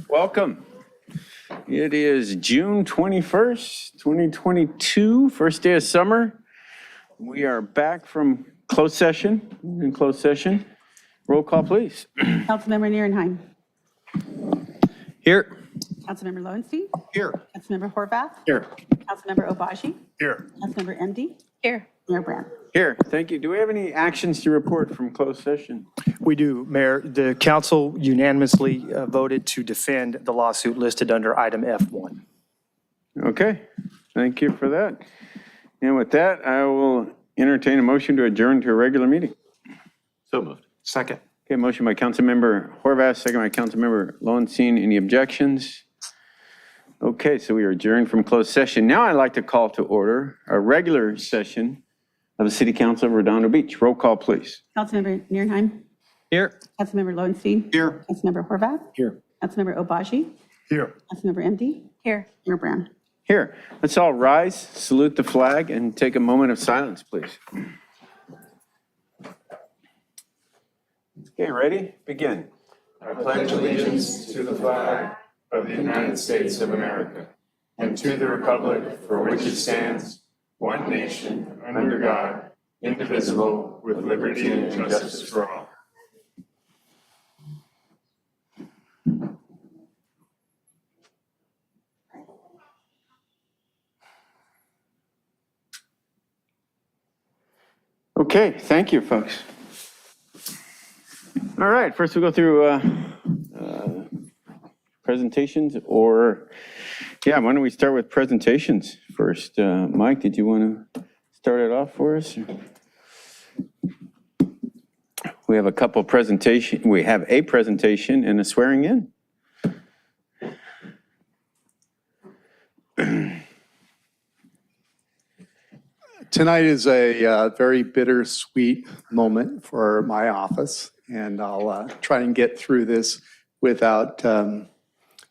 Welcome. It is June 21st, 2022, first day of summer. We are back from closed session, Roll call, please. Councilmember Nierenheim. Here. Councilmember Lowenstein. Here. Councilmember Horvath. Here. Councilmember Obaji. Here. Councilmember MD. Here. Mayor Brand. Here, thank you. Do we have any actions to report from closed session? We do, Mayor. The council unanimously voted to defend the lawsuit listed under item F1. Okay, thank you for that. And with that, I will entertain a motion to adjourn to a regular meeting. So moved. Second. Okay, motion by Councilmember Horvath, second by Councilmember Lowenstein. Any objections? Okay, so we are adjourned from closed session. Now I'd like to call to order a regular session of the City Council of Redondo Beach. Roll call, please. Councilmember Nierenheim. Here. Councilmember Lowenstein. Here. Councilmember Horvath. Here. Councilmember Obaji. Here. Councilmember MD. Here. Mayor Brand. Here. Let's all rise, salute the flag, and take a moment of silence, please. Okay, ready? Begin. I pledge allegiance to the flag of the United States of America and to the republic for which it stands, one nation, under God, indivisible, with liberty and justice for all. Okay, thank you, folks. All right, first we'll go through presentations or, yeah, why don't we start with presentations first? Mike, did you want to start it off for us? We have a couple presentations. We have a presentation and a swearing in. Tonight is a very bittersweet moment for my office, and I'll try and get through this without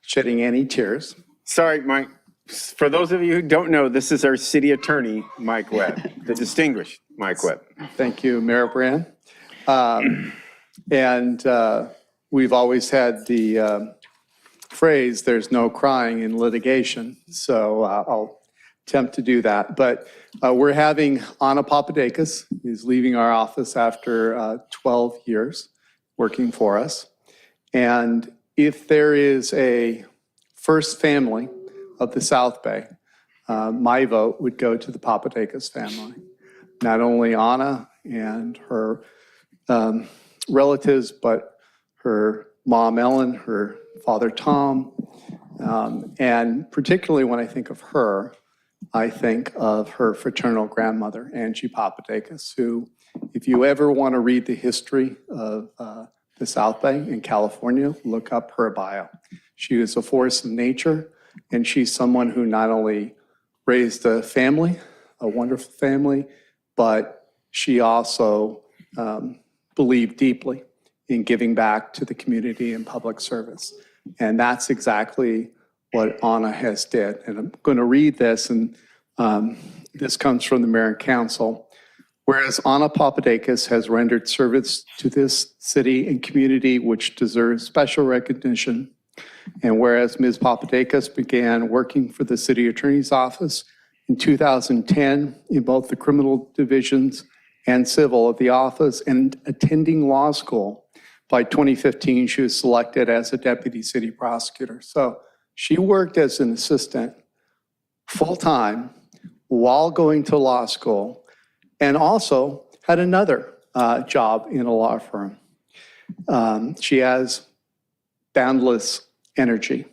shedding any tears. Sorry, Mike. For those of you who don't know, this is our city attorney, Mike Webb, the distinguished Mike Webb. Thank you, Mayor Brand. We've always had the phrase, there's no crying in litigation, so I'll attempt to do that. But we're having Anna Papadakis, who's leaving our office after 12 years working for us. And if there is a first family of the South Bay, my vote would go to the Papadakis family. Not only Anna and her relatives, but her mom, Ellen, her father, Tom. And particularly when I think of her, I think of her fraternal grandmother, Angie Papadakis, who, if you ever want to read the history of the South Bay in California, look up her bio. She is a force of nature, and she's someone who not only raised a family, a wonderful family, but she also believed deeply in giving back to the community and public service. And that's exactly what Anna has did. And I'm going to read this, and this comes from the Mayor and Council. Whereas Anna Papadakis has rendered service to this city and community which deserves special recognition, and whereas Ms. Papadakis began working for the City Attorney's Office in 2010 in both the criminal divisions and civil of the office, and attending law school, by 2015 she was selected as a deputy city prosecutor. So she worked as an assistant full-time while going to law school, and also had another job in a law firm. She has boundless energy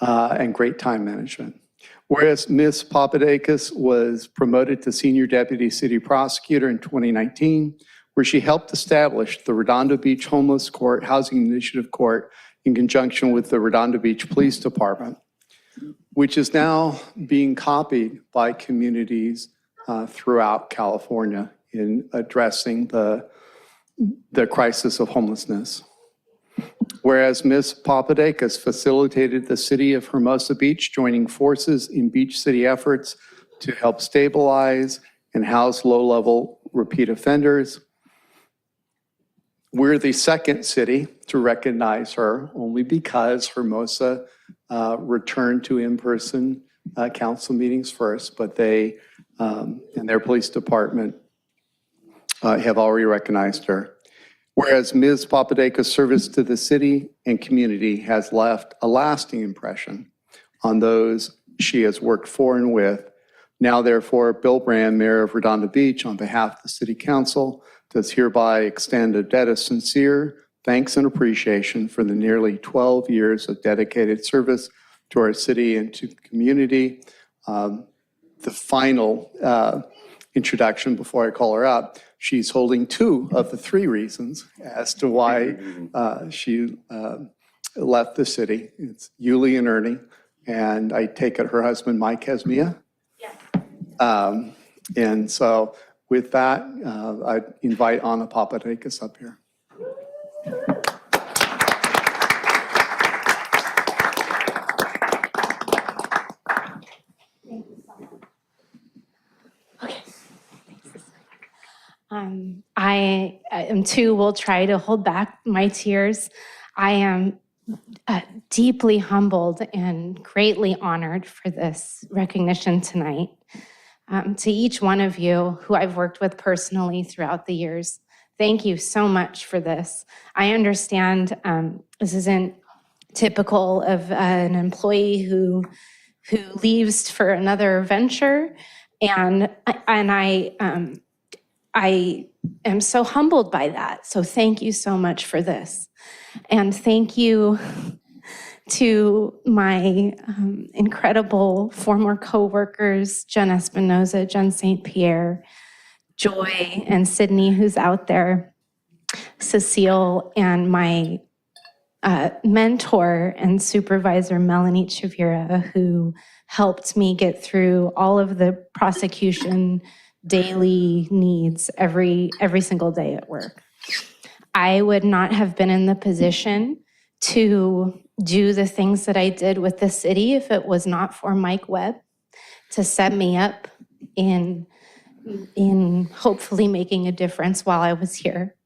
and great time management. Whereas Ms. Papadakis was promoted to Senior Deputy City Prosecutor in 2019, where she helped establish the Redondo Beach Homeless Court Housing Initiative Court in conjunction with the Redondo Beach Police Department, which is now being copied by communities throughout California in addressing the crisis of homelessness. Whereas Ms. Papadakis facilitated the city of Hermosa Beach joining forces in beach city efforts to help stabilize and house low-level repeat offenders. We're the second city to recognize her only because Hermosa returned to in-person council meetings first, but they and their police department have already recognized her. Whereas Ms. Papadeca's service to the city and community has left a lasting impression on those she has worked for and with. Now, therefore, Bill Brand, Mayor of Redondo Beach, on behalf of the City Council, does hereby extend a debt of sincere thanks and appreciation for the nearly 12 years of dedicated service to our city and to the community. The final introduction before I call her up, she's holding 2 of the 3 reasons as to why she left the city. It's Yuli and Ernie, and I take it her husband Mike has Mia? Yes. And so with that, I invite Anna Papadakis up here. I am too, will try to hold back my tears. I am deeply humbled and greatly honored for this recognition tonight. To each one of you who I've worked with personally throughout the years, thank you so much for this. I understand this isn't typical of an employee who leaves for another venture, and I am so humbled by that. So thank you so much for this. And thank you to my incredible former coworkers, Jen Espinoza, Jen St. Pierre, Joy, and Sydney, who's out there, Cecile, and my mentor and supervisor, Melanie Chavira, who helped me get through all of the prosecution daily needs every single day at work. I would not have been in the position to do the things that I did with the city if it was not for Mike Webb to set me up in hopefully making a difference while I was here.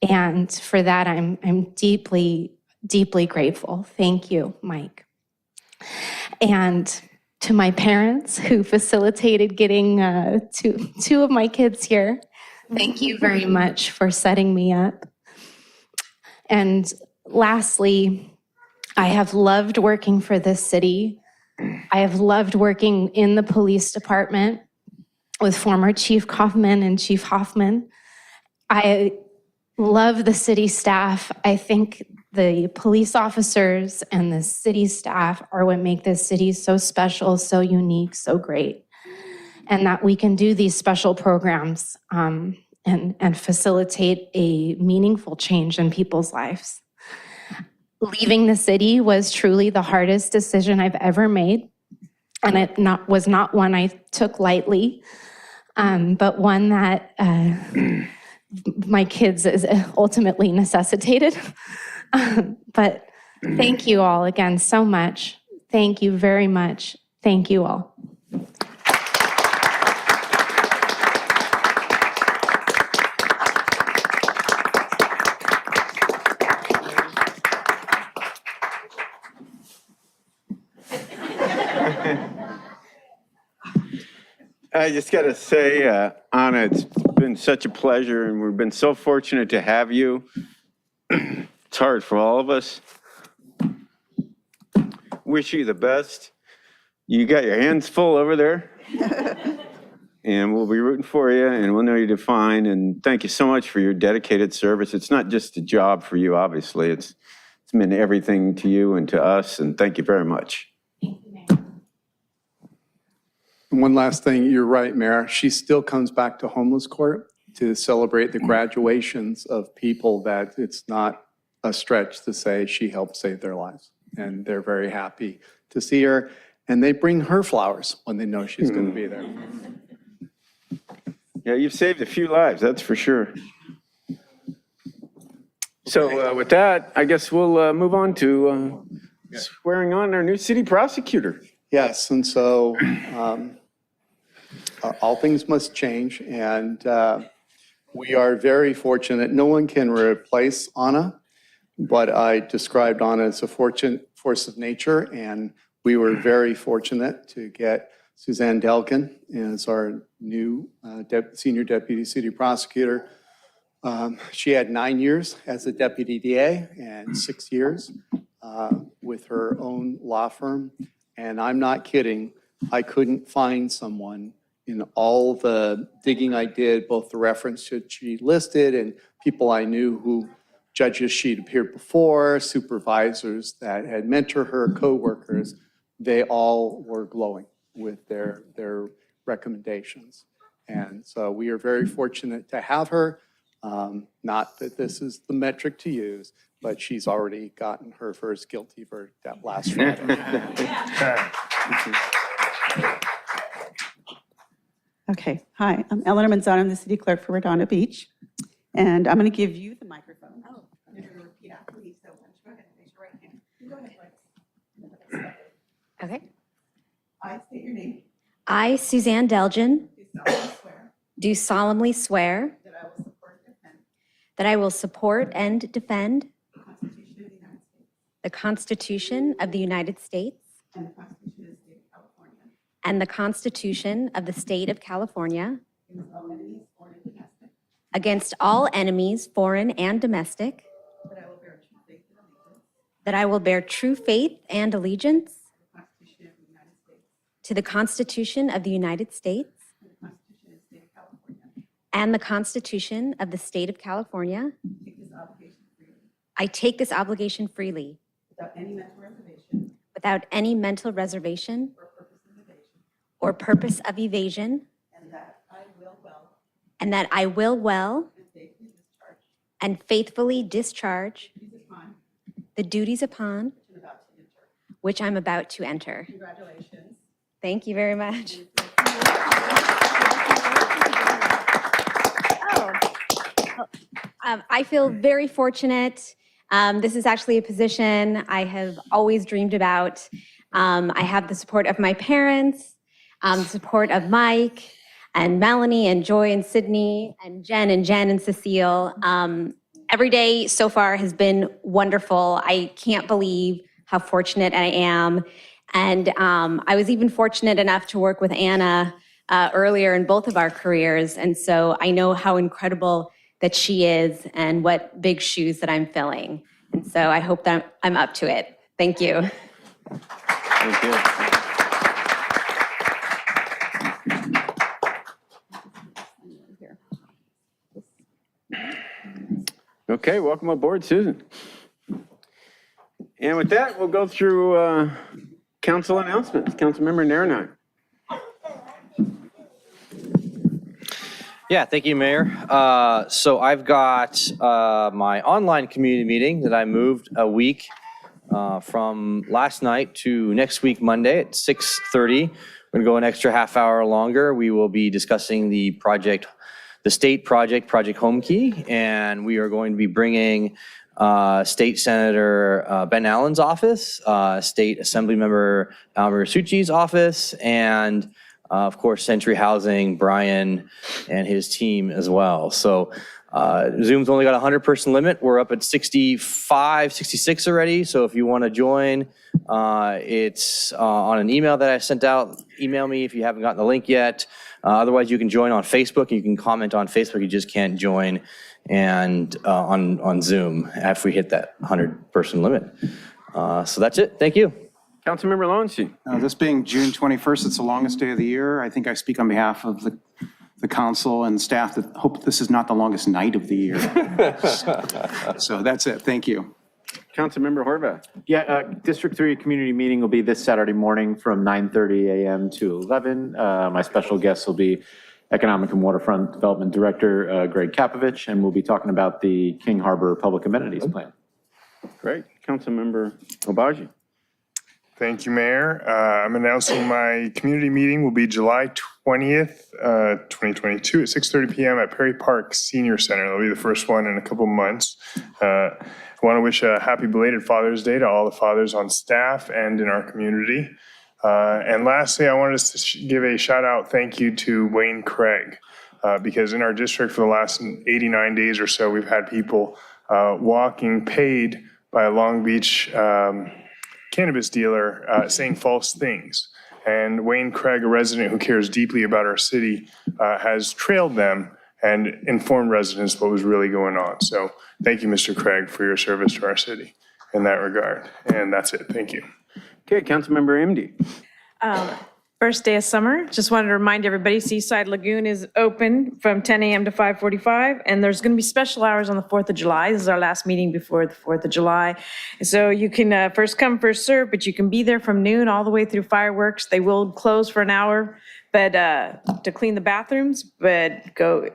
And for that, I'm deeply, deeply grateful. Thank you, Mike. And to my parents who facilitated getting two of my kids here, thank you very much for setting me up. And lastly, I have loved working for this city. I have loved working in the police department with former Chief Kaufman and Chief Hoffman. I love the city staff. I think the police officers and the city staff are what make this city so special, so unique, so great. And that we can do these special programs and facilitate a meaningful change in people's lives. Leaving the city was truly the hardest decision I've ever made. And it was not one I took lightly, but one that my kids is ultimately necessitated. But thank you all again so much. Thank you very much. Thank you all. I just got to say, Anna, it's been such a pleasure, and we've been so fortunate to have you. It's hard for all of us. Wish you the best. You got your hands full over there. And we'll be rooting for you, and we'll know you're fine. And thank you so much for your dedicated service. It's not just a job for you, obviously. It's meant everything to you and to us, and thank you very much. One last thing, you're right, Mayor. She still comes back to homeless court to celebrate the graduations of people that it's not a stretch to say she helped save their lives. And they're very happy to see her. And they bring her flowers when they know she's going to be there. Yeah, you've saved a few lives, that's for sure. So with that, I guess we'll move on to swearing on our new city prosecutor. Yes, and so all things must change. And We are very fortunate. No one can replace Anna, but I described Anna as a force of nature, and we were very fortunate to get Suzanne Delkin as our new senior deputy city prosecutor. She had 9 years as a deputy DA and 6 years with her own law firm. And I'm not kidding, I couldn't find someone in all the digging I did, both the reference that she listed and people I knew who judges she'd appeared before, supervisors that had mentored her, coworkers, they all were glowing with their recommendations. And so we are very fortunate to have her. Not that this is the metric to use, but she's already gotten her first guilty verdict that last Friday. Okay, hi, I'm Eleanor Manzano. I'm the city clerk for Redondo Beach. And I'm going to give you the microphone. Oh, you're going to repeat after me, so why don't you go ahead and raise your right hand. You go ahead, Lex. Okay. I state your name. I, Suzanne Delgin, Do solemnly swear do solemnly swear that I will support and defend that I will support and defend the Constitution of the United States the Constitution of the United States and the Constitution of the State of California and the Constitution of the State of California against all enemies, foreign and domestic, against all enemies, foreign and domestic, that I will bear true faith and allegiance that I will bear true faith and allegiance to the Constitution of the United States to the Constitution of the United States and the Constitution of the State of California. and the Constitution of the State of California. I take this obligation freely Without any mental reservation without any mental reservation or purpose of evasion, or purpose of evasion, and that I will well and that I will well and faithfully discharge and faithfully discharge the duties upon the duties upon which I'm about to enter. which I'm about to enter. Congratulations. Thank you very much. I feel very fortunate. This is actually a position I have always dreamed about. I have the support of my parents, the support of Mike and Melanie and Joy and Sydney and Jen and Cecile. Every day so far has been wonderful. I can't believe how fortunate I am. And I was even fortunate enough to work with Anna earlier in both of our careers. And so I know how incredible that she is and what big shoes that I'm filling. And so I hope that I'm up to it. Thank you. Thank you. Okay, welcome aboard, Susan. And with that, we'll go through council announcements. Councilmember Naranine. Yeah, thank you, Mayor. So I've got my online community meeting that I moved a week from last night to next week, Monday at 6:30. We're going to go an extra half hour longer. We will be discussing the project, the state project, Project Home Key, and we are going to be bringing State Senator Ben Allen's office, State Assembly Member Almer Suchi's office, and of course, Century Housing, Brian and his team as well. So Zoom's only got a 100-person limit. We're up at 65, 66 already. So if you want to join, it's on an email that I sent out. Email me if you haven't gotten the link yet. Otherwise, you can join on Facebook. You can comment on Facebook. You just can't join and on Zoom after we hit that 100-person limit. So that's it. Thank you. Councilmember Lowenstein. This being June 21st, it's the longest day of the year. I think I speak on behalf of the council and staff that hope this is not the longest night of the year. So that's it. Thank you. Councilmember Horvath. Yeah, District 3 community meeting will be this Saturday morning from 9:30 a.m. to 11. My special guest will be Economic and Waterfront Development Director Greg Kapovich, and we'll be talking about the King Harbor Public Amenities Plan. Great. Councilmember Obaji. Thank you, Mayor. I'm announcing my community meeting will be July 20th, 2022 at 6:30 p.m. at Perry Park Senior Center. It'll be the first one in a couple months. I want to wish a happy belated Father's Day to all the fathers on staff and in our community. And lastly, I wanted to give a shout out thank you to Wayne Craig. because in our district for the last 89 days or so, we've had people walking paid by a Long Beach cannabis dealer saying false things. And Wayne Craig, a resident who cares deeply about our city, has trailed them and informed residents what was really going on. So thank you, Mr. Craig, for your service to our city in that regard. And that's it. Thank you. Okay, Councilmember MD. First day of summer, just wanted to remind everybody, Seaside Lagoon is open from 10 a.m. to 5:45, and there's going to be special hours on the 4th of July. This is our last meeting before the 4th of July. So you can first come, first serve, but you can be there from noon all the way through fireworks. They will close for an hour, but to clean the bathrooms, but go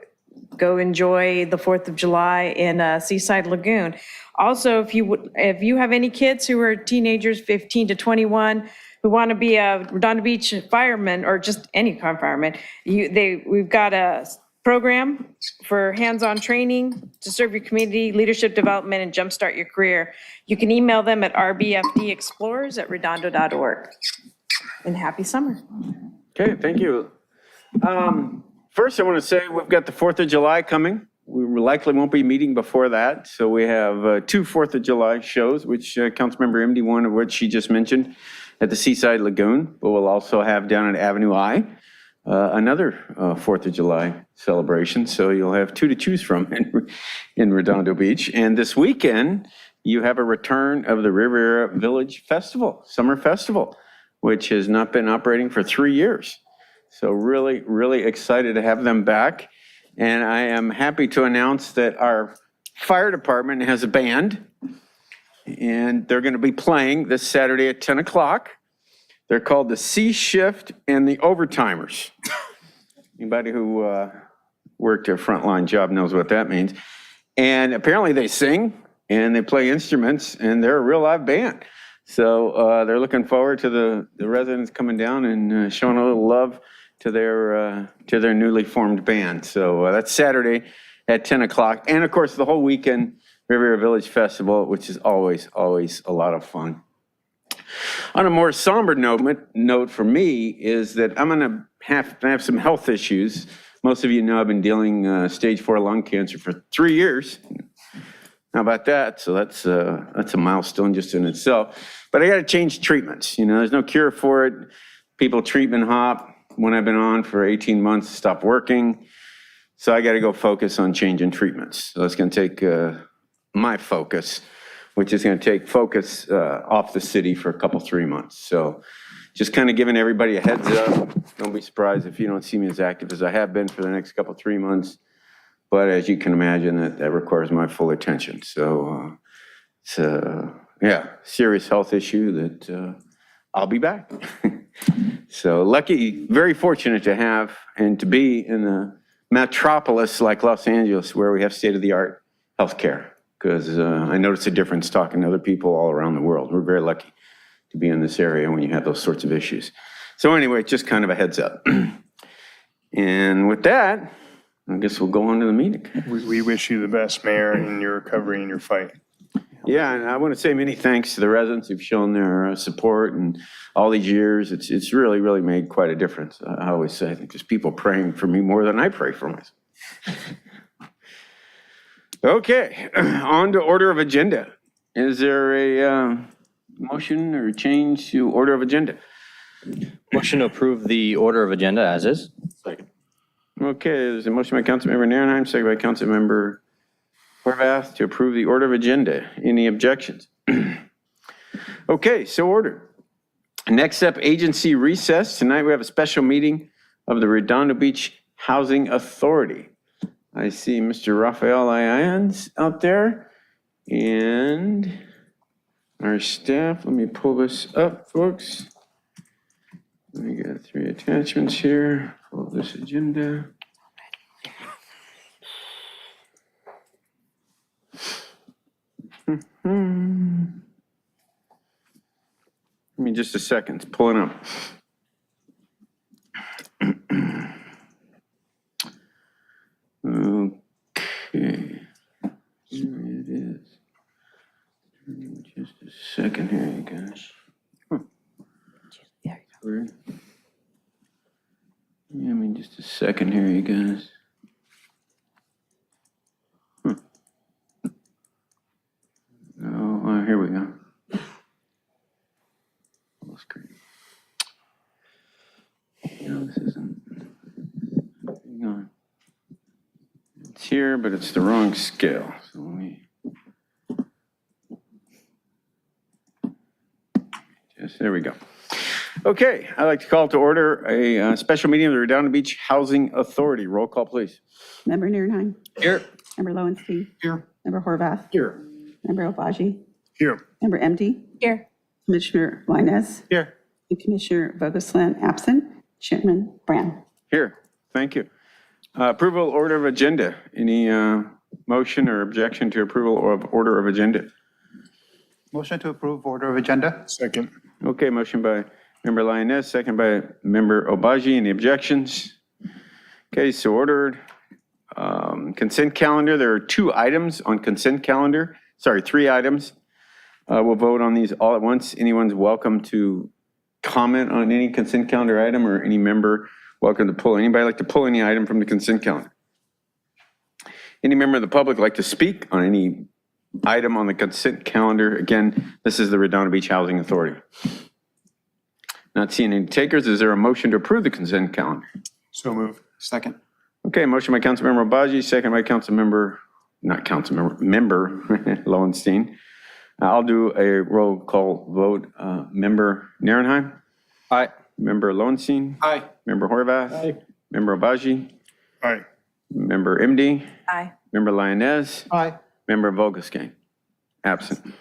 enjoy the 4th of July in Seaside Lagoon. Also, if you have any kids who are teenagers, 15 to 21, who want to be a Redondo Beach fireman or just any kind of fireman, we've got a program for hands-on training to serve your community, leadership development, and jumpstart your career. You can email them at rbfdexplorers@redondo.org. And happy summer. Okay, thank you. First, I want to say we've got the 4th of July coming. We likely won't be meeting before that. So we have 2 4th of July shows, which Councilmember MD, one of which she just mentioned at the Seaside Lagoon, but we'll also have down at Avenue I, another 4th of July celebration. So you'll have 2 to choose from in Redondo Beach. And this weekend, you have a return of the Riviera Village Festival, Summer Festival, which has not been operating for 3 years. So really, really excited to have them back. And I am happy to announce that our fire department has a band, and they're going to be playing this Saturday at 10 o'clock. They're called the C Shift and the Overtimers. Anybody who worked a frontline job knows what that means. And apparently they sing and they play instruments, and they're a real live band. So they're looking forward to the residents coming down and showing a little love to their newly formed band. So that's Saturday at 10 o'clock. And of course, the whole weekend, Riviera Village Festival, which is always a lot of fun. On a more somber note for me is that I'm gonna have some health issues. Most of you know I've been dealing stage 4 lung cancer for 3 years. How about that? So that's a milestone just in itself. But I gotta change treatments. You know, there's no cure for it. People treatment hop. When I've been on for 18 months, stopped working. So I got to go focus on changing treatments. So it's going to take my focus, which is going to take focus off the city for a couple, 3 months. So just kind of giving everybody a heads up. Don't be surprised if you don't see me as active as I have been for the next couple, 3 months. But as you can imagine, that requires my full attention. So it's serious health issue that I'll be back. So lucky, very fortunate to have and to be in a metropolis like Los Angeles where we have state-of-the-art healthcare. Because I notice a difference talking to other people all around the world. We're very lucky to be in this area when you have those sorts of issues. So anyway, just kind of a heads up. And with that, I guess we'll go on to the meeting. We wish you the best, Mayor, in your recovery and your fight. Yeah, and I want to say many thanks to the residents who've shown their support and all these years. It's really, really made quite a difference. I always say, I think there's people praying for me more than I pray for myself. Okay, on to order of agenda. Is there a motion or change to order of agenda? Motion to approve the order of agenda as is. Second. Okay, there's a motion by Councilmember Narenheim, second by Councilmember Horvath to approve the order of agenda. Any objections? Okay, so ordered. Next up, agency recess. Tonight we have a special meeting of the Redondo Beach Housing Authority. I see Mr. Rafael Ayans out there and our staff. Let me pull this up, folks. We got 3 attachments here. Pull this agenda. Give me just a second, it's pulling up. Okay, here it is. Just a second here, you guys. Weird. Give me just a second here, you guys. here we go. Full screen. No, this isn't. Hang on. It's here, but it's the wrong scale. So let me. Yes, there we go. Okay, I'd like to call to order a special meeting of the Redondo Beach Housing Authority. Roll call, please. Member Nierenheim. Here. Member Lowenstein. Here. Member Horvath. Here. Member Obaji. Here. Member Emdy. Here. Commissioner Linez. Here. And Commissioner Vogelsland absent. Chairman Brand. Here, thank you. Approval order of agenda. Any motion or objection to approval of order of agenda? Motion to approve order of agenda? Second. Okay, motion by Member Lioness, second by Member Obaji. Any objections? Okay, so ordered. Consent calendar, there are 2 items on consent calendar. Sorry, 3 items. We'll vote on these all at once. Anyone's welcome to comment on any consent calendar item, or any member welcome to pull. Anybody like to pull any item from the consent calendar? Any member of the public like to speak on any item on the consent calendar? Again, this is the Redondo Beach Housing Authority. Not seeing any takers. Is there a motion to approve the consent calendar? So moved. Second. Okay, motion by Councilmember Obaji, second by Member Lowenstein. I'll do a roll call vote. Member Nierenheim? Aye. Member Lowenstein? Aye. Member Horvath? Aye. Member Obaji? Aye. Member Emdy? Aye. Member Lioness? Aye. Member Vogelsgang? Absent. Do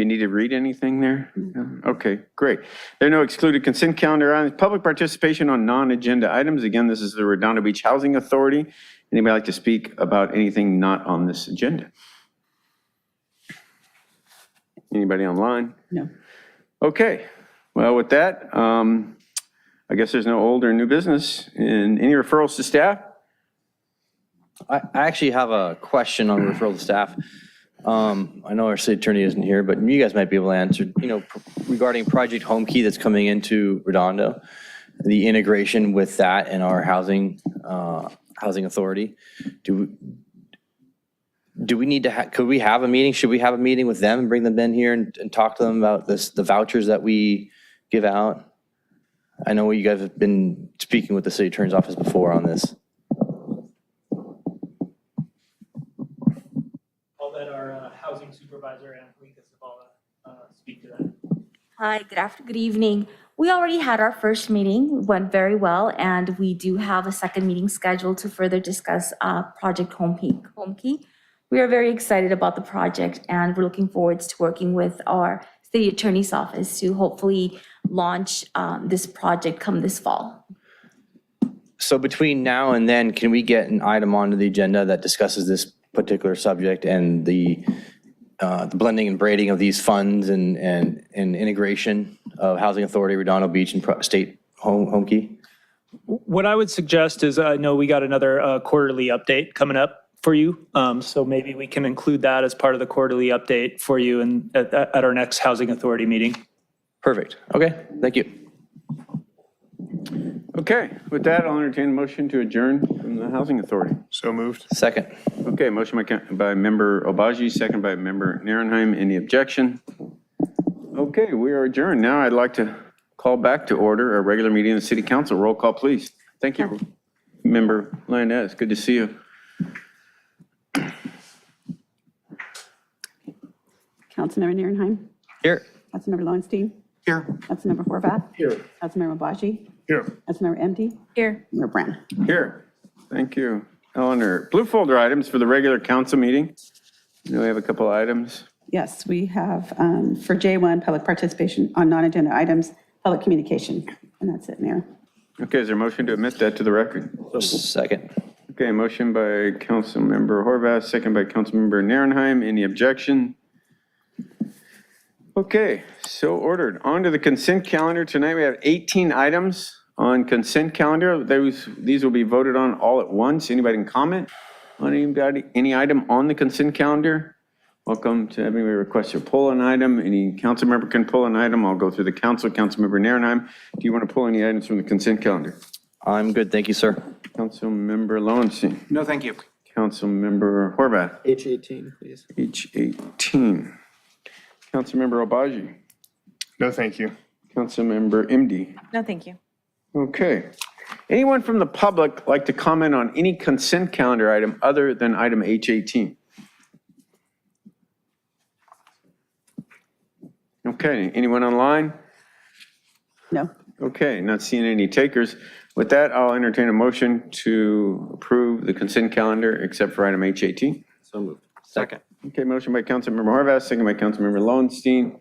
you need to read anything there? No? Okay, great. There are no excluded consent calendar items. Public participation on non-agenda items. Again, this is the Redondo Beach Housing Authority. Anybody like to speak about anything not on this agenda? Anybody online? No. Okay, well, with that, I guess there's no old or new business. And any referrals to staff? I actually have a question on referral to staff. I know our city attorney isn't here, but you guys might be able to answer, regarding Project Home Key that's coming into Redondo, the integration with that and our housing authority. Do we need to, could we have a meeting? Should we have a meeting with them and bring them in here and talk to them about the vouchers that we give out? I know you guys have been speaking with the city attorney's office before on this. I'll let our housing supervisor, Anthony Casabala, speak to that. Hi, good evening. We already had our first meeting, it went very well, and we do have a second meeting scheduled to further discuss Project Home Key. We are very excited about the project, and we're looking forward to working with our city attorney's office to hopefully launch this project come this fall. So between now and then, can we get an item onto the agenda that discusses this particular subject and the blending and braiding of these funds and integration of Housing Authority, Redondo Beach, and State Home Key? What I would suggest is, I know we got another quarterly update coming up for you. So maybe we can include that as part of the quarterly update for you at our next Housing Authority meeting. Perfect. Okay, thank you. Okay, with that, I'll entertain a motion to adjourn from the Housing Authority. So moved. Second. Okay, motion by Member Obaji, second by Member Nierenheim. Any objection? Okay, we are adjourned. Now I'd like to call back to order a regular meeting of the City Council. Roll call, please. Thank you, Member Lioness. Good to see you. Councilmember Nierenheim. Here. Councilmember Lowenstein. Here. Councilmember Horvath. Here. Councilmember Obaji. Here. Councilmember Emdy. Here. Mayor Brand. Here. Thank you, Eleanor. Blue folder items for the regular council meeting. We have a couple items. Yes, we have for J1, public participation on non-agenda items, public communication, and that's it, Mayor. Okay, is there a motion to admit that to the record? Second. Okay, motion by Councilmember Horvath, second by Councilmember Nierenheim. Any objection? Okay, so ordered. On to the consent calendar. Tonight we have 18 items on consent calendar. These will be voted on all at once. Anybody can comment on any item on the consent calendar? Welcome to anybody request to pull an item. Any council member can pull an item. I'll go through the council. Councilmember Nierenheim, do you want to pull any items from the consent calendar? I'm good, thank you, sir. Councilmember Lowenstein. No, thank you. Councilmember Horvath. H18, please. H18. Councilmember Obaji. No, thank you. Councilmember MD. No, thank you. Okay. Anyone from the public like to comment on any consent calendar item other than item H18? Okay, anyone online? No. Okay, not seeing any takers. With that, I'll entertain a motion to approve the consent calendar except for item H18. So moved. Second. Okay, motion by Councilmember Horvath, second by Councilmember Lowenstein.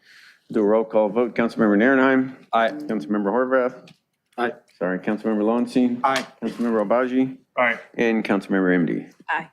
Do a roll call vote. Councilmember Narenheim. Aye. Councilmember Horvath. Aye. Sorry, Councilmember Lowenstein. Aye. Councilmember Obaji. Aye. And Councilmember MD. Aye.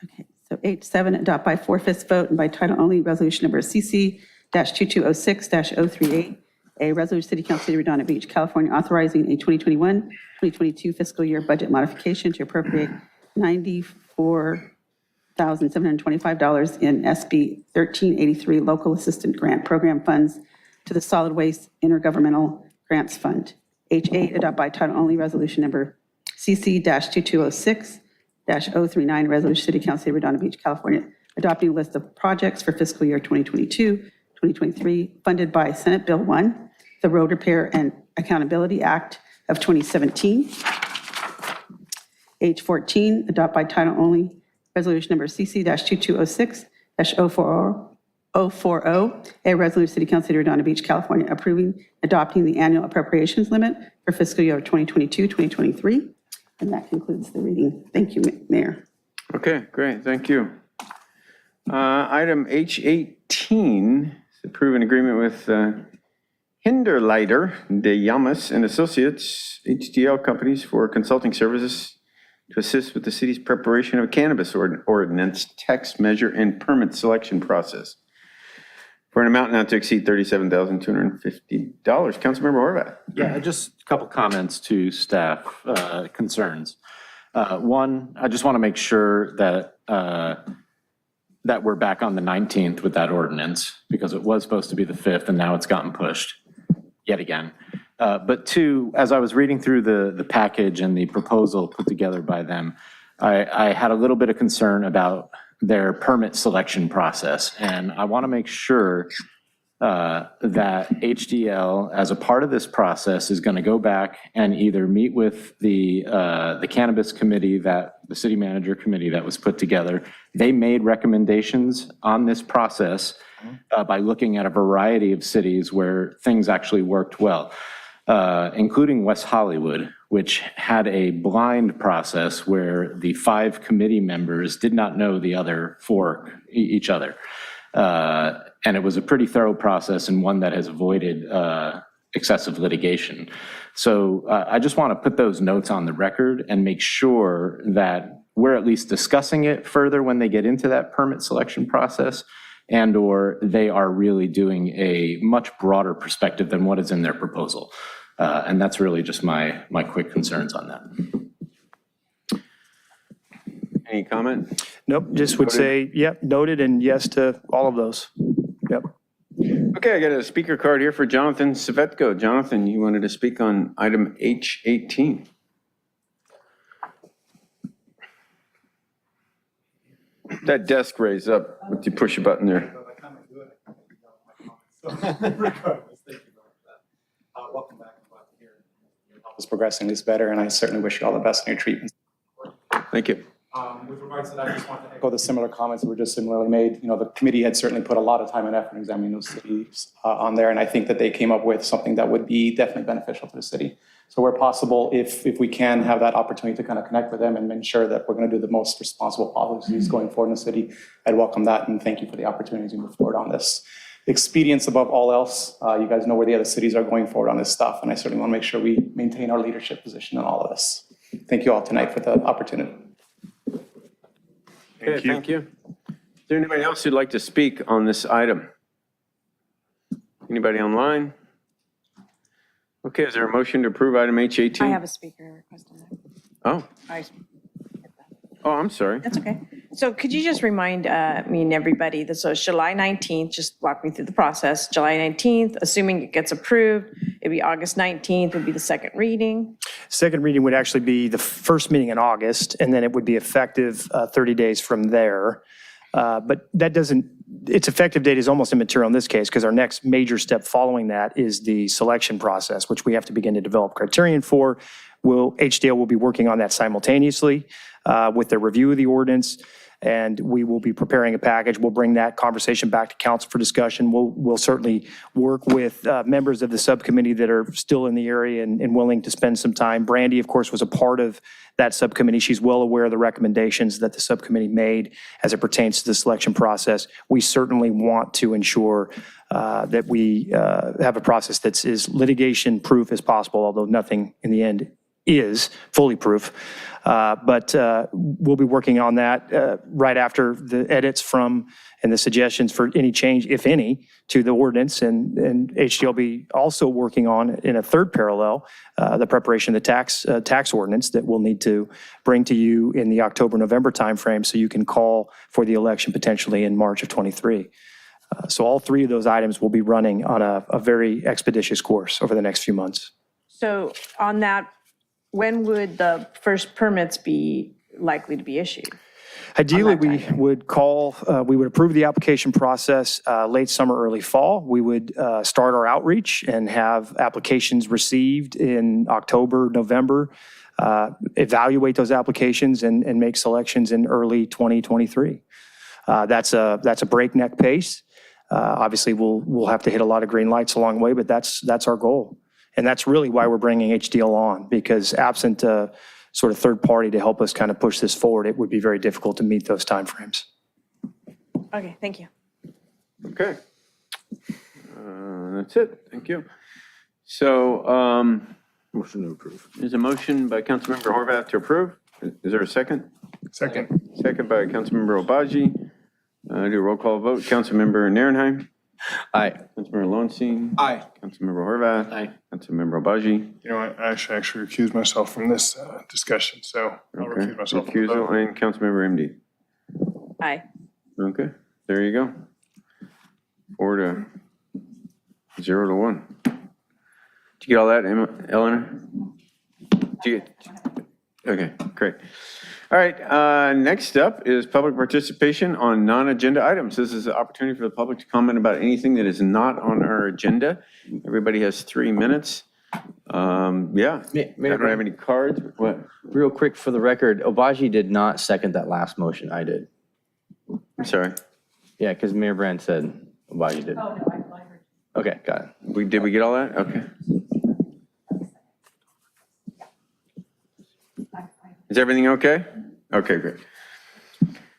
Okay, so H7, adopt by 4/5 vote and by title only, resolution number CC-2206-038, a resolution City Council, City of Redondo Beach, California, authorizing a 2021-2022 fiscal year budget modification to appropriate $94,725 in SB 1383 Local Assistant Grant Program funds to the Solid Waste Intergovernmental Grants Fund. H8, adopt by title only, resolution number CC-2206-039, resolution City Council, City of Redondo Beach, California, adopting a list of projects for fiscal year 2022-2023 funded by Senate Bill 1, the Road Repair and Accountability Act of 2017. H14, adopt by title only, resolution number CC-2206-040, a resolution City Council, City of Redondo Beach, California, approving, adopting the annual appropriations limit for fiscal year 2022-2023. And that concludes the reading. Thank you, Mayor. Okay, great, thank you. Item H18 is approve an agreement with Hinderleiter de Llamas and Associates, HDL companies for consulting services to assist with the city's preparation of cannabis ordinance, text, measure, and permit selection process for an amount not to exceed $37,250. Councilmember Horvath. Yeah, just a couple comments to staff concerns. One, I just want to make sure that that we're back on the 19th with that ordinance, because it was supposed to be the 5th and now it's gotten pushed yet again. But two, as I was reading through the package and the proposal put together by them, I had a little bit of concern about their permit selection process. And I want to make sure that HDL, as a part of this process, is going to go back and either meet with the cannabis committee, that the city manager committee that was put together. They made recommendations on this process by looking at a variety of cities where things actually worked well, including West Hollywood, which had a blind process where the 5 committee members did not know the other 4, each other. And it was a pretty thorough process and one that has avoided excessive litigation. So I just want to put those notes on the record and make sure that we're at least discussing it further when they get into that permit selection process, and or they are really doing a much broader perspective than what is in their proposal. And that's really just my quick concerns on that. Any comment? Nope, just would say, yep, noted, and yes to all of those. Yep. Okay, I got a speaker card here for Jonathan Savetko. Jonathan, you wanted to speak on item H18. That desk raised up, if you push a button there. Regardless, thank you for that. Welcome back. I'm glad to hear it's progressing is better, and I certainly wish you all the best in your treatment. Thank you. With regards to that, I just want to echo the similar comments that were just similarly made. You know, the committee had certainly put a lot of time and effort in examining those cities on there, and I think that they came up with something that would be definitely beneficial to the city. So where possible, if we can have that opportunity to kind of connect with them and ensure that we're going to do the most responsible policies going forward in the city, I'd welcome that, and thank you for the opportunity to move forward on this. Expedience above all else. You guys know where the other cities are going forward on this stuff, and I certainly want to make sure we maintain our leadership position in all of this. Thank you all tonight for the opportunity. Okay, thank you. Is there anybody else who'd like to speak on this item? Anybody online? Okay, is there a motion to approve item H18? I have a speaker request on that. Oh, I'm sorry. That's okay. So could you just remind me and everybody that, so it's July 19th, just walk me through the process. July 19th, assuming it gets approved, it'd be August 19th would be the second reading. Second reading would actually be the first meeting in August, and then it would be effective 30 days from there. But that doesn't its effective date is almost immaterial in this case because our next major step following that is the selection process, which we have to begin to develop criterion for. HDL will be working on that simultaneously with the review of the ordinance, and we will be preparing a package. We'll bring that conversation back to council for discussion. We'll certainly work with members of the subcommittee that are still in the area and willing to spend some time. Brandy, of course, was a part of that subcommittee. She's well aware of the recommendations that the subcommittee made as it pertains to the selection process. We certainly want to ensure that we have a process that's as litigation proof as possible, although nothing in the end is fully proof. But we'll be working on that right after the edits from and the suggestions for any change, if any, to the ordinance. And HDL will be also working on, in a third parallel, the preparation of the tax ordinance that we'll need to bring to you in the October-November timeframe so you can call for the election potentially in March of 23. So all three of those items will be running on a very expeditious course over the next few months. So on that, when would the first permits be likely to be issued? Ideally, we would approve the application process late summer, early fall. We would start our outreach and have applications received in October, November, evaluate those applications and make selections in early 2023. That's a breakneck pace. Obviously, we'll have to hit a lot of green lights along the way, but that's our goal. And that's really why we're bringing HDL on, because absent a sort of third party to help us kind of push this forward, it would be very difficult to meet those timeframes. Okay, thank you. Okay. That's it. Thank you. So, Motion to approve. there's a motion by Councilmember Horvath to approve. Is there a second? Second. Second by Councilmember Obaji. Do a roll call vote. Councilmember Narenheim. Aye. Councilmember Lowenstein. Aye. Councilmember Horvath. Aye. Councilmember Obaji. You know what, I should actually recuse myself from this discussion, so I'll Okay. recuse myself. from the Recusal vote. and Councilmember MD. Aye. Okay, there you go. 4-0 to 1. Did you get all that, Eleanor? Did you get? Okay, great. All right, next up is public participation on non-agenda items. This is an opportunity for the public to comment about anything that is not on our agenda. Everybody has 3 minutes. Yeah, I don't have any cards. What? Real quick for the record, Obaji did not second that last motion. I did. I'm sorry. Yeah, because Mayor Brand said Obaji did. Oh, no, I heard. Okay, got it. Did we get all that? Okay. Is everything okay? Okay, great.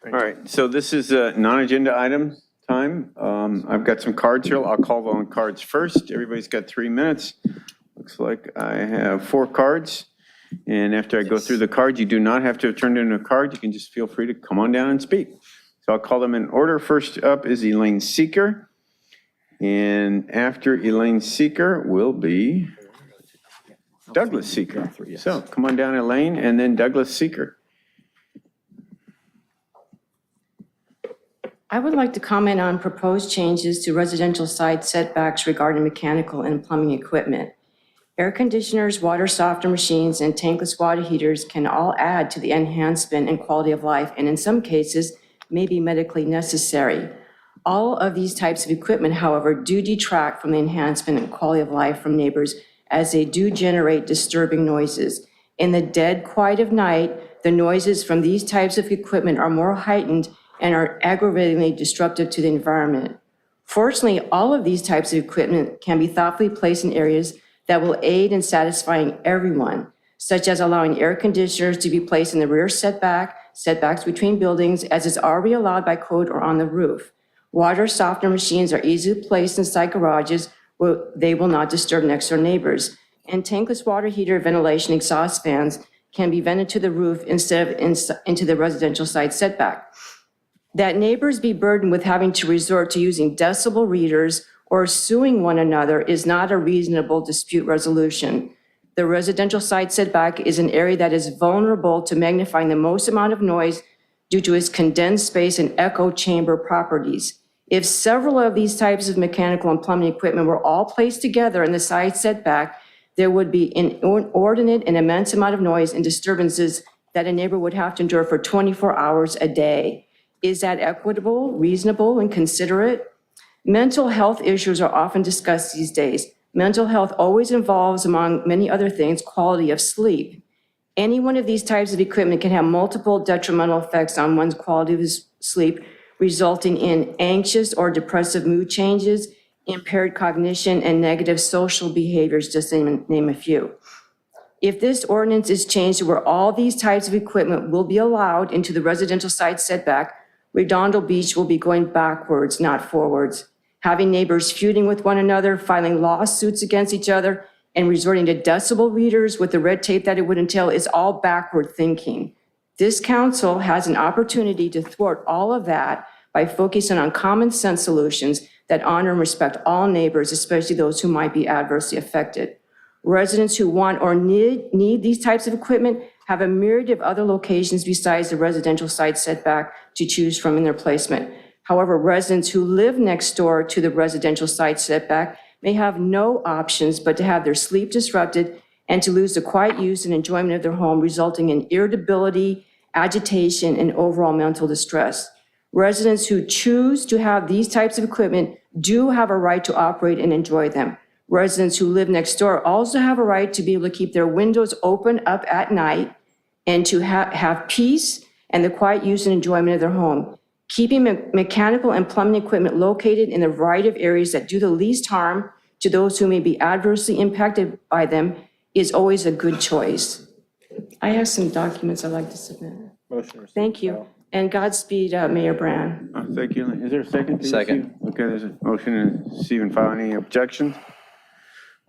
All right, so this is non-agenda item time. I've got some cards here. I'll call on cards first. Everybody's got 3 minutes. Looks like I have 4 cards. And after I go through the cards, you do not have to have turned in a card. You can just feel free to come on down and speak. So I'll call them in order. First up is Elaine Seeker. And after Elaine Seeker will be Douglas Seeker. So come on down, Elaine, and then Douglas Seeker. I would like to comment on proposed changes to residential side setbacks regarding mechanical and plumbing equipment. Air conditioners, water softener machines, and tankless water heaters can all add to the enhancement and quality of life, and in some cases, may be medically necessary. All of these types of equipment, however, do detract from the enhancement and quality of life from neighbors, as they do generate disturbing noises. In the dead quiet of night, the noises from these types of equipment are more heightened and are aggravatingly disruptive to the environment. Fortunately, all of these types of equipment can be thoughtfully placed in areas that will aid in satisfying everyone, such as allowing air conditioners to be placed in the rear setbacks between buildings, as is already allowed by code, or on the roof. Water softener machines are easily placed inside garages where they will not disturb next-door neighbors. And tankless water heater ventilation exhaust fans can be vented to the roof instead of into the residential side setback. That neighbors be burdened with having to resort to using decibel readers or suing one another is not a reasonable dispute resolution. The residential side setback is an area that is vulnerable to magnifying the most amount of noise due to its condensed space and echo chamber properties. If several of these types of mechanical and plumbing equipment were all placed together in the side setback, there would be an inordinate and immense amount of noise and disturbances that a neighbor would have to endure for 24 hours a day. Is that equitable, reasonable, and considerate? Mental health issues are often discussed these days. Mental health always involves, among many other things, quality of sleep. Any one of these types of equipment can have multiple detrimental effects on one's quality of sleep, resulting in anxious or depressive mood changes, impaired cognition, and negative social behaviors, just to name a few. If this ordinance is changed to where all these types of equipment will be allowed into the residential side setback, Redondo Beach will be going backwards, not forwards, having neighbors feuding with one another, filing lawsuits against each other, and resorting to decibel readers with the red tape that it would entail is all backward thinking. This council has an opportunity to thwart all of that by focusing on common sense solutions that honor and respect all neighbors, especially those who might be adversely affected. Residents who want or need these types of equipment have a myriad of other locations besides the residential side setback to choose from in their placement. However, residents who live next door to the residential side setback may have no options but to have their sleep disrupted and to lose the quiet use and enjoyment of their home, resulting in irritability, agitation, and overall mental distress. Residents who choose to have these types of equipment do have a right to operate and enjoy them. Residents who live next door also have a right to be able to keep their windows open up at night and to have peace and the quiet use and enjoyment of their home. Keeping mechanical and plumbing equipment located in a variety of areas that do the least harm to those who may be adversely impacted by them is always a good choice. I have some documents I'd like to submit. Thank you. And Godspeed, Mayor Brand. Thank you. Is there a second? to Second. receive? Okay, there's a motion and receive and file. Any objections?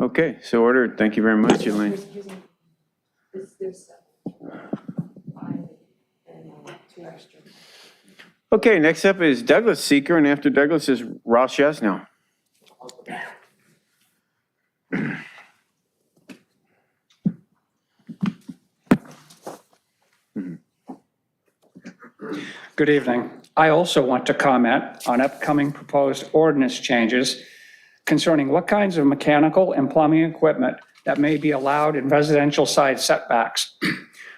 Okay, so ordered. Thank you very much, Elaine. Okay, next up is Douglas Seeker, and after Douglas is Ross Yasnow. Good evening. I also want to comment on upcoming proposed ordinance changes concerning what kinds of mechanical and plumbing equipment that may be allowed in residential side setbacks.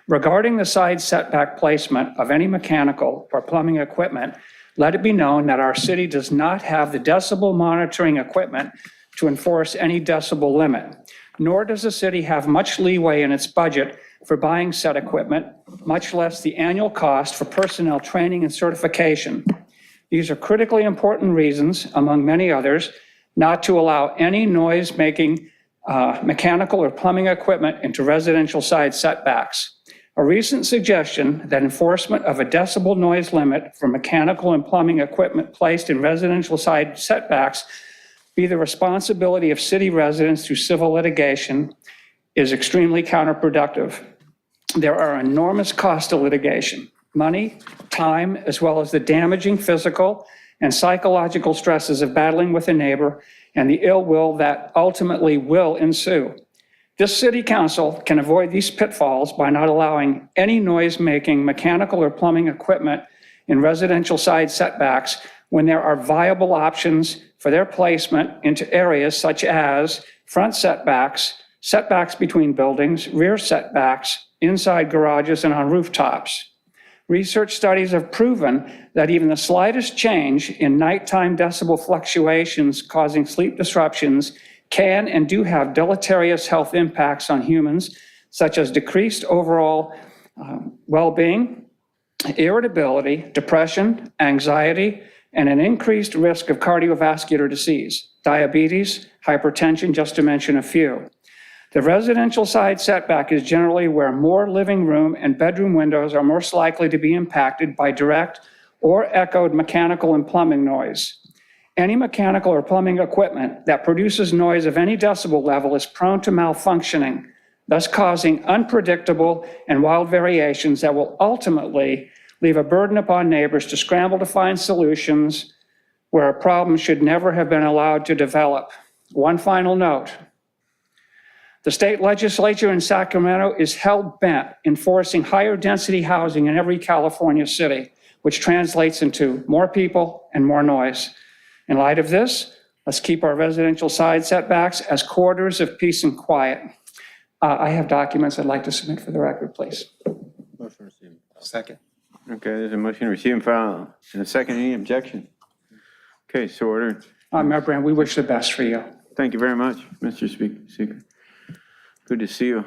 Regarding the side setback placement of any mechanical or plumbing equipment, let it be known that our city does not have the decibel monitoring equipment to enforce any decibel limit, nor does the city have much leeway in its budget for buying said equipment, much less the annual cost for personnel training and certification. These are critically important reasons, among many others, not to allow any noise-making mechanical or plumbing equipment into residential side setbacks. A recent suggestion that enforcement of a decibel noise limit for mechanical and plumbing equipment placed in residential side setbacks be the responsibility of city residents through civil litigation is extremely counterproductive. There are enormous costs to litigation, money, time, as well as the damaging physical and psychological stresses of battling with a neighbor and the ill will that ultimately will ensue. This city council can avoid these pitfalls by not allowing any noise-making mechanical or plumbing equipment in residential side setbacks when there are viable options for their placement into areas such as front setbacks, setbacks between buildings, rear setbacks, inside garages, and on rooftops. Research studies have proven that even the slightest change in nighttime decibel fluctuations causing sleep disruptions can and do have deleterious health impacts on humans, such as decreased overall well-being, irritability, depression, anxiety, and an increased risk of cardiovascular disease, diabetes, hypertension, just to mention a few. The residential side setback is generally where more living room and bedroom windows are most likely to be impacted by direct or echoed mechanical and plumbing noise. Any mechanical or plumbing equipment that produces noise of any decibel level is prone to malfunctioning, thus causing unpredictable and wild variations that will ultimately leave a burden upon neighbors to scramble to find solutions where a problem should never have been allowed to develop. One final note. The state legislature in Sacramento is hell-bent enforcing higher density housing in every California city, which translates into more people and more noise. In light of this, let's keep our residential side setbacks as quarters of peace and quiet. I have documents I'd like to submit for the record, please. Motion received. Second. Okay, there's a motion to receive and file. And a second, any objection? Okay, so ordered. Mayor Brand, we wish the best for you. Thank you very much, Mr. Speaker. Good to see you.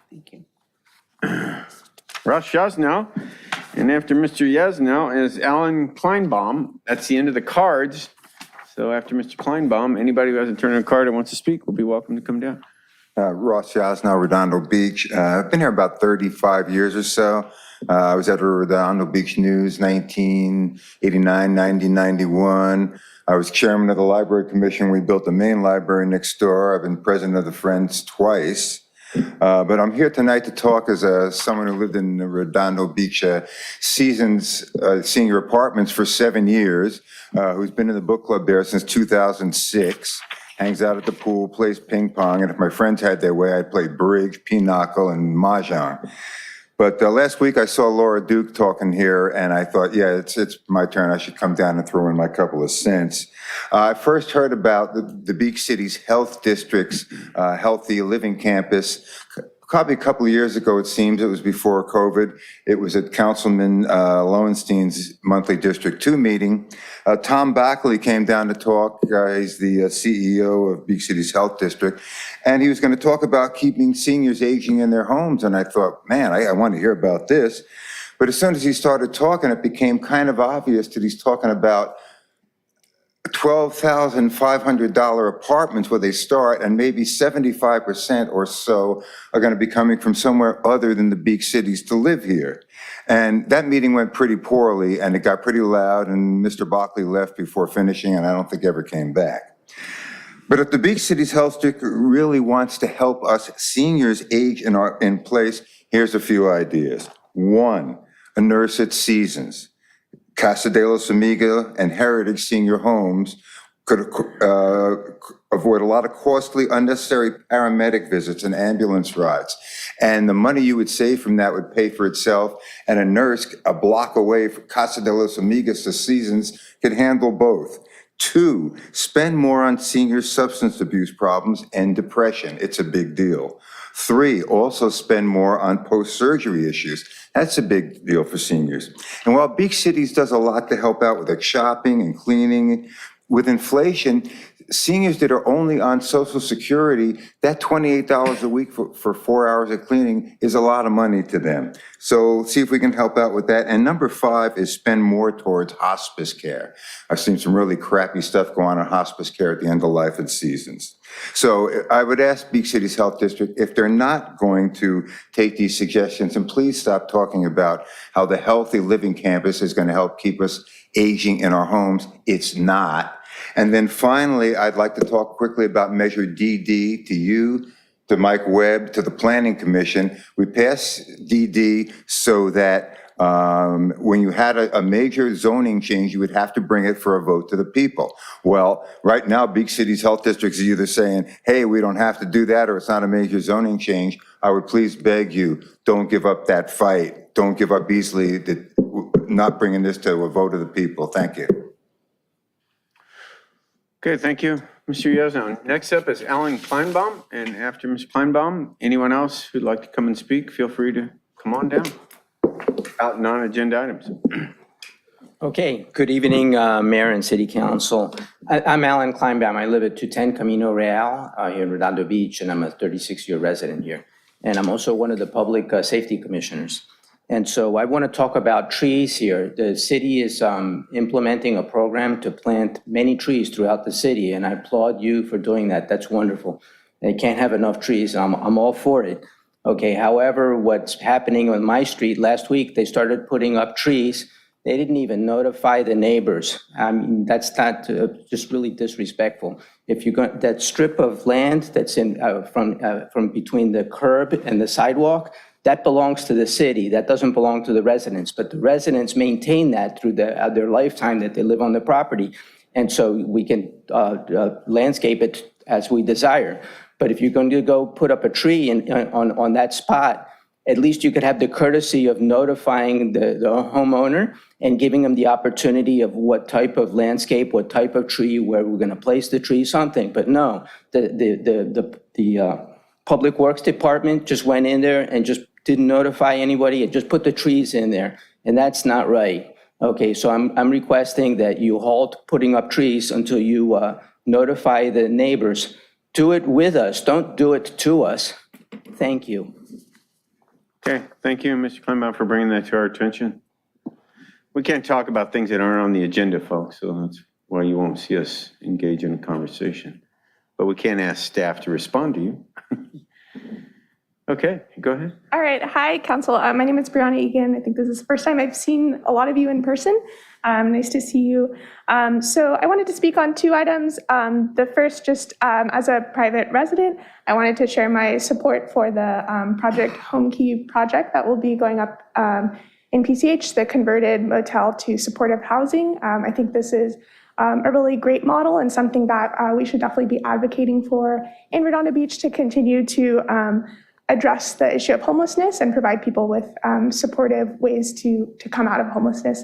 Thank you. Ross Yasnow, and after Mr. Yasnow is Alan Kleinbaum. That's the end of the cards. So after Mr. Kleinbaum, anybody who hasn't turned in a card and wants to speak will be welcome to come down. Ross Yasnow, Redondo Beach. I've been here about 35 years or so. I was at Redondo Beach News 1989, 1991. I was chairman of the library commission. We built the main library next door. I've been president of the Friends twice. But I'm here tonight to talk as someone who lived in the Redondo Beach Seasons senior apartments for 7 years, who's been in the book club there since 2006. Hangs out at the pool, plays ping pong, and if my friends had their way, I'd play bridge, pinochle, and mahjong. But last week I saw Laura Duke talking here, and I thought, yeah, it's my turn. I should come down and throw in my couple of cents. I first heard about the Beach City's Health District's Healthy Living Campus probably a couple of years ago, it seems. It was before COVID. It was at Councilman Lowenstein's monthly District 2 meeting. Tom Backley came down to talk. He's the CEO of Beach City's Health District. And he was going to talk about keeping seniors aging in their homes. And I thought, man, I want to hear about this. But as soon as he started talking, it became kind of obvious that he's talking about $12,500 apartments where they start, and maybe 75% or so are going to be coming from somewhere other than the big cities to live here. And that meeting went pretty poorly, and it got pretty loud, and Mr. Bockley left before finishing, and I don't think ever came back. But if the Big Cities Health District really wants to help us seniors age in place, here's a few ideas. 1, a nurse at Seasons. Casa de los Amigos and Heritage Senior Homes could avoid a lot of costly, unnecessary paramedic visits and ambulance rides. And the money you would save from that would pay for itself. And a nurse a block away from Casa de los Amigos to Seasons could handle both. 2, spend more on senior substance abuse problems and depression. It's a big deal. 3, also spend more on post-surgery issues. That's a big deal for seniors. And while Big Cities does a lot to help out with like shopping and cleaning, with inflation, seniors that are only on Social Security, that $28 a week for 4 hours of cleaning is a lot of money to them. So see if we can help out with that. And number 5 is spend more towards hospice care. I've seen some really crappy stuff go on in hospice care at the end of life at Seasons. So I would ask Big Cities Health District, if they're not going to take these suggestions, and please stop talking about how the Healthy Living Campus is going to help keep us aging in our homes. It's not. And then finally, I'd like to talk quickly about Measure DD to you, to Mike Webb, to the Planning Commission. We passed DD so that when you had a major zoning change, you would have to bring it for a vote to the people. Well, right now, Big Cities Health Districts is either saying, hey, we don't have to do that, or it's not a major zoning change. I would please beg you, don't give up that fight. Don't give up easily, not bringing this to a vote of the people. Thank you. Okay, thank you, Mr. Yasnow. Next up is Alan Kleinbaum, and after Mr. Kleinbaum, anyone else who'd like to come and speak, feel free to come on down. Out non-agenda items. Okay, good evening, Mayor and City Council. I'm Alan Kleinbaum. I live at 210 Camino Real here in Redondo Beach, and I'm a 36-year resident here. And I'm also one of the public safety commissioners. And so I want to talk about trees here. The city is implementing a program to plant many trees throughout the city, and I applaud you for doing that. That's wonderful. They can't have enough trees, and I'm all for it. Okay, however, what's happening on my street, last week, they started putting up trees. They didn't even notify the neighbors. I mean, that's not just really disrespectful. If you got that strip of land that's in from between the curb and the sidewalk, that belongs to the city. That doesn't belong to the residents, but the residents maintain that through their lifetime that they live on the property. And so we can landscape it as we desire. But if you're going to go put up a tree on that spot, at least you could have the courtesy of notifying the homeowner and giving them the opportunity of what type of landscape, what type of tree, where we're going to place the tree, something. But no, the Public Works Department just went in there and just didn't notify anybody, and just put the trees in there, and that's not right. Okay, so I'm requesting that you halt putting up trees until you notify the neighbors. Do it with us, don't do it to us. Thank you. Okay, thank you, Mr. Kleinbaum, for bringing that to our attention. We can't talk about things that aren't on the agenda, folks, so that's why you won't see us engage in a conversation. But we can't ask staff to respond to you. Okay, go ahead. All right. Hi, Council. My name is Brianna Egan. I think this is the first time I've seen a lot of you in person. Nice to see you. So I wanted to speak on two items. The first, just as a private resident, I wanted to share my support for the Project Home Key project that will be going up in PCH, the converted motel to supportive housing. I think this is a really great model and something that we should definitely be advocating for in Redondo Beach to continue to address the issue of homelessness and provide people with supportive ways to come out of homelessness.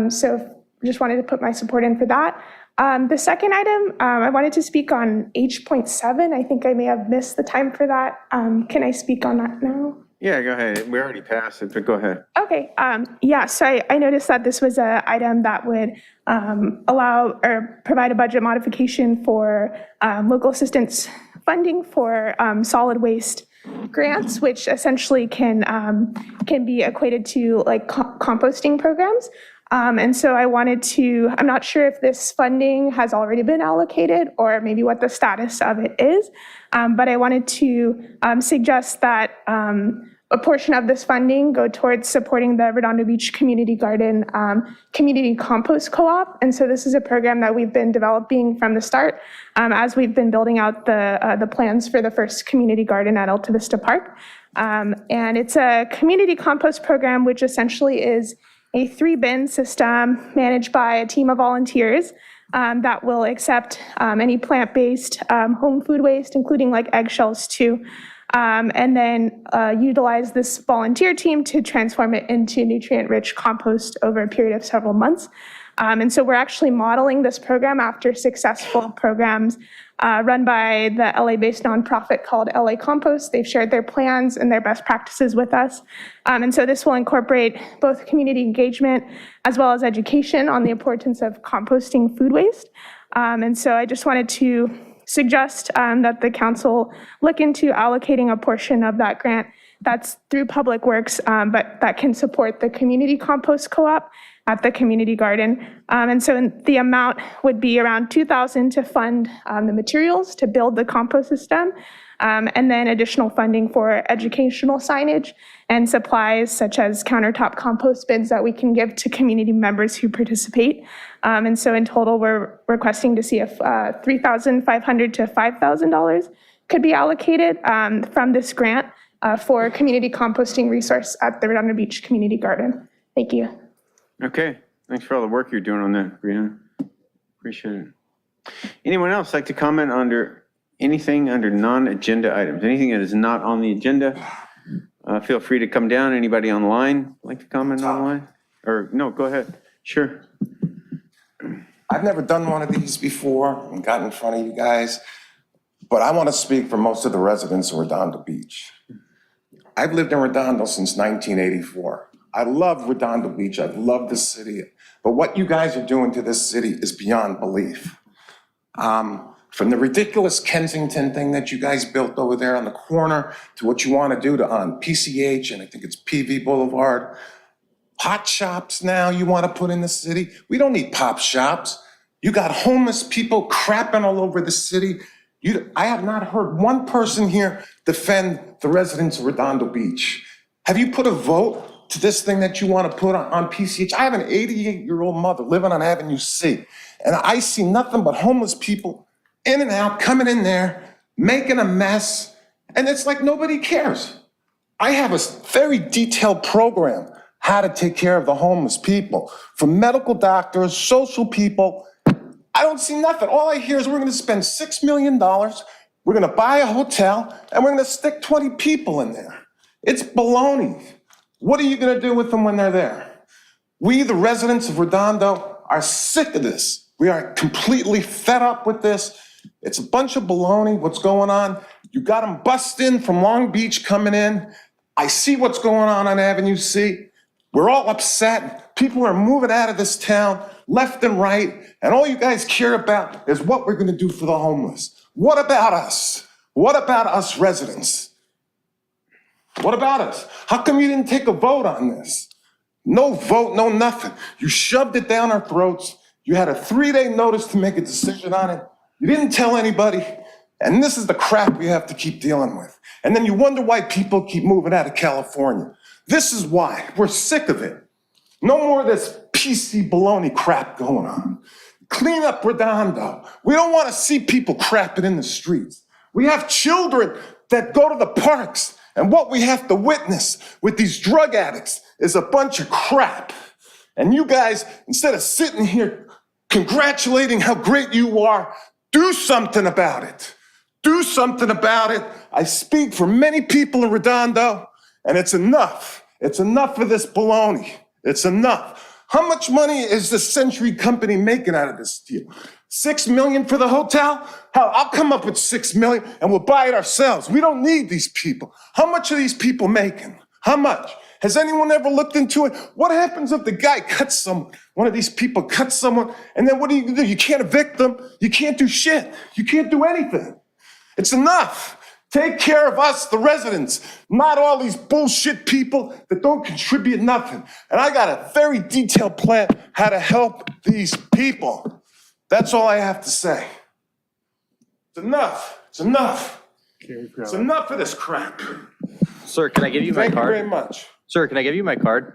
So just wanted to put my support in for that. The second item, I wanted to speak on H.7. I think I may have missed the time for that. Can I speak on that now? Yeah, go ahead. We already passed it, but go ahead. Okay. Yeah, so I noticed that this was an item that would allow or provide a budget modification for local assistance funding for solid waste grants, which essentially can be equated to like composting programs. And so I wanted to, I'm not sure if this funding has already been allocated or maybe what the status of it is, but I wanted to suggest that a portion of this funding go towards supporting the Redondo Beach Community Garden Community Compost Co-op. And so this is a program that we've been developing from the start as we've been building out the plans for the first community garden at Alta Vista Park. And it's a community compost program, which essentially is a 3-bin system managed by a team of volunteers that will accept any plant-based home food waste, including like eggshells too. And then utilize this volunteer team to transform it into nutrient-rich compost over a period of several months. And so we're actually modeling this program after successful programs run by the LA-based nonprofit called LA Compost. They've shared their plans and their best practices with us. And so this will incorporate both community engagement as well as education on the importance of composting food waste. And so I just wanted to suggest that the council look into allocating a portion of that grant that's through Public Works, but that can support the community compost co-op at the community garden. And so the amount would be around $2,000 to fund the materials to build the compost system, and then additional funding for educational signage and supplies such as countertop compost bins that we can give to community members who participate. And so in total, we're requesting to see if $3,500 to $5,000 could be allocated from this grant for community composting resource at the Redondo Beach Community Garden. Thank you. Okay, thanks for all the work you're doing on that, Brianna. Appreciate it. Anyone else like to comment under anything under non-agenda items? Anything that is not on the agenda? Feel free to come down. Anybody online like to comment online? Or no, go ahead. Sure. I've never done one of these before and got in front of you guys, but I want to speak for most of the residents of Redondo Beach. I've lived in Redondo since 1984. I love Redondo Beach. I love the city. But what you guys are doing to this city is beyond belief. From the ridiculous Kensington thing that you guys built over there on the corner to what you want to do on PCH, and I think it's PV Boulevard. Pot shops now you want to put in the city. We don't need pop shops. You got homeless people crapping all over the city. I have not heard one person here defend the residents of Redondo Beach. Have you put a vote to this thing that you want to put on PCH? I have an 88-year-old mother living on Avenue C, and I see nothing but homeless people in and out, coming in there, making a mess, and it's like nobody cares. I have a very detailed program how to take care of the homeless people, from medical doctors, social people. I don't see nothing. All I hear is we're gonna spend $6 million, we're gonna buy a hotel, and we're gonna stick 20 people in there. It's baloney. What are you gonna do with them when they're there? We, the residents of Redondo, are sick of this. We are completely fed up with this. It's a bunch of baloney, what's going on. You got them bussed in from Long Beach coming in. I see what's going on Avenue C. We're all upset. People are moving out of this town left and right, and all you guys care about is what we're gonna do for the homeless. What about us? What about us residents? What about us? How come you didn't take a vote on this? No vote, no nothing. You shoved it down our throats. You had a 3-day notice to make a decision on it. You didn't tell anybody. And this is the crap we have to keep dealing with. And then you wonder why people keep moving out of California. This is why. We're sick of it. No more of this PC baloney crap going on. Clean up Redondo. We don't want to see people crapping in the streets. We have children that go to the parks, and what we have to witness with these drug addicts is a bunch of crap. And you guys, instead of sitting here congratulating how great you are, do something about it. Do something about it. I speak for many people in Redondo, and it's enough. It's enough of this baloney. It's enough. How much money is the Century Company making out of this deal? $6 million for the hotel? Hell, I'll come up with $6 million and we'll buy it ourselves. We don't need these people. How much are these people making? How much? Has anyone ever looked into it? What happens if the guy cuts someone? One of these people cuts someone, and then what do? You can't evict them. You can't do shit. You can't do anything. It's enough. Take care of us, the residents, not all these bullshit people that don't contribute nothing. And I got a very detailed plan how to help these people. That's all I have to say. It's enough. It's enough. It's enough of this crap. Sir, can I give you my Thank you card? very much. Sir, can I give you my card?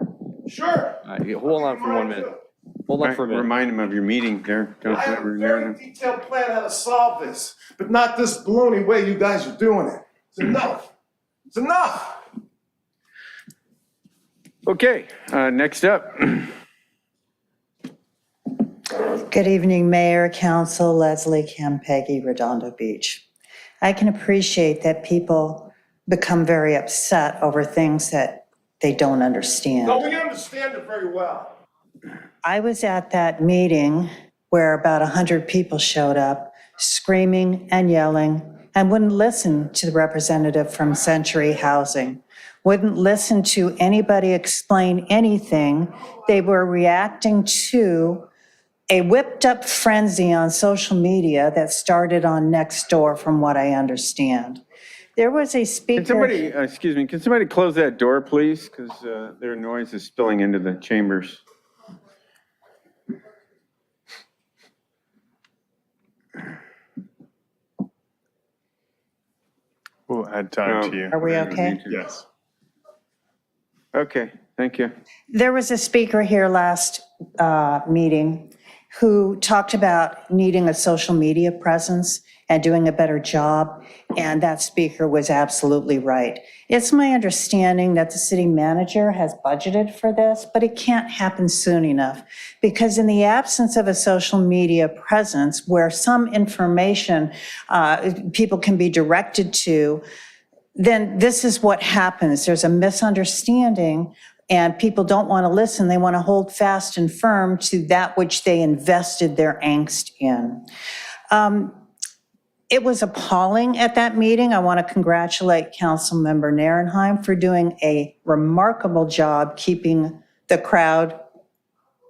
Sure. Hold on for 1 minute. Hold on for a minute. Remind him of your meeting there. I have a very detailed plan how to solve this, but not this baloney way you guys are doing it. It's enough. It's enough. Okay, next up. Good evening, Mayor, Council, Leslie Campeggi, Redondo Beach. I can appreciate that people become very upset over things that they don't understand. No, we understand it very well. I was at that meeting where about 100 people showed up, screaming and yelling, and wouldn't listen to the representative from Century Housing, wouldn't listen to anybody explain anything. They were reacting to a whipped up frenzy on social media that started on Nextdoor, from what I understand. There was a speaker. Can somebody, excuse me, can somebody close that door, please? Because their noise is spilling into the chambers. We'll add time to you. Are we okay? Yes. Okay, thank you. There was a speaker here last meeting who talked about needing a social media presence and doing a better job, and that speaker was absolutely right. It's my understanding that the city manager has budgeted for this, but it can't happen soon enough, because in the absence of a social media presence where some information people can be directed to, then this is what happens. There's a misunderstanding and people don't want to listen. They want to hold fast and firm to that which they invested their angst in. It was appalling at that meeting. I want to congratulate Councilmember Narenheim for doing a remarkable job keeping the crowd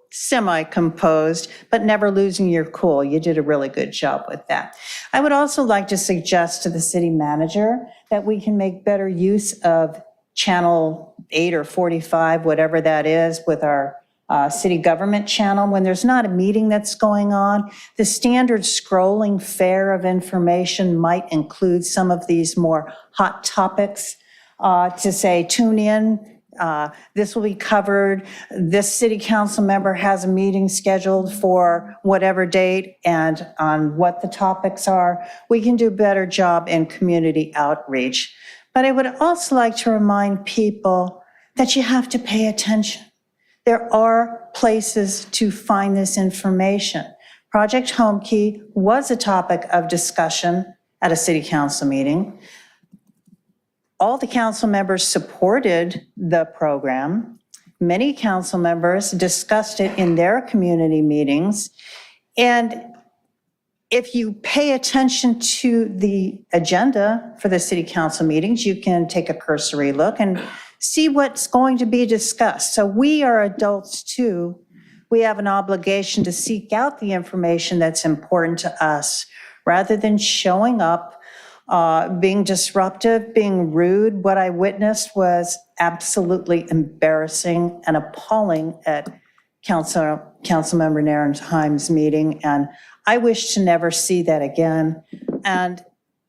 semi-composed, but never losing your cool. You did a really good job with that. I would also like to suggest to the city manager that we can make better use of channel 8 or 45, whatever that is, with our city government channel. When there's not a meeting that's going on, the standard scrolling fare of information might include some of these more hot topics to say, tune in, this will be covered, this city council member has a meeting scheduled for whatever date, and on what the topics are. We can do a better job in community outreach. But I would also like to remind people that you have to pay attention. There are places to find this information. Project Home Key was a topic of discussion at a city council meeting. All the council members supported the program. Many council members discussed it in their community meetings. And if you pay attention to the agenda for the city council meetings, you can take a cursory look and see what's going to be discussed. So we are adults too. We have an obligation to seek out the information that's important to us rather than showing up, being disruptive, being rude. What I witnessed was absolutely embarrassing and appalling at Councilmember Narenheim's meeting, and I wish to never see that again. And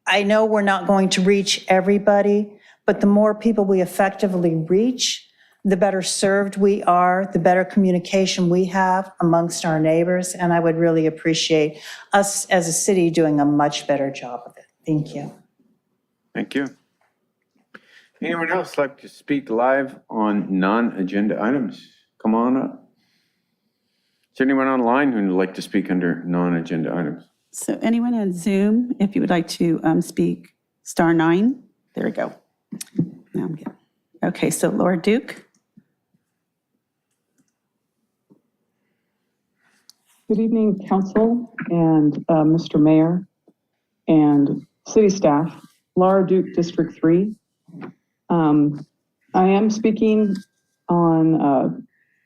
I know we're not going to reach everybody, but the more people we effectively reach, the better served we are, the better communication we have amongst our neighbors, and I would really appreciate us as a city doing a much better job of it. Thank you. Thank you. Anyone else like to speak live on non-agenda items? Come on up. Is there anyone online who would like to speak under non-agenda items? So anyone on Zoom, if you would like to speak, *9. There we go. Now I'm good. Okay, so Laura Duke. Good evening, council and Mr. Mayor and city staff. Laura Duke, District 3. I am speaking on a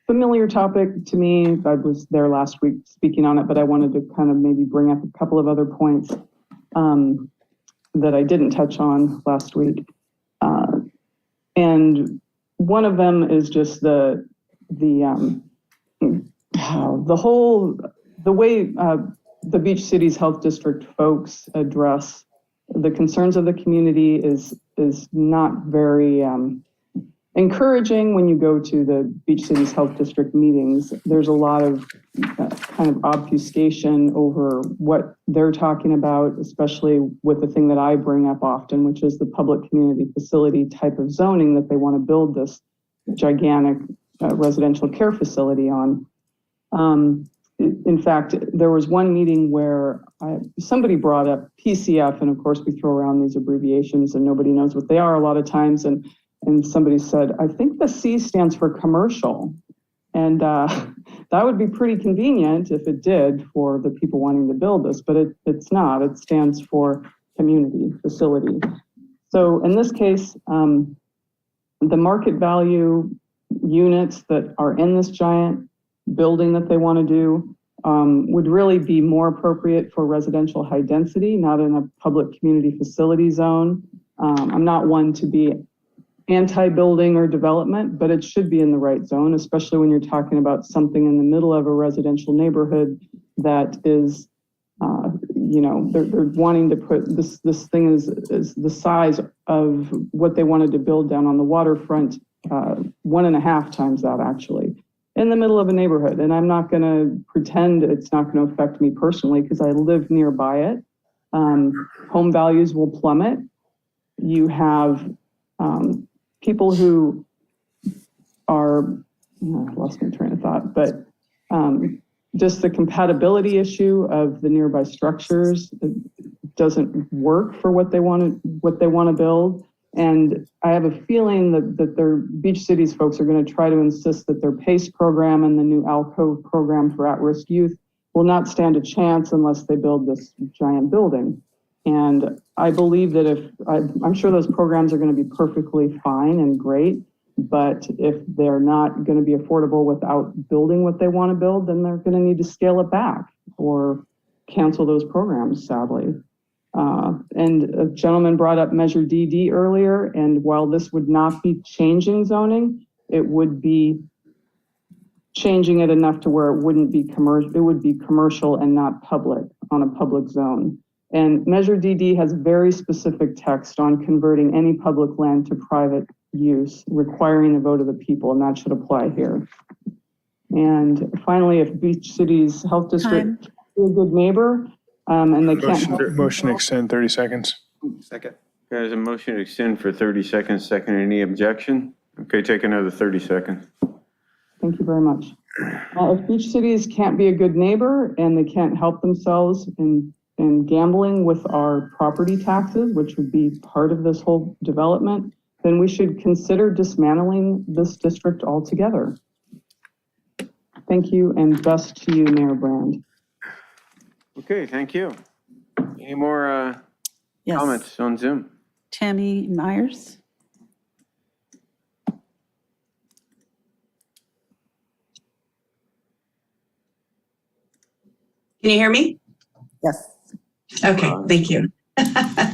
familiar topic to me. I was there last week speaking on it, but I wanted to kind of maybe bring up a couple of other points that I didn't touch on last week. And one of them is just the way the Beach Cities Health District folks address the concerns of the community is not very encouraging when you go to the Beach Cities Health District meetings. There's a lot of kind of obfuscation over what they're talking about, especially with the thing that I bring up often, which is the public community facility type of zoning that they want to build this gigantic residential care facility on. In fact, there was one meeting where somebody brought up PCF, and of course we throw around these abbreviations and nobody knows what they are a lot of times. And somebody said, I think the C stands for commercial. And that would be pretty convenient if it did for the people wanting to build this, but it's not. It stands for community facility. So in this case, the market value units that are in this giant building that they want to do would really be more appropriate for residential high density, not in a public community facility zone. I'm not one to be anti-building or development, but it should be in the right zone, especially when you're talking about something in the middle of a residential neighborhood that is, they're wanting to put this thing is the size of what they wanted to build down on the waterfront, 1.5 times that actually, in the middle of a neighborhood. And I'm not going to pretend it's not going to affect me personally because I live nearby it. Home values will plummet. You have people who are, I lost my train of thought, but just the compatibility issue of the nearby structures doesn't work for what they want to build. And I have a feeling that their Beach Cities folks are going to try to insist that their PACE program and the new ALCO program for at-risk youth will not stand a chance unless they build this giant building. And I believe that I'm sure those programs are going to be perfectly fine and great, but if they're not going to be affordable without building what they want to build, then they're going to need to scale it back or cancel those programs, sadly. And a gentleman brought up Measure DD earlier, and while this would not be changing zoning, it would be changing it enough to where it wouldn't be commercial, it would be commercial and not public on a public zone. And Measure DD has very specific text on converting any public land to private use, requiring the vote of the people, and that should apply here. And finally, if Beach Cities Health District is a good neighbor, and they can't. Motion to extend 30 seconds. Second. There's a motion to extend for 30 seconds. Second, any objection? Okay, take another 30 seconds. Thank you very much. If Beach Cities can't be a good neighbor and they can't help themselves in gambling with our property taxes, which would be part of this whole development, then we should consider dismantling this district altogether. Thank you, and best to you, Mayor Brand. Okay, thank you. Any more Yes. comments on Zoom? Tammy Myers. Can you hear me? Yes. Okay, thank you.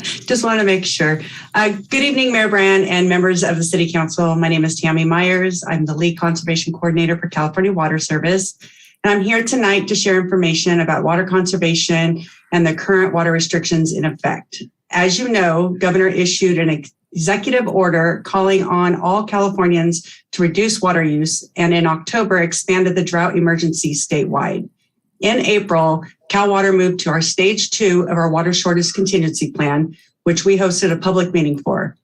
Just want to make sure. Good evening, Mayor Brand and members of the City Council. My name is Tammy Myers. I'm the Lead Conservation Coordinator for California Water Service. And I'm here tonight to share information about water conservation and the current water restrictions in effect. As you know, Governor issued an executive order calling on all Californians to reduce water use, and in October expanded the drought emergency statewide. In April, Cal Water moved to our stage 2 of our water shortage contingency plan, which we hosted a public meeting for.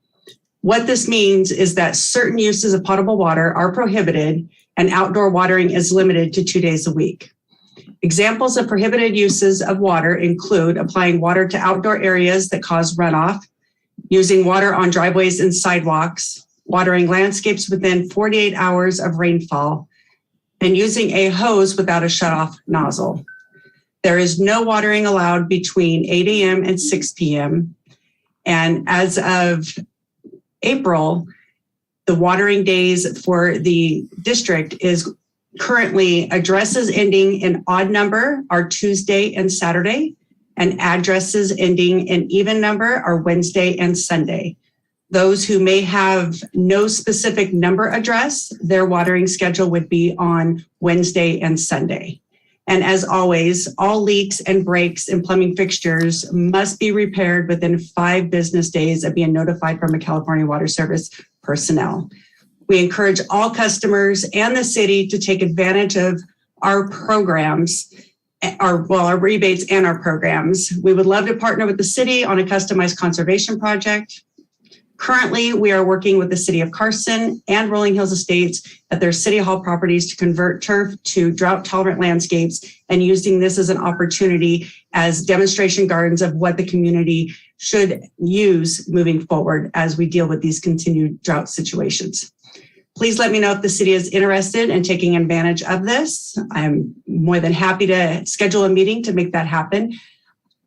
What this means is that certain uses of potable water are prohibited and outdoor watering is limited to 2 days a week. Examples of prohibited uses of water include applying water to outdoor areas that cause runoff, using water on driveways and sidewalks, watering landscapes within 48 hours of rainfall, and using a hose without a shutoff nozzle. There is no watering allowed between 8 a.m. and 6 p.m. And as of April, the watering days for the district is currently addresses ending in odd number are Tuesday and Saturday, and addresses ending in even number are Wednesday and Sunday. Those who may have no specific number address, their watering schedule would be on Wednesday and Sunday. And as always, all leaks and breaks in plumbing fixtures must be repaired within 5 business days of being notified from a California Water Service personnel. We encourage all customers and the city to take advantage of our programs, our rebates and our programs. We would love to partner with the city on a customized conservation project. Currently, we are working with the City of Carson and Rolling Hills Estates at their City Hall properties to convert turf to drought-tolerant landscapes, and using this as an opportunity as demonstration gardens of what the community should use moving forward as we deal with these continued drought situations. Please let me know if the city is interested in taking advantage of this. I'm more than happy to schedule a meeting to make that happen.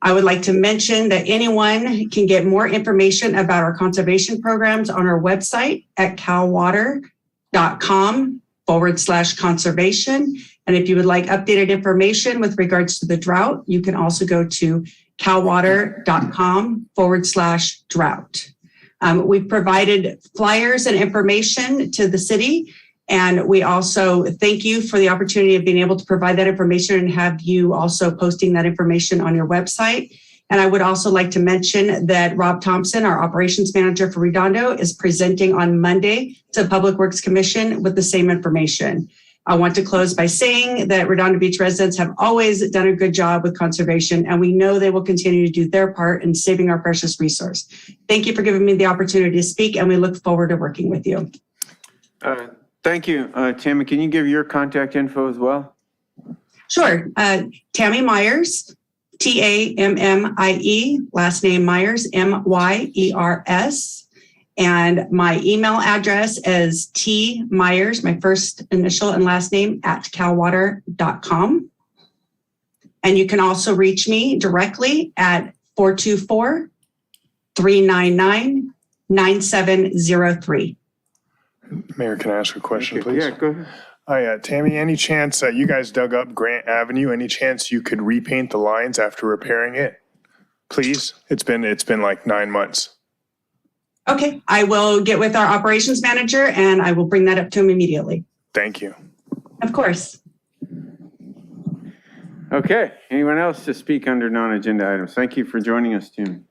I would like to mention that anyone can get more information about our conservation programs on our website at calwater.com/conservation. And if you would like updated information with regards to the drought, you can also go to calwater.com/drought. We've provided flyers and information to the city, and we also thank you for the opportunity of being able to provide that information and have you also posting that information on your website. And I would also like to mention that Rob Thompson, our operations manager for Redondo, is presenting on Monday to the Public Works Commission with the same information. I want to close by saying that Redondo Beach residents have always done a good job with conservation, and we know they will continue to do their part in saving our precious resource. Thank you for giving me the opportunity to speak, and we look forward to working with you. Thank you. Tammy, can you give your contact info as well? Sure. Tammy Myers, Tammie, last name Myers, Myers. And my email address is tmyers, my first initial and last name, @calwater.com. And you can also reach me directly at 424-399-9703. Mayor, can I ask a question, please? Yeah, go ahead. Hi, Tammy, any chance you guys dug up Grant Avenue? Any chance you could repaint the lines after repairing it? Please? It's been like 9 months. Okay, I will get with our operations manager and I will bring that up to him immediately. Thank you. Of course. Okay, anyone else to speak under non-agenda items? Thank you for joining us, Tim.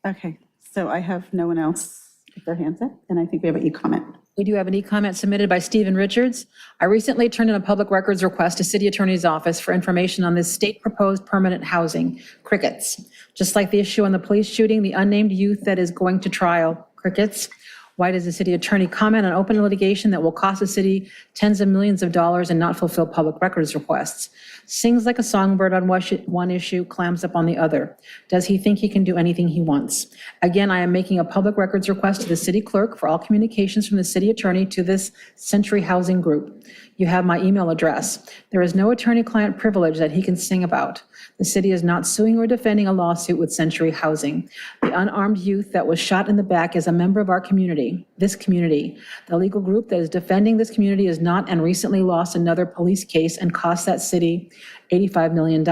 Okay, so I have no one else with their hands up, and I think we have an e-comment. We do have an e-comment submitted by Stephen Richards. I recently turned in a public records request to City Attorney's Office for information on this state proposed permanent housing, crickets. Just like the issue on the police shooting, the unnamed youth that is going to trial, crickets. Why does the city attorney comment on open litigation that will cost the city tens of millions of dollars and not fulfill public records requests? Sings like a songbird on one issue, clams up on the other. Does he think he can do anything he wants? Again, I am making a public records request to the city clerk for all communications from the city attorney to this Century Housing Group. You have my email address. There is no attorney-client privilege that he can sing about. The city is not suing or defending a lawsuit with Century Housing. The unarmed youth that was shot in the back is a member of our community, this community. The legal group that is defending this community is not and recently lost another police case and cost that city $85 million.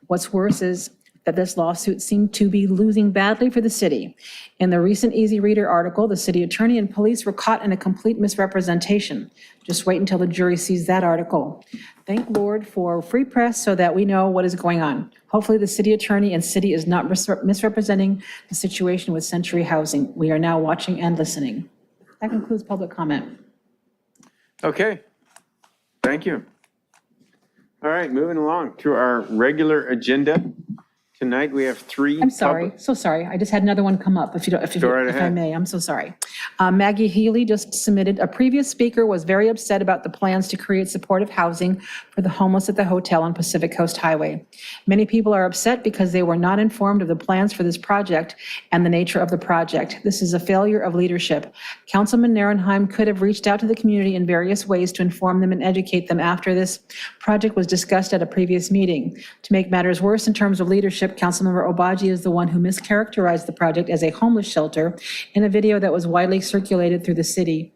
What's worse is that this lawsuit seemed to be losing badly for the city. In the recent Easy Reader article, the city attorney and police were caught in a complete misrepresentation. Just wait until the jury sees that article. Thank Lord for free press so that we know what is going on. Hopefully the city attorney and city is not misrepresenting the situation with Century Housing. We are now watching and listening. That concludes public comment. Okay, thank you. All right, moving along to our regular agenda. Tonight, we have three. I'm sorry, so sorry. I just had another one come up, if I may. I'm so sorry. Maggie Healy just submitted, a previous speaker was very upset about the plans to create supportive housing for the homeless at the hotel on Pacific Coast Highway. Many people are upset because they were not informed of the plans for this project and the nature of the project. This is a failure of leadership. Councilman Narenheim could have reached out to the community in various ways to inform them and educate them after this project was discussed at a previous meeting. To make matters worse in terms of leadership, Councilmember Obaji is the one who mischaracterized the project as a homeless shelter in a video that was widely circulated through the city.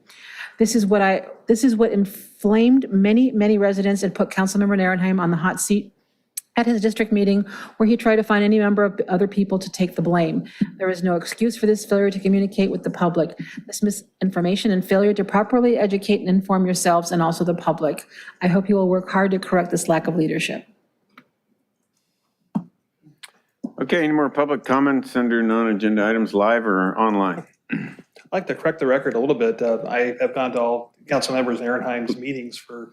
This is what inflamed many residents and put Councilmember Narenheim on the hot seat at his district meeting, where he tried to find any number of other people to take the blame. There is no excuse for this failure to communicate with the public. This misinformation and failure to properly educate and inform yourselves and also the public. I hope you will work hard to correct this lack of leadership. Okay, any more public comments under non-agenda items, live or online? I'd like to correct the record a little bit. I have gone to all council members Narenheim's meetings for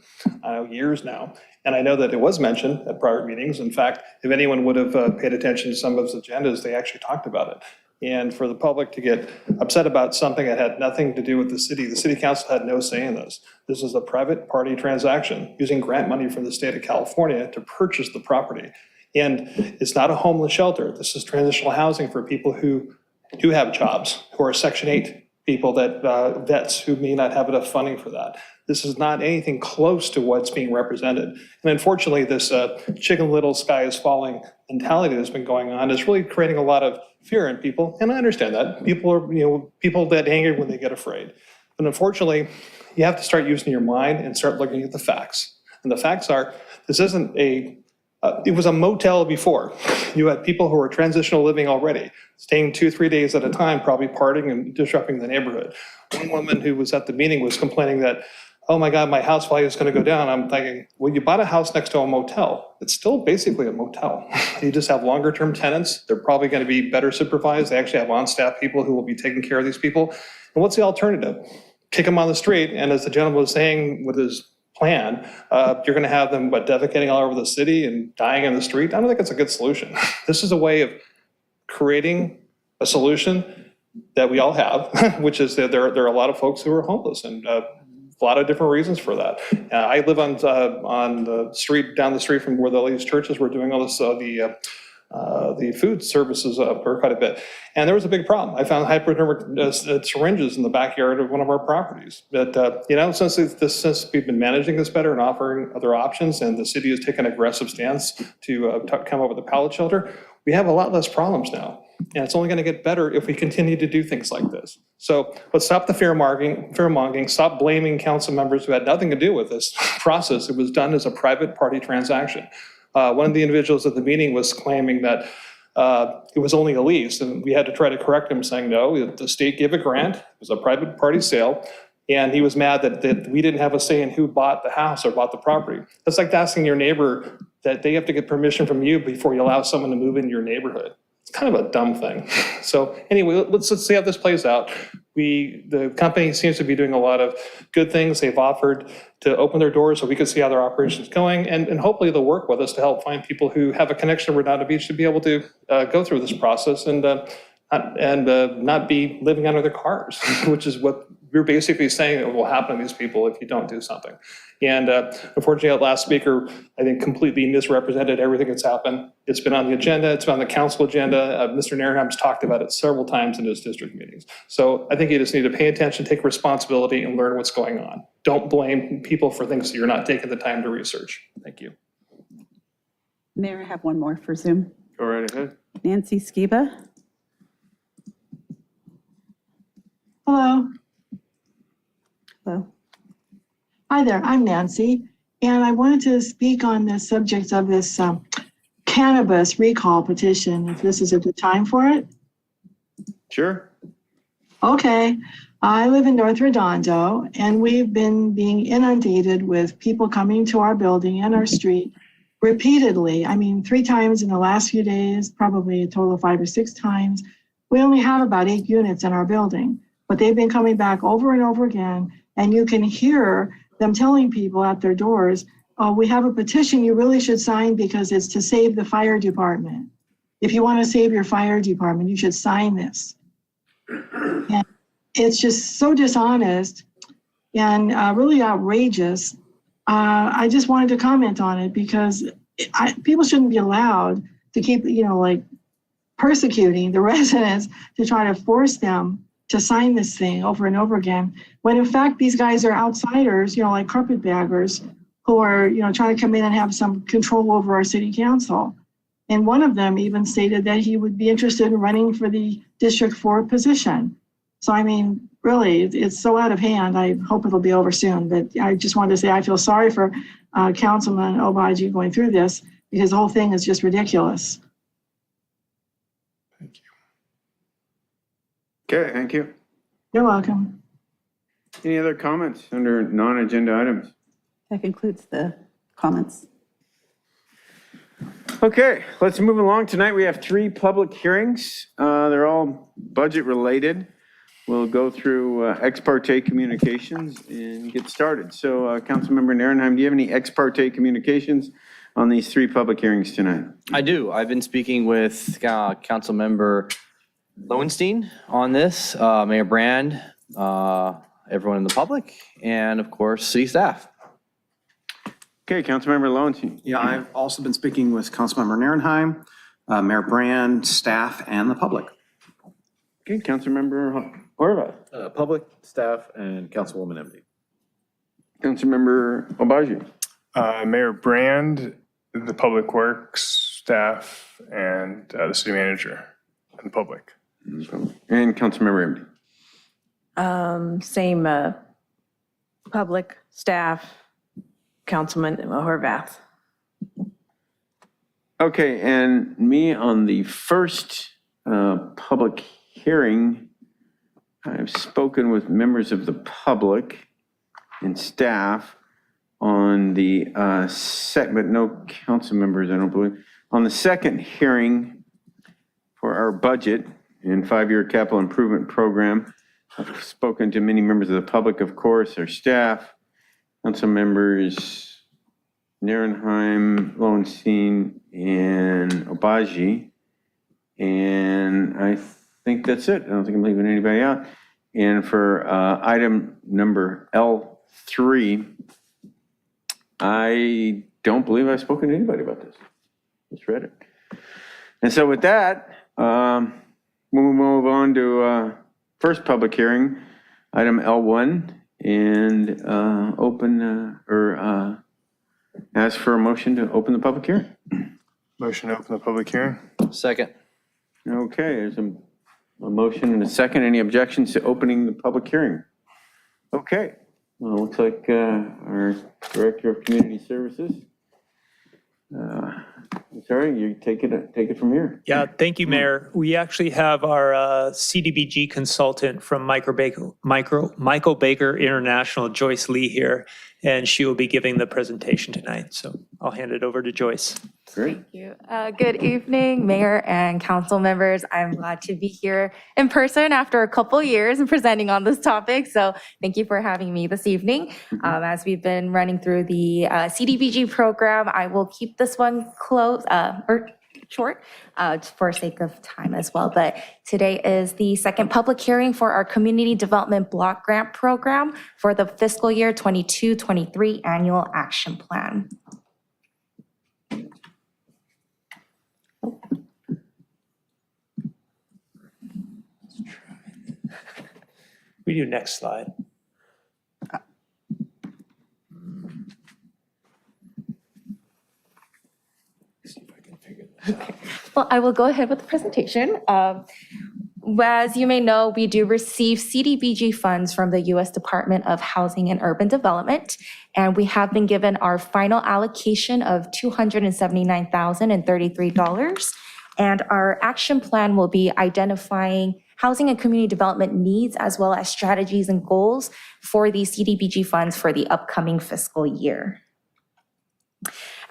years now, and I know that it was mentioned at prior meetings. In fact, if anyone would have paid attention to some of his agendas, they actually talked about it. And for the public to get upset about something that had nothing to do with the city council had no say in this. This is a private party transaction using grant money from the state of California to purchase the property. And it's not a homeless shelter. This is transitional housing for people who do have jobs, who are Section 8 people, that vets who may not have enough funding for that. This is not anything close to what's being represented. And unfortunately, this chicken little sky is falling mentality that's been going on is really creating a lot of fear in people. And I understand that. People are, people get angry when they get afraid. But unfortunately, you have to start using your mind and start looking at the facts. And the facts are, this isn't it was a motel before. You had people who were transitional living already, staying 2-3 days at a time, probably partying and disrupting the neighborhood. One woman who was at the meeting was complaining that, oh my God, my house value is going to go down. I'm thinking, well, you bought a house next to a motel. It's still basically a motel. You just have longer term tenants. They're probably going to be better supervised. They actually have on-staff people who will be taking care of these people. And what's the alternative? Kick them on the street. And as the gentleman was saying with his plan, you're going to have them defecating all over the city and dying in the street. I don't think it's a good solution. This is a way of creating a solution that we all have, which is that there are a lot of folks who are homeless, and a lot of different reasons for that. I live on the street, down the street from where the ladies' churches were doing all this, the food services for quite a bit. And there was a big problem. I found hypodermic syringes in the backyard of one of our properties. But, since we've been managing this better and offering other options, and the city has taken an aggressive stance to come up with a pallet shelter, we have a lot less problems now. And it's only going to get better if we continue to do things like this. So let's stop the fear-mongering, stop blaming council members who had nothing to do with this process. It was done as a private party transaction. One of the individuals at the meeting was claiming that it was only a lease, and we had to try to correct him, saying, no, the state gave a grant, it was a private party sale, and he was mad that we didn't have a say in who bought the house or bought the property. That's like asking your neighbor that they have to get permission from you before you allow someone to move into your neighborhood. It's kind of a dumb thing. So anyway, let's see how this plays out. The company seems to be doing a lot of good things. They've offered to open their doors so we can see how their operation's going, and hopefully they'll work with us to help find people who have a connection to Redondo Beach to be able to go through this process and and not be living under their cars, which is what we're basically saying will happen to these people if you don't do something. And unfortunately, that last speaker, I think, completely misrepresented everything that's happened. It's been on the agenda. It's been on the council agenda. Mr. Narenheim's talked about it several times in his district meetings. So I think you just need to pay attention, take responsibility, and learn what's going on. Don't blame people for things that you're not taking the time to research. Thank you. Mayor, I have one more for Zoom. Go right ahead. Nancy Skiba. Hello. Hello. Hi there, I'm Nancy, and I wanted to speak on the subject of this cannabis recall petition, if this is a good time for it. Sure. Okay, I live in North Redondo, and we've been being inundated with people coming to our building and our street repeatedly. I mean, 3 times in the last few days, probably a total of 5 or 6 times. We only have about 8 units in our building, but they've been coming back over and over again, and you can hear them telling people at their doors, oh, we have a petition you really should sign because it's to save the fire department. If you want to save your fire department, you should sign this. And it's just so dishonest and really outrageous. I just wanted to comment on it because people shouldn't be allowed to keep, like persecuting the residents to try to force them to sign this thing over and over again, when in fact these guys are outsiders, like carpetbaggers who are, trying to come in and have some control over our city council. And one of them even stated that he would be interested in running for the District 4 position. So, I mean, really, it's so out of hand. I hope it'll be over soon. But I just wanted to say I feel sorry for Councilman Obaji going through this because the whole thing is just ridiculous. Okay, thank you. You're welcome. Any other comments under non-agenda items? That concludes the comments. Okay, let's move along. Tonight we have 3 public hearings. They're all budget related. We'll go through ex parte communications and get started. So Councilmember Narenheim, do you have any ex parte communications on these 3 public hearings tonight? I do. I've been speaking with Councilmember Lowenstein on this, Mayor Brand, everyone in the public, and of course, city staff. Okay, Councilmember Lowenstein. Yeah, I've also been speaking with Councilmember Narenheim, Mayor Brand, staff, and the public. Okay, Councilmember Horvath. Public, staff, and Councilwoman Emdy. Councilmember Obaji. Mayor Brand, the Public Works staff, and the city manager and the public. And Councilmember Emdy. Same public, staff, Councilman Horvath. Okay, and me on the first public hearing, I've spoken with members of the public and staff on the but no council members, I don't believe. On the second hearing for our budget and 5-year capital improvement program, I've spoken to many members of the public, of course, our staff, council members Narenheim, Lowenstein, and Obaji. And I think that's it. I don't think I'm leaving anybody out. And for item number L3, I don't believe I've spoken to anybody about this. Just read it. And so with that, we'll move on to first public hearing, item L1, and ask for a motion to open the public hearing. Motion to open the public hearing. Second. Okay, there's a motion and a second. Any objections to opening the public hearing? Okay, well, looks like our Director of Community Services. Sorry, you take it from here. Yeah, thank you, Mayor. We actually have our CDBG consultant from Michael Baker International, Joyce Lee, here, and she will be giving the presentation tonight. So I'll hand it over to Joyce. Great. Thank you. Good evening, Mayor and council members. I'm glad to be here in person after a couple years and presenting on this topic. So thank you for having me this evening. As we've been running through the CDBG program, I will keep this one short for sake of time as well. But today is the second public hearing for our Community Development Block Grant Program for the fiscal year 22-23 Annual Action Plan. We do next slide. Well, I will go ahead with the presentation. As you may know, we do receive Cdbg funds from the U.S. Department of Housing and Urban Development, and we have been given our final allocation of $279,033. And our action plan will be identifying housing and community development needs, as well as strategies and goals for these Cdbg funds for the upcoming fiscal year.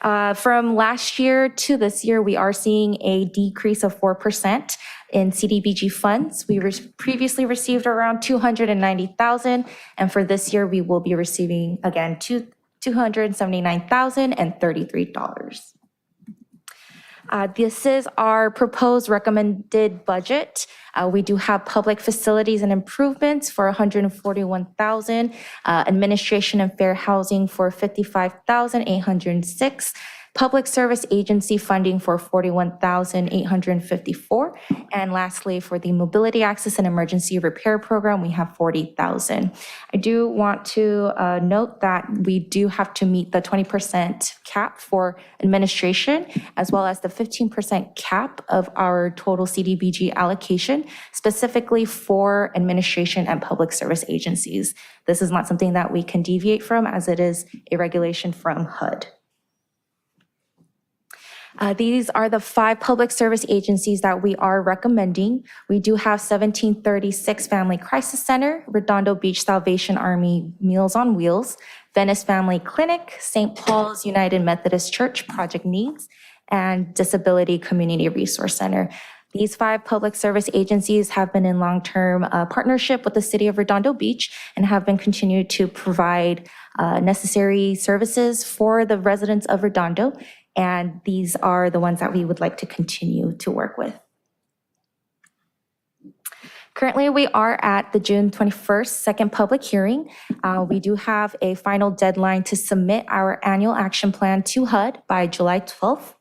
From last year to this year, we are seeing a decrease of 4% in Cdbg funds. We previously received around $290,000, and for this year, we will be receiving again $279,033. This is our proposed recommended budget. We do have public facilities and improvements for $141,000, administration and fair housing for $55,806, public service agency funding for $41,854, and lastly, for the mobility access and emergency repair program, we have $40,000. I do want to note that we do have to meet the 20% cap for administration, as well as the 15% cap of our total Cdbg allocation, specifically for administration and public service agencies. This is not something that we can deviate from, as it is a regulation from HUD. These are the 5 public service agencies that we are recommending. We do have 1736 Family Crisis Center, Redondo Beach Salvation Army Meals on Wheels, Venice Family Clinic, St. Paul's United Methodist Church Project Needs, and Disability Community Resource Center. These 5 public service agencies have been in long-term partnership with the city of Redondo Beach and have been continued to provide necessary services for the residents of Redondo. And these are the ones that we would like to continue to work with. Currently, we are at the June 21st second public hearing. We do have a final deadline to submit our annual action plan to HUD by July 12th.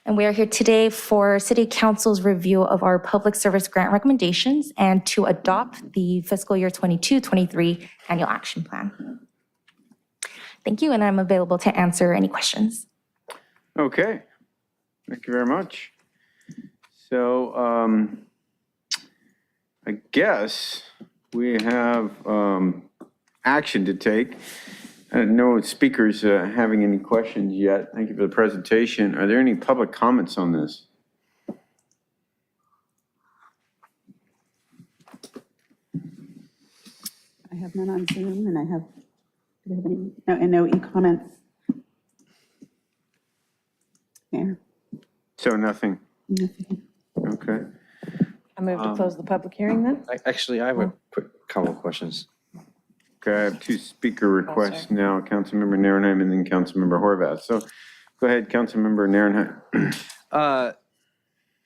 And we are here today for City Council's review of our public service grant recommendations and to adopt the fiscal year 22-23 annual action plan. Thank you, and I'm available to answer any questions. Okay, thank you very much. So I guess we have action to take. No speakers having any questions yet. Thank you for the presentation. Are there any public comments on this? I have none on Zoom, and I have, do you have any, no e-comments. Mayor? So nothing? Nothing. Okay. I move to close the public hearing then? Actually, I have a quick couple of questions. Okay, I have 2 speaker requests now, Councilmember Narenheim and then Councilmember Horvath. So go ahead, Councilmember Narenheim.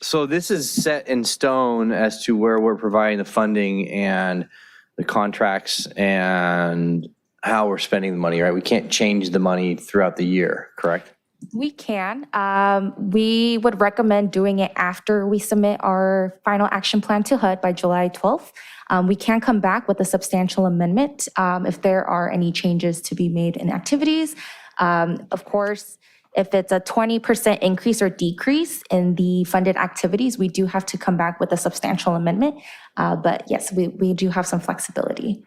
So this is set in stone as to where we're providing the funding and the contracts and how we're spending the money, right? We can't change the money throughout the year, correct? We can. We would recommend doing it after we submit our final action plan to HUD by July 12th. We can come back with a substantial amendment if there are any changes to be made in activities. Of course, if it's a 20% increase or decrease in the funded activities, we do have to come back with a substantial amendment. But yes, we do have some flexibility.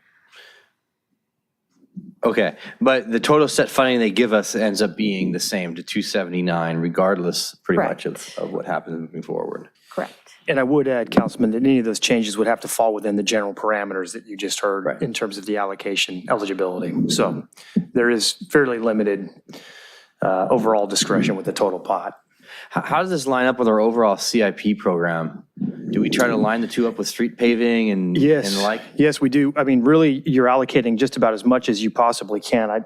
Okay, but the total set funding they give us ends up being the same to 279 regardless pretty much of what happens moving forward. Correct. And I would add, Councilman, that any of those changes would have to fall within the general parameters that you just heard in terms of the allocation eligibility. So there is fairly limited overall discretion with the total pot. How does this line up with our overall CIP program? Do we try to line the two up with street paving and Yes, and the like? yes, we do. I mean, really, you're allocating just about as much as you possibly can. I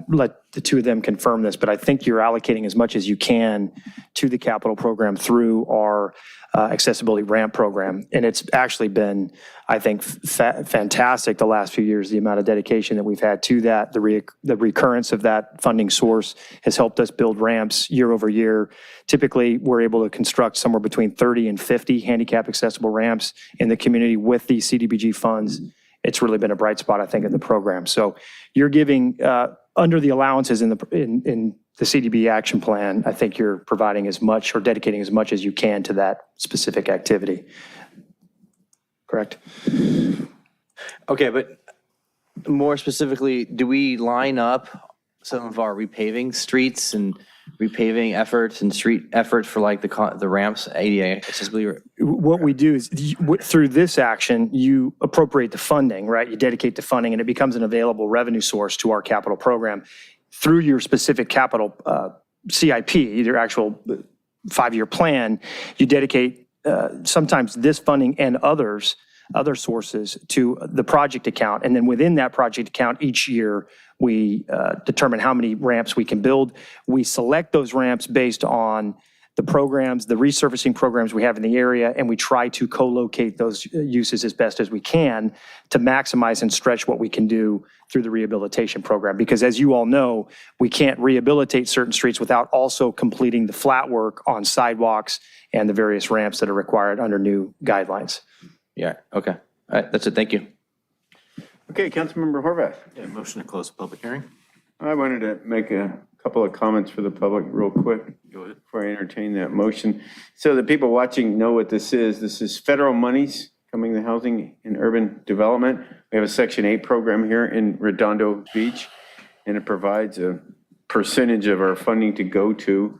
let the two of them confirm this, but I think you're allocating as much as you can to the capital program through our accessibility ramp program. And it's actually been, I think, fantastic the last few years, the amount of dedication that we've had to that. The recurrence of that funding source has helped us build ramps year over year. Typically, we're able to construct somewhere between 30 and 50 handicap accessible ramps in the community with these CDBG funds. It's really been a bright spot, I think, in the program. So you're giving, under the allowances in the CDB action plan, I think you're providing as much or dedicating as much as you can to that specific activity. Correct? Okay, but more specifically, do we line up some of our repaving streets and repaving efforts and street efforts for like the ramps, ADA accessibility? What we do is through this action, you appropriate the funding, right? You dedicate the funding and it becomes an available revenue source to our capital program. Through your specific capital CIP, your actual 5-year plan, you dedicate sometimes this funding and other sources to the project account. And then within that project account each year, we determine how many ramps we can build. We select those ramps based on the programs, the resurfacing programs we have in the area, and we try to co-locate those uses as best as we can to maximize and stretch what we can do through the rehabilitation program. Because as you all know, we can't rehabilitate certain streets without also completing the flat work on sidewalks and the various ramps that are required under new guidelines. Yeah, okay. All right, that's it, thank you. Okay, Councilmember Horvath. Yeah, motion to close the public hearing. I wanted to make a couple of comments for the public real quick before I entertain that motion. So the people watching know what this is. This is federal monies coming to housing and urban development. We have a Section 8 program here in Redondo Beach, and it provides a percentage of our funding to go to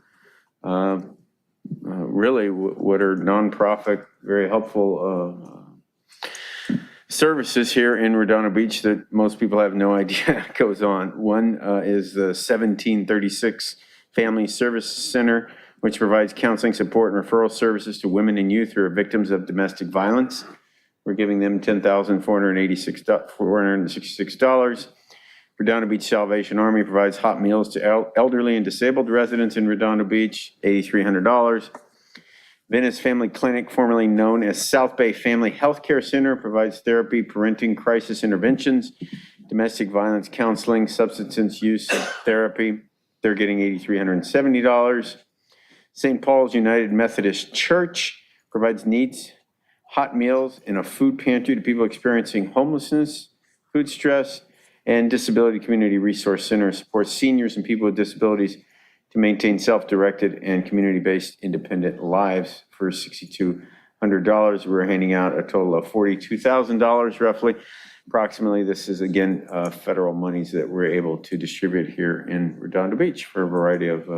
really what are nonprofit, very helpful services here in Redondo Beach that most people have no idea goes on. One is the 1736 Family Service Center, which provides counseling, support, and referral services to women and youth who are victims of domestic violence. We're giving them $10,466. Redondo Beach Salvation Army provides hot meals to elderly and disabled residents in Redondo Beach, $8,300. Venice Family Clinic, formerly known as South Bay Family Healthcare Center, provides therapy, parenting, crisis interventions, domestic violence counseling, substance use therapy. They're getting $8,370. St. Paul's United Methodist Church provides needs, hot meals, and a food pantry to people experiencing homelessness, food stress, and Disability Community Resource Center supports seniors and people with disabilities to maintain self-directed and community-based independent lives for $6,200. We're handing out a total of $42,000 roughly. Approximately, this is again federal monies that we're able to distribute here in Redondo Beach for a variety of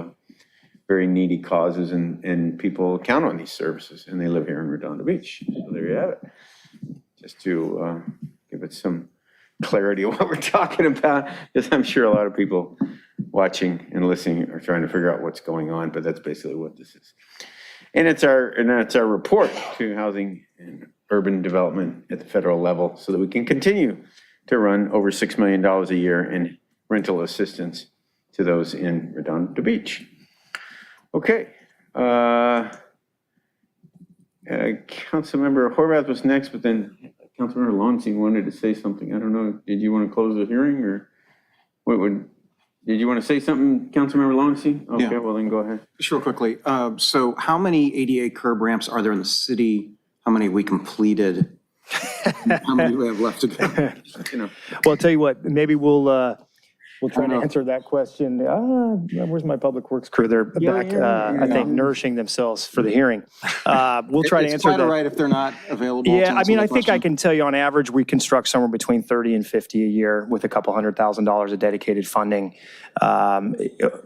very needy causes, and people count on these services, and they live here in Redondo Beach. So there you have it. Just to give it some clarity of what we're talking about, because I'm sure a lot of people watching and listening are trying to figure out what's going on, but that's basically what this is. And it's our report to housing and urban development at the federal level so that we can continue to run over $6 million a year in rental assistance to those in Redondo Beach. Okay. Councilmember Horvath was next, but then Councilmember Lowenstein wanted to say something. I don't know. Did you want to close the hearing, or did you want to say something, Councilmember Lowenstein? Okay, Yeah. well then go ahead. Just real quickly. So how many ADA curb ramps are there in the city? How many we completed? How many do we have left to go? Well, I'll tell you what, maybe we'll try to answer that question. Where's my public works crew? They're back, I think, nourishing themselves for the hearing. We'll try to answer that. It's quite all right if they're not available. Yeah, I mean, I think I can tell you on average, we construct somewhere between 30 and 50 a year with a couple $100,000 of dedicated funding.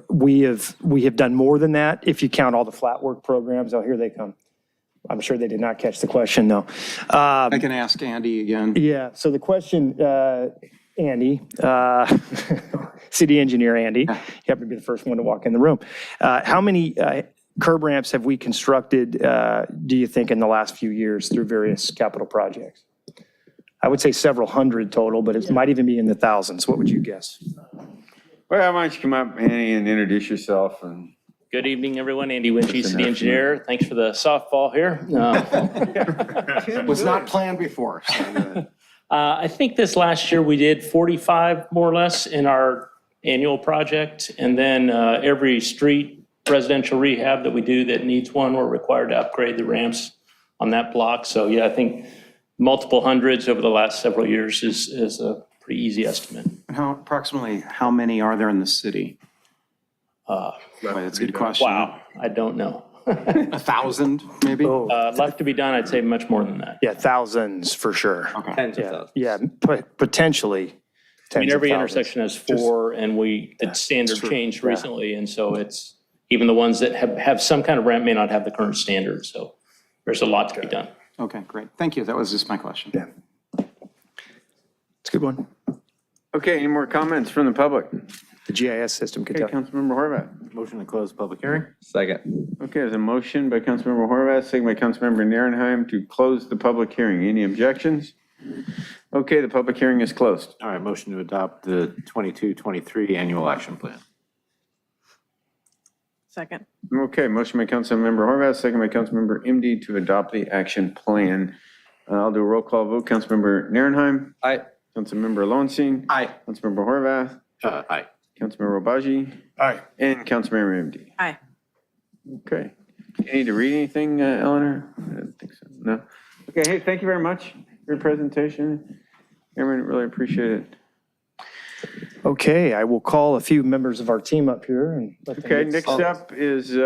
We have done more than that if you count all the flat work programs. Oh, here they come. I'm sure they did not catch the question, though. I can ask Andy again. Yeah, so the question, Andy, city engineer Andy, you happen to be the first one to walk in the room. How many curb ramps have we constructed, do you think, in the last few years through various capital projects? I would say several hundred total, but it might even be in the thousands. What would you guess? Well, why don't you come up, Andy, and introduce yourself and Good evening, everyone. Andy Winchie, City Engineer. Thanks for the softball here. Was not planned before. I think this last year we did 45 more or less in our annual project. And then every street residential rehab that we do that needs one, we're required to upgrade the ramps on that block. So yeah, I think multiple hundreds over the last several years is a pretty easy estimate. And approximately how many are there in the city? That's a good question. Wow, I don't know. 1,000 maybe? Left to be done, I'd say much more than that. Yeah, thousands for sure. Okay. Tens of thousands. Yeah, potentially. I mean, tens of every thousands. intersection has four, and the standard changed recently, and so it's, even the ones that have some kind of ramp may not have the current standard, so there's a lot to be done. Okay, great. Thank you. That was just my question. Yeah. It's a good one. Okay, any more comments from the public? The GIS system could Okay, tell. Councilmember Horvath. Motion to close public hearing? Second. Okay, there's a motion by Councilmember Horvath, second by Councilmember Nierenheim to close the public hearing. Any objections? Okay, the public hearing is closed. All right, motion to adopt the 22-23 annual action plan. Second. Okay, motion by Councilmember Horvath, second by Councilmember MD to adopt the action plan. I'll do a roll call vote. Councilmember Nierenheim. Aye. Councilmember Lowenstein. Aye. Councilmember Horvath. Aye. Councilmember Obaji. Aye. And Councilmember MD. Aye. Okay. You need to read anything, Eleanor? I don't think so. No? Okay, hey, thank you very much for your presentation. Cameron, really appreciate it. Okay, I will call a few members of our team up here and let them Okay, get next started. up is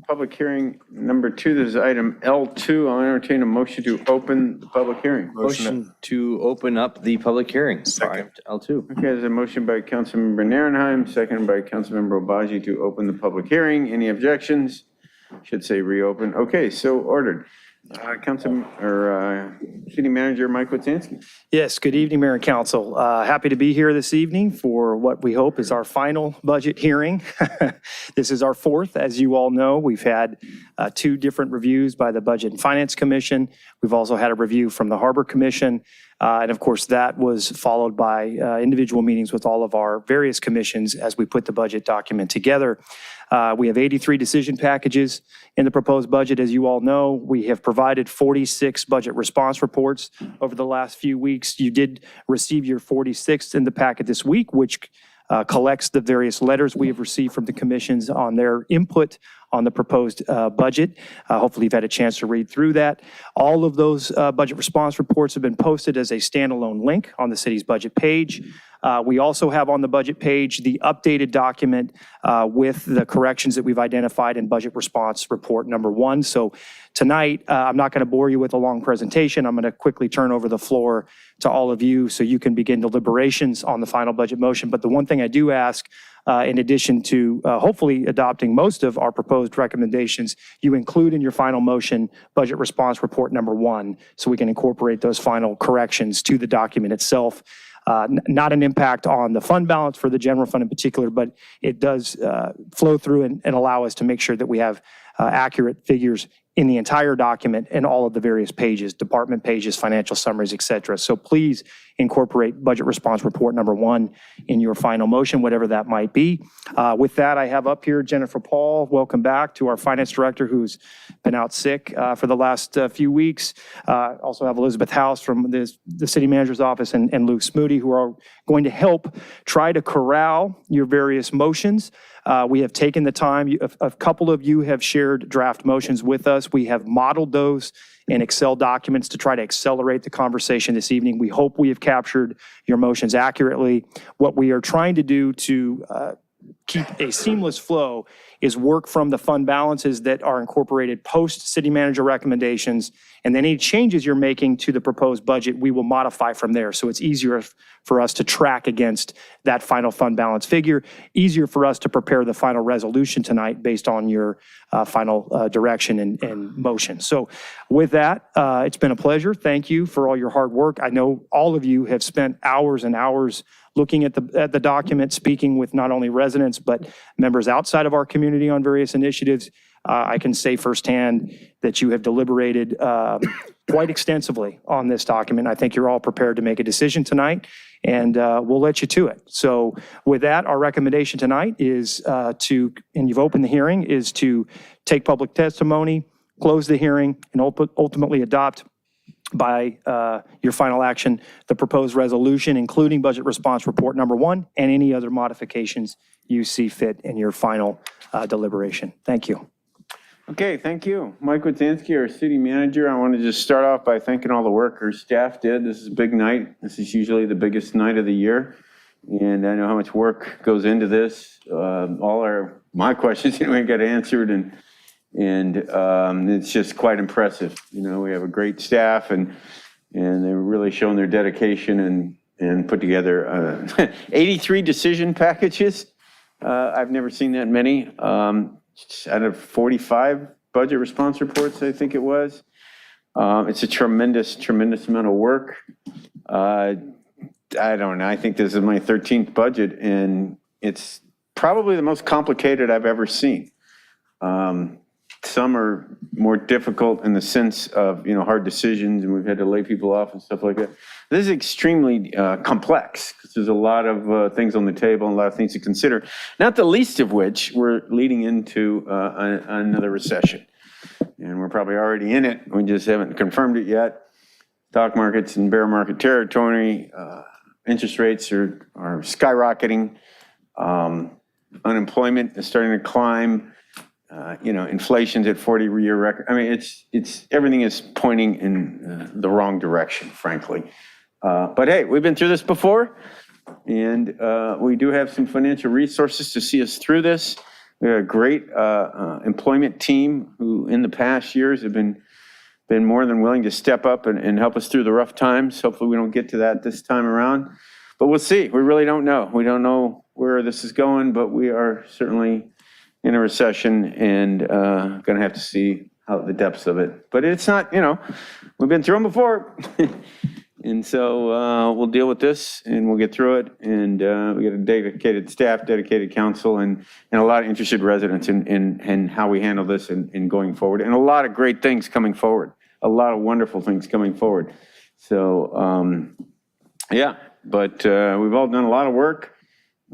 public hearing number 2. This is item L2. I'll entertain a motion to open the public hearing. Motion to open up the public hearing. Second. L2. Okay, there's a motion by Councilmember Nierenheim, seconded by Councilmember Obaji to open the public hearing. Any objections? Should say reopen. Okay, so ordered. City Manager Mike Witansky. Yes, good evening, Mayor and Council. Happy to be here this evening for what we hope is our final budget hearing. This is our fourth. As you all know, we've had 2 different reviews by the Budget and Finance Commission. We've also had a review from the Harbor Commission. And of course, that was followed by individual meetings with all of our various commissions as we put the budget document together. We have 83 decision packages in the proposed budget. As you all know, we have provided 46 budget response reports over the last few weeks. You did receive your 46th in the packet this week, which collects the various letters we have received from the commissions on their input on the proposed budget. Hopefully you've had a chance to read through that. All of those budget response reports have been posted as a standalone link on the city's budget page. We also have on the budget page the updated document with the corrections that we've identified in budget response report number 1. So tonight, I'm not going to bore you with a long presentation. I'm going to quickly turn over the floor to all of you so you can begin deliberations on the final budget motion. But the one thing I do ask, in addition to hopefully adopting most of our proposed recommendations, you include in your final motion budget response report number 1 so we can incorporate those final corrections to the document itself. Not an impact on the fund balance for the general fund in particular, but it does flow through and allow us to make sure that we have accurate figures in the entire document and all of the various pages, department pages, financial summaries, et cetera. So please incorporate budget response report number 1 in your final motion, whatever that might be. With that, I have up here Jennifer Paul. Welcome back to our finance director who's been out sick for the last few weeks. Also have Elizabeth House from the city manager's office and Luke Smoody, who are going to help try to corral your various motions. We have taken the time. A couple of you have shared draft motions with us. We have modeled those in Excel documents to try to accelerate the conversation this evening. We hope we have captured your motions accurately. What we are trying to do to keep a seamless flow is work from the fund balances that are incorporated post city manager recommendations, and then any changes you're making to the proposed budget, we will modify from there. So it's easier for us to track against that final fund balance figure, easier for us to prepare the final resolution tonight based on your final direction and motion. So with that, it's been a pleasure. Thank you for all your hard work. I know all of you have spent hours and hours looking at the document, speaking with not only residents, but members outside of our community on various initiatives. I can say firsthand that you have deliberated quite extensively on this document. I think you're all prepared to make a decision tonight. and we'll let you to it. So with that, our recommendation tonight is and you've opened the hearing, is to take public testimony, close the hearing, and ultimately adopt by your final action the proposed resolution, including budget response report number 1 and any other modifications you see fit in your final deliberation. Thank you. Okay, thank you. Mike Witzinski, our city manager. I want to just start off by thanking all the work our staff did. This is a big night. This is usually the biggest night of the year. And I know how much work goes into this. My questions got answered, and it's just quite impressive. We have a great staff, and they're really showing their dedication and put together 83 decision packages. I've never seen that many. Out of 45 budget response reports, I think it was. It's a tremendous amount of work. I don't know. I think this is my 13th budget, and it's probably the most complicated I've ever seen. Some are more difficult in the sense of, hard decisions, and we've had to lay people off and stuff like that. This is extremely complex, because there's a lot of things on the table and a lot of things to consider, not the least of which we're leading into another recession. And we're probably already in it. We just haven't confirmed it yet. Stock markets in bear market territory. Interest rates are skyrocketing. Unemployment is starting to climb. Inflation's at 40-year record. I mean, it's everything is pointing in the wrong direction, frankly. But hey, we've been through this before, and we do have some financial resources to see us through this. We have a great employment team who, in the past years, have been more than willing to step up and help us through the rough times. Hopefully, we don't get to that this time around, but we'll see. We really don't know. We don't know where this is going, but we are certainly in a recession, and going to have to see how the depths of it. But it's not, we've been through them before. And so we'll deal with this, and we'll get through it. And we got a dedicated staff, dedicated council, and a lot of interested residents in how we handle this and going forward. And a lot of great things coming forward. A lot of wonderful things coming forward. So, yeah, but we've all done a lot of work.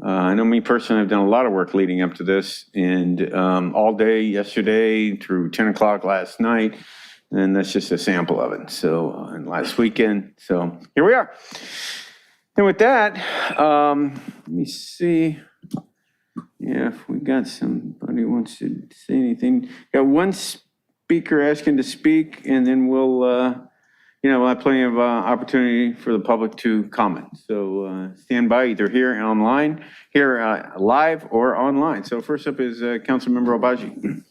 I know me personally, I've done a lot of work leading up to this, and all day yesterday through 10 o'clock last night, and that's just a sample of it. So, and last weekend, so here we are. And with that, let me see if we got somebody who wants to say anything. Got one speaker asking to speak, and then we'll have plenty of opportunity for the public to comment. So stand by either here and online, here live or online. So first up is Councilmember Obaji.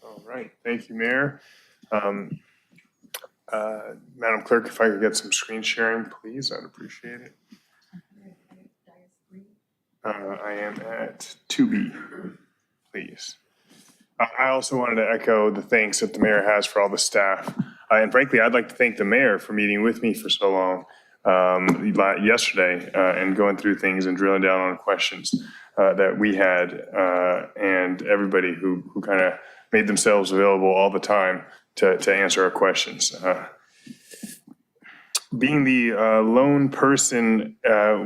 All right, thank you, Mayor. Madam Clerk, if I could get some screen sharing, please, I'd appreciate it. I am at 2B, please. I also wanted to echo the thanks that the mayor has for all the staff. And frankly, I'd like to thank the mayor for meeting with me for so long yesterday and going through things and drilling down on questions that we had and everybody who kind of made themselves available all the time to answer our questions. Being the lone person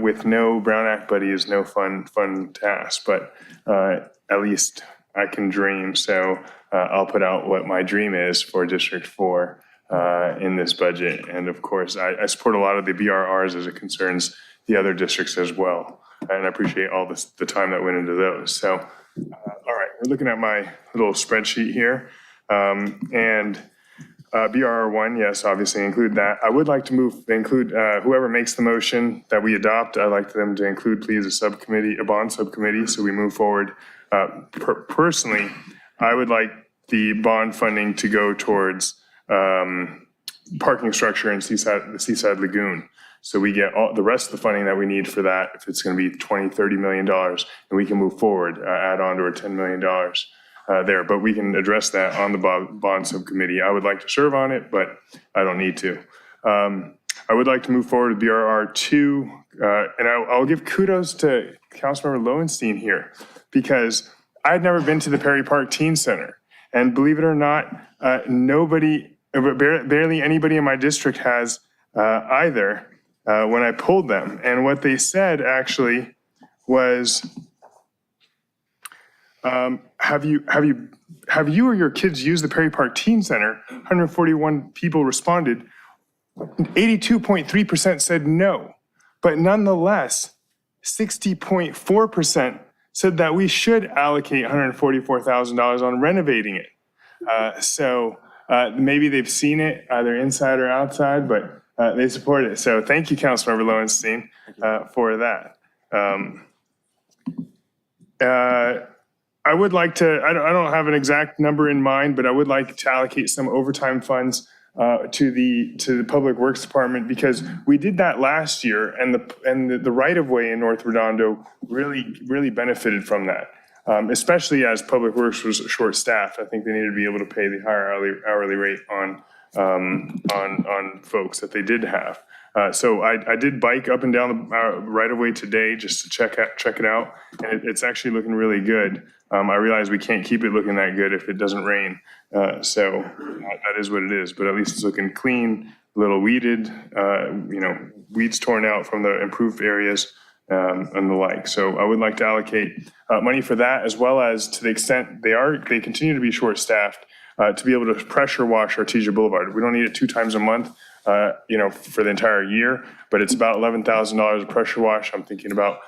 with no Brown Act buddy is no fun task, but at least I can dream. So I'll put out what my dream is for District 4 in this budget. And of course, I support a lot of the BRRs as it concerns the other districts as well. And I appreciate all the time that went into those. So, all right, we're looking at my little spreadsheet here. And BRR1, yes, obviously include that. I would like to include whoever makes the motion that we adopt. I'd like them to include, please, a bond subcommittee, so we move forward. Personally, I would like the bond funding to go towards parking structure in the Seaside Lagoon. So we get all the rest of the funding that we need for that. If it's going to be $20-30 million, and we can move forward, add on to our $10 million there. But we can address that on the bond subcommittee. I would like to serve on it, but I don't need to. I would like to move forward with BRR2, and I'll give kudos to Councilmember Lowenstein here, because I'd never been to the Perry Park Teen Center. And believe it or not, barely anybody in my district has either. when I pulled them. And what they said actually was, have you or your kids used the Perry Park Teen Center? 141 people responded. 82.3% said no. But nonetheless, 60.4% said that we should allocate $144,000 on renovating it. So maybe they've seen it either inside or outside, but they support it. So thank you, Councilmember Lowenstein, for that. I would like to, I don't have an exact number in mind, but I would like to allocate some overtime funds to the Public Works Department, because we did that last year, and the right-of-way in North Redondo really benefited from that. Especially as Public Works was short-staffed. I think they needed to be able to pay the higher hourly rate on folks that they did have. So I did bike up and down the right-of-way today just to check it out, and it's actually looking really good. I realize we can't keep it looking that good if it doesn't rain, so that is what it is. But at least it's looking clean, a little weeded, weeds torn out from the improved areas. And the like. So I would like to allocate money for that, as well as, to the extent they continue to be short-staffed, to be able to pressure wash Artesia Boulevard. We don't need it 2 times a month, for the entire year, but it's about $11,000 of pressure wash. I'm thinking about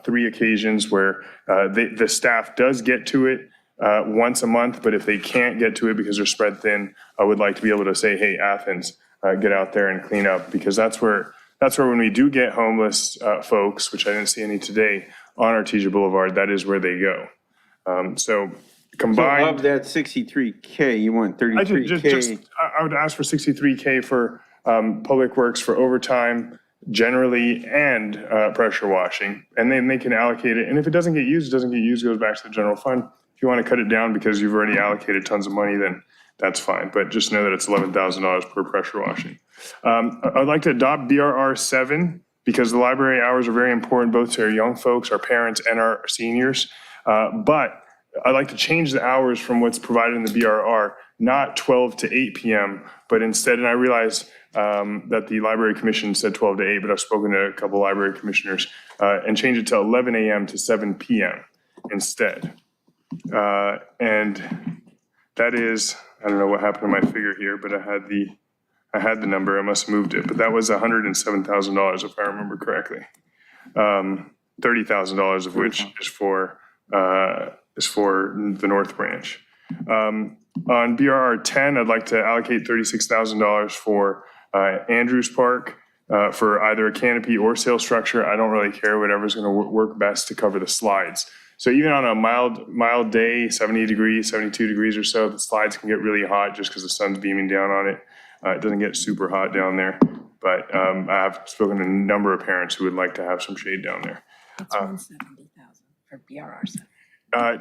3 occasions where the staff does get to it once a month, but if they can't get to it because they're spread thin, I would like to be able to say, hey, Athens, get out there and clean up, because that's where when we do get homeless folks, which I didn't see any today, on Artesia Boulevard, that is where they go. So combined. So of that 63K, you want 33K? I would ask for 63K for Public Works for overtime generally and pressure washing. And then they can allocate it. And if it doesn't get used, it goes back to the general fund. If you want to cut it down because you've already allocated tons of money, then that's fine. But just know that it's $11,000 per pressure washing. I'd like to adopt BRR 7 because the library hours are very important both to our young folks, our parents, and our seniors. But I'd like to change the hours from what's provided in the BRR, not 12 to 8 p.m., but instead, and I realize that the Library Commission said 12 to 8, but I've spoken to a couple library commissioners, and change it to 11 a.m. to 7 p.m. instead. And that is, I don't know what happened to my figure here, but I had the number, I must have moved it, but that was $107,000 if I remember correctly. $30,000 of which is for the North Branch. On BRR 10, I'd like to allocate $36,000 for Andrews Park for either a canopy or sail structure. I don't really care, whatever's going to work best to cover the slides. So even on a mild day, 70 degrees, 72 degrees or so, the slides can get really hot just because the sun's beaming down on it. It doesn't get super hot down there, but I have spoken to a number of parents who would like to have some shade down there. It's 170,000 for BRRs.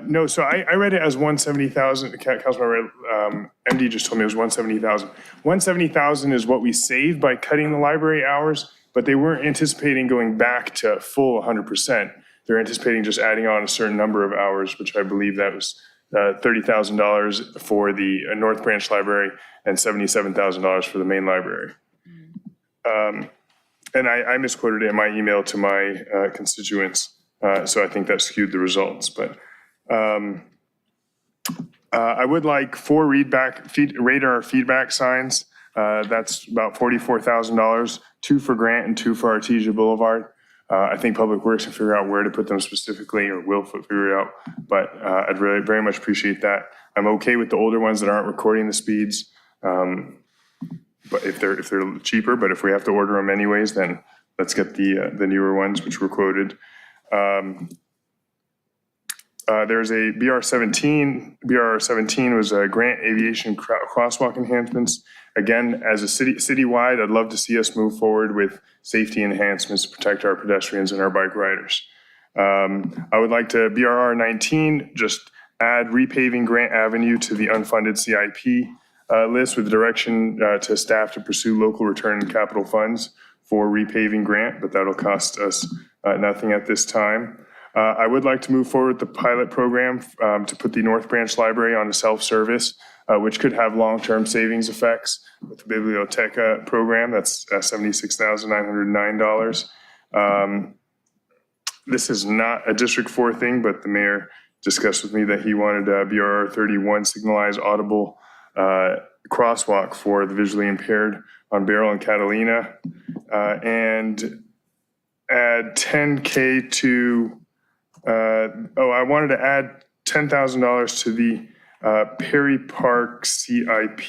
No, so I read it as 170,000. Councilmember MD just told me it was 170,000. 170,000 is what we saved by cutting the library hours, but they weren't anticipating going back to full 100%. They're anticipating just adding on a certain number of hours, which I believe that was $30,000 for the North Branch Library and $77,000 for the main library. And I misquoted it in my email to my constituents, so I think that skewed the results. But I would like 4 radar feedback signs. That's about $44,000, 2 for Grant and 2 for Artesia Boulevard. I think Public Works can figure out where to put them specifically, or will figure it out, but I'd really very much appreciate that. I'm okay with the older ones that aren't recording the speeds, but if they're cheaper, but if we have to order them anyways, then let's get the newer ones which were quoted. There's a BR 17 was a Grant Aviation crosswalk enhancements. Again, as a citywide, I'd love to see us move forward with safety enhancements to protect our pedestrians and our bike riders. I would like to BRR 19, just add repaving Grant Avenue to the unfunded CIP list with direction to staff to pursue local return and capital funds for repaving Grant, but that'll cost us nothing at this time. I would like to move forward with the pilot program to put the North Branch Library on a self-service which could have long-term savings effects with the Biblioteca program. That's $76,909. This is not a District 4 thing, but the mayor discussed with me that he wanted BRR 31 signalized audible crosswalk for the visually impaired on Beryl and Catalina, and add $10K to, I wanted to add $10,000 to the Perry Park CIP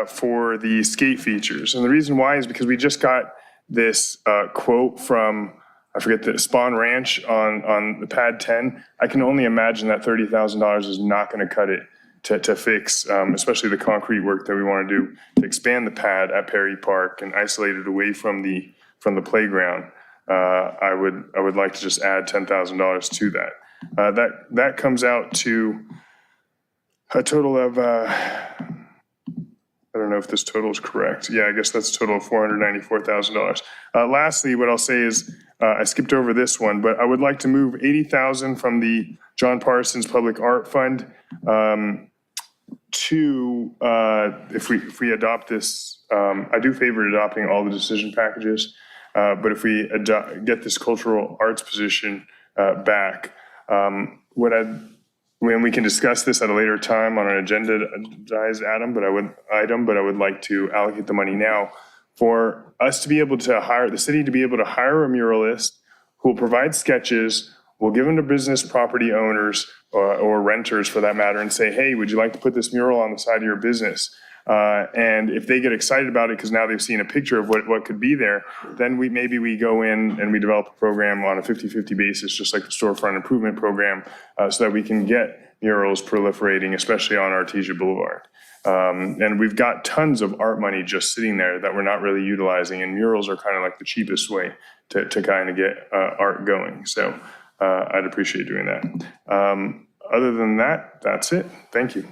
for the skate features. And the reason why is because we just got this quote from, I forget, the Spawn Ranch on the pad 10. I can only imagine that $30,000 is not going to cut it to fix, especially the concrete work that we want to do to expand the pad at Perry Park and isolate it away from the playground. I would like to just add $10,000 to that. That comes out to a total of, I don't know if this total is correct. Yeah, I guess that's a total of $494,000. Lastly, what I'll say is, I skipped over this one, but I would like to move $80,000 from the John Parsons Public Art Fund to, if we adopt this, I do favor adopting all the decision packages, but if we get this cultural arts position back, when we can discuss this at a later time on an agendized item, but I would like to allocate the money now for us to be able to hire, the city to be able to hire a muralist who will provide sketches, we'll give them to business property owners or renters for that matter and say, hey, would you like to put this mural on the side of your business? And if they get excited about it because now they've seen a picture of what could be there, then maybe we go in and we develop a program on a 50-50 basis, just like the storefront improvement program, so that we can get murals proliferating, especially on Artesia Boulevard. And we've got tons of art money just sitting there that we're not really utilizing, and murals are kind of like the cheapest way to kind of get art going. So I'd appreciate doing that. Other than that, that's it. Thank you.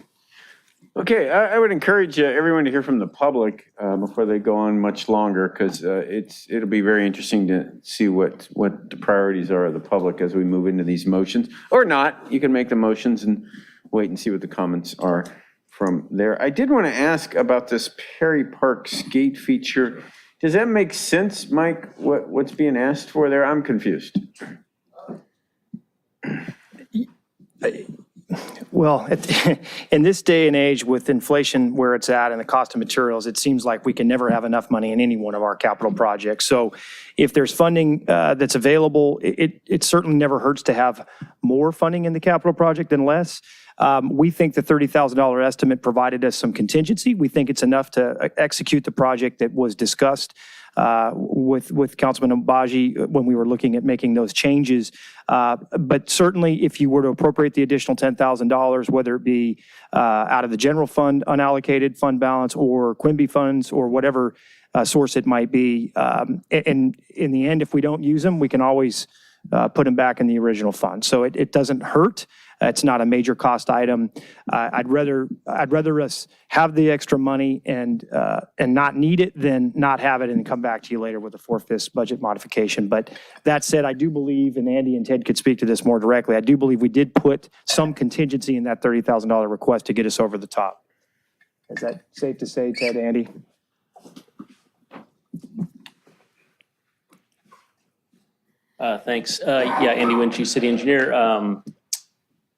Okay, I would encourage everyone to hear from the public before they go on much longer, because it'll be very interesting to see what the priorities are of the public as we move into these motions. Or not, you can make the motions and wait and see what the comments are from there. I did want to ask about this Perry Park skate feature. Does that make sense, Mike, what's being asked for there? I'm confused. Well, in this day and age with inflation where it's at and the cost of materials, it seems like we can never have enough money in any one of our capital projects. So if there's funding that's available, it certainly never hurts to have more funding in the capital project than less. We think the $30,000 estimate provided us some contingency. We think it's enough to execute the project that was discussed with Councilman Obaji when we were looking at making those changes. But certainly if you were to appropriate the additional $10,000, whether it be out of the general fund unallocated fund balance or Quimby funds or whatever source it might be, and in the end, if we don't use them, we can always put them back in the original fund. So it doesn't hurt. It's not a major cost item. I'd rather us have the extra money and not need it than not have it and come back to you later with a 4/5 budget modification. But that said, I do believe, and Andy and Ted could speak to this more directly, I do believe we did put some contingency in that $30,000 request to get us over the top. Is that safe to say, Ted, Andy? Thanks. Yeah, Andy Winchie, city engineer.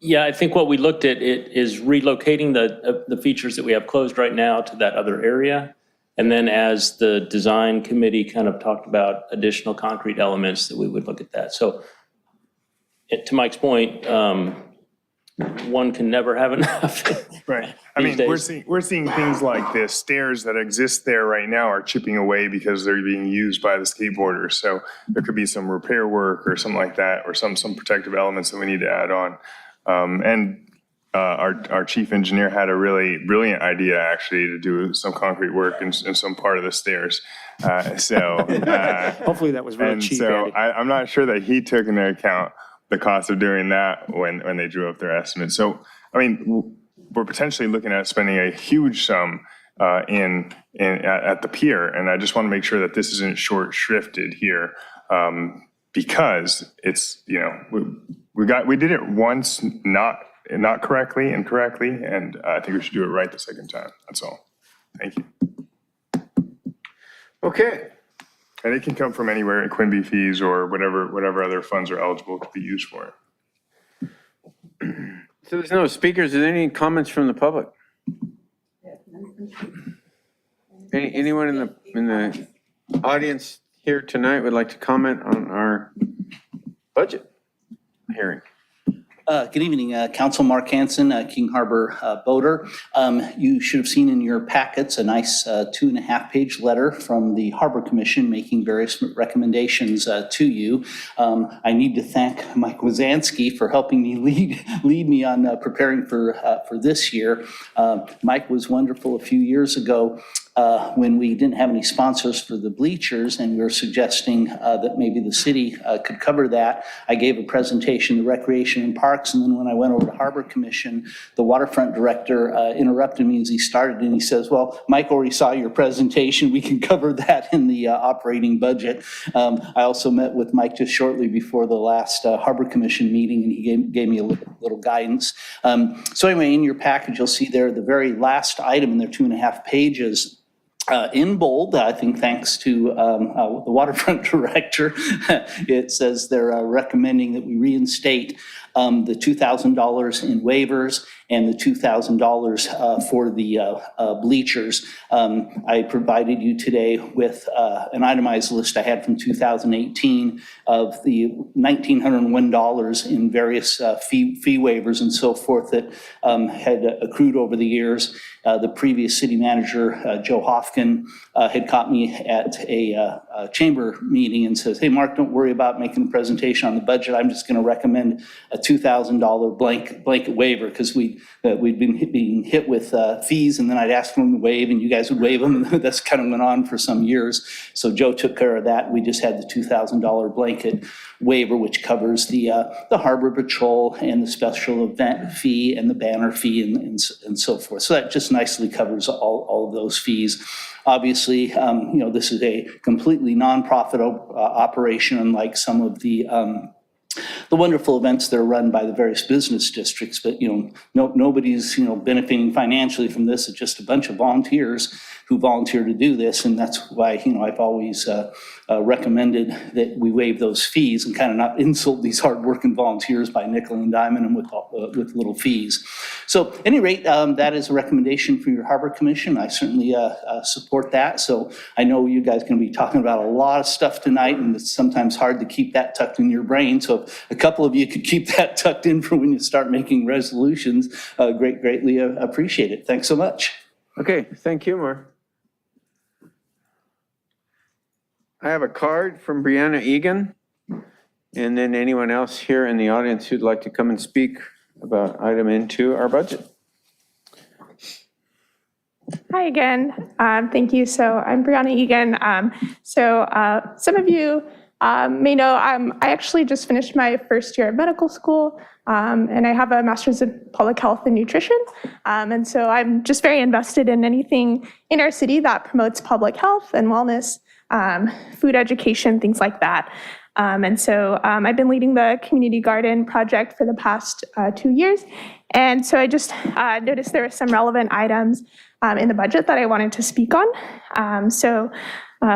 Yeah, I think what we looked at is relocating the features that we have closed right now to that other area. And then as the design committee kind of talked about additional concrete elements, that we would look at that. So to Mike's point, one can never have enough. Right. I mean, we're seeing things like the stairs that exist there right now are chipping away because they're being used by the skateboarders. So there could be some repair work or something like that, or some protective elements that we need to add on. Our chief engineer had a really brilliant idea actually to do some concrete work in some part of the stairs. Hopefully that was really cheap. So I'm not sure that he took into account the cost of doing that when they drew up their estimate. So, I mean, we're potentially looking at spending a huge sum at the pier, and I just want to make sure that this isn't short-shrifted here, because it's, you know, we did it once, not not correctly, incorrectly, and I think we should do it right the second time. That's all. Thank you. Okay. And it can come from anywhere in Quimby fees or whatever other funds are eligible to be used for it. So there's no speakers. Is there any comments from the public? Anyone in the audience here tonight would like to comment on our budget hearing? Good evening, Council Mark Hansen, King Harbor boater. You should have seen in your packets a nice 2.5-page letter from the Harbor Commission making various recommendations to you. I need to thank Mike Wazanski for helping me lead me on preparing for this year. Mike was wonderful a few years ago when we didn't have any sponsors for the bleachers and we were suggesting that maybe the city could cover that. I gave a presentation to Recreation and Parks, and then when I went over to Harbor Commission, the waterfront director interrupted me as he started and he says, well, Mike already saw your presentation. We can cover that in the operating budget. I also met with Mike just shortly before the last Harbor Commission meeting and he gave me a little guidance. So anyway, in your package, you'll see there the very last item in their 2.5 pages. In bold, I think thanks to the waterfront director, it says they're recommending that we reinstate the $2,000 in waivers and the $2,000 for the bleachers. I provided you today with an itemized list I had from 2018 of the $1,901 in various fee waivers and so forth that had accrued over the years. The previous city manager, Joe Hofkin, had caught me at a chamber meeting and says, hey, Mark, don't worry about making a presentation on the budget. I'm just going to recommend a $2,000 blanket waiver because we'd been being hit with fees, and then I'd ask them to waive, and you guys would waive them. And that's kind of went on for some years. So Joe took care of that. We just had the $2,000 blanket waiver, which covers the harbor patrol and the special event fee and the banner fee and so forth. So that just nicely covers all of those fees. Obviously, this is a completely nonprofit operation, unlike some of the wonderful events that are run by the various business districts. But nobody's benefiting financially from this. It's just a bunch of volunteers who volunteer to do this, and that's why I've always recommended that we waive those fees and kind of not insult these hardworking volunteers by nickel and diming them with little fees. So at any rate, that is a recommendation for your Harbor Commission. I certainly support that. So I know you guys are going to be talking about a lot of stuff tonight, and it's sometimes hard to keep that tucked in your brain. So if a couple of you could keep that tucked in for when you start making resolutions, greatly appreciate it. Thanks so much. Okay, thank you, Mark. I have a card from Brianna Egan, and then anyone else here in the audience who'd like to come and speak about item into our budget. Hi again. Thank you. So I'm Brianna Egan. Some of you may know I actually just finished my first year of medical school, and I have a master's in public health and nutrition. And so I'm just very invested in anything in our city that promotes public health and wellness, food education, things like that. And so I've been leading the community garden project for the past 2 years. And so I just noticed there were some relevant items in the budget that I wanted to speak on.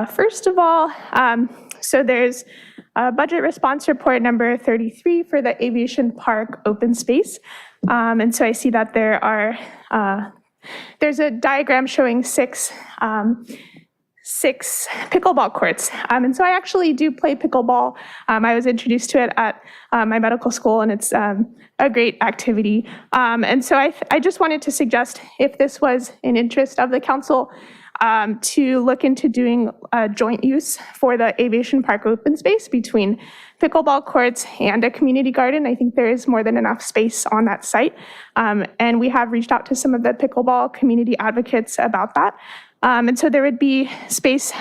First of all, so there's budget response report number 33 for the Aviation Park open space. And so I see that there's a diagram showing six pickleball courts. And so I actually do play pickleball. I was introduced to it at my medical school, and it's a great activity. And so I just wanted to suggest, if this was an interest of the council, to look into doing joint use for the Aviation Park open space between pickleball courts and a community garden. I think there is more than enough space on that site. And we have reached out to some of the pickleball community advocates about that. And so there would be space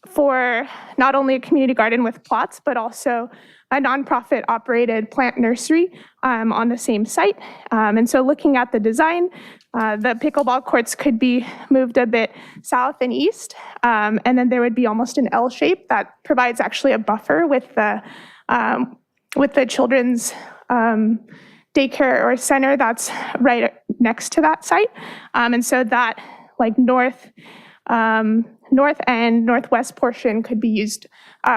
for not only a community garden with plots, but also a nonprofit operated plant nursery on the same site. And so looking at the design, the pickleball courts could be moved a bit south and east. And then there would be almost an L shape that provides actually a buffer with the children's daycare or center that's right next to that site. And so that like north and northwest portion could be used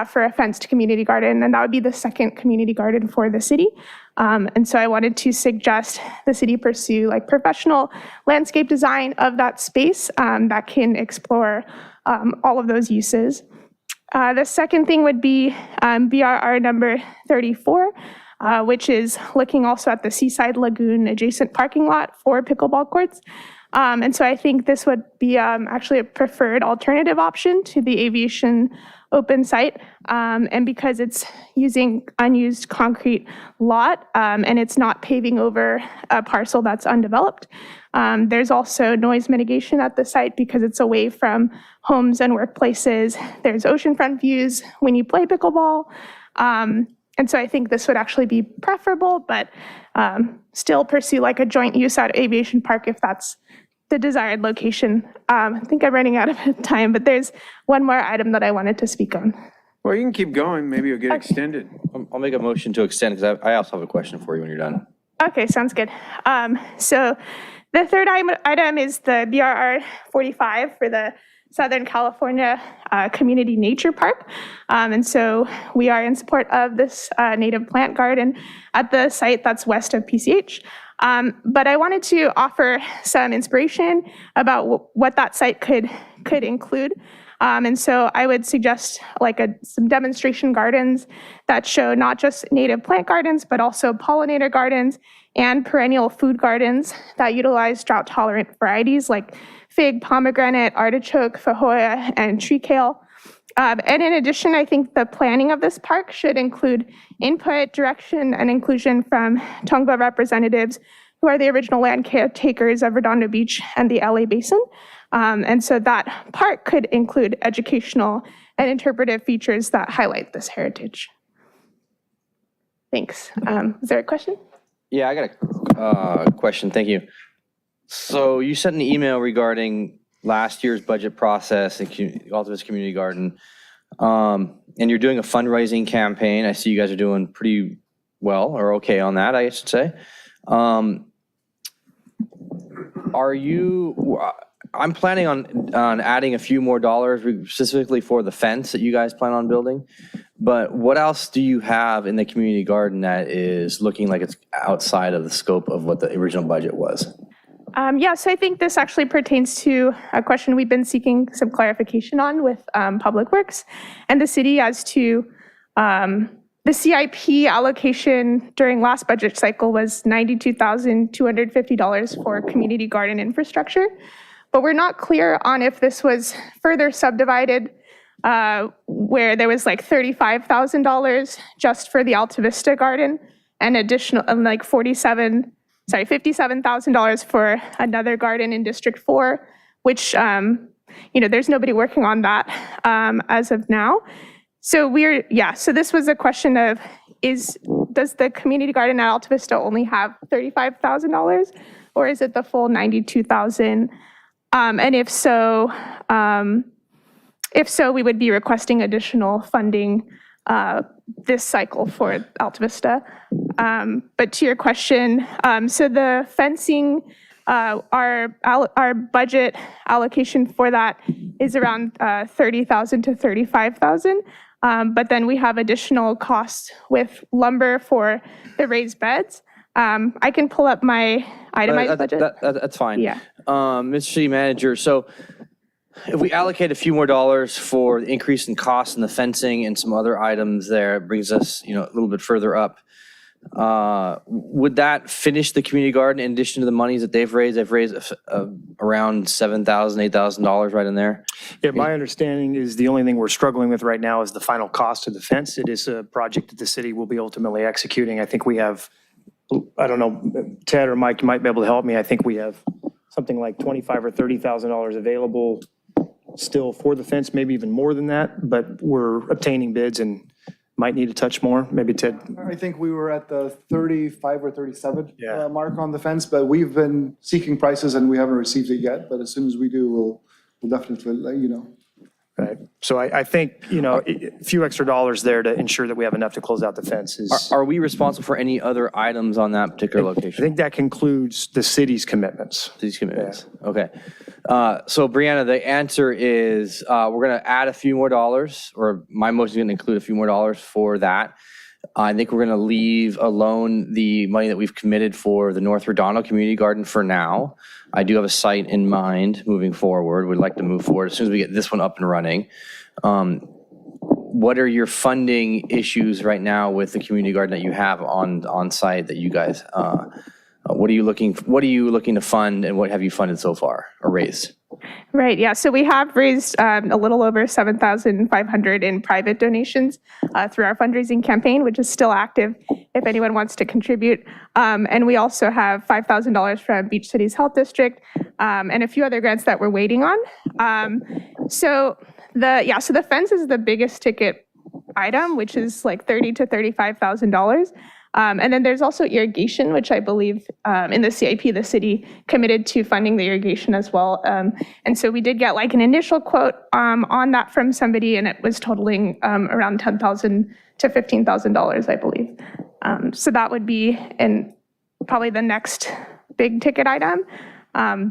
for a fenced community garden, and that would be the second community garden for the city. And so I wanted to suggest the city pursue like professional landscape design of that space that can explore all of those uses. The second thing would be BRR number 34, which is looking also at the Seaside Lagoon adjacent parking lot for pickleball courts. And so I think this would be actually a preferred alternative option to the Aviation open site. And because it's using unused concrete lot and it's not paving over a parcel that's undeveloped. There's also noise mitigation at the site because it's away from homes and workplaces. There's oceanfront views when you play pickleball. And so I think this would actually be preferable, but still pursue like a joint use at Aviation Park if that's the desired location. I think I'm running out of time, but there's one more item that I wanted to speak on. Well, you can keep going. Maybe you'll get extended. I'll make a motion to extend because I also have a question for you when you're done. Okay, sounds good. So the third item is the BRR 45 for the Southern California Community Nature Park. And so we are in support of this native plant garden at the site that's west of PCH. But I wanted to offer some inspiration about what that site could include. And so I would suggest like some demonstration gardens that show not just native plant gardens, but also pollinator gardens and perennial food gardens that utilize drought-tolerant varieties like fig, pomegranate, artichoke, fajoya, and tree kale. And in addition, I think the planning of this park should include input, direction, and inclusion from Tongva representatives who are the original land caretakers of Redondo Beach and the LA Basin. And so that park could include educational and interpretive features that highlight this heritage. Thanks. Is there a question? Yeah, I got a question. Thank you. So you sent an email regarding last year's budget process and Altavis Community Garden. And you're doing a fundraising campaign. I see you guys are doing pretty well or okay on that, I should say. I'm planning on adding a few more dollars specifically for the fence that you guys plan on building. But what else do you have in the community garden that is looking like it's outside of the scope of what the original budget was? Yeah, so I think this actually pertains to a question we've been seeking some clarification on with Public Works and the city as to the CIP allocation during last budget cycle was $92,250 for community garden infrastructure. But we're not clear on if this was further subdivided where there was like $35,000 just for the Alta Vista garden and additional like $57,000 for another garden in District 4, which, there's nobody working on that as of now. So so this was a question of, does the community garden at Alta Vista only have $35,000 or is it the full $92,000? And if so, we would be requesting additional funding this cycle for Alta Vista. But to your question, so the fencing, our budget allocation for that is around $30,000 to $35,000. But then we have additional costs with lumber for the raised beds. I can pull up my itemized budget. That's fine. Yeah. Mr. City Manager, so if we allocate a few more dollars for the increase in costs and the fencing and some other items there, it brings us, a little bit further up. Would that finish the community garden in addition to the monies that they've raised? They've raised around $7,000, $8,000 right in there. Yeah, my understanding is the only thing we're struggling with right now is the final cost of the fence. It is a project that the city will be ultimately executing. I think we have, I don't know, Ted or Mike, you might be able to help me. I think we have something like $25,000 or $30,000 available still for the fence, maybe even more than that, but we're obtaining bids and might need to touch more. Maybe Ted. I think we were at the 35 or 37 mark on the fence, but we've been seeking prices and we haven't received it yet. But as soon as we do, we'll definitely let you know. Right. So I think, a few extra dollars there to ensure that we have enough to close out the fences. Are we responsible for any other items on that particular I location? think that concludes the city's commitments. These commitments. Okay. So Brianna, the answer is we're going to add a few more dollars, or my motion is going to include a few more dollars for that. I think we're going to leave alone the money that we've committed for the North Redondo Community Garden for now. I do have a site in mind moving forward. We'd like to move forward as soon as we get this one up and running. What are your funding issues right now with the community garden that you have on site that you guys, what are you looking to fund, and what have you funded so far or raised? Right, yeah, so we have raised a little over $7,500 in private donations through our fundraising campaign, which is still active if anyone wants to contribute. And we also have $5,000 from Beach Cities Health District and a few other grants that we're waiting on. So the fence is the biggest ticket item, which is like $30,000 to $35,000. And then there's also irrigation, which I believe in the CIP, the city committed to funding the irrigation as well. And so we did get like an initial quote on that from somebody, and it was totaling around $10,000 to $15,000, I believe. So that would be probably the next big ticket item.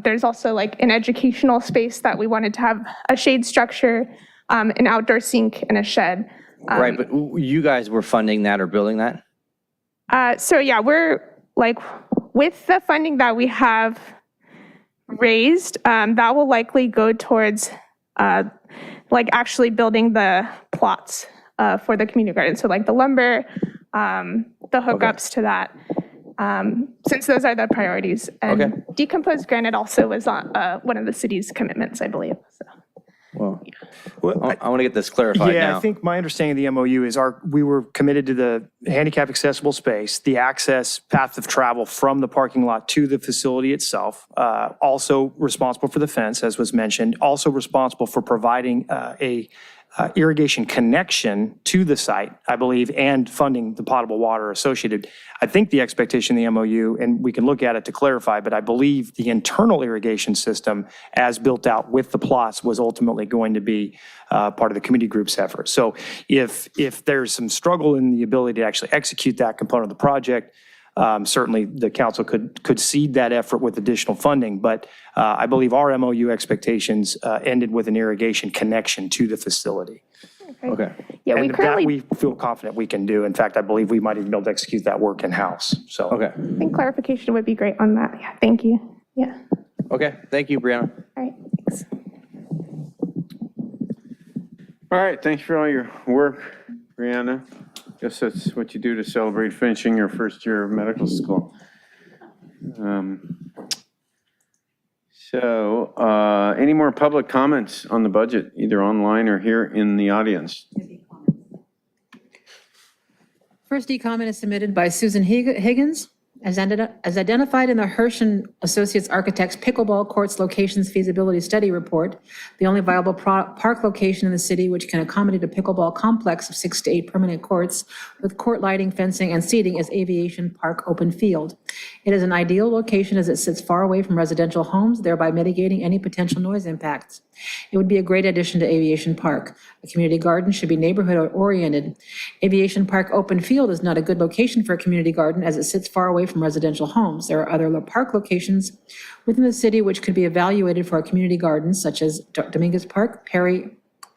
There's also like an educational space that we wanted to have a shade structure, an outdoor sink, and a shed. Right, but you guys were funding that or building that? So yeah, we're like, with the funding that we have raised, that will likely go towards like actually building the plots for the community garden. So like the lumber, the hookups to that, since those are the priorities. And decomposed granite also was on one of the city's commitments, I believe. So. Well, I want to get this clarified now. Yeah, I think my understanding of the MOU is we were committed to the handicap accessible space, the access path of travel from the parking lot to the facility itself, also responsible for the fence, as was mentioned, also responsible for providing a irrigation connection to the site, I believe, and funding the potable water associated. I think the expectation in the MOU, and we can look at it to clarify, but I believe the internal irrigation system as built out with the plots was ultimately going to be part of the community group's effort. So if there's some struggle in the ability to actually execute that component of the project, certainly the council could seed that effort with additional funding, but I believe our MOU expectations ended with an irrigation connection to the facility. Okay. Yeah, we feel confident we can do. In fact, I believe we might even be able to execute that work in-house. So. Okay. I think clarification would be great on that. Yeah, thank you. Yeah. Okay, thank you, Brianna. All right, thanks. All right, thanks for all your work, Brianna. Guess that's what you do to celebrate finishing your first year of medical school. Any more public comments on the budget, either online or here in the audience? First e-comment is submitted by Susan Higgins. As identified in the Herschen Associates Architects Pickleball Courts Locations Feasibility Study Report, the only viable park location in the city which can accommodate a pickleball complex of 6 to 8 permanent courts with court lighting, fencing, and seating is Aviation Park Open Field. It is an ideal location as it sits far away from residential homes, thereby mitigating any potential noise impacts. It would be a great addition to Aviation Park. A community garden should be neighborhood-oriented. Aviation Park Open Field is not a good location for a community garden as it sits far away from residential homes. There are other park locations within the city which could be evaluated for a community garden, such as Dominguez Park, Perry,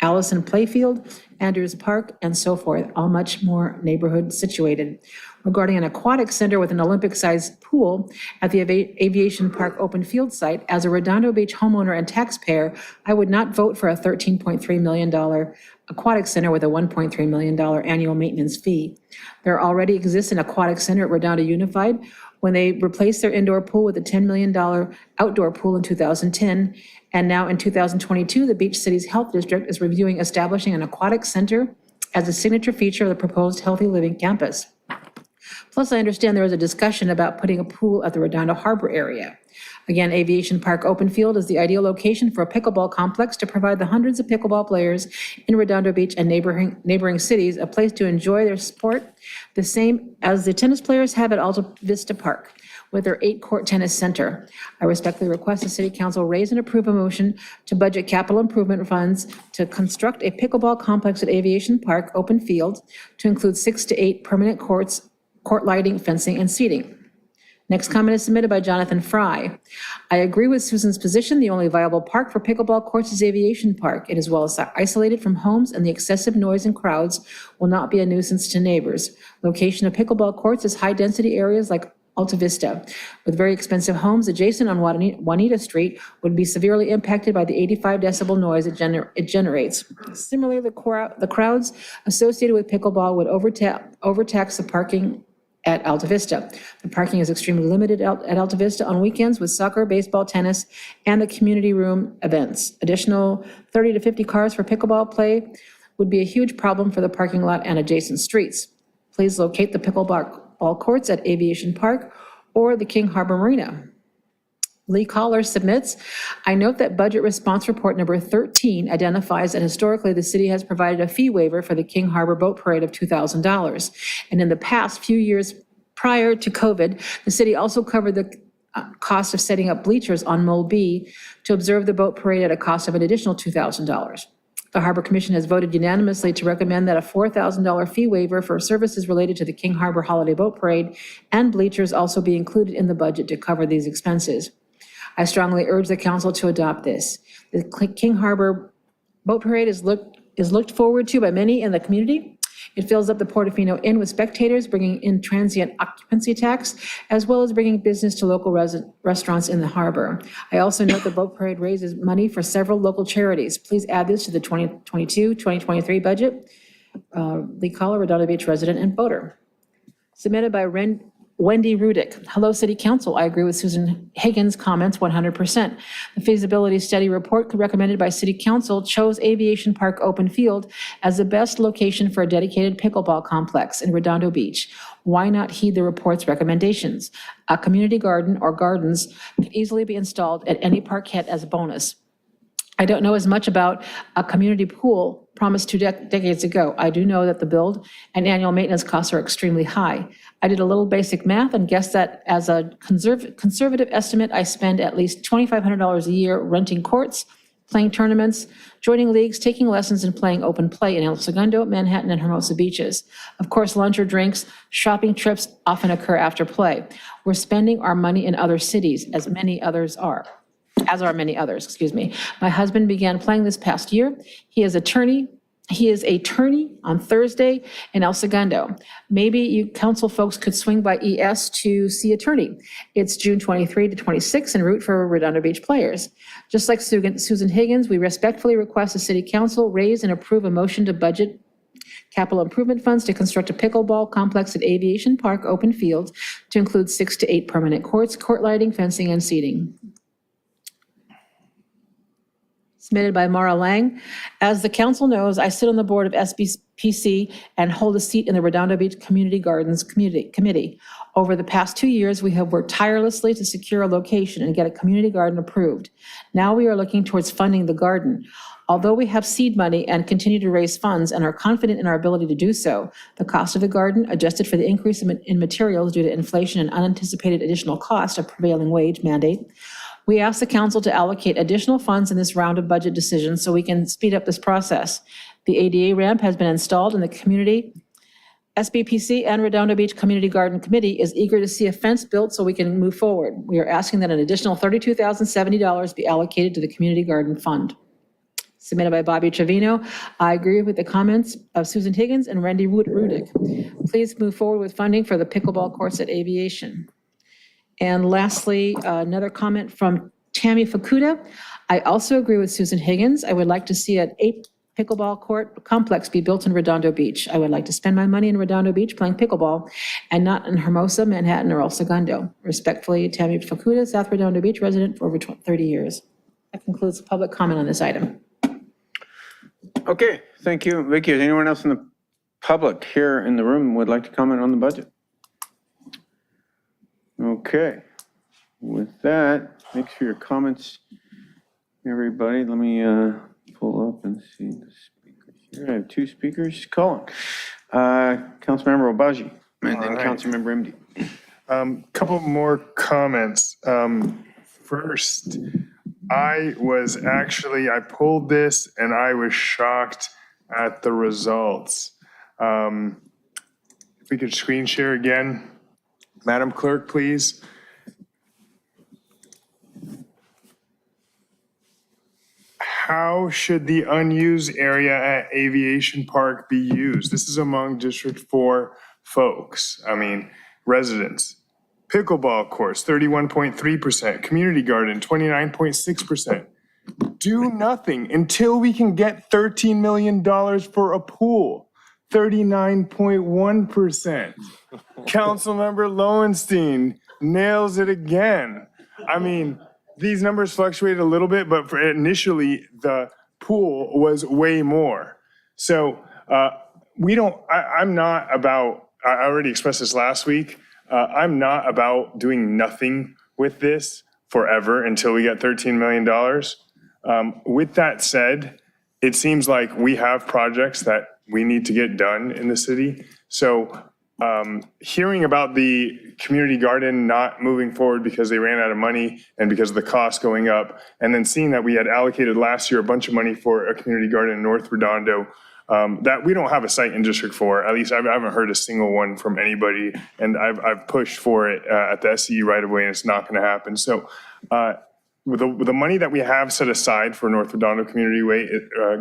Allison Playfield, Andrews Park, and so forth, all much more neighborhood situated. Regarding an aquatic center with an Olympic-sized pool at the Aviation Park Open Field site, as a Redondo Beach homeowner and taxpayer, I would not vote for a $13.3 million aquatic center with a $1.3 million annual maintenance fee. There already exists an aquatic center at Redondo Unified when they replaced their indoor pool with a $10 million outdoor pool in 2010. And now in 2022, the Beach Cities Health District is reviewing establishing an aquatic center as a signature feature of the proposed Healthy Living campus. Plus, I understand there was a discussion about putting a pool at the Redondo Harbor area. Again, Aviation Park Open Field is the ideal location for a pickleball complex to provide the hundreds of pickleball players in Redondo Beach and neighboring cities a place to enjoy their sport, the same as the tennis players have at Alta Vista Park with their 8-court tennis center. I respectfully request the City Council raise and approve a motion to budget capital improvement funds to construct a pickleball complex at Aviation Park Open Field to include 6 to 8 permanent courts, court lighting, fencing, and seating. Next comment is submitted by Jonathan Fry. I agree with Susan's position. The only viable park for pickleball courts is Aviation Park. It is well isolated from homes, and the excessive noise and crowds will not be a nuisance to neighbors. Location of pickleball courts is high-density areas like Alta Vista, with very expensive homes adjacent on Juanita Street, would be severely impacted by the 85 decibel noise it generates. Similarly, the crowds associated with pickleball would overtax the parking at Alta Vista. The parking is extremely limited at Alta Vista on weekends with soccer, baseball, tennis, and the community room events. Additional 30 to 50 cars for pickleball play would be a huge problem for the parking lot and adjacent streets. Please locate the pickleball courts at Aviation Park or the King Harbor Marina. Lee Collar submits, I note that budget response report number 13 identifies that historically the city has provided a fee waiver for the King Harbor Boat Parade of $2,000. And in the past few years prior to COVID, the city also covered the cost of setting up bleachers on Mole B to observe the boat parade at a cost of an additional $2,000. The Harbor Commission has voted unanimously to recommend that a $4,000 fee waiver for services related to the King Harbor Holiday Boat Parade and bleachers also be included in the budget to cover these expenses. I strongly urge the council to adopt this. The King Harbor Boat Parade is looked forward to by many in the community. It fills up the Portofino Inn with spectators, bringing in transient occupancy tax, as well as bringing business to local restaurants in the harbor. I also note the boat parade raises money for several local charities. Please add this to the 2022-2023 budget. Lee Collar, Redondo Beach resident and voter. Submitted by Wendy Rudick. Hello, City Council. I agree with Susan Higgins' comments 100%. The feasibility study report recommended by City Council chose Aviation Park Open Field as the best location for a dedicated pickleball complex in Redondo Beach. Why not heed the report's recommendations? A community garden or gardens could easily be installed at any parkette as a bonus. I don't know as much about a community pool promised 2 decades ago. I do know that the build and annual maintenance costs are extremely high. I did a little basic math and guessed that as a conservative estimate, I spend at least $2,500 a year renting courts, playing tournaments, joining leagues, taking lessons, and playing open play in El Segundo, Manhattan, and Hermosa beaches. Of course, lunch or drinks, shopping trips often occur after play. We're spending our money in other cities, as are many others, excuse me. My husband began playing this past year. He is a tourney on Thursday in El Segundo. Maybe you council folks could swing by ES to see a tourney. It's June 23 to 26 en route for Redondo Beach players. Just like Susan Higgins, we respectfully request the City Council raise and approve a motion to budget capital improvement funds to construct a pickleball complex at Aviation Park Open Field to include 6 to 8 permanent courts, court lighting, fencing, and seating. Submitted by Mara Lang. As the council knows, I sit on the board of SBPC and hold a seat in the Redondo Beach Community Gardens Committee. Over the past 2 years, we have worked tirelessly to secure a location and get a community garden approved. Now we are looking towards funding the garden. Although we have seed money and continue to raise funds and are confident in our ability to do so, the cost of the garden, adjusted for the increase in materials due to inflation and unanticipated additional cost of prevailing wage mandate, we ask the council to allocate additional funds in this round of budget decisions so we can speed up this process. The ADA ramp has been installed and the community, SBPC and Redondo Beach Community Garden Committee is eager to see a fence built so we can move forward. We are asking that an additional $32,070 be allocated to the Community Garden Fund. Submitted by Bobby Trevino. I agree with the comments of Susan Higgins and Randy Rudick. Please move forward with funding for the pickleball courts at Aviation. And lastly, another comment from Tammy Fukuda. I also agree with Susan Higgins. I would like to see an 8 pickleball court complex be built in Redondo Beach. I would like to spend my money in Redondo Beach playing pickleball and not in Hermosa, Manhattan, or El Segundo. Respectfully, Tammy Fukuda, South Redondo Beach resident for over 30 years. That concludes the public comment on this item. Okay, thank you, Vicki. Is anyone else in the public here in the room would like to comment on the budget? Okay, with that, Thanks for your comments, everybody. Let me pull up and see the speakers here. I have two speakers. Colin, Councilmember Obaji, and then Councilmember MD. Couple more comments. First, I pulled this and I was shocked at the results. If we could screen share again. Madam Clerk, please. How should the unused area at Aviation Park be used? This is among District 4 folks. I mean, residents. Pickleball courts, 31.3%. Community garden, 29.6%. Do nothing until we can get $13 million for a pool, 39.1%. Councilmember Lowenstein nails it again. I mean, these numbers fluctuate a little bit, but initially the pool was way more. So I'm not about, I already expressed this last week, I'm not about doing nothing with this forever until we get $13 million. With that said, it seems like we have projects that we need to get done in the city. So hearing about the community garden not moving forward because they ran out of money and because of the cost going up, and then seeing that we had allocated last year a bunch of money for a community garden in North Redondo, that we don't have a site in District 4. At least I haven't heard a single one from anybody, and I've pushed for it at the SCE right away, and it's not going to happen. So with the money that we have set aside for North Redondo Community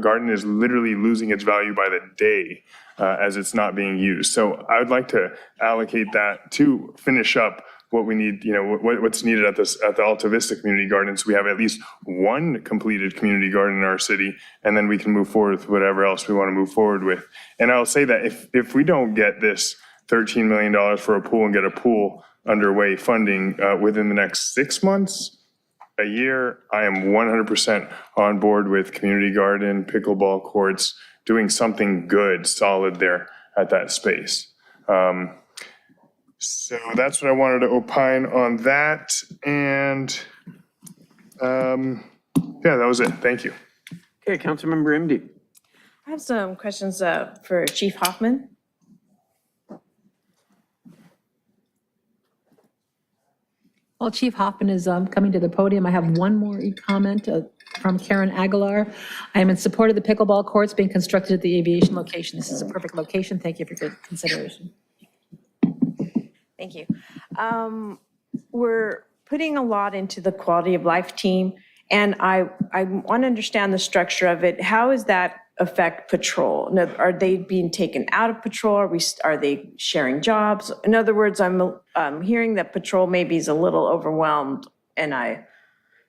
Garden is literally losing its value by the day as it's not being used. So I would like to allocate that to finish up what we need, what's needed at the Alta Vista Community Garden. So we have at least one completed community garden in our city, and then we can move forward with whatever else we want to move forward with. And I'll say that if we don't get this $13 million for a pool and get a pool underway funding within the next 6 months, a year, I am 100% on board with community garden, pickleball courts, doing something good, solid there at that space. So that's what I wanted to opine on that. And yeah, that was it. Thank you. Okay, Councilmember MD. I have some questions for Chief Hoffman. While Chief Hoffman is coming to the podium, I have one more comment from Karen Aguilar. I am in support of the pickleball courts being constructed at the Aviation location. This is a perfect location. Thank you for your consideration. Thank you. We're putting a lot into the quality of life team, and I want to understand the structure of it. How does that affect patrol? Are they being taken out of patrol? Are they sharing jobs? In other words, I'm hearing that patrol maybe is a little overwhelmed,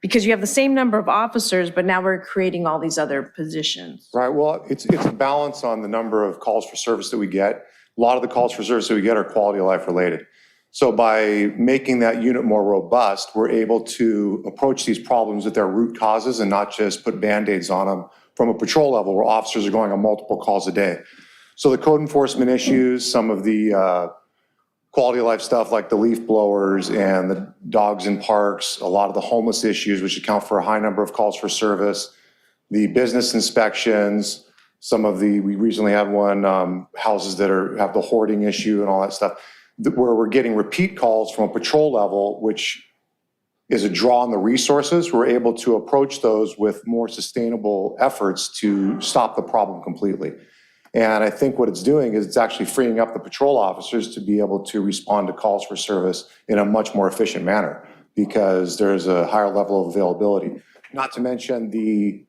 because you have the same number of officers, but now we're creating all these other positions. Right. Well, it's a balance on the number of calls for service that we get. A lot of the calls for service that we get are quality of life related. So by making that unit more robust, we're able to approach these problems at their root causes and not just put Band-Aids on them from a patrol level where officers are going on multiple calls a day. So the code enforcement issues, some of the quality of life stuff like the leaf blowers and the dogs in parks, a lot of the homeless issues, which account for a high number of calls for service, the business inspections, we recently had one, houses that have the hoarding issue and all that stuff, where we're getting repeat calls from a patrol level, which is a draw on the resources. We're able to approach those with more sustainable efforts to stop the problem completely. And I think what it's doing is it's actually freeing up the patrol officers to be able to respond to calls for service in a much more efficient manner because there's a higher level of availability. Not to mention the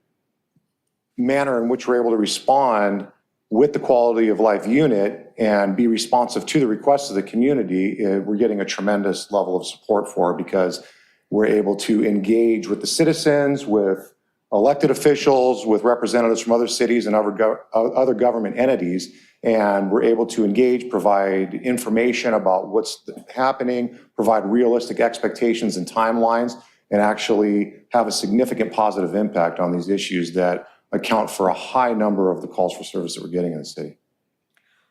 manner in which we're able to respond with the quality of life unit and be responsive to the requests of the community. We're getting a tremendous level of support for because we're able to engage with the citizens, with elected officials, with representatives from other cities and other government entities, and we're able to engage, provide information about what's happening, provide realistic expectations and timelines, and actually have a significant positive impact on these issues that account for a high number of the calls for service that we're getting in the city.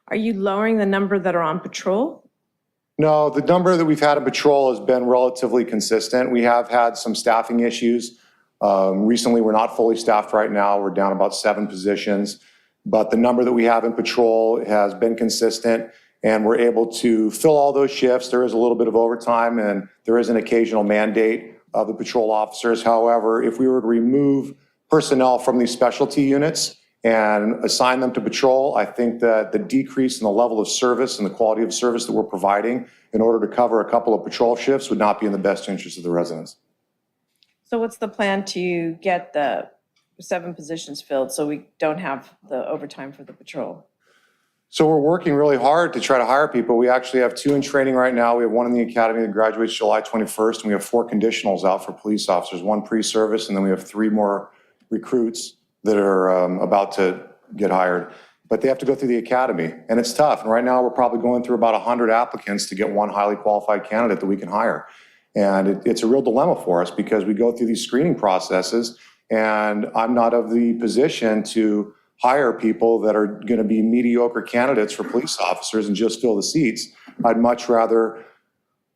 Are you lowering the number that are on patrol? No, the number that we've had in patrol has been relatively consistent. We have had some staffing issues. Recently, we're not fully staffed right now. We're down about 7 positions. But the number that we have in patrol has been consistent, and we're able to fill all those shifts. There is a little bit of overtime, and there is an occasional mandate of the patrol officers. However, if we were to remove personnel from these specialty units and assign them to patrol, I think that the decrease in the level of service and the quality of service that we're providing in order to cover a couple of patrol shifts would not be in the best interest of the residents. So what's the plan to get the 7 positions filled so we don't have the overtime for the patrol? So we're working really hard to try to hire people. We actually have 2 in training right now. We have 1 in the academy that graduates July 21st, and we have 4 conditionals out for police officers, 1 pre-service, and then we have 3 more recruits that are about to get hired. But they have to go through the academy, and it's tough. And right now we're probably going through about 100 applicants to get 1 highly qualified candidate that we can hire. And it's a real dilemma for us because we go through these screening processes, and I'm not of the position to hire people that are going to be mediocre candidates for police officers and just fill the seats. I'd much rather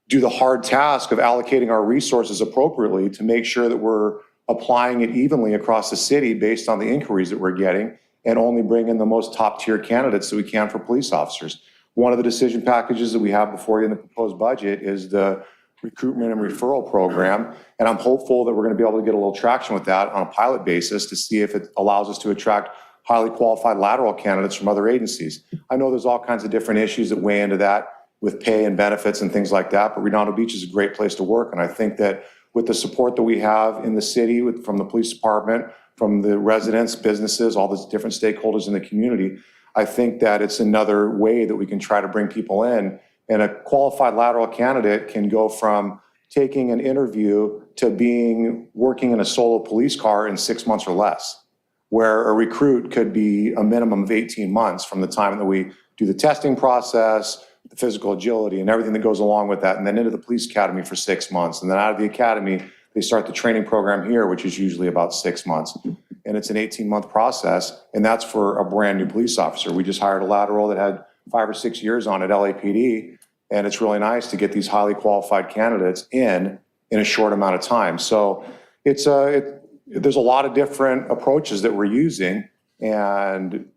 do the hard task of allocating our resources appropriately to make sure that we're applying it evenly across the city based on the inquiries that we're getting and only bring in the most top-tier candidates that we can for police officers. One of the decision packages that we have before you in the proposed budget is the recruitment and referral program, and I'm hopeful that we're going to be able to get a little traction with that on a pilot basis to see if it allows us to attract highly qualified lateral candidates from other agencies. I know there's all kinds of different issues that weigh into that with pay and benefits and things like that, but Redondo Beach is a great place to work, and I think that with the support that we have in the city, from the police department, from the residents, businesses, all the different stakeholders in the community, I think that it's another way that we can try to bring people in. And a qualified lateral candidate can go from taking an interview to working in a solo police car in 6 months or less, where a recruit could be a minimum of 18 months from the time that we do the testing process, the physical agility and everything that goes along with that, and then into the police academy for 6 months. And then out of the academy, they start the training program here, which is usually about 6 months. And it's an 18-month process, and that's for a brand new police officer. We just hired a lateral that had 5 or 6 years on at LAPD, and it's really nice to get these highly qualified candidates in a short amount of time. So there's a lot of different approaches that we're using, and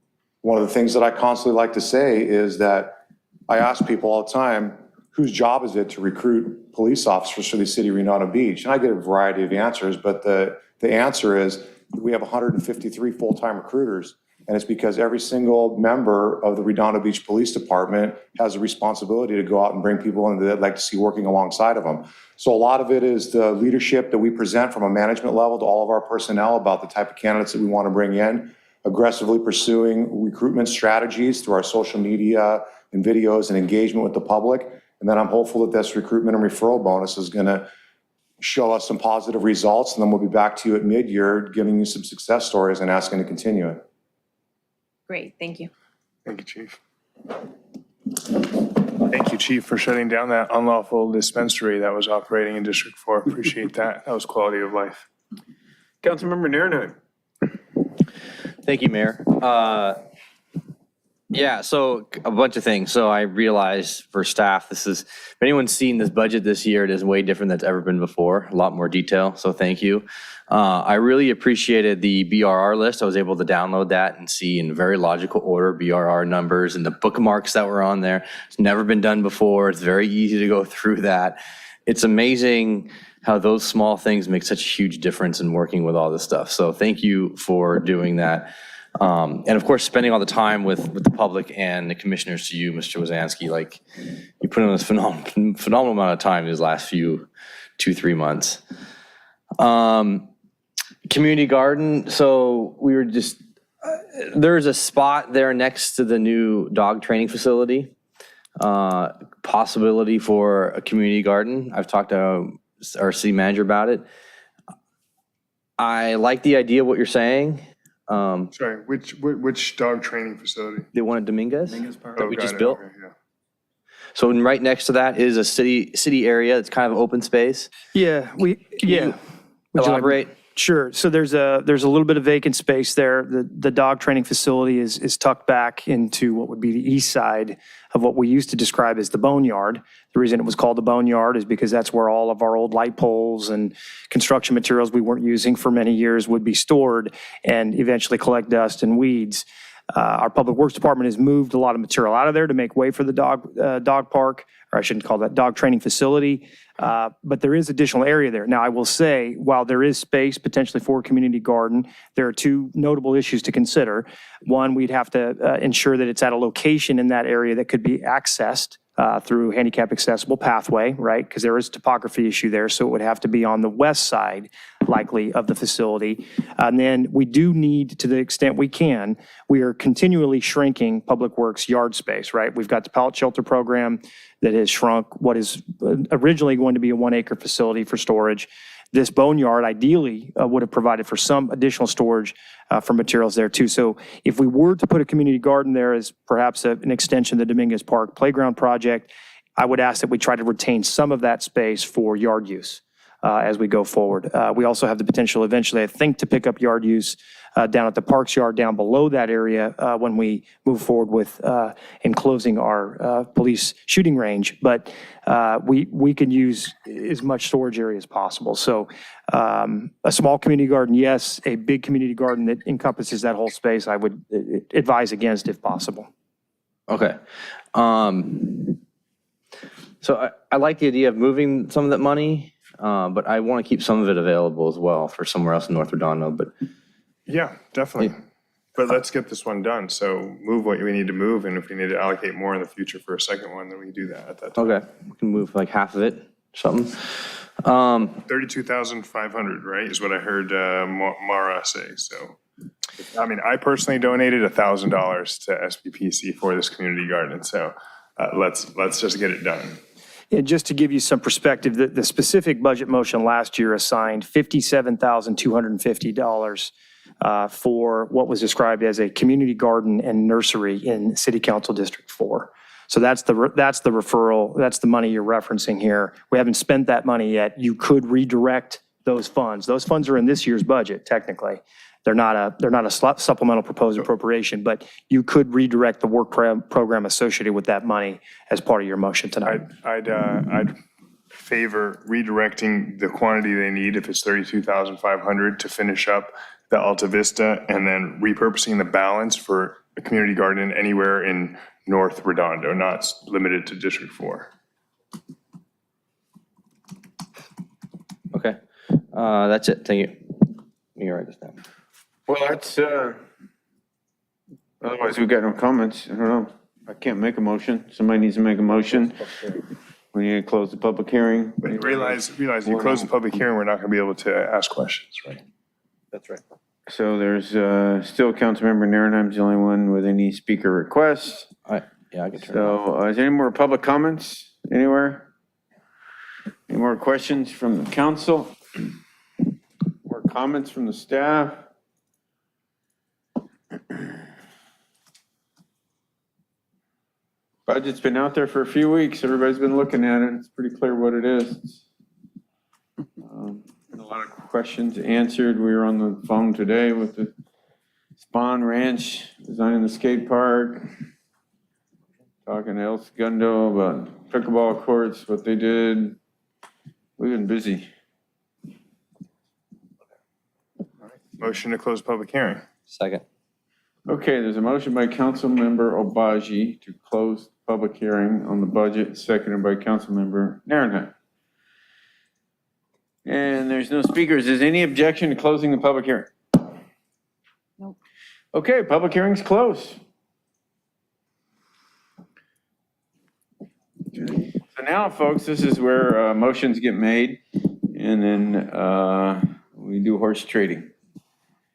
one of the things that I constantly like to say is that I ask people all the time, whose job is it to recruit police officers for the city of Redondo Beach? And I get a variety of answers, but the answer is we have 153 full-time recruiters, and it's because every single member of the Redondo Beach Police Department has a responsibility to go out and bring people in that they'd like to see working alongside of them. So a lot of it is the leadership that we present from a management level to all of our personnel about the type of candidates that we want to bring in, aggressively pursuing recruitment strategies through our social media and videos and engagement with the public. And then I'm hopeful that this recruitment and referral bonus is going to show us some positive results, and then we'll be back to you at mid-year giving you some success stories and asking to continue it. Great, thank you. Thank you, Chief. Thank you, Chief, for shutting down that unlawful dispensary that was operating in District 4. Appreciate that. That was quality of life. Councilmember Nairn. Thank you, Mayor. Yeah, so a bunch of things. So I realize for staff, if anyone's seen this budget this year, it is way different than it's ever been before. A lot more detail, so thank you. I really appreciated the BRR list. I was able to download that and see in very logical order BRR numbers and the bookmarks that were on there. It's never been done before. It's very easy to go through that. It's amazing how those small things make such a huge difference in working with all this stuff. So thank you for doing that. And of course, spending all the time with the public and the commissioners, to you, Mr. Wazansky, like you put in this phenomenal amount of time these last 2-3 months. Community garden. So we were just, there's a spot there next to the new dog training facility, possibility for a community garden. I've talked to our city manager about it. I like the idea of what you're saying. Sorry, which dog training facility? The one at Dominguez that we just built. Okay, yeah. So right next to that is a city area. It's kind of open space. Yeah, Would you elaborate? Sure. So there's a little bit of vacant space there. The dog training facility is tucked back into what would be the east side of what we used to describe as the boneyard. The reason it was called the boneyard is because that's where all of our old light poles and construction materials we weren't using for many years would be stored and eventually collect dust and weeds. Our Public Works Department has moved a lot of material out of there to make way for the dog park, or I shouldn't call that dog training facility. But there is additional area there. Now, I will say, while there is space potentially for a community garden, there are two notable issues to consider. One, we'd have to ensure that it's at a location in that area that could be accessed through handicap accessible pathway, right? Because there is a topography issue there, so it would have to be on the west side, likely, of the facility. And then we do need, to the extent we can, we are continually shrinking Public Works yard space, right? We've got the pallet shelter program that has shrunk what is originally going to be a 1 acre facility for storage. This boneyard ideally would have provided for some additional storage for materials there too. So if we were to put a community garden there as perhaps an extension of the Dominguez Park playground project, I would ask that we try to retain some of that space for yard use as we go forward. We also have the potential eventually, I think, to pick up yard use down at the Parks Yard down below that area when we move forward with enclosing our police shooting range. But we can use as much storage area as possible. So a small community garden, yes. A big community garden that encompasses that whole space, I would advise against if possible. Okay. So I like the idea of moving some of that money, but I want to keep some of it available as well for somewhere else in North Redondo. But Yeah, definitely. But let's get this one done. So move what we need to move, and if we need to allocate more in the future for a second one, then we can do that at that time. Okay, we can move like half of it, something. 32,500, right, is what I heard Mara say. So, I mean, I personally donated $1,000 to SBPC for this community garden. So let's just get it done. Yeah, just to give you some perspective, the specific budget motion last year assigned $57,250 for what was described as a community garden and nursery in City Council District 4. So that's the referral, that's the money you're referencing here. We haven't spent that money yet. You could redirect those funds. Those funds are in this year's budget, technically. They're not a supplemental proposed appropriation, but you could redirect the work program associated with that money as part of your motion tonight. I'd favor redirecting the quantity they need, if it's 32,500, to finish up the Alta Vista, and then repurposing the balance for a community garden anywhere in North Redondo, not limited to District 4. Okay, that's it. Thank you. Let me write this down. Well, that's, otherwise we've got no comments. I don't know. I can't make a motion. Somebody needs to make a motion. We need to close the public hearing. But realize you close the public hearing, we're not going to be able to ask questions, right? That's right. So there's still Councilmember Nierenheim's the only one with any speaker requests. Yeah, I can turn it So is there any more public comments anywhere? Any more questions from the council? More comments from the staff? Budget's been out there for a few weeks. Everybody's been looking at it. It's pretty clear what it is. A lot of questions answered. We were on the phone today with the Spawn Ranch, designing the skate park, talking to El Segundo about pickleball courts, what they did. We've been busy. Motion to close public hearing. Second. Okay, there's a motion by Councilmember Obaji to close the public hearing on the budget, seconded by Councilmember Nierenheim. And there's no speakers. Is any objection to closing the public hearing? Nope. Okay, public hearing's closed. So now, folks, this is where motions get made, and then we do horse trading.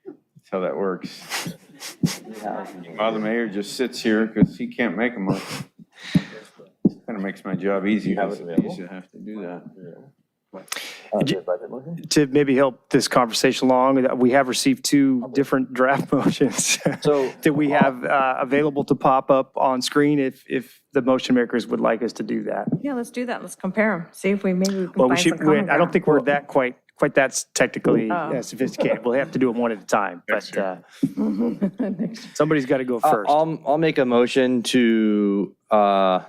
That's how that works. While the mayor just sits here because he can't make a motion. Kind of makes my job easy. I used to have to do that. To maybe help this conversation along, we have received two different draft motions that we have available to pop up on screen if the motion makers would like us to do that. Yeah, let's do that. Let's compare them. See if we maybe we can Well, find some common I don't ground. think we're that quite quite that technically sophisticated. We'll have to do them one at a time, but somebody's got to go first. I'll make a motion to, well,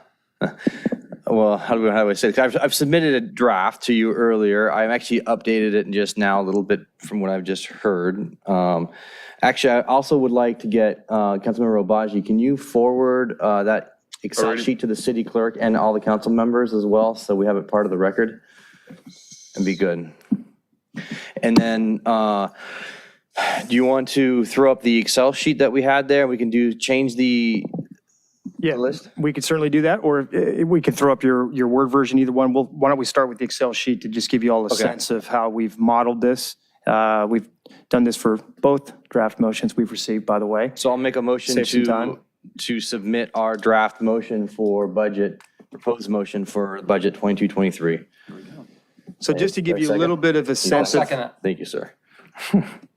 how do I say it? I've submitted a draft to you earlier. I've actually updated it just now a little bit from what I've just heard. Actually, I also would like to get, Councilmember Obaji, can you forward that Excel sheet to the city clerk and all the council members as well, so we have it part of the record? And be good. And then, do you want to throw up the Excel sheet that we had there? We can change the list? We could certainly do that, or we could throw up your Word version, either one. Why don't we start with the Excel sheet to just give you all a sense of how we've modeled this. We've done this for both draft motions we've received, by the way. So I'll make a motion to submit our draft motion for budget, proposed motion for budget 22-23. So just to give you a little bit of a sense of, thank you, sir,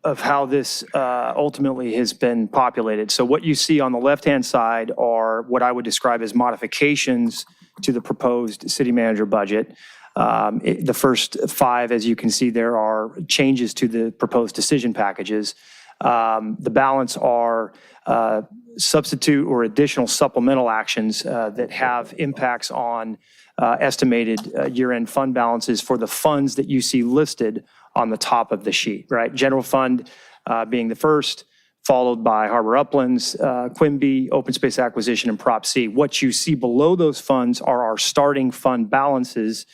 of how this ultimately has been populated. So what you see on the left-hand side are what I would describe as modifications to the proposed city manager budget. The first 5, as you can see, there are changes to the proposed decision packages. The balance are substitute or additional supplemental actions that have impacts on estimated year-end fund balances for the funds that you see listed on the top of the sheet, right? General fund being the first, followed by Harbor Uplands, Quimby, Open Space Acquisition, and Prop C. What you see below those funds are our starting fund balances,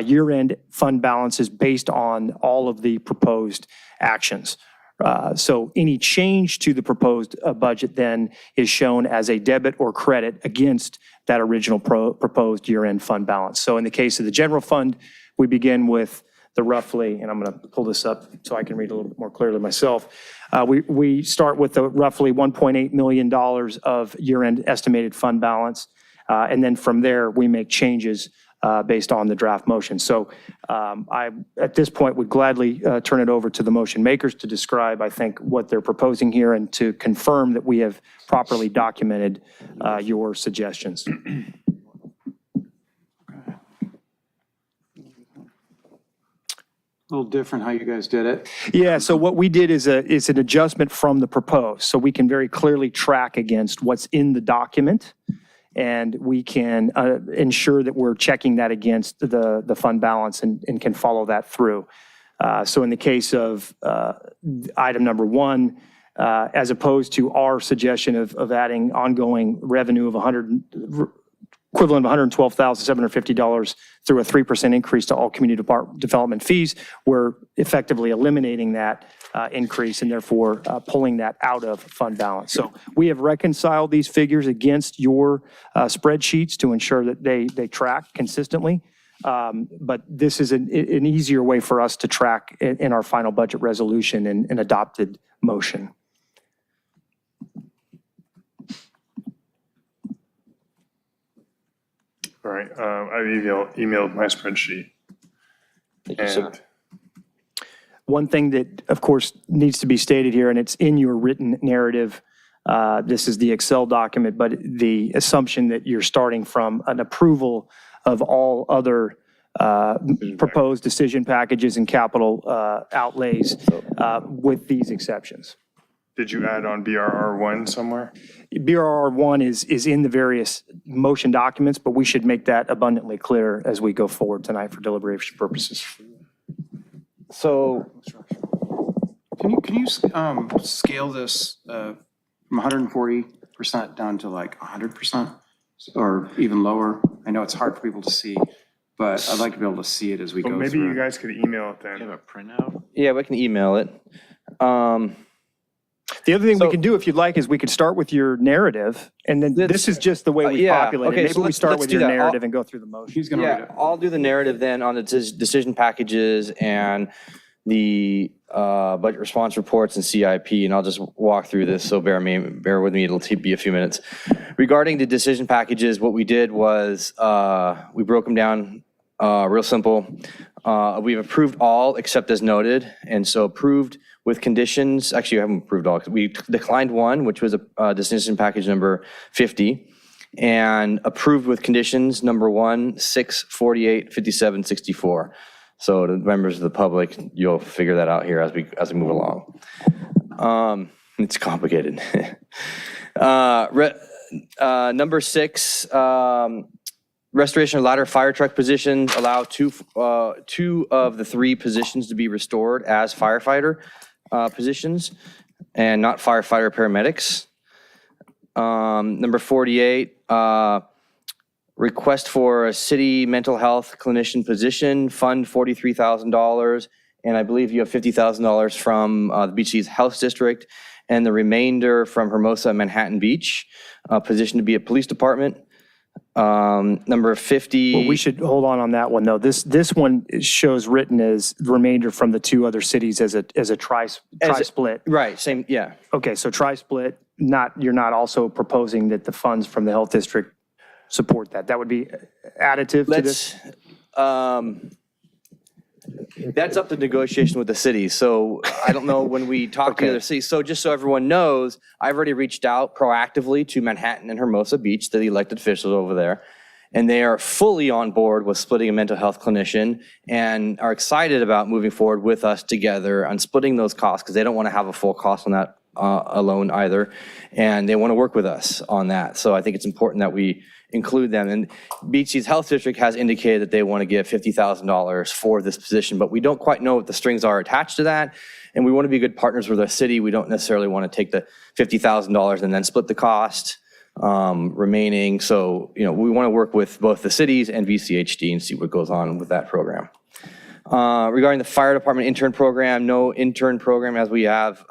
year-end fund balances based on all of the proposed actions. So any change to the proposed budget then is shown as a debit or credit against that original proposed year-end fund balance. So in the case of the general fund, we begin with the roughly, and I'm going to pull this up so I can read a little bit more clearly myself. We start with the roughly $1.8 million of year-end estimated fund balance. And then from there, we make changes based on the draft motion. So I, at this point, would gladly turn it over to the motion makers to describe, I think, what they're proposing here and to confirm that we have properly documented your suggestions. A little different how you guys did it. Yeah, so what we did is an adjustment from the proposed. So we can very clearly track against what's in the document, and we can ensure that we're checking that against the fund balance and can follow that through. So in the case of item number 1, as opposed to our suggestion of adding ongoing revenue of equivalent of $112,750 through a 3% increase to all community development fees, we're effectively eliminating that increase and therefore pulling that out of fund balance. So we have reconciled these figures against your spreadsheets to ensure that they track consistently. But this is an easier way for us to track in our final budget resolution and adopted motion. All right, I've emailed my spreadsheet. Thank you, sir. One thing that, of course, needs to be stated here, and it's in your written narrative, this is the Excel document, but the assumption that you're starting from an approval of all other proposed decision packages and capital outlays with these exceptions. Did you add on BRR1 somewhere? BRR1 is in the various motion documents, but we should make that abundantly clear as we go forward tonight for deliberation purposes. So, Can you scale this from 140% down to like 100% or even lower? I know it's hard for people to see, but I'd like to be able to see it as we go through. Maybe you guys could email it then. You have a printout? yeah, we can email it. The other thing we can do, if you'd like, is we could start with your narrative, and then this is just the way we populate it. Maybe we start with your narrative and go through the motion. He's going to read it. I'll do the narrative then on the decision packages and the budget response reports and CIP, and I'll just walk through this, so bear with me, it'll be a few minutes. Regarding the decision packages, what we did was we broke them down real simple. We've approved all except as noted, and so approved with conditions. Actually, I haven't approved all. We declined one, which was a decision package number 50, and approved with conditions number 1, 6, 48, 57, 64. So the members of the public, you'll figure that out here as we move along. It's complicated. Number 6, restoration of ladder fire truck positions, allow two of the 3 positions to be restored as firefighter positions and not firefighter paramedics. Number 48, request for a city mental health clinician position, fund $43,000. And I believe you have $50,000 from the Beach Cities Health District and the remainder from Hermosa and Manhattan Beach, position to be a police department. Number 50. Well, we should hold on that one though. This one shows written as remainder from the 2 other cities as a tri-split. Right, same, yeah. Okay, so tri-split, you're not also proposing that the funds from the health district support that. That would be additive to this? That's up to negotiation with the city. So I don't know when we talk to the other cities. So just so everyone knows, I've already reached out proactively to Manhattan and Hermosa Beach, to the elected officials over there. And they are fully on board with splitting a mental health clinician and are excited about moving forward with us together on splitting those costs because they don't want to have a full cost on that alone either. And they want to work with us on that. So I think it's important that we include them. And Beach Cities Health District has indicated that they want to give $50,000 for this position, but we don't quite know what the strings are attached to that. And we want to be good partners with our city. We don't necessarily want to take the $50,000 and then split the cost remaining. So, we want to work with both the cities and VCHD and see what goes on with that program. Regarding the fire department intern program, no intern program as we have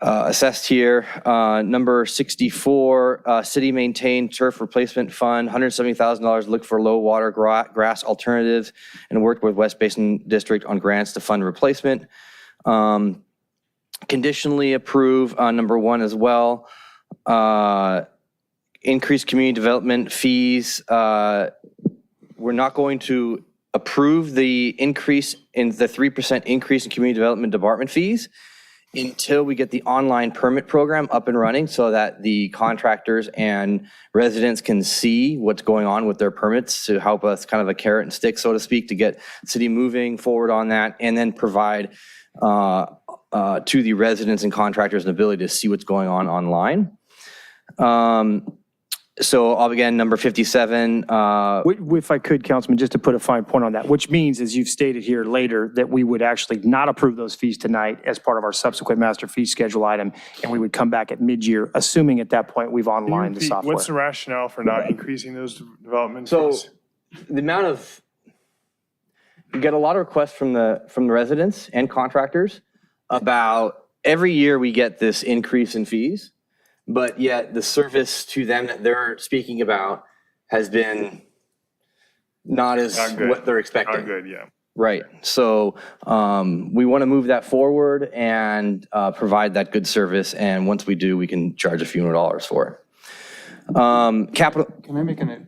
assessed here. Number 64, city maintained turf replacement fund, $170,000 look for low water grass alternatives and worked with West Basin District on grants to fund replacement. Conditionally approve number 1 as well. Increased community development fees. We're not going to approve the increase in the 3% increase in community development department fees until we get the online permit program up and running so that the contractors and residents can see what's going on with their permits to help us kind of a carrot and stick, so to speak, to get the city moving forward on that and then provide to the residents and contractors an ability to see what's going on online. So I'll begin number 57. If I could, Councilman, just to put a fine point on that, which means, as you've stated here later, that we would actually not approve those fees tonight as part of our subsequent master fee schedule item, and we would come back at mid-year, assuming at that point we've online the software. What's the rationale for not increasing those development So fees? the amount of, we get a lot of requests from the residents and contractors about every year we get this increase in fees. But yet the service to them that they're speaking about has been not as what they're expecting. Not good, yeah. Right. So we want to move that forward and provide that good service. And once we do, we can charge a few more dollars for it. Capital. Can I make a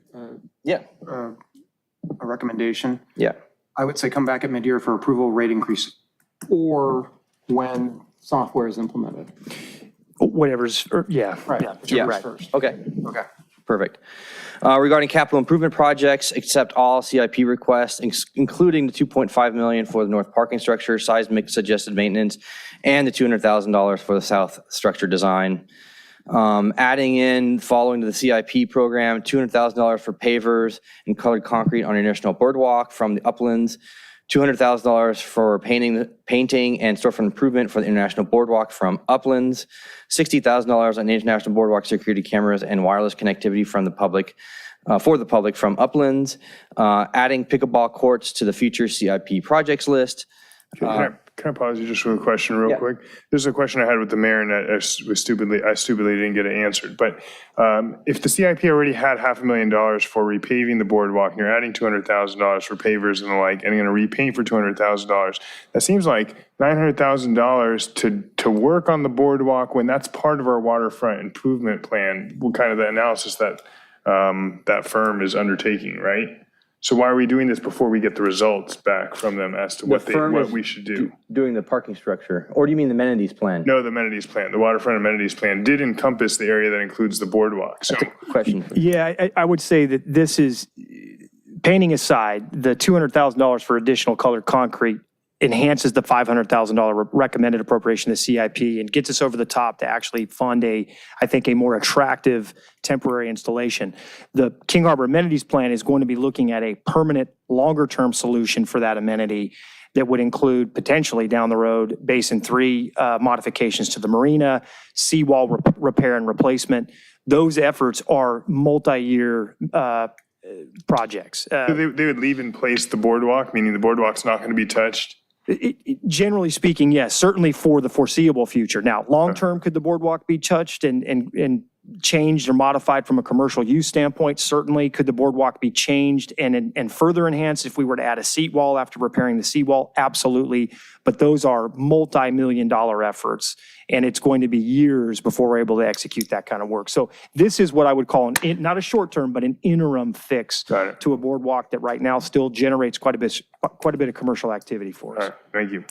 recommendation? Yeah. I would say come back at mid-year for approval rate increase or when software is implemented. Whatever's, yeah. Right. Yeah. Right. First. Okay. Okay. Perfect. Regarding capital improvement projects, accept all CIP requests, including the $2.5 million for the north parking structure, seismic suggested maintenance, and the $200,000 for the south structure design. Adding in, following to the CIP program, $200,000 for pavers and colored concrete on International Boardwalk from the uplands, $200,000 for painting and storefront improvement for the International Boardwalk from uplands, $60,000 on International Boardwalk security cameras and wireless connectivity from the public, for the public from uplands, adding pickleball courts to the future CIP projects list. Can I pause you just with a question real quick? There's a question I had with the mayor and I stupidly didn't get it answered. But if the CIP already had $500,000 for repaving the boardwalk and you're adding $200,000 for pavers and the like, and you're going to repaint for $200,000, that seems like $900,000 to work on the boardwalk when that's part of our waterfront improvement plan, kind of the analysis that that firm is undertaking, right? So why are we doing this before we get the results back from them as to what we should do? Doing the parking structure, or do you mean the amenities plan? No, the amenities plan. The waterfront amenities plan did encompass the area that includes the boardwalk. So question. Yeah, I would say that this is painting aside, the $200,000 for additional colored concrete enhances the $500,000 recommended appropriation to CIP and gets us over the top to actually fund I think, a more attractive temporary installation. The King Harbor Amenities Plan is going to be looking at a permanent, longer-term solution for that amenity that would include potentially down the road Basin 3 modifications to the marina, seawall repair and replacement. Those efforts are multi-year projects. So they would leave in place the boardwalk, meaning the boardwalk's not going to be touched? Generally speaking, yes, certainly for the foreseeable future. Now, long-term, could the boardwalk be touched and changed or modified from a commercial use standpoint? Certainly. Could the boardwalk be changed and further enhanced if we were to add a seat wall after repairing the seawall? Absolutely. But those are multi-million-dollar efforts, and it's going to be years before we're able to execute that kind of work. So this is what I would call not a short-term, but an interim fix to a boardwalk that right now still generates quite a bit of commercial activity for us. All right, thank you.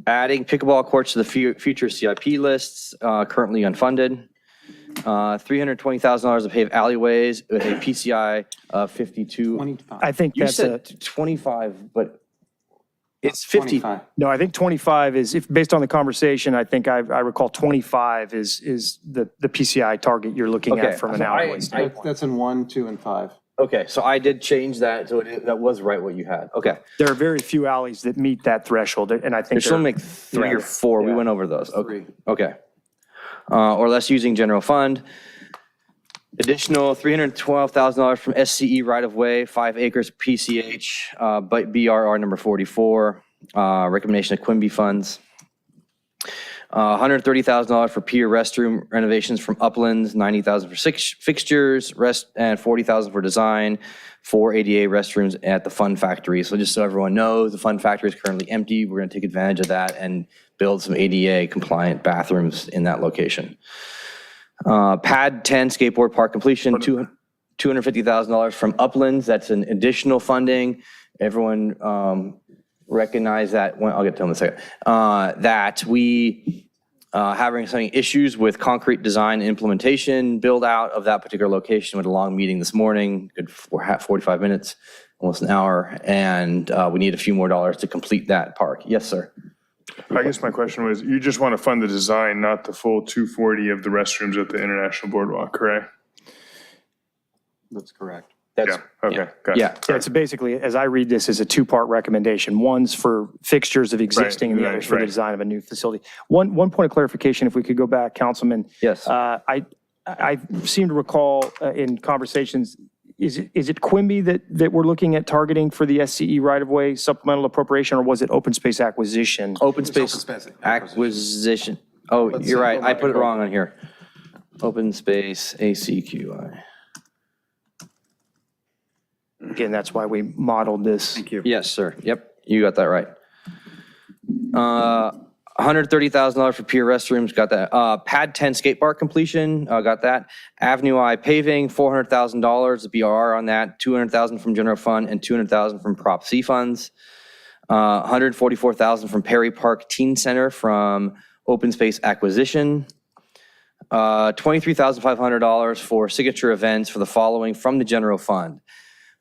Adding pickleball courts to the future CIP lists, currently unfunded. $320,000 to pave alleyways with a PCI of 52. I think You that's said 25, but it's 50. No, I think 25 is, if based on the conversation, I think I recall 25 is the PCI target you're looking Okay, at from an so alleyway standpoint. That's in 1, 2, and 5. Okay, so I did change that, so that was right what you had. Okay. There are very few alleys that meet that threshold, and I think There's only like 3 or 4. We went over those. Okay. Okay. Or less using general fund. Additional $312,000 from SCE right-of-way, 5 acres PCH, but BRR number 44. Recommendation of Quimby funds. $130,000 for pier restroom renovations from Uplands, $90,000 for fixtures, and $40,000 for design, 4 ADA restrooms at the Fun Factory. So just so everyone knows, the Fun Factory is currently empty. We're going to take advantage of that and build some ADA compliant bathrooms in that location. Pad 10 skateboard park completion, $250,000 from Uplands. That's an additional funding. Everyone recognize that, I'll get to them in a second, that we having some issues with concrete design and implementation, build out of that particular location with a long meeting this morning, good 45 minutes, almost an hour, and we need a few more dollars to complete that park. Yes, sir. I guess my question was, you just want to fund the design, not the full 240 of the restrooms at the International Boardwalk, correct? That's correct. Yeah, okay, got it. Yeah, it's basically, as I read this, is a two-part recommendation. One's for fixtures of existing, and the other's for the design of a new facility. One point of clarification, if we could go back, Councilman. Yes. I seem to recall in conversations, is it Quimby that we're looking at targeting for the SCE right-of-way supplemental appropriation, or was it open space acquisition? Open space acquisition. Oh, you're right. I put it wrong on here. Open space ACQI. Again, that's why we modeled this. Thank you. Yes, sir. Yep, you got that right. $130,000 for pier restrooms, got that. Pad 10 skate park completion, got that. Avenue I paving, $400,000, the BRR on that, $200,000 from general fund and $200,000 from Prop C funds. $144,000 from Perry Park Teen Center from open space acquisition. $23,500 for signature events for the following from the general fund.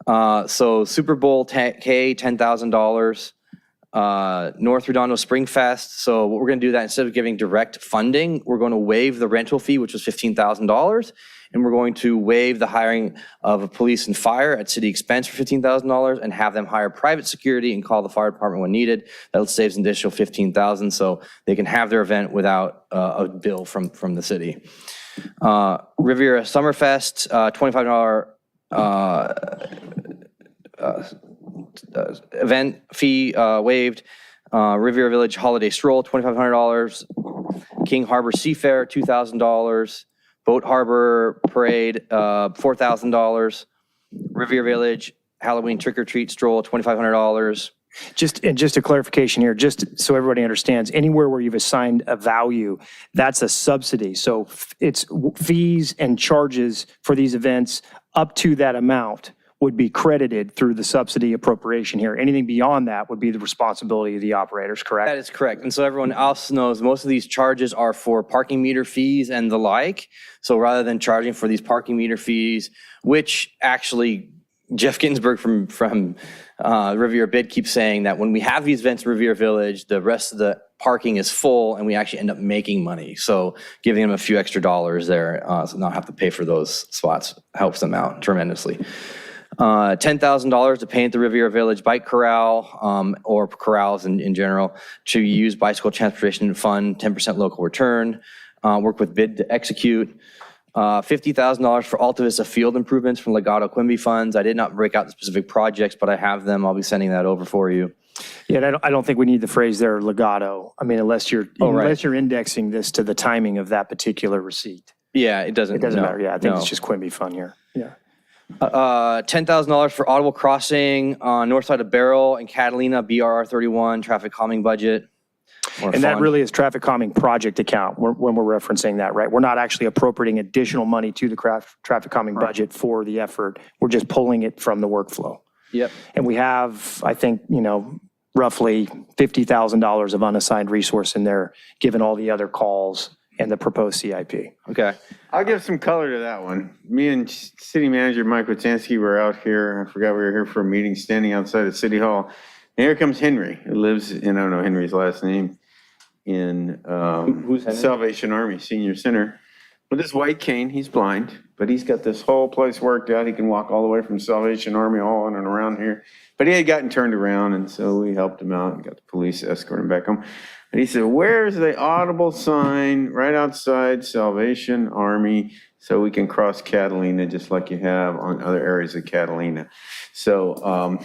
So Super Bowl K, $10,000. North Redondo Spring Fest. So what we're going to do that instead of giving direct funding, we're going to waive the rental fee, which was $15,000. And we're going to waive the hiring of a police and fire at city expense for $15,000 and have them hire private security and call the fire department when needed. That saves an additional $15,000 so they can have their event without a bill from the city. Riviera Summerfest, $25 event fee waived. Riviera Village Holiday Stroll, $2,500. King Harbor Seafair, $2,000. Boat Harbor Parade, $4,000. Riviera Village Halloween Trick or Treat Stroll, $2,500. Just a clarification here, just so everybody understands, anywhere where you've assigned a value, that's a subsidy. So it's fees and charges for these events up to that amount would be credited through the subsidy appropriation here. Anything beyond that would be the responsibility of the operators, correct? That is correct. And so everyone else knows most of these charges are for parking meter fees and the like. So rather than charging for these parking meter fees, which actually Jeff Ginsburg from Riviera Bid keeps saying that when we have these events in Riviera Village, the rest of the parking is full and we actually end up making money. So giving them a few extra dollars there, so not have to pay for those spots helps them out tremendously. $10,000 to paint the Riviera Village bike corral or corrals in general, to use bicycle transportation fund, 10% local return, work with bid to execute. $50,000 for Alta Vista field improvements from Legato Quimby funds. I did not break out the specific projects, but I have them. I'll be sending that over for you. Yeah, I don't think we need the phrase there, legato. I mean, unless you're indexing this to the timing of that particular receipt. Yeah, it doesn't. It doesn't matter. Yeah, I think it's just Quimby fund here. Yeah. $10,000 for Audible Crossing on north side of Barrel and Catalina, BRR 31, traffic calming budget. And that really is traffic calming project account when we're referencing that, right? We're not actually appropriating additional money to the traffic calming budget for the effort. We're just pulling it from the workflow. Yep. And we have, I think, roughly $50,000 of unassigned resource in there, given all the other calls and the proposed CIP. Okay. I'll give some color to that one. Me and City Manager Mike Watansky were out here. I forgot we were here for a meeting, standing outside of City Hall. And here comes Henry, who lives in, I don't know Henry's last name, in Who's Henry? Salvation Army Senior Center. With his white cane, he's blind, but he's got this whole place worked out. He can walk all the way from Salvation Army all on and around here. But he had gotten turned around, and so we helped him out and got the police escort him back home. And he said, where's the audible sign right outside Salvation Army so we can cross Catalina just like you have on other areas of Catalina? So,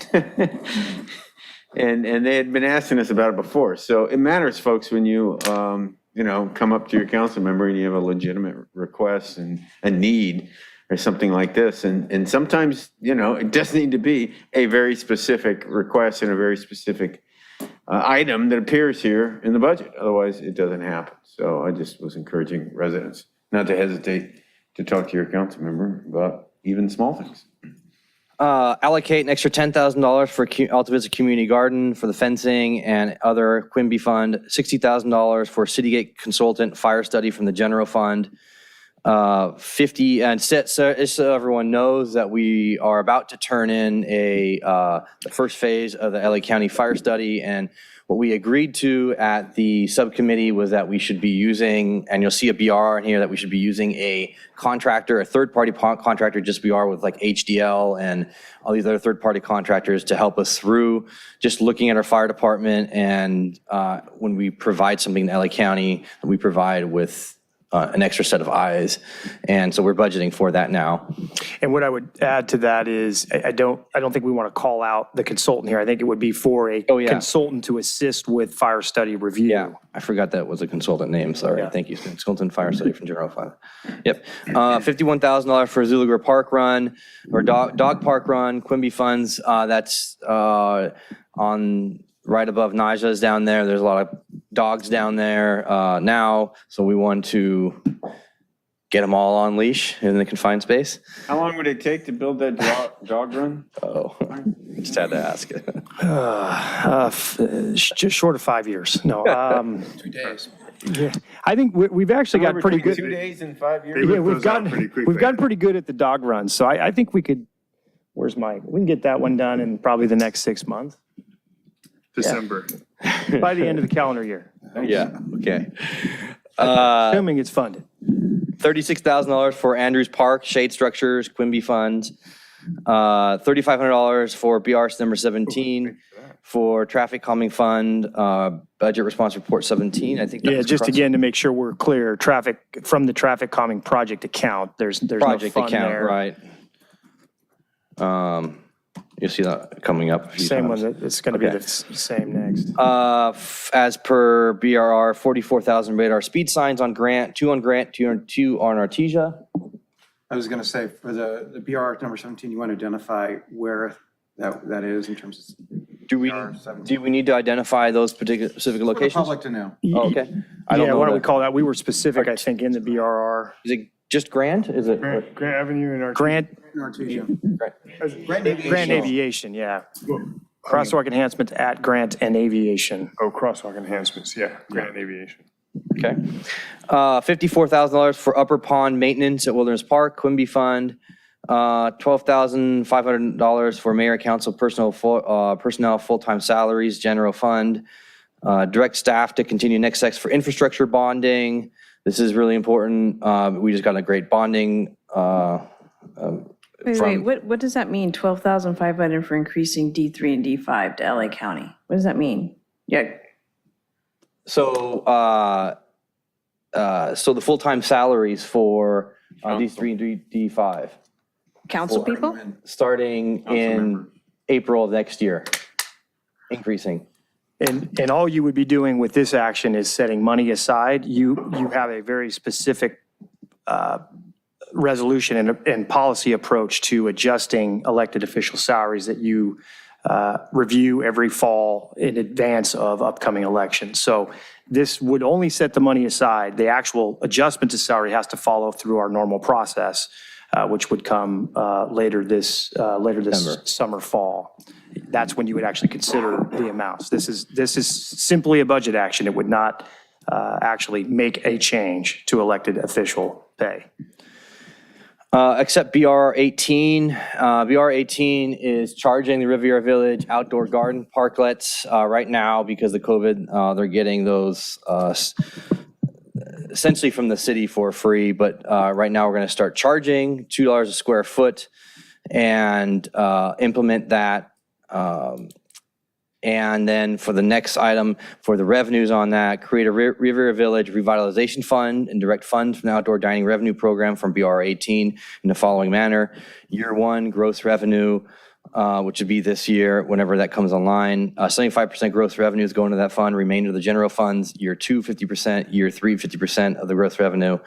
and they had been asking us about it before. So it matters, folks, when you, come up to your council member and you have a legitimate request and a need or something like this. And sometimes, it does need to be a very specific request and a very specific item that appears here in the budget. Otherwise, it doesn't happen. So I just was encouraging residents not to hesitate to talk to your council member about even small things. Allocate an extra $10,000 for Alta Vista Community Garden for the fencing and other Quimby fund, $60,000 for Citygate consultant fire study from the general fund. 50, and so everyone knows that we are about to turn in the first phase of the LA County fire study, and what we agreed to at the subcommittee was that we should be using, and you'll see a BR in here, that we should be using a contractor, a third-party contractor, just BR with like HDL and all these other third-party contractors to help us through just looking at our fire department, and when we provide something to LA County, we provide with an extra set of eyes. And so we're budgeting for that now. And what I would add to that is, I don't think we want to call out the consultant here. I think it would be for a consultant to assist with fire study review. Yeah, I forgot that was a consultant name, sorry. Yeah. Thank you, consultant fire study from General Fund. Yep, $51,000 for Zulugar Park Run, or dog park run, Quimby funds, that's on right above Naja's down there. There's a lot of dogs down there now, so we want to get them all on leash in the confined space. How long would it take to build that dog run? Oh, just had to ask. Just short of 5 years. No. 2 days. Yeah, I think we've actually got pretty good. 2 days and 5 years. Yeah, we've gotten pretty good at the dog run. So I think we could. Where's Mike? We can get that one done in probably the next 6 months. December. Yeah. By the end of the calendar year. Yeah, okay. Assuming it's funded. $36,000 for Andrews Park, shade structures, Quimby funds. $3,500 for BRS number 17 for traffic calming fund, budget response report 17. I think. Yeah, just again to make sure we're clear, traffic from the traffic calming project account. There's project no fund account, there. Right. You'll see that coming up a few Same times. one, it's going to be the same next. As per BRR, 44,000 radar speed signs on Grant, 2 on Artesia. I was going to say, for the BR number 17, you want to identify where that is in terms of. Do we need to identify those specific locations? For the public to know. Oh, okay. Why don't we call that? We were specific, I think, in the BRR. Is it just Grant? Is it? Grant Avenue and Grant, Grant Grant Aviation, yeah. Crosswalk enhancements at Grant and Aviation. Oh, crosswalk enhancements, yeah, Grant Aviation. Okay. $54,000 for Upper Pond maintenance at Wilderness Park, Quimby Fund. $12,500 for mayor council personnel full-time salaries, general fund. Direct staff to continue next steps for infrastructure bonding. This is really important. We just got a great bonding. Wait, what does that mean? 12,500 for increasing D3 and D5 to LA County? What does that mean? Yeah. So, so the full-time salaries for D3 and D5. Council people? Starting in April of next year, increasing. And all you would be doing with this action is setting money aside. You have a very specific resolution and policy approach to adjusting elected official salaries that you review every fall in advance of upcoming elections. So this would only set the money aside. The actual adjustment to salary has to follow through our normal process, which would come later this summer, fall. That's when you would actually consider the amounts. This is simply a budget action. It would not actually make a change to elected official pay. Except BR 18. BR 18 is charging the Riviera Village outdoor garden parklets right now because of COVID. They're getting those essentially from the city for free, but right now we're going to start charging $2 a square foot and implement that. And then for the next item, for the revenues on that, create a Riviera Village Revitalization Fund and direct funds from the Outdoor Dining Revenue Program from BR 18 in the following manner. Year 1, gross revenue, which would be this year, whenever that comes online. 75% gross revenue is going to that fund, remainder of the general funds. Year 2, 50%, year 3, 50% of the gross revenue,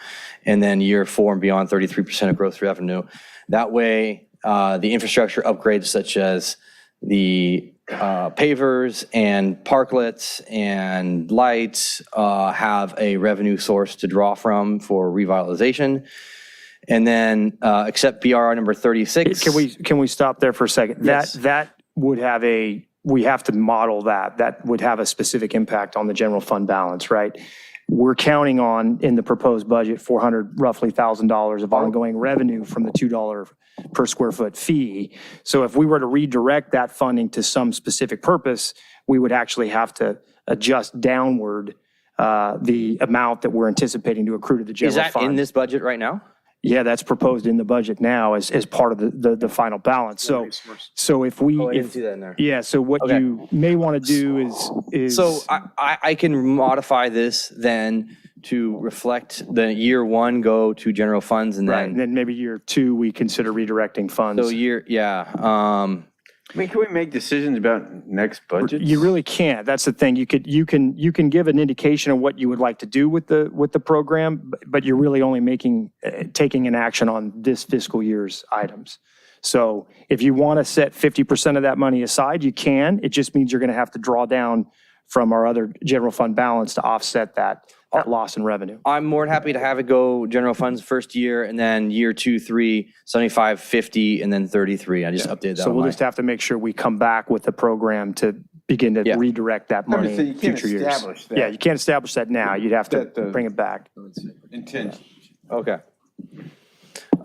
and then year 4 and beyond, 33% of gross revenue. That way, the infrastructure upgrades such as the pavers and parklets and lights have a revenue source to draw from for revitalization. And then accept BR number 36. Can we stop there for a second? Yes. That would have we have to model that. That would have a specific impact on the general fund balance, right? We're counting on, in the proposed budget, roughly $1,000 of ongoing revenue from the $2 per square foot fee. So if we were to redirect that funding to some specific purpose, we would actually have to adjust downward the amount that we're anticipating to accrue to the general fund. Is that in this budget right now? Yeah, that's proposed in the budget now as part of the final balance. So if we, Oh, I didn't see that in there. yeah, so what you may want to do is. So I can modify this then to reflect the year 1 go to general funds and Right, then. and then maybe year 2, we consider redirecting funds. So yeah. I mean, can we make decisions about next budgets? You really can't. That's the thing. You can give an indication of what you would like to do with the program, but you're really only taking an action on this fiscal year's items. So if you want to set 50% of that money aside, you can. It just means you're going to have to draw down from our other general fund balance to offset that loss in revenue. I'm more than happy to have it go general funds first year and then year 2, 3, 75, 50, and then 33. I just updated that. So we'll just have to make sure we come back with the program to begin to redirect that money So you in can't future years. establish that. Yeah, you can't establish that now. You'd have to bring it back. Intention. Okay.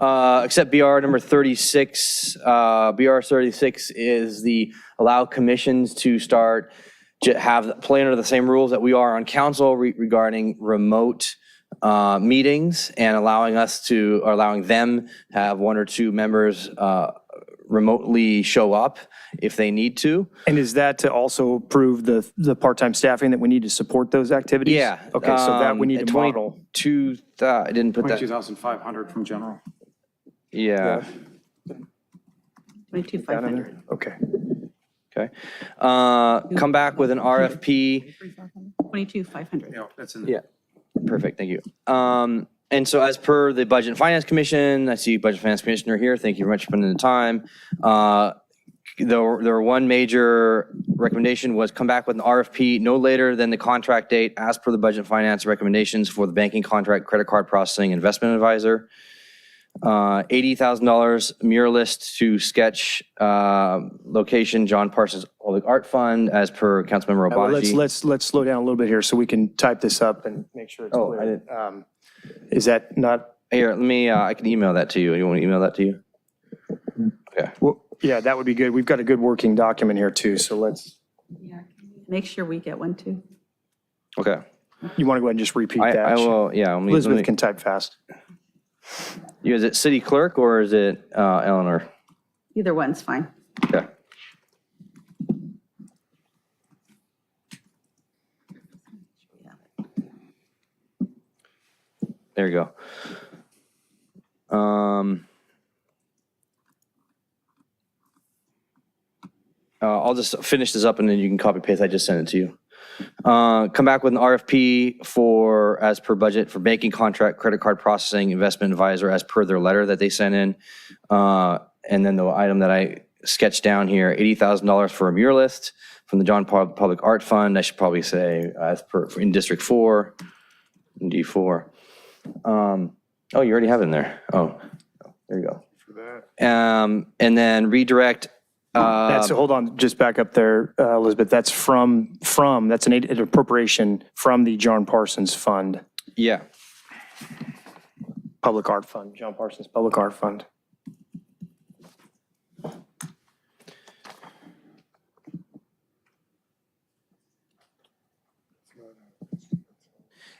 Except BR number 36. BR 36 is the allow commissions to start play under the same rules that we are on council regarding remote meetings and allowing them to have 1 or 2 members remotely show up if they need to. And is that to also approve the part-time staffing that we need to support those activities? Yeah. Okay, so that we need at to model. 22, I didn't put that. 22,500 from general. Yeah. 22,500. Okay. Okay. Come back with an RFP. 22,500. Yeah, that's in Yeah, perfect, thank you. And so as per the Budget and Finance Commission, I see Budget and Finance Commissioner here, thank you very much for spending the time. There were one major recommendation was come back with an RFP no later than the contract date as per the budget and finance recommendations for the banking contract, credit card processing, investment advisor. $80,000 muralist to sketch location, John Parsons Public Art Fund, as per Councilmember Well, Obaji. let's slow down a little bit here so we can type this up and make sure it's Oh, I clear. didn't. Is that not? Here, let me, I can email that to you. You want me to email that to you? Okay. Well, yeah, that would be good. We've got a good working document here too, so let's. Make sure we get one too. Okay. You want to go ahead and just repeat that? I will, yeah. Elizabeth can type fast. Is it city clerk or is it Eleanor? Either one's fine. Okay. There you go. I'll just finish this up and then you can copy paste. I just sent it to you. Come back with an RFP for, as per budget, for banking contract, credit card processing, investment advisor, as per their letter that they sent in. And then the item that I sketched down here, $80,000 for a muralist from the John Public Art Fund. I should probably say as per, in District 4, in D4. Oh, you already have it in there. Oh, there you go. And then redirect. Hold on, just back up there, Elizabeth. That's that's an appropriation from the John Parsons Fund. Yeah. Public Art Fund, John Parsons Public Art Fund.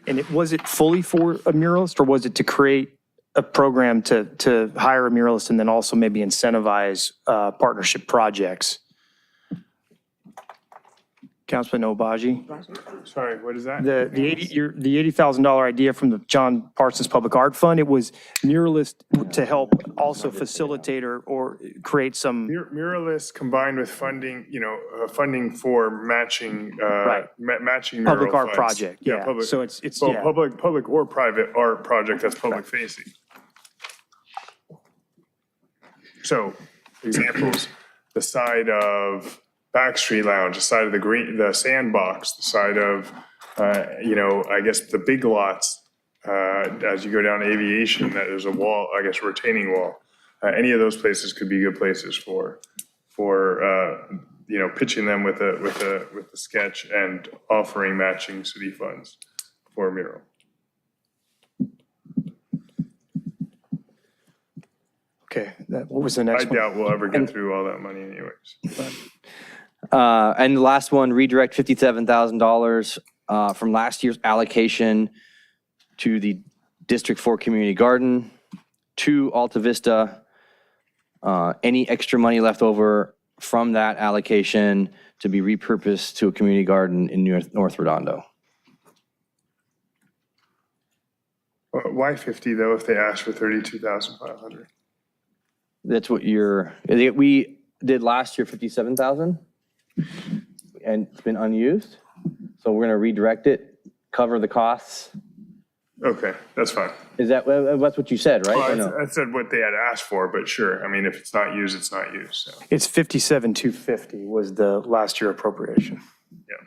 And was it fully for a muralist, or was it to create a program to hire a muralist and then also maybe incentivize partnership projects? Councilman Obaji? Sorry, what is that? The $80,000 idea from the John Parsons Public Art Fund, it was muralist to help also facilitate or create some. Muralists combined with funding, funding for matching, matching mural Public art funds. project, yeah. Public, So it's well, yeah. public or private art project that's public facing. So, examples, the side of Backstreet Lounge, the side of the Sandbox, the side of, I guess the Big Lots, as you go down Aviation, that there's a wall, I guess, retaining wall. Any of those places could be good places for pitching them with a sketch and offering matching city funds for a mural. Okay, what was the next one? I doubt we'll ever get through all that money anyways. And the last one, redirect $57,000 from last year's allocation to the District 4 Community Garden, to Alta Vista. Any extra money left over from that allocation to be repurposed to a community garden in North Redondo. Why 50 though if they asked for 32,500? That's what we did last year, 57,000, and it's been unused. So we're going to redirect it, cover the costs. Okay, that's fine. Is that's what you said, right? Well, Or no? I said what they had asked for, but sure. I mean, if it's not used, it's not used. So. It's 57,250 was the last year appropriation. Yeah.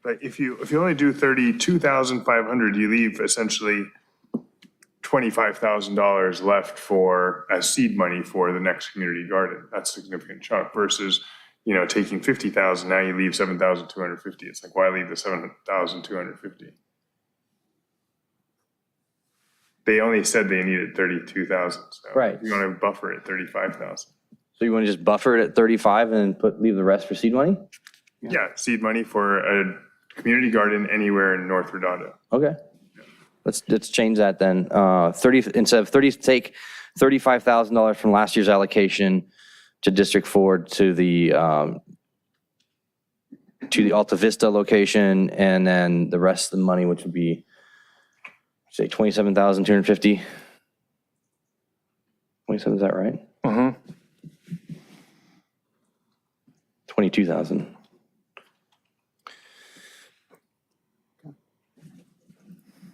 But if you only do 32,500, you leave essentially $25,000 left for as seed money for the next community garden. That's a significant chunk versus, taking 50,000, now you leave 7,250. It's like, why leave the 7,250? They only said they needed 32,000. So right. You want to buffer it 35,000. So you want to just buffer it at 35 and then leave the rest for seed money? Yeah, seed money for a community garden anywhere in North Redondo. Okay. Let's change that then. Instead of 30, take $35,000 from last year's allocation to District 4 to the Alta Vista location, and then the rest of the money, which would be, say, 27,250. 27, is that right? 22,000.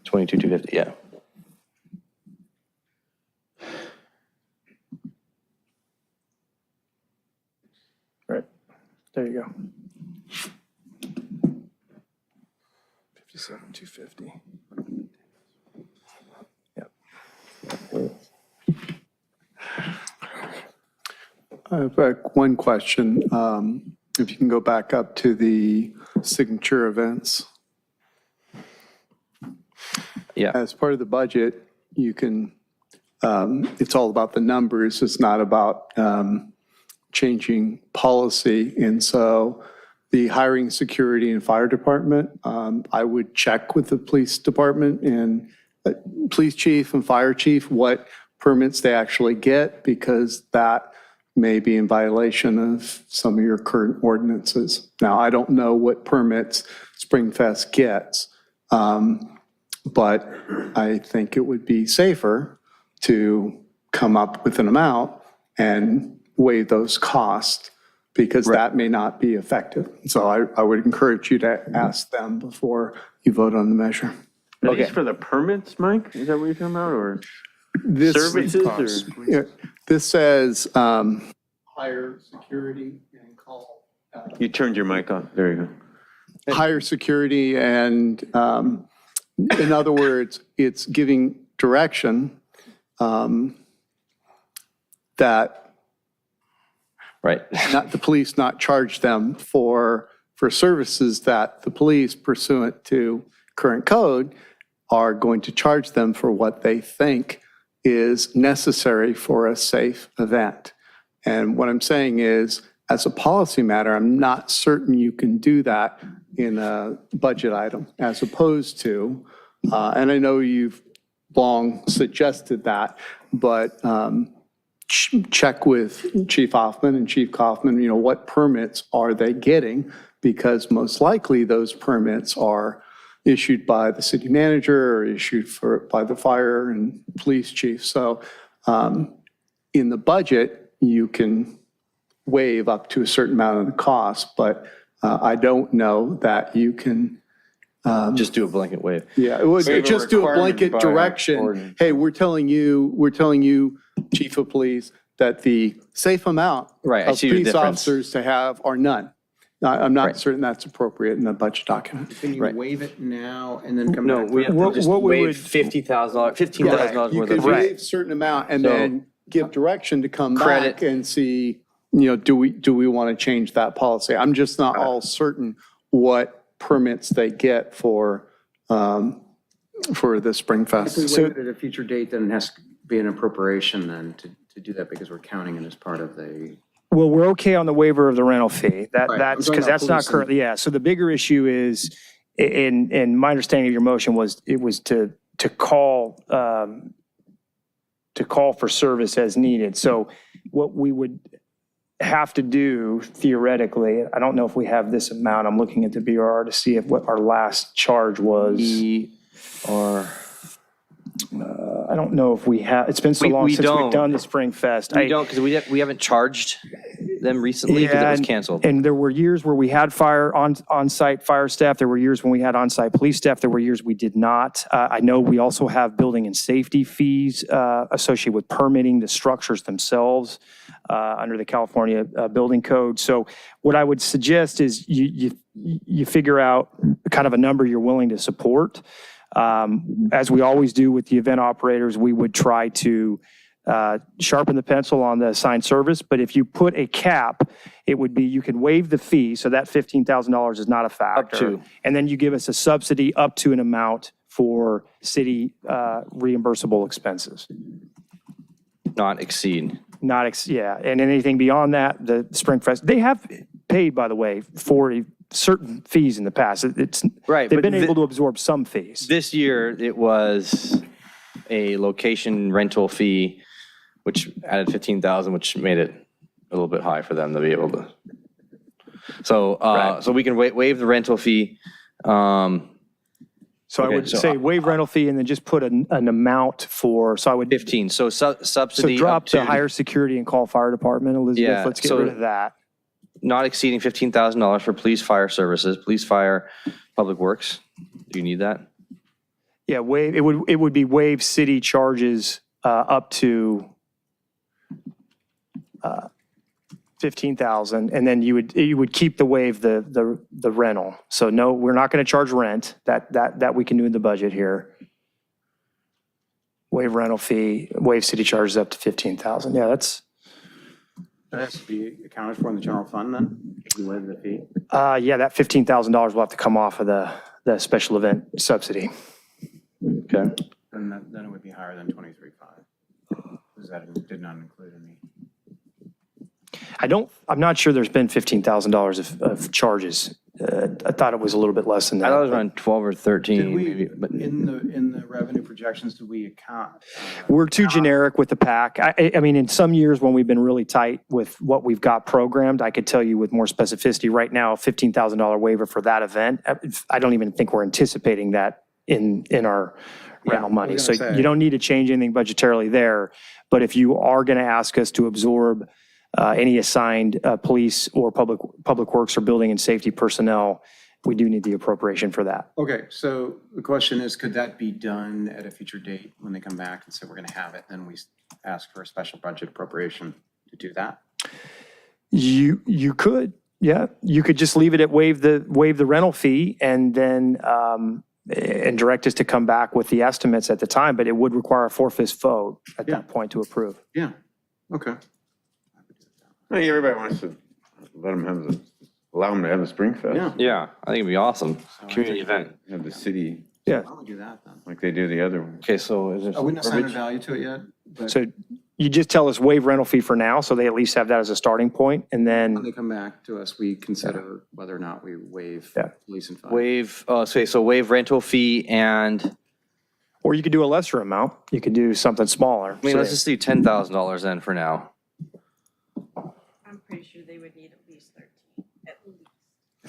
22,250, yeah. Right, there you go. 57,250. Yep. I have one question. If you can go back up to the signature events. Yeah. As part of the budget, you can, it's all about the numbers. It's not about changing policy. And so the hiring, security, and fire department, I would check with the police department and police chief and fire chief what permits they actually get, because that may be in violation of some of your current ordinances. Now, I don't know what permits Springfest gets, but I think it would be safer to come up with an amount and waive those costs, because that may not be effective. So I would encourage you to ask them before you vote on the measure. Are these for the permits, Mike? Is that what you're talking about, or This, services? yeah, this says hire security and call. You turned your mic on. There you go. Hire security and, in other words, it's giving direction that not the police not charge them for services that the police, pursuant to current code, are going to charge them for what they think is necessary for a safe event. And what I'm saying is, as a policy matter, I'm not certain you can do that in a budget item, as opposed to, and I know you've long suggested that, but check with Chief Hoffman and Chief Kaufman, what permits are they getting? Because most likely those permits are issued by the city manager or issued by the fire and police chief. So in the budget, you can waive up to a certain amount of the cost, but I don't know that you can just do a blanket waive. Yeah, it would just do a blanket direction. Hey, we're telling you, Chief of Police, that the safe amount of police officers to have are none. I'm not certain that's appropriate in the budget document. Can you waive it now and then come No, back? we have to just waive $50,000, $15,000 You worth could of waive a certain amount and then give direction to come Credit. back and see, do we want to change that policy? I'm just not all certain what permits they get for the Springfest. If we waive it at a future date, then it has to be an appropriation then to do that, because we're counting it as part of the. Well, we're okay on the waiver of the rental fee. That's I'm because talking that's about not policing. currently, yeah. So the bigger issue is, in my understanding of your motion was, it was to call for service as needed. So what we would have to do theoretically, I don't know if we have this amount, I'm looking at the BRR to see if what our last charge was. I don't know if we have, it's been so long since we've done the Spring Fest. We don't, because we haven't charged them recently because it was canceled. And there were years where we had on-site fire staff. There were years when we had on-site police staff. There were years we did not. I know we also have building and safety fees associated with permitting the structures themselves under the California Building Code. So what I would suggest is you figure out kind of a number you're willing to support. As we always do with the event operators, we would try to sharpen the pencil on the assigned service. But if you put a cap, it would be you can waive the fee, so that $15,000 is not a factor. Up to. And then you give us a subsidy up to an amount for city reimbursable expenses. Not exceed. Yeah, and anything beyond that, the Springfest, they have paid, by the way, for certain fees in the past. It's right. They've been able to absorb some fees. This year, it was a location rental fee, which added $15,000, which made it a little bit high for them to be able to. So, so we can waive the rental fee. So I would say waive rental fee and then just put an amount for, so I would. 15, so subsidy So drop up to. the higher security and call fire department, Elizabeth. Yeah, Let's get so- rid of that. Not exceeding $15,000 for police, fire services, police, fire, public works. Do you need that? Yeah, it would be waive city charges up to 15,000, and then you would keep the rental. So no, we're not going to charge rent. That we can do in the budget here. Waive rental fee, waive city charges up to 15,000. Yeah, that's. That has to be accounted for in the general fund then? If you waive the fee? Yeah, that $15,000 will have to come off of the special event subsidy. Okay. Then it would be higher than 23.5. Because that did not include any. I'm not sure there's been $15,000 of charges. I thought it was a little bit less than that. I thought it was around 12 or 13. Did we, maybe, but in the revenue projections, did we account? We're too generic with the PAC. I mean, in some years when we've been really tight with what we've got programmed, I could tell you with more specificity. Right now, a $15,000 waiver for that event, I don't even think we're anticipating that in our rental money. So you don't need to change anything budgetarily there. But if you are going to ask us to absorb any assigned police or public works or building and safety personnel, we do need the appropriation for that. Okay, so the question is, could that be done at a future date when they come back and say we're going to have it? Then we ask for a special budget appropriation to do that? You could, yeah. You could just leave it at waive the rental fee and then and direct us to come back with the estimates at the time, but it would require a 4/5 vote at that point to approve. Yeah, okay. I think everybody wants to allow them to have the Spring Fest. yeah, I think it'd be awesome. Community event. Have the city, Yeah. Why don't we do that then? like they do the other one. Okay, so is there I wouldn't assign a verbiage? value to it yet, but So you just tell us waive rental fee for now, so they at least have that as a starting point, and when then, they come back to us, we consider whether or not we waive police and fire. Waive, so waive rental fee and, or you could do a lesser amount. You could do something smaller. I mean, let's just do $10,000 then for now. I'm pretty sure they would need at least 13, at least.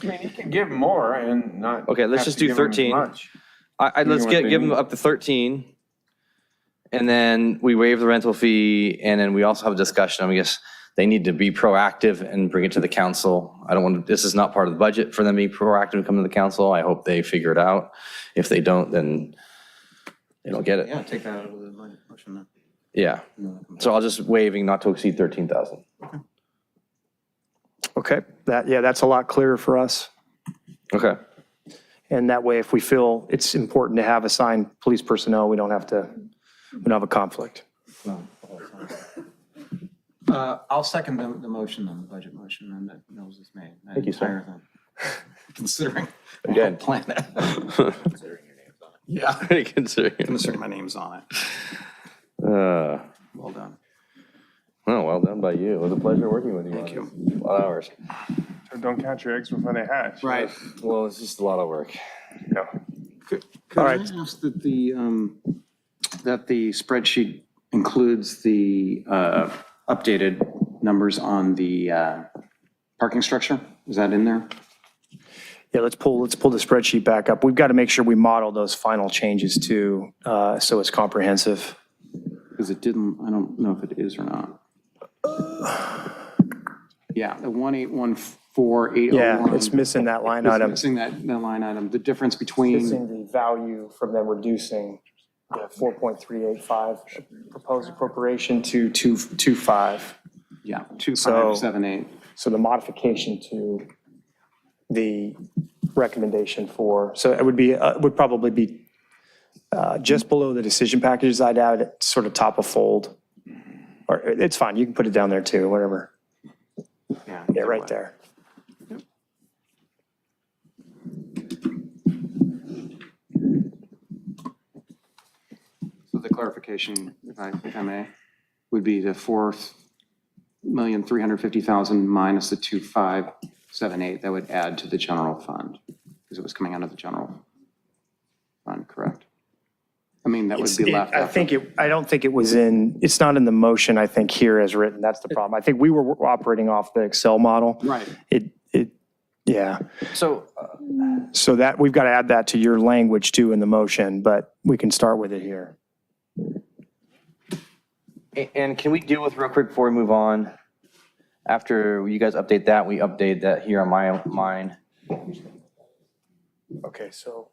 I mean, you can give more and not. Okay, let's have just to do give them as 13. much. Let's what they give them need. up to 13. And then we waive the rental fee, and then we also have a discussion. I guess they need to be proactive and bring it to the council. I don't want to, this is not part of the budget for them to be proactive and come to the council. I hope they figure it out. If they don't, then they don't get it. Yeah, take that out of the motion then. Yeah. So I'll just waiving not to exceed 13,000. Okay, that's a lot clearer for us. Okay. And that way, if we feel it's important to have assigned police personnel, we don't have a conflict. I'll second the motion then, the budget motion then that Mills has made. Thank you, sir. Considering. Again. Plan that. Considering your name's on it. Yeah. Considering. My name's on it. Well done. Oh, well done by you. It was a pleasure working with you. Thank you. A lot of hours. So don't count your eggs before they hatch. Right. Well, it's just a lot of work. No. Could I ask that the spreadsheet includes the updated numbers on the parking structure? Is that in there? Yeah, let's pull the spreadsheet back up. We've got to make sure we model those final changes too, so it's comprehensive. Because it didn't, I don't know if it is or not. Yeah, the 1814801. Yeah, it's missing that line item. Missing that line item. The difference between. Missing the value from them reducing 4.385 proposed appropriation to 225. Yeah, 2578. So the modification to the recommendation so it would probably be just below the decision packages. I'd add it sort of top of fold. Or it's fine, you can put it down there too, whatever. Yeah, right there. So the clarification, if I may, would be the 4,350,000 minus the 2578 that would add to the general fund because it was coming out of the general fund, correct? I mean, that would be left. I don't think it was it's not in the motion, I think, here as written. That's the problem. I think we were operating off the Excel model. Right. Yeah. So that we've got to add that to your language too in the motion, but we can start with it here. And can we deal with real quick before we move on? After you guys update that, we update that here on mine. Okay, so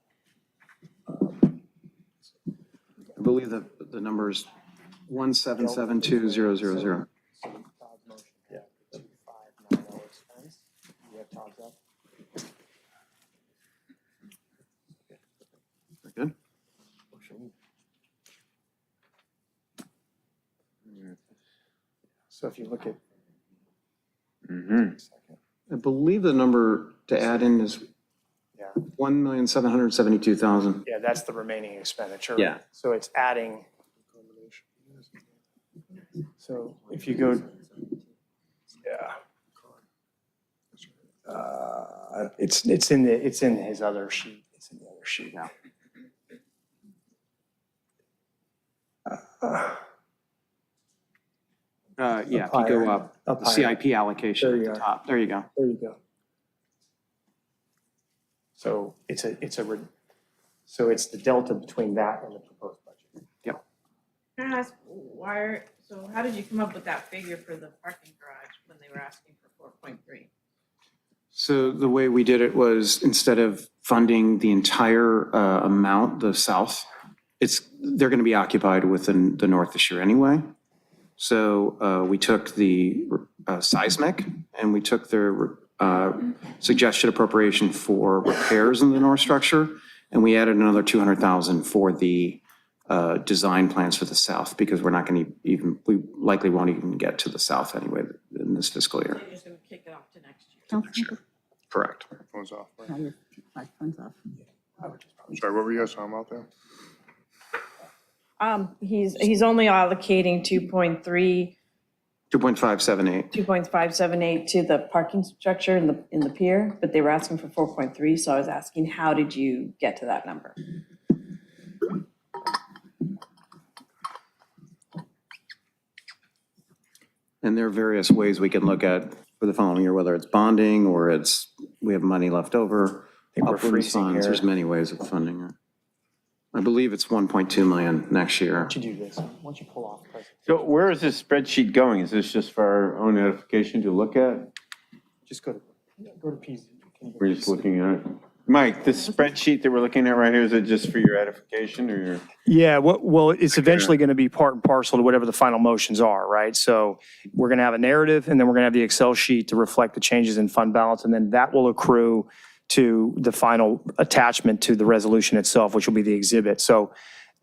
believe that the number is 1772000. Good. So if you look at, I believe the number to add in is 1,772,000. yeah, that's the remaining expenditure. Yeah. So it's adding. So if you go, it's in his other sheet. It's in the other sheet now. Yeah, if you go up, the CIP allocation at the top. There you go. There you go. So it's the delta between that and the proposed budget. Yep. Can I ask, so how did you come up with that figure for the parking garage when they were asking for 4.3? So the way we did it was instead of funding the entire amount, the south, they're going to be occupied within the north this year anyway. So we took the seismic and we took their suggested appropriation for repairs in the north structure, and we added another 200,000 for the design plans for the south, because we're not going to we likely won't even get to the south anyway in this fiscal year. You're just going to kick it off to next year. Correct. Phone's off. Now your microphone's off. Sorry, what were you guys talking about there? He's only allocating 2.578 to the parking structure in the pier, but they were asking for 4.3. So I was asking, how did you get to that number? And there are various ways we can look at for the following year, whether it's bonding or we have money left over. think we're upwards freezing funds. here. There's many ways of funding it. I believe it's 1.2 million next year. Why don't you do this? Why don't you pull off the presentation? So where is this spreadsheet going? Is this just for our own edification to look at? Just go to P's. We're just looking at it. Mike, this spreadsheet that we're looking at right here, is it just for your edification or your? Yeah, well, it's eventually going to be part and parcel to whatever the final motions are, right? So we're going to have a narrative, and then we're going to have the Excel sheet to reflect the changes in fund balance, and then that will accrue to the final attachment to the resolution itself, which will be the exhibit. So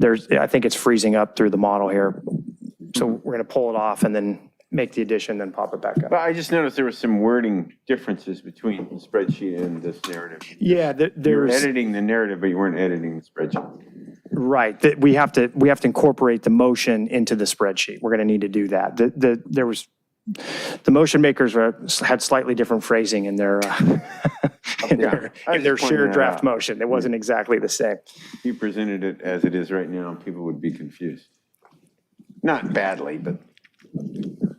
I think it's freezing up through the model here. So we're going to pull it off and then make the addition, then pop it back up. But I just noticed there was some wording differences between the spreadsheet and this narrative. Yeah, You were there's. editing the narrative, but you weren't editing the spreadsheet. Right, that we have to incorporate the motion into the spreadsheet. We're going to need to do that. The motion makers had slightly different phrasing in their shared draft motion. It wasn't exactly the same. If you presented it as it is right now, people would be confused. Not badly, but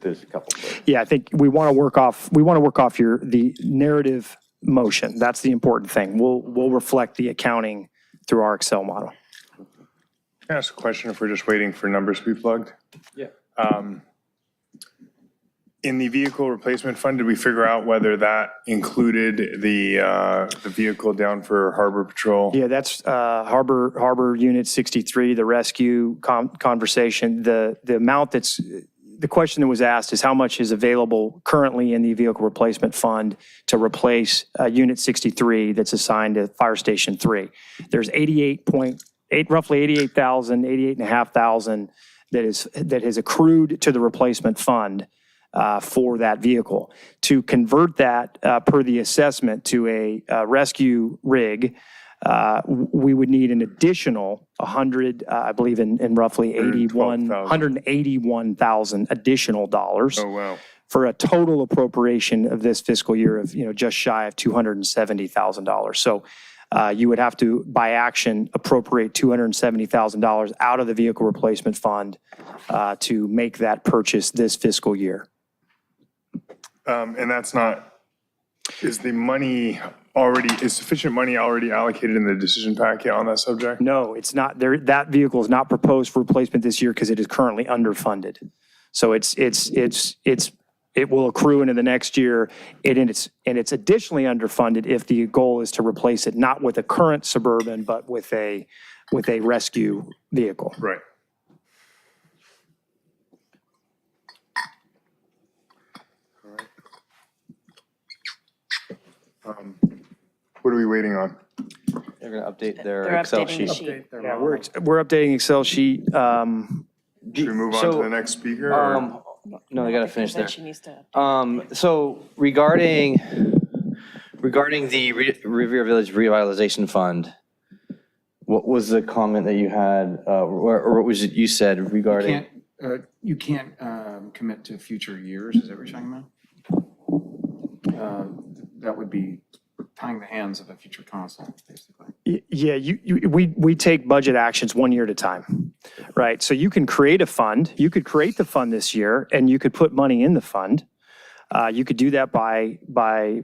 there's a couple. Yeah, I think we want to work off the narrative motion. That's the important thing. We'll reflect the accounting through our Excel model. Can I ask a question if we're just waiting for numbers to be plugged? Yeah. In the vehicle replacement fund, did we figure out whether that included the vehicle down for Harbor Patrol? Yeah, that's Harbor Unit 63, the rescue conversation. The amount the question that was asked is how much is available currently in the vehicle replacement fund to replace Unit 63 that's assigned to Fire Station 3. There's roughly 88,500 that has accrued to the replacement fund for that vehicle. To convert that per the assessment to a rescue rig, we would need an additional 100, I believe in roughly 181,000 additional dollars. Oh, wow. For a total appropriation of this fiscal year of, just shy of $270,000. So you would have to, by action, appropriate $270,000 out of the vehicle replacement fund to make that purchase this fiscal year. And that's not, is sufficient money already allocated in the decision packet on that subject? No, it's not. That vehicle is not proposed for replacement this year because it is currently underfunded. So it will accrue into the next year, and it's additionally underfunded if the goal is to replace it not with a current Suburban, but with a rescue vehicle. Right. What are we waiting on? They're going to update their They're Excel updating the sheet. sheet. Yeah, we're updating Excel sheet. Should we move on to the next speaker? or- No, they got to finish there. She needs to. So regarding the Revere Village Revitalization Fund, what was the comment that you had, or what was it you said regarding? You can't commit to future years, is that what you're talking about? That would be tying the hands of a future council, basically. Yeah, we take budget actions 1 year at a time, right? So you can create a fund, you could create the fund this year, and you could put money in the fund. You could do that by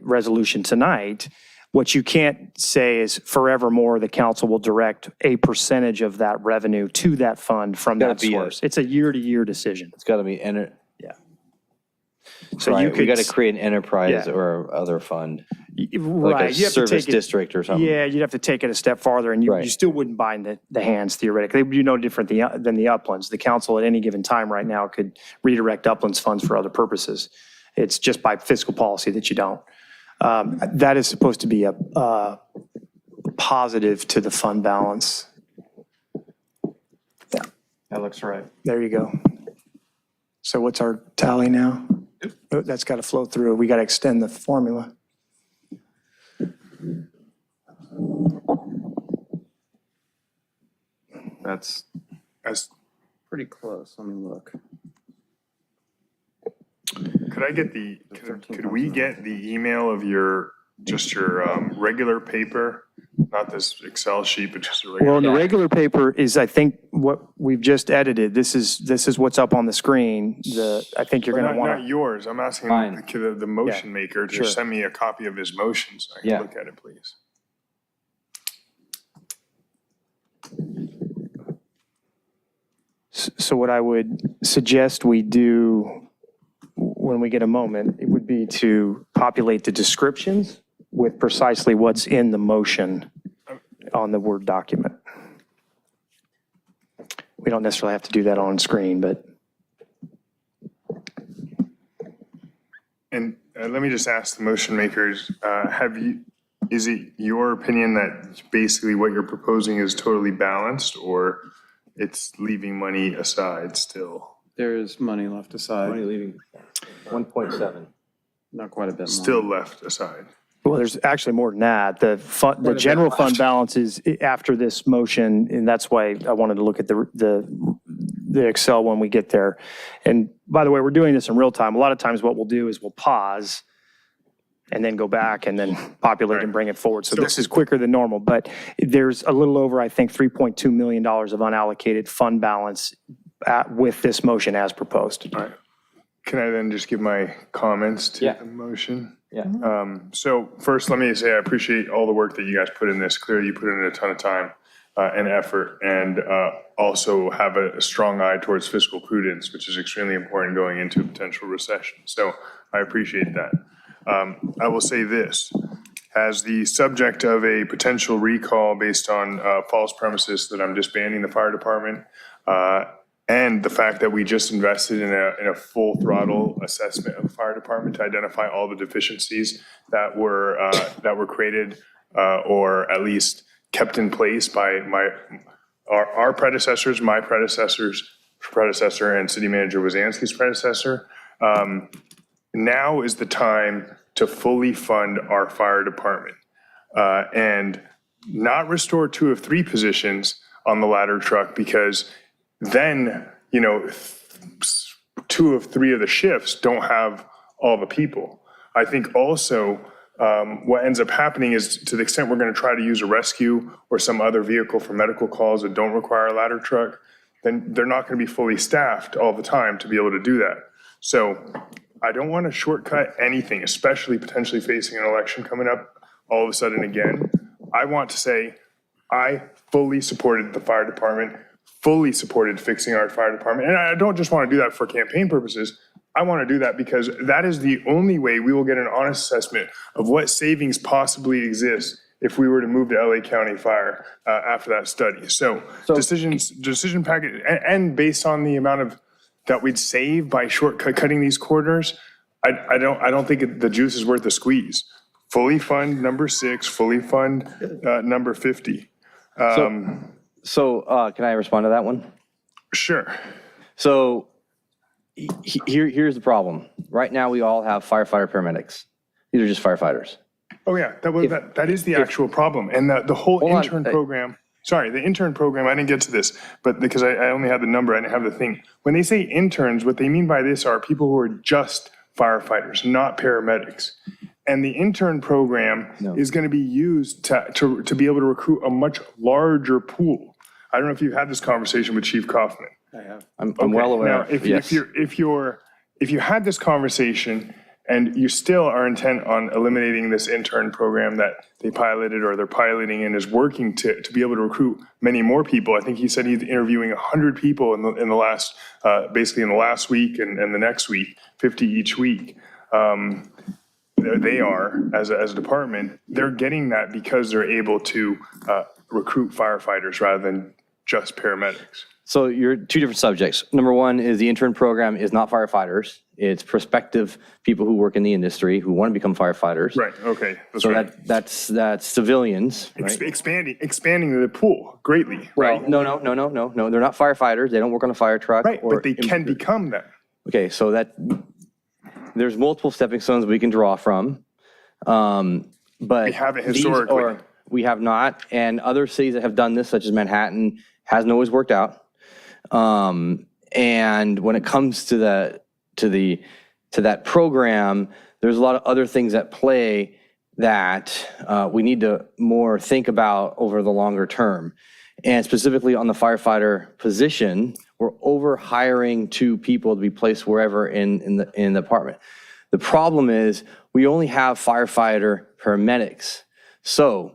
resolution tonight. What you can't say is forevermore, the council will direct a percentage of that revenue to that fund from that source. It's a year-to-year decision. It's got to be, Yeah. so you you could- got to create an enterprise Yeah. or other fund, Right. like a You have to service take it- district or something. Yeah, you'd have to take it a step farther, and you still wouldn't bind the hands theoretically. It would be no different than the uplands. The council at any given time right now could redirect uplands funds for other purposes. It's just by fiscal policy that you don't. That is supposed to be a positive to the fund balance. Yeah. That looks right. There you go. So what's our tally now? Oh, that's got to flow through. We got to extend the formula. That's pretty close. Let me look. Could I get could we get the email of your regular paper? Not this Excel sheet, but just a regular. Well, in the regular paper is, I think, what we've just edited. This is what's up on the screen. I think you're going to want Not yours. I'm asking the motion maker to send me a copy of his motion so I can look at it, please. So what I would suggest we do when we get a moment, it would be to populate the descriptions with precisely what's in the motion on the Word document. We don't necessarily have to do that on screen, but. And let me just ask the motion makers, is it your opinion that basically what you're proposing is totally balanced, or it's leaving money aside still? There is money left aside. Money leaving 1.7. Not quite a bit more. Still left aside. Well, there's actually more than that. The general fund balance is after this motion, and that's why I wanted to look at the Excel when we get there. And by the way, we're doing this in real time. A lot of times what we'll do is we'll pause and then go back and then populate and bring it forward. So this is quicker than normal, but there's a little over, I think, $3.2 million of unallocated fund balance with this motion as proposed. All right. Can I then just give my comments to the motion? Yeah. So first, let me say I appreciate all the work that you guys put in this. Clearly, you put in a ton of time and effort, and also have a strong eye towards fiscal prudence, which is extremely important going into a potential recession. So I appreciate that. I will say this. As the subject of a potential recall based on false premises that I'm disbanding the fire department, and the fact that we just invested in a full throttle assessment of the fire department to identify all the deficiencies that were created or at least kept in place by our predecessors, my predecessor's predecessor, and City Manager Wazanski's predecessor. Now is the time to fully fund our fire department and not restore 2 of 3 positions on the ladder truck, because then, 2 of 3 of the shifts don't have all the people. I think also what ends up happening is, to the extent we're going to try to use a rescue or some other vehicle for medical calls that don't require a ladder truck, then they're not going to be fully staffed all the time to be able to do that. So I don't want to shortcut anything, especially potentially facing an election coming up all of a sudden again. I want to say I fully supported the fire department, fully supported fixing our fire department. And I don't just want to do that for campaign purposes. I want to do that because that is the only way we will get an honest assessment of what savings possibly exist if we were to move to LA County Fire after that study. So decision package, and based on the amount of that we'd save by cutting these corridors, I don't think the juice is worth the squeeze fully fund number 6, fully fund number 50. So can I respond to that one? Sure. So here's the problem. Right now, we all have firefighter paramedics. These are just firefighters. Oh, yeah, that is the actual problem. And the whole intern program, sorry, the intern program, I didn't get to this, but because I only had the number, I didn't have the thing. When they say interns, what they mean by this are people who are just firefighters, not paramedics. And the intern program is going to be used to be able to recruit a much larger pool. I don't know if you've had this conversation with Chief Kaufman. I have. I'm well aware. Now, if you had this conversation and you still are intent on eliminating this intern program that they piloted or they're piloting and is working to be able to recruit many more people. I think he said he's interviewing 100 people in the last, basically in the last week and the next week, 50 each week. They are, as a department, they're getting that because they're able to recruit firefighters rather than just paramedics. So you're two different subjects. Number one is the intern program is not firefighters. It's prospective people who work in the industry who want to become firefighters. Right, okay. So that's civilians, right? Expanding the pool greatly, Well, right? no. They're not firefighters. They don't work on a fire truck. Right, but they can become that. Okay, so there's multiple stepping stones we can draw from. But We haven't historically. We have not. And other cities that have done this, such as Manhattan, hasn't always worked out. And when it comes to that program, there's a lot of other things at play that we need to more think about over the longer term. And specifically on the firefighter position, we're over hiring 2 people to be placed wherever in the department. The problem is we only have firefighter paramedics. So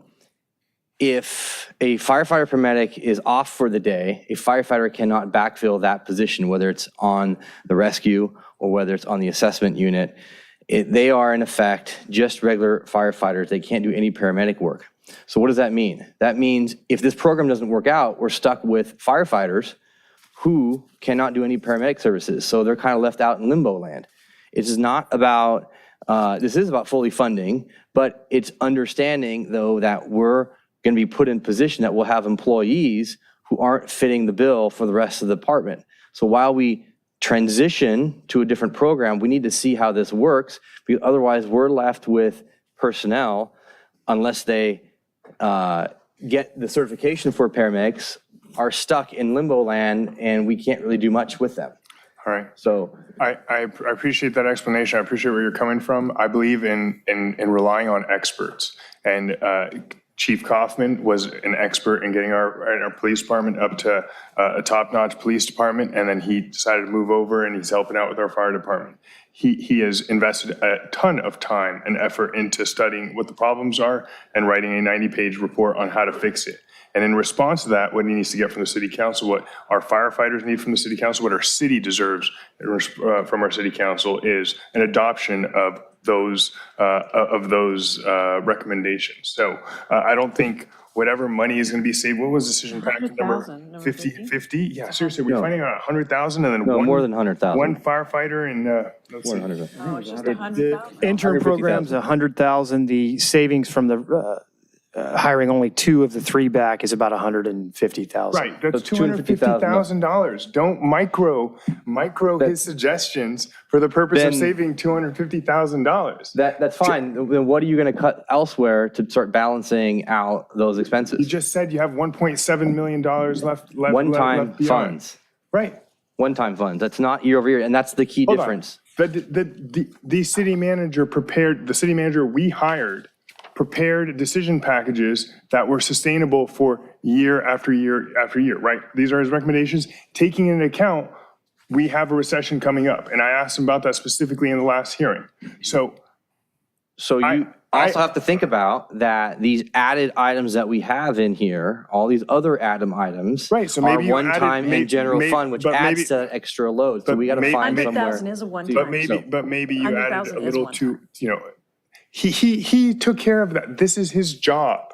if a firefighter paramedic is off for the day, a firefighter cannot backfill that position, whether it's on the rescue or whether it's on the assessment unit. They are in effect just regular firefighters. They can't do any paramedic work. So what does that mean? That means if this program doesn't work out, we're stuck with firefighters who cannot do any paramedic services. So they're kind of left out in limbo land. It is not about, this is about fully funding, but it's understanding though that we're going to be put in position that we'll have employees who aren't fitting the bill for the rest of the department. So while we transition to a different program, we need to see how this works, because otherwise we're left with personnel, unless they get the certification for paramedics, are stuck in limbo land and we can't really do much with them. All right. So I appreciate that explanation. I appreciate where you're coming from. I believe in relying on experts. And Chief Kaufman was an expert in getting our police department up to a top-notch police department, and then he decided to move over and he's helping out with our fire department. He has invested a ton of time and effort into studying what the problems are and writing a 90-page report on how to fix it. And in response to that, what he needs to get from the city council, what our firefighters need from the city council, what our city deserves from our city council is an adoption of those recommendations. So I don't think whatever money is going to be saved, what was decision packet number 50? Yeah, seriously, we're finding out 100,000 and then more than 100,000. One firefighter and let's see. The intern program's 100,000. The savings from the hiring only 2 of the 3 back is about 150,000. Right, that's $250,000. Don't micro his suggestions for the purpose of saving $250,000. That's fine. Then what are you going to cut elsewhere to start balancing out those expenses? You just said you have $1.7 million left One-time beyond. funds. Right. One-time funds. That's not year over year, and that's the key Hold on. difference. The city manager we hired prepared decision packages that were sustainable for year after year after year, right? These are his recommendations. Taking into account, we have a recession coming up, and I asked him about that specifically in the last hearing. So you also have to think about that these added items that we have in here, all these other added items, right? So maybe are one-time in general fund, which adds to that extra load. So we got to find somewhere. 100,000 is a one-time. But maybe you added 100,000 a is little one too, He took care of that. This is his job.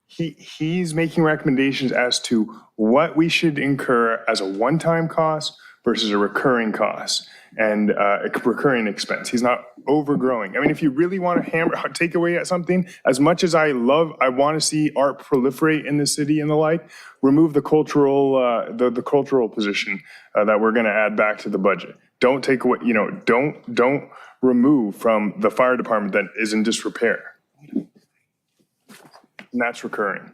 He's making recommendations as to what we should incur as a one-time cost versus a recurring cost and a recurring expense. He's not overgrowing. I mean, if you really want to take away at something, as much as I want to see art proliferate in the city and the like, remove the cultural, the cultural position that we're going to add back to the budget. Don't take away, don't remove from the fire department that is in disrepair. And that's recurring.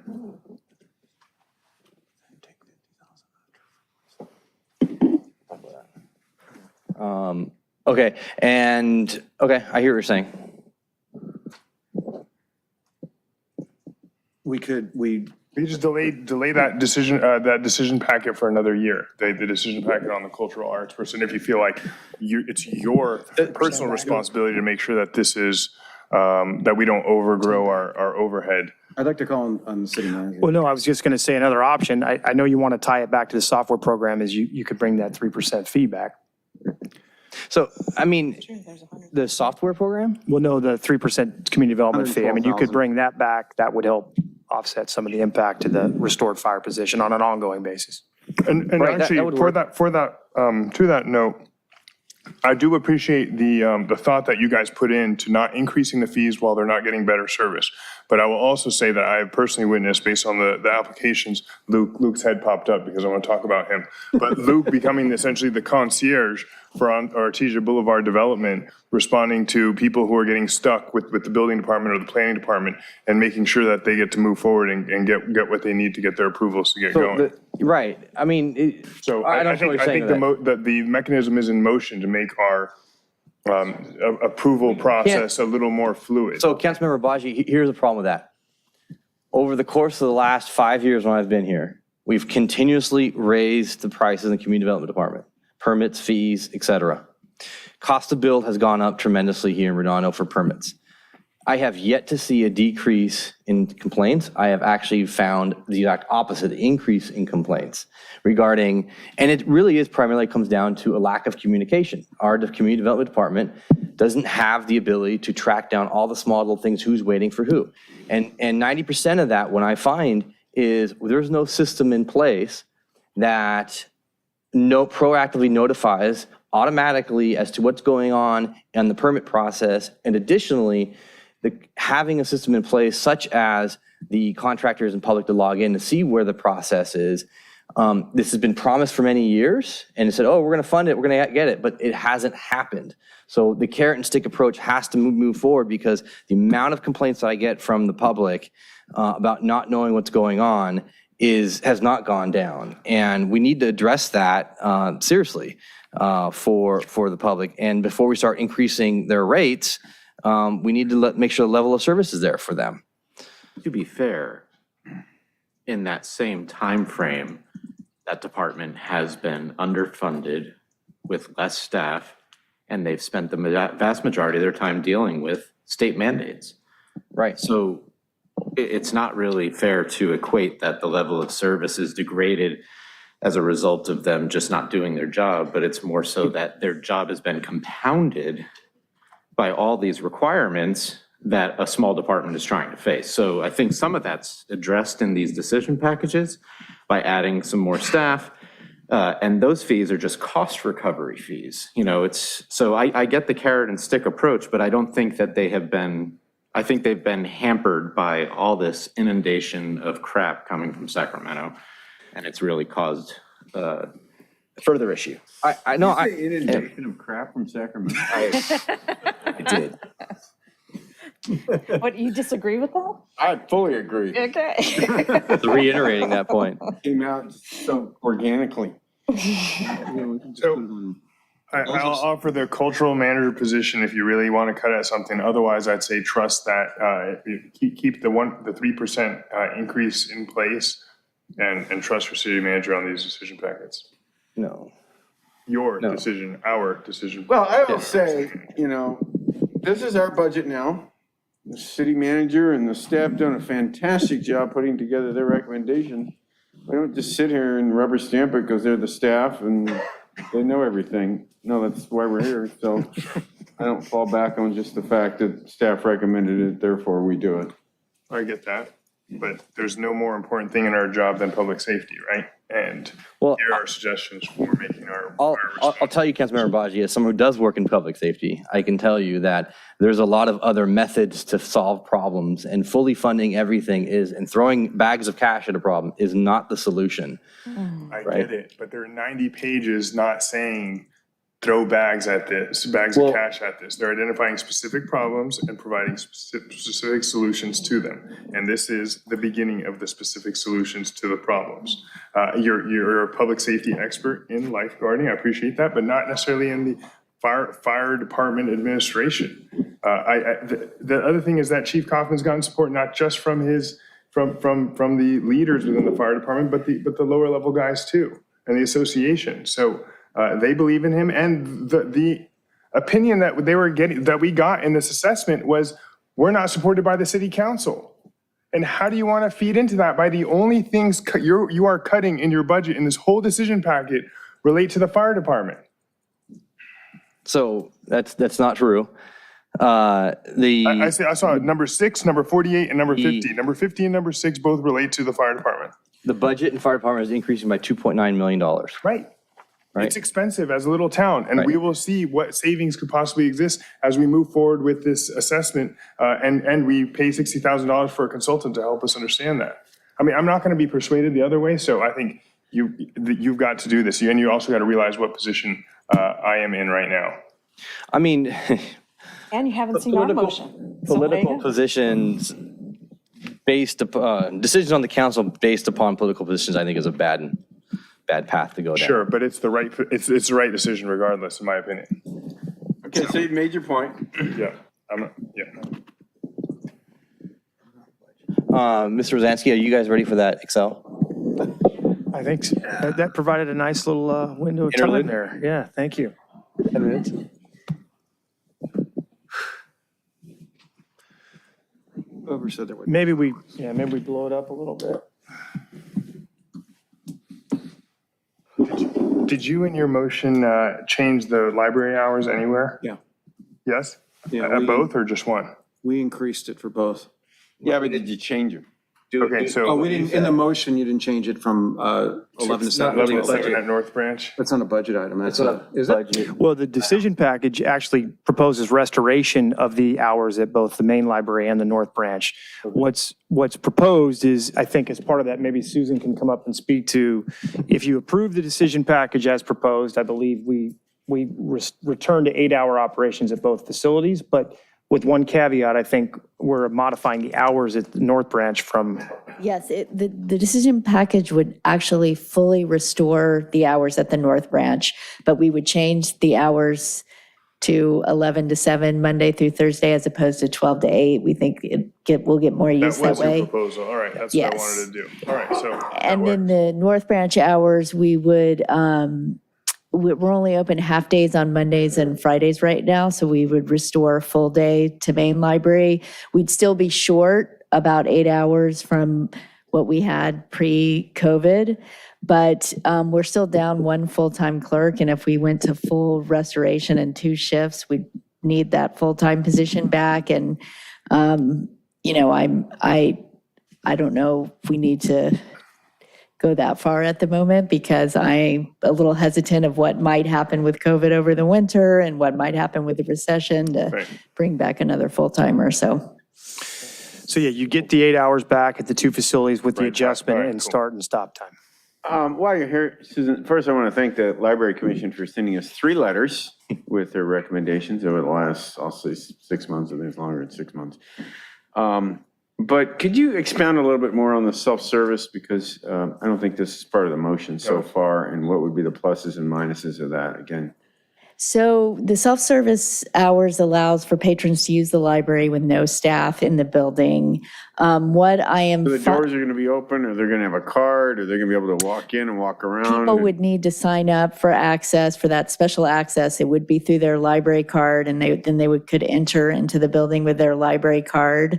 Okay, I hear what you're saying. We just delay that decision packet for another year, the decision packet on the cultural arts person, if you feel like it's your personal responsibility to make sure that this is, that we don't overgrow our overhead. I'd like to call on the city manager. Well, no, I was just going to say another option. I know you want to tie it back to the software program is you could bring that 3% feedback. So, I mean, the software program? Well, no, the 3% community development fee. I mean, you could bring that back. That would help offset some of the impact to the restored fire position on an ongoing basis. And Right, actually, that would to that note, I do appreciate the thought that you guys put in to not increasing the fees while they're not getting better service. But I will also say that I have personally witnessed, based on the applications, Luke's head popped up because I want to talk about him. But Luke becoming essentially the concierge for Artesia Boulevard development, responding to people who are getting stuck with the building department or the planning department and making sure that they get to move forward and get what they need to get their approvals to get going. Right. I mean, I think the mechanism is in motion to make our approval process a little more fluid. So Councilmember Baji, here's the problem with that. Over the course of the last 5 years when I've been here, we've continuously raised the prices in the community development department, permits, fees, et cetera. Cost of build has gone up tremendously here in Redondo for permits. I have yet to see a decrease in complaints. I have actually found the exact opposite, increase in complaints regarding, and it really is primarily comes down to a lack of communication. Our community development department doesn't have the ability to track down all the small little things, who's waiting for who. And 90% of that, what I find is there's no system in place that proactively notifies automatically as to what's going on in the permit process. And additionally, having a system in place such as the contractors and public to log in to see where the process is. This has been promised for many years and it said, oh, we're going to fund it, we're going to get it, but it hasn't happened. So the carrot and stick approach has to move forward because the amount of complaints that I get from the public about not knowing what's going on has not gone down. And we need to address that seriously for the public. And before we start increasing their rates, we need to make sure the level of service is there for them. To be fair, in that same time frame, that department has been underfunded with less staff, and they've spent the vast majority of their time dealing with state mandates. Right. So it's not really fair to equate that the level of service is degraded as a result of them just not doing their job, but it's more so that their job has been compounded by all these requirements that a small department is trying to face. So I think some of that's addressed in these decision packages by adding some more staff. And those fees are just cost recovery fees. So I get the carrot and stick approach, but I don't think that I think they've been hampered by all this inundation of crap coming from Sacramento. And it's really caused further issue. I know. Inundation of crap from Sacramento. I did. What, you disagree with that? I fully agree. Okay. Reiterating that point. Came out so organically. So I'll offer the cultural manager position if you really want to cut at something. Otherwise, I'd say trust that, keep the 3% increase in place and trust your city manager on these decision packets. No. Your decision, our decision. Well, I will say, this is our budget now. The city manager and the staff done a fantastic job putting together their recommendation. We don't just sit here and rubber stamp it because they're the staff and they know everything. No, that's why we're here. So I don't fall back on just the fact that staff recommended it, therefore we do it. I get that, but there's no more important thing in our job than public safety, right? and Well, here are our suggestions for making our. I'll tell you, Councilmember Baji, as someone who does work in public safety, I can tell you that there's a lot of other methods to solve problems, and fully funding everything and throwing bags of cash at a problem is not the solution. I get it, but there are 90 pages not saying throw bags at this, bags of cash at this. They're identifying specific problems and providing specific solutions to them. And this is the beginning of the specific solutions to the problems. You're a public safety expert in lifeguarding. I appreciate that, but not necessarily in the fire department administration. The other thing is that Chief Kaufman's gotten support not just from from the leaders within the fire department, but the lower level guys too, and the association. So they believe in him, and the opinion that they were getting, that we got in this assessment, was we're not supported by the city council. And how do you want to feed into that by the only things you are cutting in your budget in this whole decision packet relate to the fire department? So that's not true. I saw number 6, number 48, and number 50. Number 50 and number 6 both relate to the fire department. The budget in fire department is increasing by $2.9 million. Right. It's expensive as a little town, and we will see what savings could possibly exist as we move forward with this assessment, and we pay $60,000 for a consultant to help us understand that. I mean, I'm not going to be persuaded the other way, so I think you've got to do this, and you also got to realize what position I am in right now. I mean, And you haven't seen our motion. political positions based upon, decisions on the council based upon political positions, I think is a bad path to go down. Sure, but it's the right decision regardless, in my opinion. Okay, so you've made your point. Yeah, Mr. Rosansky, are you guys ready for that Excel? I think so. That provided a nice little window of time Interlude? there. Yeah, thank you. 10 minutes. Whoever said there would. Maybe we blow it up a little bit. Did you in your motion change the library hours anywhere? Yeah. Yes? Yeah, At both or just one? We increased it for both. Yeah, but did you change them? Okay, so. Oh, we didn't, in the motion, you didn't change it from 11 to 7. 11 to 7 at North Branch? That's not a budget item. That's Is it? Well, the decision package actually proposes restoration of the hours at both the main library and the North Branch. What's proposed is, I think as part of that, maybe Susan can come up and speak to, if you approve the decision package as proposed, I believe we return to 8-hour operations at both facilities, but with one caveat, I think we're modifying the hours at the North Branch from. Yes, the decision package would actually fully restore the hours at the North Branch, but we would change the hours to 11 to 7, Monday through Thursday, as opposed to 12 to 8. We think we'll get more use that way. That was your proposal. All right, that's what I wanted to do. All right, so. And then the North Branch hours, we would, we're only open half days on Mondays and Fridays right now, so we would restore a full day to main library. We'd still be short about 8 hours from what we had pre-COVID, but we're still down one full-time clerk, and if we went to full restoration and 2 shifts, we'd need that full-time position back. And I don't know if we need to go that far at the moment, because I'm a little hesitant of what might happen with COVID over the winter and what might happen with the recession to bring back another full-timer. So Yeah, you get the 8 hours back at the 2 facilities with the adjustment and start and stop time. While you're here, Susan, first I want to thank the Library Commission for sending us 3 letters with their recommendations over the last, I'll say 6 months, I think it's longer than 6 months. But could you expound a little bit more on the self-service, because I don't think this is part of the motion so far, and what would be the pluses and minuses of that again? So the self-service hours allows for patrons to use the library with no staff in the building. What I am. So the doors are going to be open, or they're going to have a card, or they're going to be able to walk in and walk around? People would need to sign up for access, for that special access. It would be through their library card, and then they could enter into the building with their library card.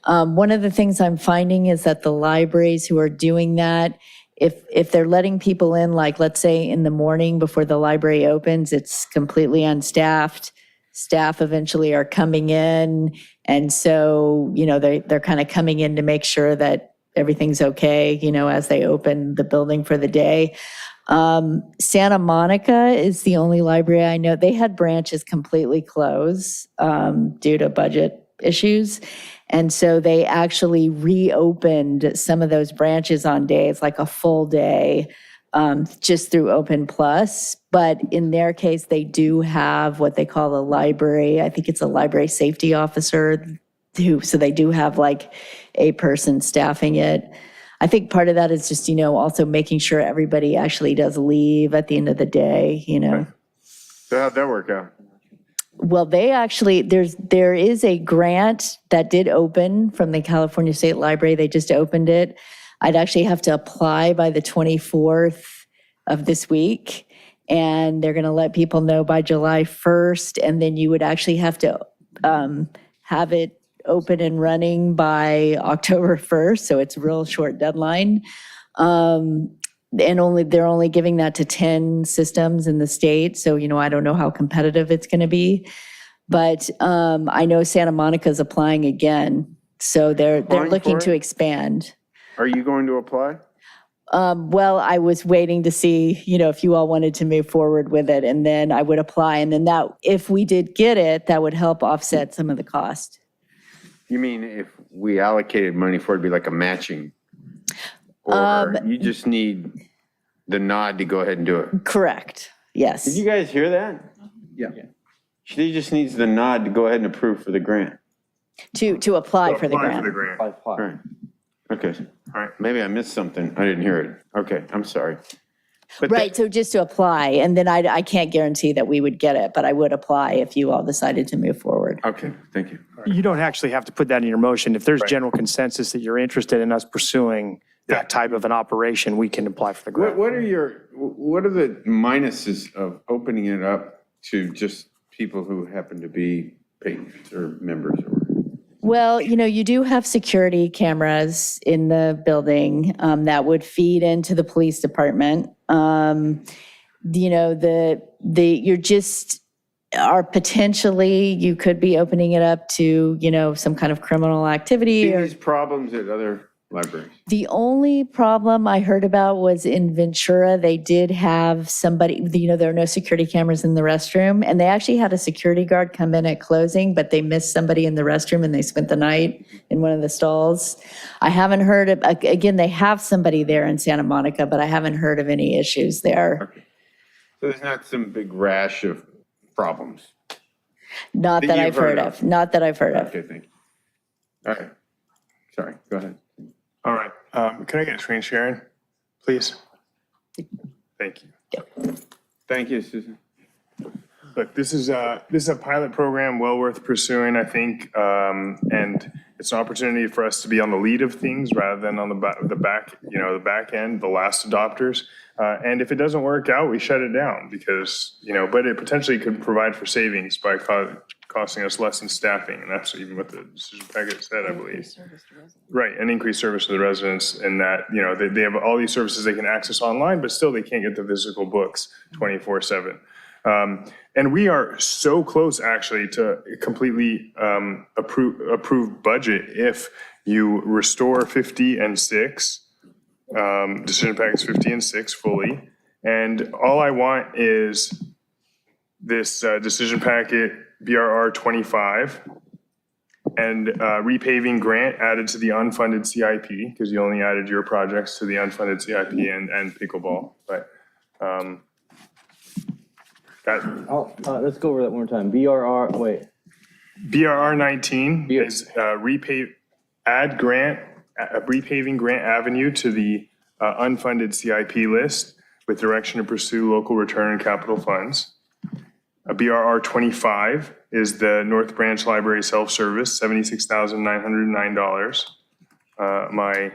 One of the things I'm finding is that the libraries who are doing that, if they're letting people in, like let's say in the morning before the library opens, it's completely unstaffed. Staff eventually are coming in, and so they're kind of coming in to make sure that everything's okay, as they open the building for the day. Santa Monica is the only library I know. They had branches completely closed due to budget issues. And so they actually reopened some of those branches on days, like a full day, just through Open Plus. But in their case, they do have what they call a library. I think it's a library safety officer. So they do have like a person staffing it. I think part of that is just, also making sure everybody actually does leave at the end of the day, So how'd that work out? Well, they actually, there is a grant that did open from the California State Library. They just opened it. I'd actually have to apply by the 24th of this week, and they're going to let people know by July 1st, and then you would actually have to have it open and running by October 1st, so it's a real short deadline. And they're only giving that to 10 systems in the state, so I don't know how competitive it's going to be. But I know Santa Monica's applying again, so they're looking to expand. Are you going to apply? Well, I was waiting to see, if you all wanted to move forward with it, and then I would apply, and then that, if we did get it, that would help offset some of the cost. You mean if we allocated money for it, it'd be like a matching? Or you just need the nod to go ahead and do it? Correct, yes. Did you guys hear that? Yeah. She just needs the nod to go ahead and approve for the grant. To apply for the Apply grant. for the grant. All right. Okay. All right. Maybe I missed something. I didn't hear it. Okay, I'm sorry. But Right, so just to apply, and then I can't guarantee that we would get it, but I would apply if you all decided to move forward. Okay, thank you. You don't actually have to put that in your motion. If there's general consensus that you're interested in us pursuing that type of an operation, we can apply for the grant. What are the minuses of opening it up to just people who happen to be patrons or members? Well, you do have security cameras in the building that would feed into the police department. You're just are potentially, you could be opening it up to, some kind of criminal activity. See these problems at other libraries? The only problem I heard about was in Ventura. They did have somebody, there are no security cameras in the restroom, and they actually had a security guard come in at closing, but they missed somebody in the restroom and they spent the night in one of the stalls. I haven't heard of, again, they have somebody there in Santa Monica, but I haven't heard of any issues there. Okay. So there's not some big rash of problems? Not that I've heard of. Not that I've heard of. Okay, thank you. All right. Sorry, go ahead. All right. Can I get screen sharing, please? Thank you. Thank you, Susan. Look, this is a pilot program well worth pursuing, I think, and it's an opportunity for us to be on the lead of things rather than on the back end, the last adopters. And if it doesn't work out, we shut it down because, but it potentially could provide for savings by costing us less in staffing, and that's even what the decision packet said, I believe. Right, and increased service to the residents, and that, they have all these services they can access online, but still they can't get the physical books 24/7. And we are so close, actually, to completely approved budget if you restore 50 and 6, decision packets 50 and 6 fully. And all I want is this decision packet BRR 25 and repaving grant added to the unfunded CIP, because you only added your projects to the unfunded CIP and Pickleball. But let's go over that one more time. BRR 19 is add grant, repaving Grant Avenue to the unfunded CIP list with direction to pursue local return on capital funds. BRR 25 is the North Branch Library self-service, $76,909. My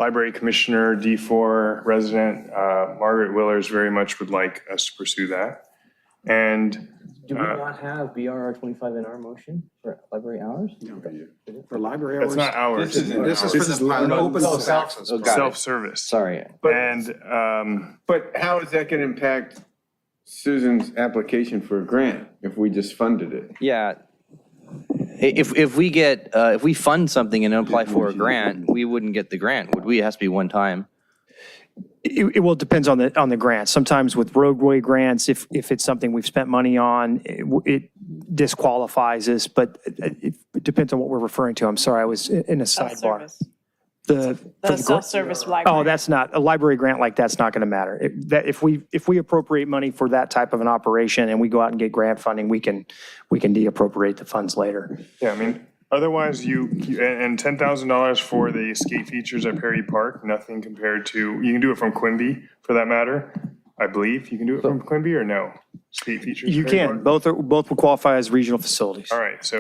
library commissioner, D4 resident, Margaret Willers, very much would like us to pursue that. And do we not have BRR 25 in our motion for library hours? For library hours? That's not ours. This is for the open access. Self-service. Sorry. But how is that going to impact Susan's application for a grant if we just funded it? Yeah. If we get, if we fund something and apply for a grant, we wouldn't get the grant, would we? It has to be one time. Well, it depends on the grant. Sometimes with roadway grants, if it's something we've spent money on, it disqualifies us, but it depends on what we're referring to. I'm sorry, I was in a sidebar. The self-service library. Oh, that's not, a library grant like that's not going to matter. If we appropriate money for that type of an operation and we go out and get grant funding, we can de-appropriate the funds later. Yeah, I mean, otherwise and $10,000 for the skate features at Perry Park, nothing compared to, you can do it from Quimby for that matter. I believe you can do it from Quimby or no? Skate features? You Perry can, Park? both will qualify as regional facilities. All right, so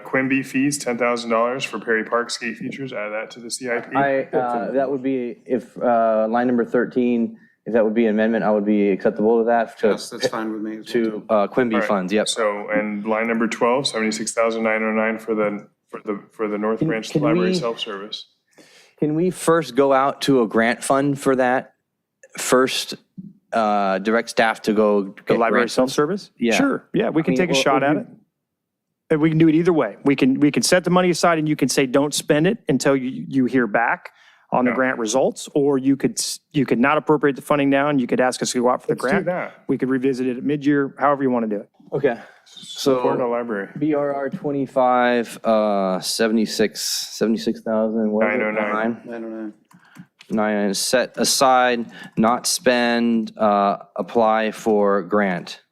Quimby fees, $10,000 for Perry Park skate features, add that to the CIP. That would be, if line number 13, if that would be an amendment, I would be acceptable to that. Yes, that's fine with me. To Quimby All right, funds, yep. So, and line number 12, $76,909 for the North Branch can Library we- self-service. Can we first go out to a grant fund for that? First, direct staff to go get The library grant funds? self-service? Yeah. Sure, yeah, we can take a well, shot at it. And we can do it either way. We can set the money aside and you can say, don't spend it until you hear back on the grant results, or you could not appropriate the funding now and you could ask us to go out for the Let's do grant. that. We could revisit it at mid-year, however you want to do it. Okay. Support the So library. BRR 25, 76,000, what is it? 909. 909. 9, set aside, not spend, apply for grant.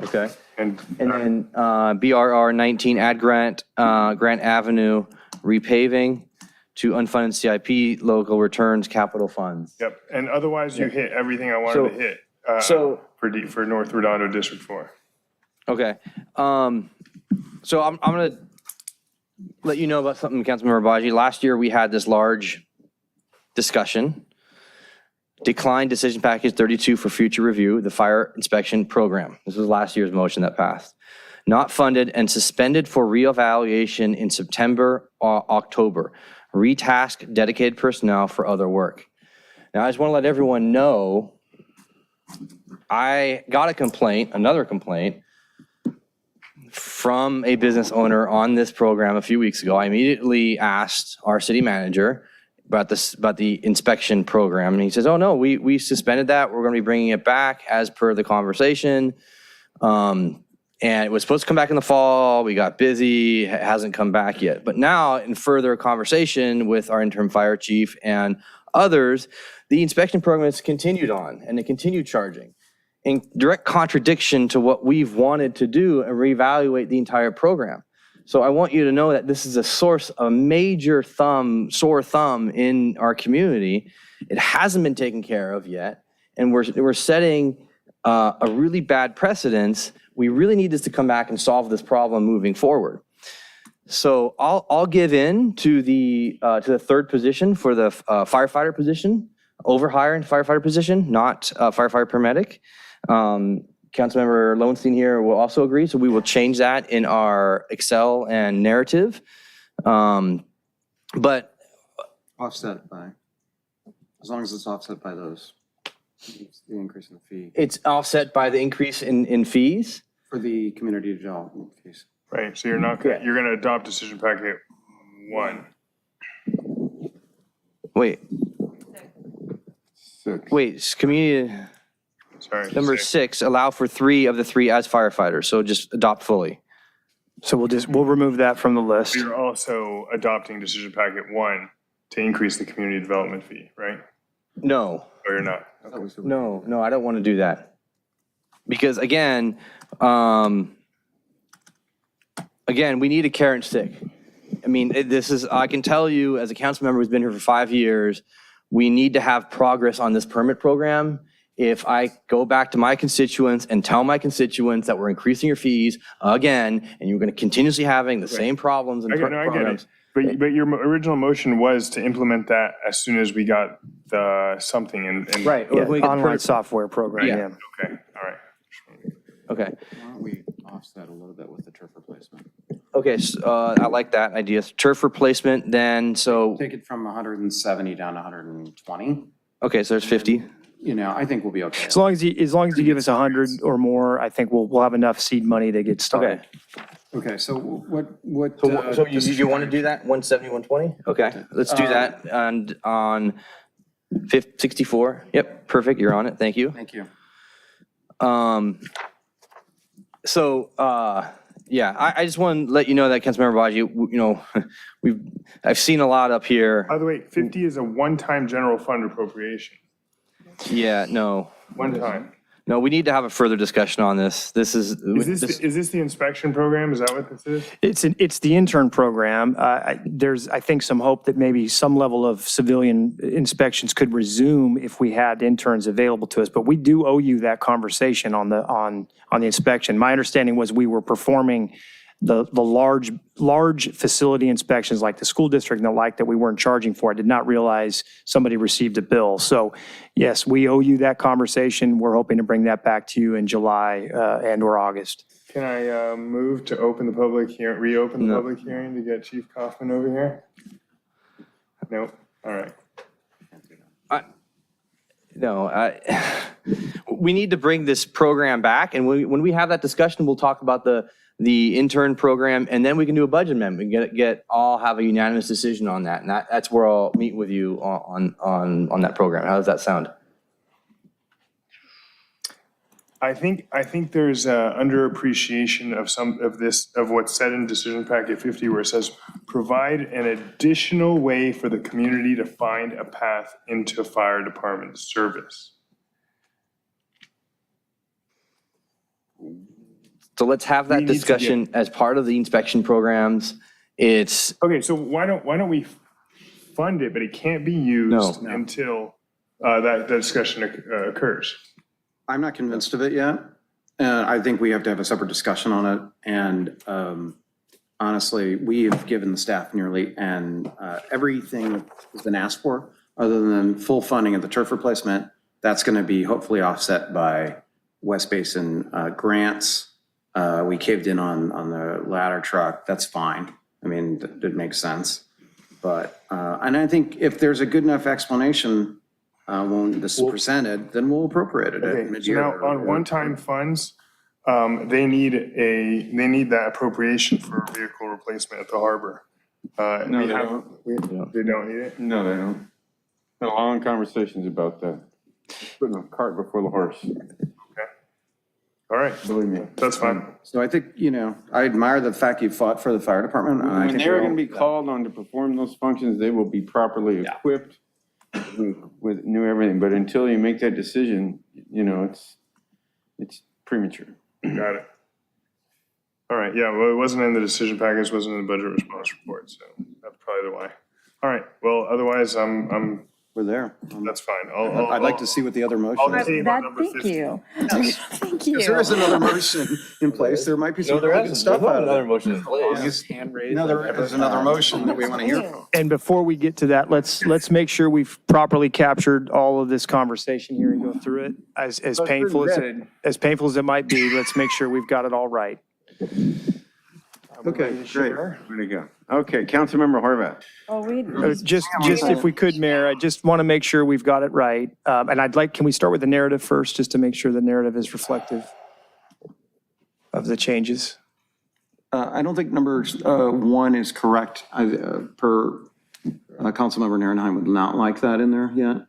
Okay. And then BRR 19, add grant, Grant Avenue repaving to unfunded CIP, local returns, capital funds. Yep, and otherwise you hit everything I wanted So- to hit for North Redondo District 4. Okay. So I'm going to let you know about something, Councilmember Baji. Last year, we had this large discussion. Decline decision package 32 for future review, the fire inspection program. This was last year's motion that passed. Not funded and suspended for reevaluation in September or October. Retask dedicated personnel for other work. Now, I just want to let everyone know, I got a complaint, another complaint, from a business owner on this program a few weeks ago. I immediately asked our city manager about the inspection program, and he says, oh no, we suspended that. We're going to be bringing it back as per the conversation. And it was supposed to come back in the fall. We got busy, it hasn't come back yet. But now, in further conversation with our interim fire chief and others, the inspection program has continued on, and it continued charging, in direct contradiction to what we've wanted to do and reevaluate the entire program. So I want you to know that this is a source, a major sore thumb in our community. It hasn't been taken care of yet, and we're setting a really bad precedence. We really need this to come back and solve this problem moving forward. So I'll give in to the third position for the firefighter position, overhire and firefighter position, not firefighter paramedic. Councilmember Lowenstein here will also agree, so we will change that in our Excel and narrative. But Offset by, as long as it's offset by those, the increase in the fee it's offset by the increase in fees. for the community development fees. Right, so you're not, you're going to adopt decision packet 1. Wait, community, Sorry. number 6, allow for 3 of the 3 as firefighters, so just adopt fully. So we'll remove that from the list. You're also adopting decision packet 1 to increase the community development fee, right? No. Or you're not? No, I don't want to do that. Because again, we need a carrot and stick. I mean, I can tell you as a council member who's been here for 5 years, we need to have progress on this permit program. If I go back to my constituents and tell my constituents that we're increasing your fees again, and you're going to continuously having the same problems and I get programs. it. But your original motion was to implement that as soon as we got the something and Right. Yeah, When we get online software program, Yeah. yeah. Okay, all right. Okay. Why don't we offset a little bit with the turf replacement? Okay, so, I like that idea. Turf replacement, then, so, Take it from 170 down to 120. okay, so there's 50. You know, I think we'll be okay. As long as you give us 100 or more, I think we'll have enough seed money to get started. Okay. Okay, so what? So you want to do that, 170, 120? Okay, let's do that. And on 64, yep, perfect, you're on it, thank you. Thank you. So, yeah, I just want to let you know that, Councilmember Baji, you know, I've seen a lot up here. By the way, 50 is a one-time general fund appropriation. Yeah, no. One time. No, we need to have a further discussion on this. Is this the inspection program? Is that what this is? It's the intern program. There's, I think, some hope that maybe some level of civilian inspections could resume if we had interns available to us. But we do owe you that conversation on the inspection. My understanding was we were performing the large facility inspections like the school district and the like that we weren't charging for. I did not realize somebody received a bill. So yes, we owe you that conversation. We're hoping to bring that back to you in July and or August. Can I move to open the public hearing, reopen the public hearing to get Chief Kaufman over here? Nope. All right. We need to bring this program back, and when we have that discussion, we'll talk about the intern program, and then we can do a budget amendment, have a unanimous decision on that, and that's where I'll meet with you on that program. How does that sound? I think there's underappreciation of what's said in decision packet 50, where it says provide an additional way for the community to find a path into fire department service. So let's have that discussion as part of the inspection programs. It's okay. So why don't we fund it, but it can't be used until that discussion occurs. I'm not convinced of it yet. I think we have to have a separate discussion on it. And honestly, we have given the staff nearly everything that's been asked for, other than full funding of the turf replacement. That's going to be hopefully offset by West Basin grants. We caved in on the ladder truck. That's fine. I mean, that makes sense. But, and I think if there's a good enough explanation when this is presented, then we'll appropriate it. Okay, so now on one-time funds, they need that appropriation for vehicle replacement at the harbor. No, they don't. They don't need it? No, they don't. Had long conversations about that. Putting a cart before the horse. All right, believe me. That's fine. So I think, I admire the fact you fought for the fire department. When they're going to be called on to perform those functions, they will be properly equipped with new everything. But until you make that decision, it's premature. Got it. All right, yeah, well, it wasn't in the decision package, wasn't in the budget response report, so that's probably the why. All right, well, otherwise, we're there. That's fine. I'd like to see what the other motion is. Thank you. Thank you. If there is another motion in place, there might be some really good stuff out of it. Another motion in place. No, there's another motion that we want to hear from. And before we get to that, let's make sure we've properly captured all of this conversation here and go through it. As painful as it might be, let's make sure we've got it all right. Okay, great. Where to go? Okay, Councilmember Horvath. Just if we could, Mayor, I just want to make sure we've got it right. And can we start with the narrative first, just to make sure the narrative is reflective of the changes? I don't think number 1 is correct. Per Councilmember Nierenheim would not like that in there yet.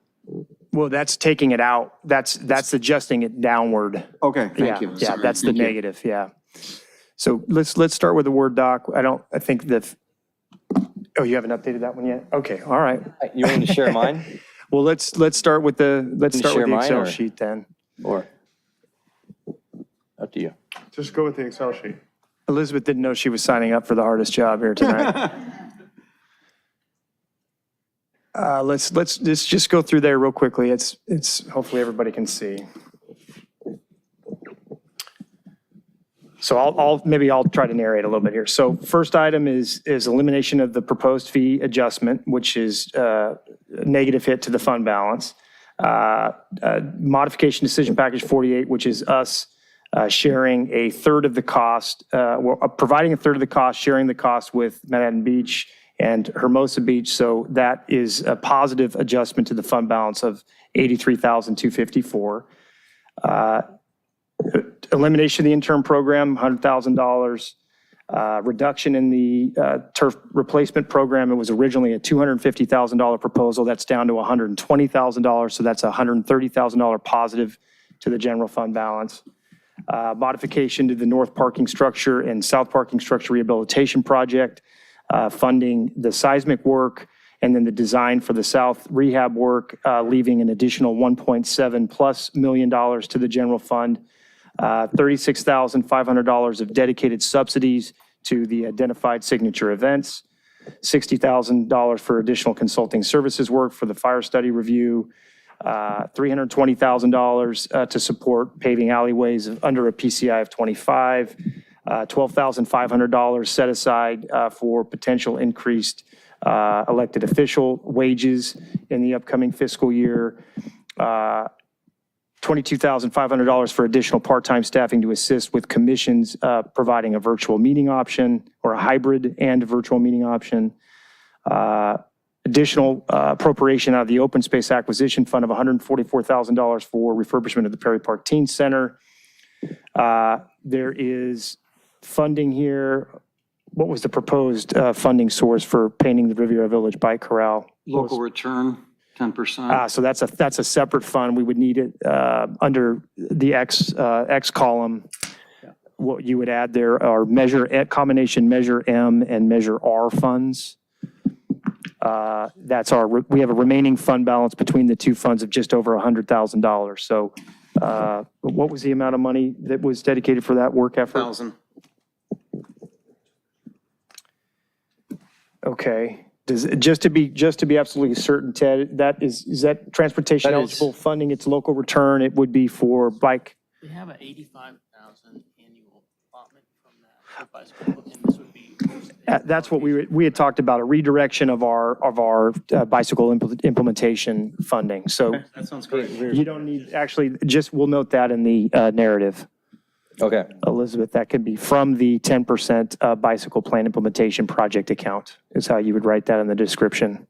Well, that's taking it out. That's adjusting it downward. Okay, thank you. Yeah, that's the negative, yeah. So let's start with the Word doc. I think oh, you haven't updated that one yet? Okay, all right. You want me to share mine? Well, let's start with the Excel sheet then. Or up to you. Just go with the Excel sheet. Elizabeth didn't know she was signing up for the hardest job here tonight. Let's just go through there real quickly. It's hopefully everybody can see. So I'll try to narrate a little bit here. So first item is elimination of the proposed fee adjustment, which is a negative hit to the fund balance. Modification decision package 48, which is us sharing a third of the cost, providing a third of the cost, sharing the cost with Manhattan Beach and Hermosa Beach. So that is a positive adjustment to the fund balance of $83,254. Elimination of the intern program, $100,000. Reduction in the turf replacement program. It was originally a $250,000 proposal. That's down to $120,000. So that's a $130,000 positive to the general fund balance. Modification to the north parking structure and south parking structure rehabilitation project, funding the seismic work and then the design for the south rehab work, leaving an additional $1.7+ million to the general fund. $36,500 of dedicated subsidies to the identified signature events, $60,000 for additional consulting services work for the fire study review, $320,000 to support paving alleyways under a PCI of 25, $12,500 set aside for potential increased elected official wages in the upcoming fiscal year, $22,500 for additional part-time staffing to assist with commissions providing a virtual meeting option or a hybrid and virtual meeting option. Additional appropriation out of the open space acquisition fund of $144,000 for refurbishment of the Perry Park Teen Center. There is funding here. What was the proposed funding source for painting the Riviera Village Bike Corral? Local return, 10%. So that's a separate fund. We would need it under the X column. What you would add there are combination Measure M and Measure R funds. We have a remaining fund balance between the two funds of just over $100,000. So what was the amount of money that was dedicated for that work effort? 1,000. Okay. Just to be absolutely certain, Ted, is that transportation eligible funding? It's local return. It would be for bike. We have an $85,000 annual allotment from that for bicycle, and this would be. That's what we had talked about, a redirection of our bicycle implementation funding. So That sounds great. you don't need, actually, we'll note that in the narrative. Okay. Elizabeth, that could be from the 10% bicycle plan implementation project account is how you would write that in the description.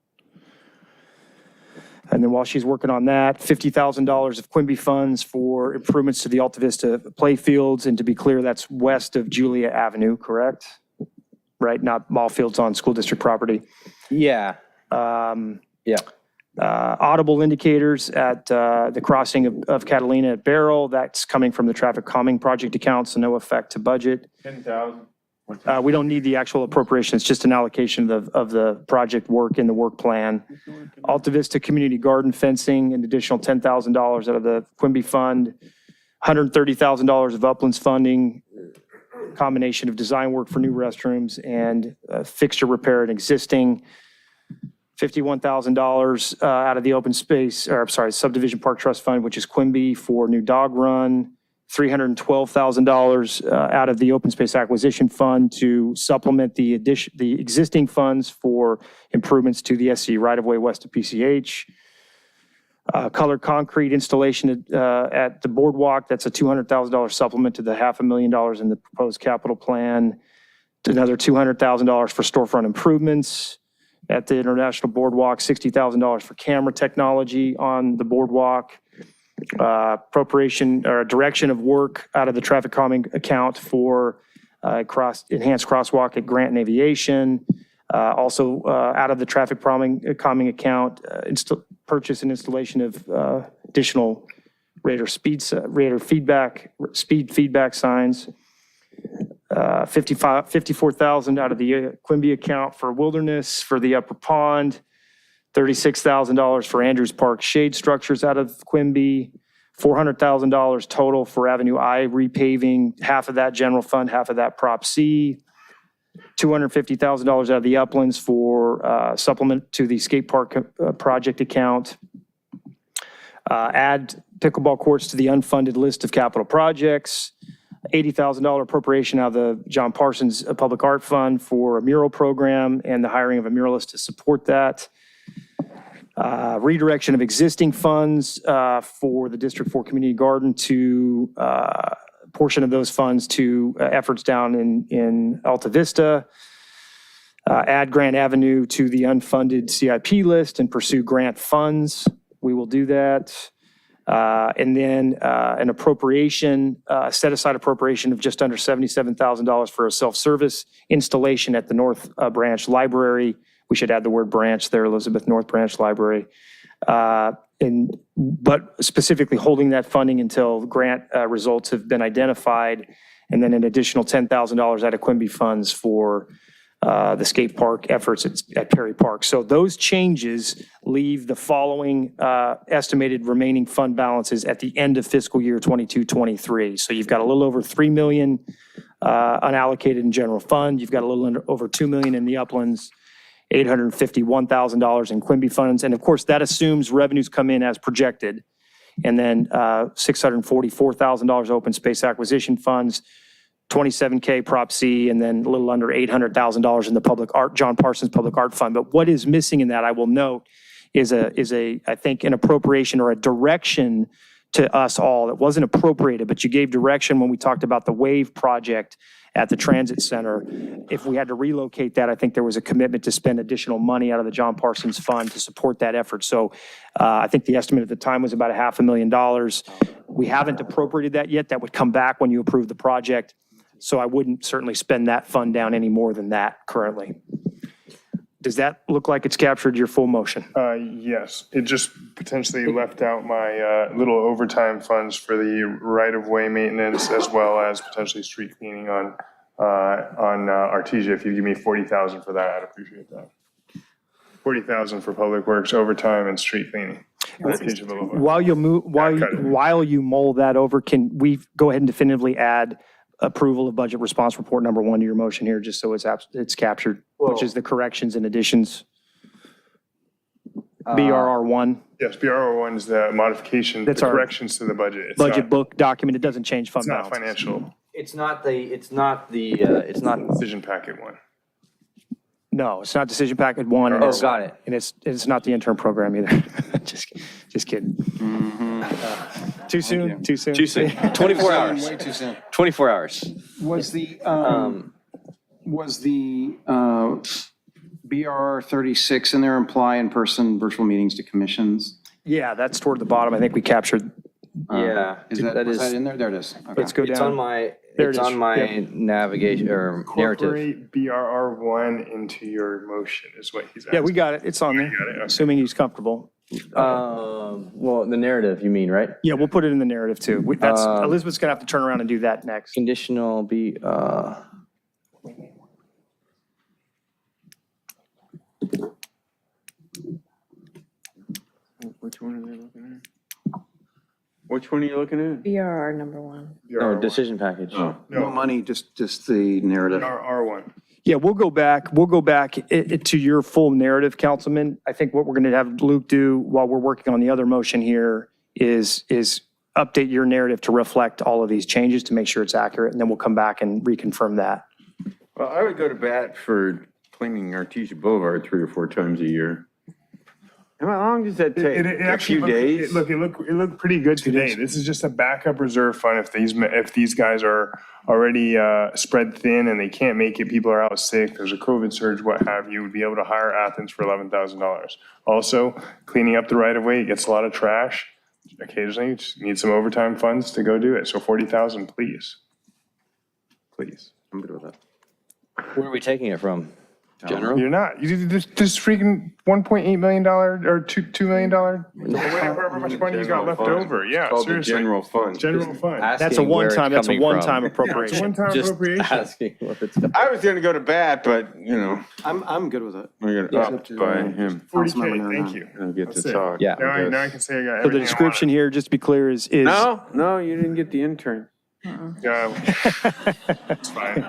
And then while she's working on that, $50,000 of Quimby funds for improvements to the Alta Vista play fields. And to be clear, that's west of Julia Avenue, correct? Right, not ball fields on school district property. Yeah. Yeah. Audible indicators at the crossing of Catalina at Barrel. That's coming from the traffic calming project account, so no effect to budget. 10,000. We don't need the actual appropriation. It's just an allocation of the project work in the work plan. Alta Vista Community Garden fencing, an additional $10,000 out of the Quimby Fund. $130,000 of Uplands funding, combination of design work for new restrooms and fixture repair and existing. $51,000 out of the open space, subdivision park trust fund, which is Quimby for new dog run. $312,000 out of the open space acquisition fund to supplement the existing funds for improvements to the SC right-of-way west of PCH. Colored concrete installation at the boardwalk, that's a $200,000 supplement to the $500,000 in the proposed capital plan. Another $200,000 for storefront improvements at the International Boardwalk, $60,000 for camera technology on the boardwalk. Appropriation or direction of work out of the traffic calming account for enhanced crosswalk at Grant and Aviation. Also out of the traffic calming account, purchase and installation of additional radar feedback signs. $54,000 out of the Quimby account for wilderness for the upper pond. $36,000 for Andrews Park shade structures out of Quimby. $400,000 total for Avenue I repaving, half of that general fund, half of that Prop C. $250,000 out of the Uplands for supplement to the skate park project account. Add pickleball courts to the unfunded list of capital projects. $80,000 appropriation out of the John Parsons Public Art Fund for a mural program and the hiring of a muralist to support that. Redirection of existing funds for the District 4 Community Garden to portion of those funds to efforts down in Alta Vista. Add Grant Avenue to the unfunded CIP list and pursue grant funds. We will do that. And then an appropriation, set aside appropriation of just under $77,000 for a self-service installation at the North Branch Library. We should add the word branch there, Elizabeth, North Branch Library. But specifically holding that funding until grant results have been identified, and then an additional $10,000 out of Quimby funds for the skate park efforts at Perry Park. So those changes leave the following estimated remaining fund balances at the end of fiscal year 22-23. So you've got a little over $3 million unallocated in general fund. You've got a little over $2 million in the uplands, $851,000 in Quimby funds. And of course, that assumes revenues come in as projected. And then $644,000 open space acquisition funds, $27K Prop C, and then a little under $800,000 in the public art, John Parsons Public Art Fund. But what is missing in that, I will note, is I think an appropriation or a direction to us all. It wasn't appropriated, but you gave direction when we talked about the WAVE project at the transit center. If we had to relocate that, I think there was a commitment to spend additional money out of the John Parsons Fund to support that effort. So I think the estimate at the time was about $500,000. We haven't appropriated that yet. That would come back when you approve the project. So I wouldn't certainly spend that fund down any more than that currently. Does that look like it's captured your full motion? Yes, it just potentially left out my little overtime funds for the right-of-way maintenance as well as potentially street cleaning on Artesia. If you give me $40,000 for that, I'd appreciate that. $40,000 for public works, overtime, and street cleaning. While you mull that over, can we go ahead and definitively add approval of budget response report number 1 to your motion here, just so it's captured, which is the corrections and additions? BRR1. Yes, BRR1 is the modification, the corrections to the budget. It's budget book document. It doesn't change fund It's not balance. financial. It's not the Decision packet 1. No, it's not decision packet 1. Oh, got it. And it's not the intern program either. just kidding. Too soon? Too soon? Too soon. 24 hours. Way too soon. 24 hours. Was the BR 36 in there imply in-person virtual meetings to commissions? Yeah, that's toward the bottom. I think we captured. Yeah. Was that in there? There it is. Okay. Let's go down. It's on my, There it's it is. on my Yep. navigation or narrative. Incorporate BRR1 into your motion is what he's asking. Yeah, we got it. It's on there, got it, okay. assuming he's comfortable. Well, the narrative, you mean, right? Yeah, we'll put it in the narrative too. Elizabeth's gonna have to turn around and do that next. Conditional B, Which one are they looking at? Which one are you looking at? BRR number 1. no, decision package. No, money, just the narrative. BRR1. Yeah, we'll go back to your full narrative, Councilman. I think what we're going to have Luke do while we're working on the other motion here is update your narrative to reflect all of these changes to make sure it's accurate, and then we'll come back and reconfirm that. Well, I would go to bat for cleaning Artesia Boulevard 3 or 4 times a year. How long does that take? A few days? It looked pretty good today. This is just a backup reserve fund. If these guys are already spread thin and they can't make it, people are out sick, there's a COVID surge, what have you, would be able to hire Athens for $11,000. Also, cleaning up the right of way, it gets a lot of trash. Occasionally, you just need some overtime funds to go do it. So $40,000, please. Please. I'm good with that. Where are we taking it from? General? You're not. You did this freaking $1.8 million or $2 million. However much money you got left over. Yeah, seriously. General fund. General fund. That's a one-time appropriation. It's a one-time Just appropriation. asking what it's. I was gonna go to bat, but, you know, I'm good with it. we're gonna up by him. 40K, thank you. I'll get That's to it. talk. Yeah. Now I can say I got So everything the description here, just to be clear, is. No, you didn't get the intern. It's fine.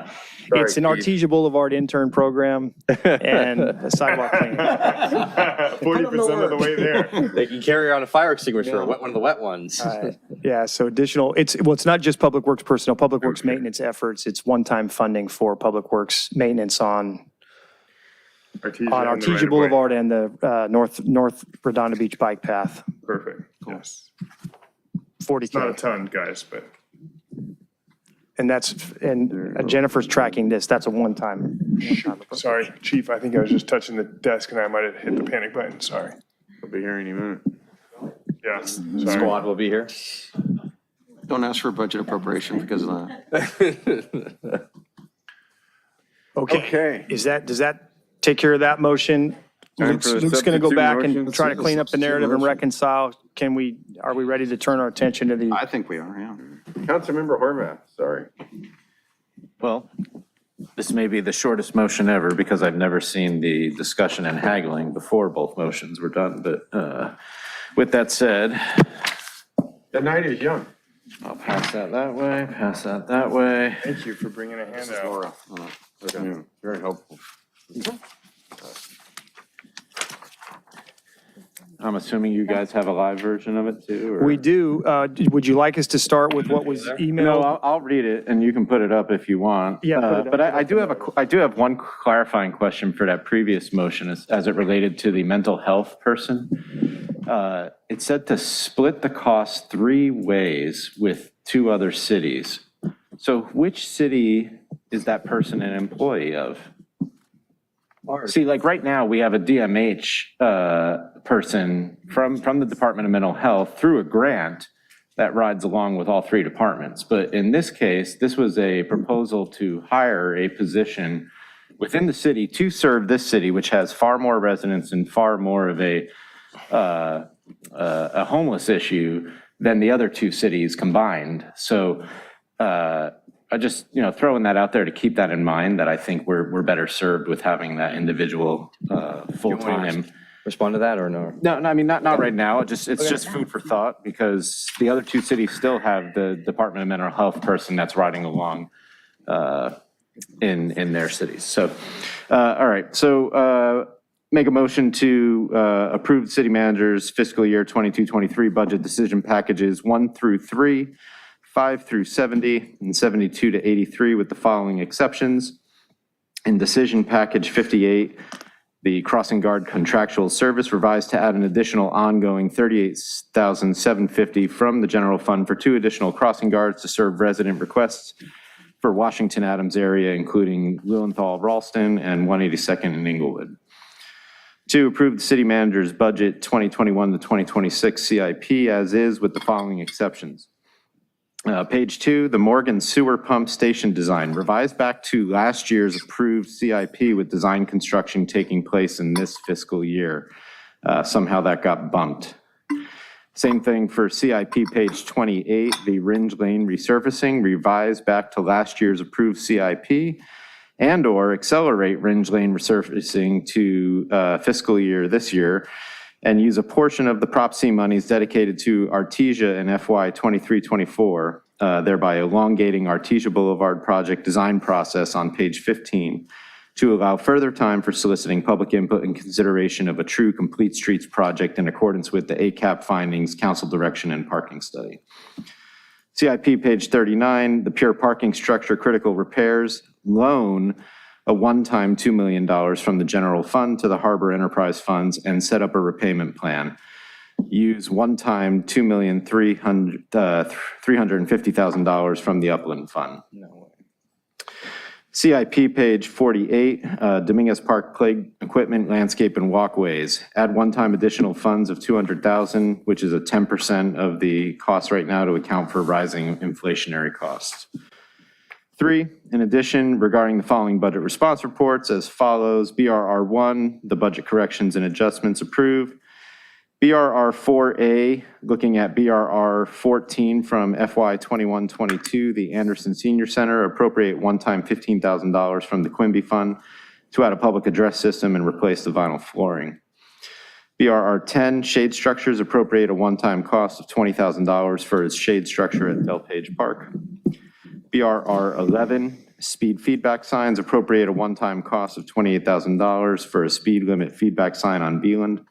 It's an Artesia Boulevard intern program and a sidewalk cleaning. 40% of the way there. They can carry around a fire extinguisher, one of the wet ones. Yeah, so additional, it's not just Public Works personnel, Public Works maintenance efforts. It's one-time funding for Public Works maintenance on Artesia Boulevard and the North Redondo Beach bike path. Perfect, yes. 40K. It's not a ton, guys, but. And Jennifer's tracking this. That's a one-time. Sorry, Chief, I think I was just touching the desk and I might have hit the panic button, sorry. I'll be here any minute. Yes, The sorry. squad will be here. Don't ask for a budget appropriation because of that. Okay. Does that take care of that motion? Time for the Luke's going to go substitute back and motion. try to clean up the narrative and reconcile. Are we ready to turn our attention to the? I think we are, yeah. Councilmember Horvath, sorry. Well, this may be the shortest motion ever because I've never seen the discussion and haggling before both motions were done. But with that said, The night is young. I'll pass that way, pass that way. Thank you for bringing a handout. Yeah, very helpful. I'm assuming you guys have a live version of it too? or- We do. Would you like us to start with what was No, emailed? I'll read it and you can put it up if you want. Yeah, put it up. But I do have one clarifying question for that previous motion as it related to the mental health person. It said to split the cost 3 ways with 2 other cities. So which city is that person an employee of? See, like right now, we have a DMH person from the Department of Mental Health through a grant that rides along with all 3 departments. But in this case, this was a proposal to hire a position within the city to serve this city, which has far more residents and far more of a homeless issue than the other 2 cities combined. So I just, throwing that out there to keep that in mind, that I think we're better served with having that individual full-time. Respond to that or no? No, I mean, not right now. It's just food for thought because the other 2 cities still have the Department of Mental Health person that's riding along in their cities. So, all right. So make a motion to approve the city manager's fiscal year 22-23 budget decision packages 1 through 3, 5 through 70, and 72 to 83 with the following exceptions. In decision package 58, the crossing guard contractual service revised to add an additional ongoing $38,750 from the general fund for 2 additional crossing guards to serve resident requests for Washington Adams area, including Lilienthal, Ralston, and 182nd in Inglewood. 2, approve the city manager's budget 2021 to 2026 CIP as is with the following exceptions. Page 2, the Morgan Sewer Pump Station design revised back to last year's approved CIP with design construction taking place in this fiscal year. Somehow that got bumped. Same thing for CIP page 28, the Ringe Lane resurfacing revised back to last year's approved CIP and/or accelerate Ringe Lane resurfacing to fiscal year this year and use a portion of the Prop C monies dedicated to Artesia in FY 23-24, thereby elongating Artesia Boulevard project design process on page 15 to allow further time for soliciting public input and consideration of a true complete streets project in accordance with the ACAP findings, council direction, and parking study. CIP page 39, the pure parking structure critical repairs loan a one-time $2 million from the general fund to the harbor enterprise funds and set up a repayment plan. Use one-time $2,350,000 from the upland fund. CIP page 48, Dominguez Park play equipment, landscape, and walkways. Add one-time additional funds of $200,000, which is a 10% of the cost right now to account for rising inflationary costs. 3, in addition, regarding the following budget response reports as follows: BRR 1, the budget corrections and adjustments approved. BRR 4A, looking at BRR 14 from FY 21-22, the Anderson Senior Center, appropriate one-time $15,000 from the Quimby Fund to add a public address system and replace the vinyl flooring. BRR 10, shade structures, appropriate a one-time cost of $20,000 for its shade structure at Delpage Park. BRR 11, speed feedback signs, appropriate a one-time cost of $28,000 for a speed limit feedback sign on Beeland.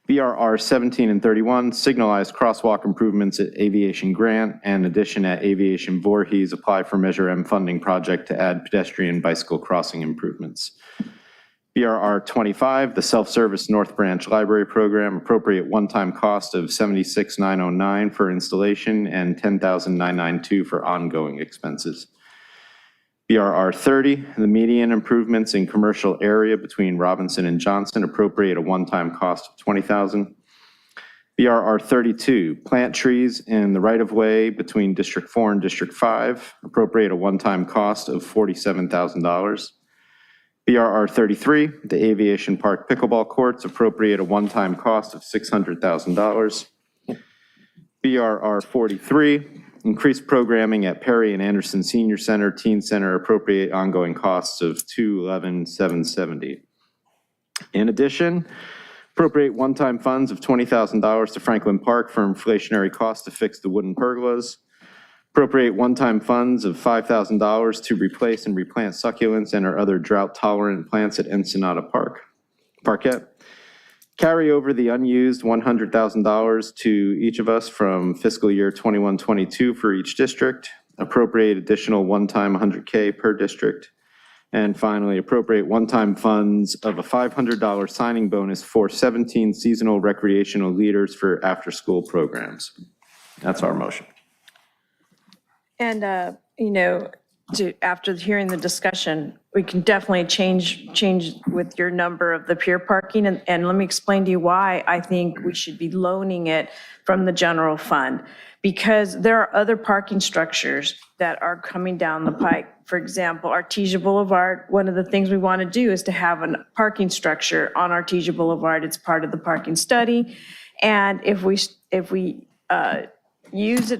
BRR 17 and 31, signalized crosswalk improvements at Aviation Grant and addition at Aviation Voorhees, apply for Measure M funding project to add pedestrian bicycle crossing improvements. BRR 25, the self-service North Branch Library Program, appropriate one-time cost of $76,909 for installation and $10,992 for ongoing expenses. BRR 30, the median improvements in commercial area between Robinson and Johnson, appropriate a one-time cost of $20,000. BRR 32, plant trees in the right-of-way between District 4 and District 5, appropriate a one-time cost of $47,000. BRR 33, the Aviation Park Pickleball Courts, appropriate a one-time cost of $600,000. BRR 43, increased programming at Perry and Anderson Senior Center, Teen Center, appropriate ongoing costs of $211,770. In addition, appropriate one-time funds of $20,000 to Franklin Park for inflationary costs to fix the wooden pergolas. Appropriate one-time funds of $5,000 to replace and replant succulents and or other drought-tolerant plants at Ensenada Parkette. Carry over the unused $100,000 to each of us from fiscal year 21-22 for each district. Appropriate additional one-time $100K per district. And finally, appropriate one-time funds of a $500 signing bonus for 17 seasonal recreational leaders for after-school programs. That's our motion. And, after hearing the discussion, we can definitely change with your number of the pier parking. And let me explain to you why I think we should be loaning it from the general fund. Because there are other parking structures that are coming down the pike. For example, Artesia Boulevard, one of the things we want to do is to have a parking structure on Artesia Boulevard. It's part of the parking study. And if we use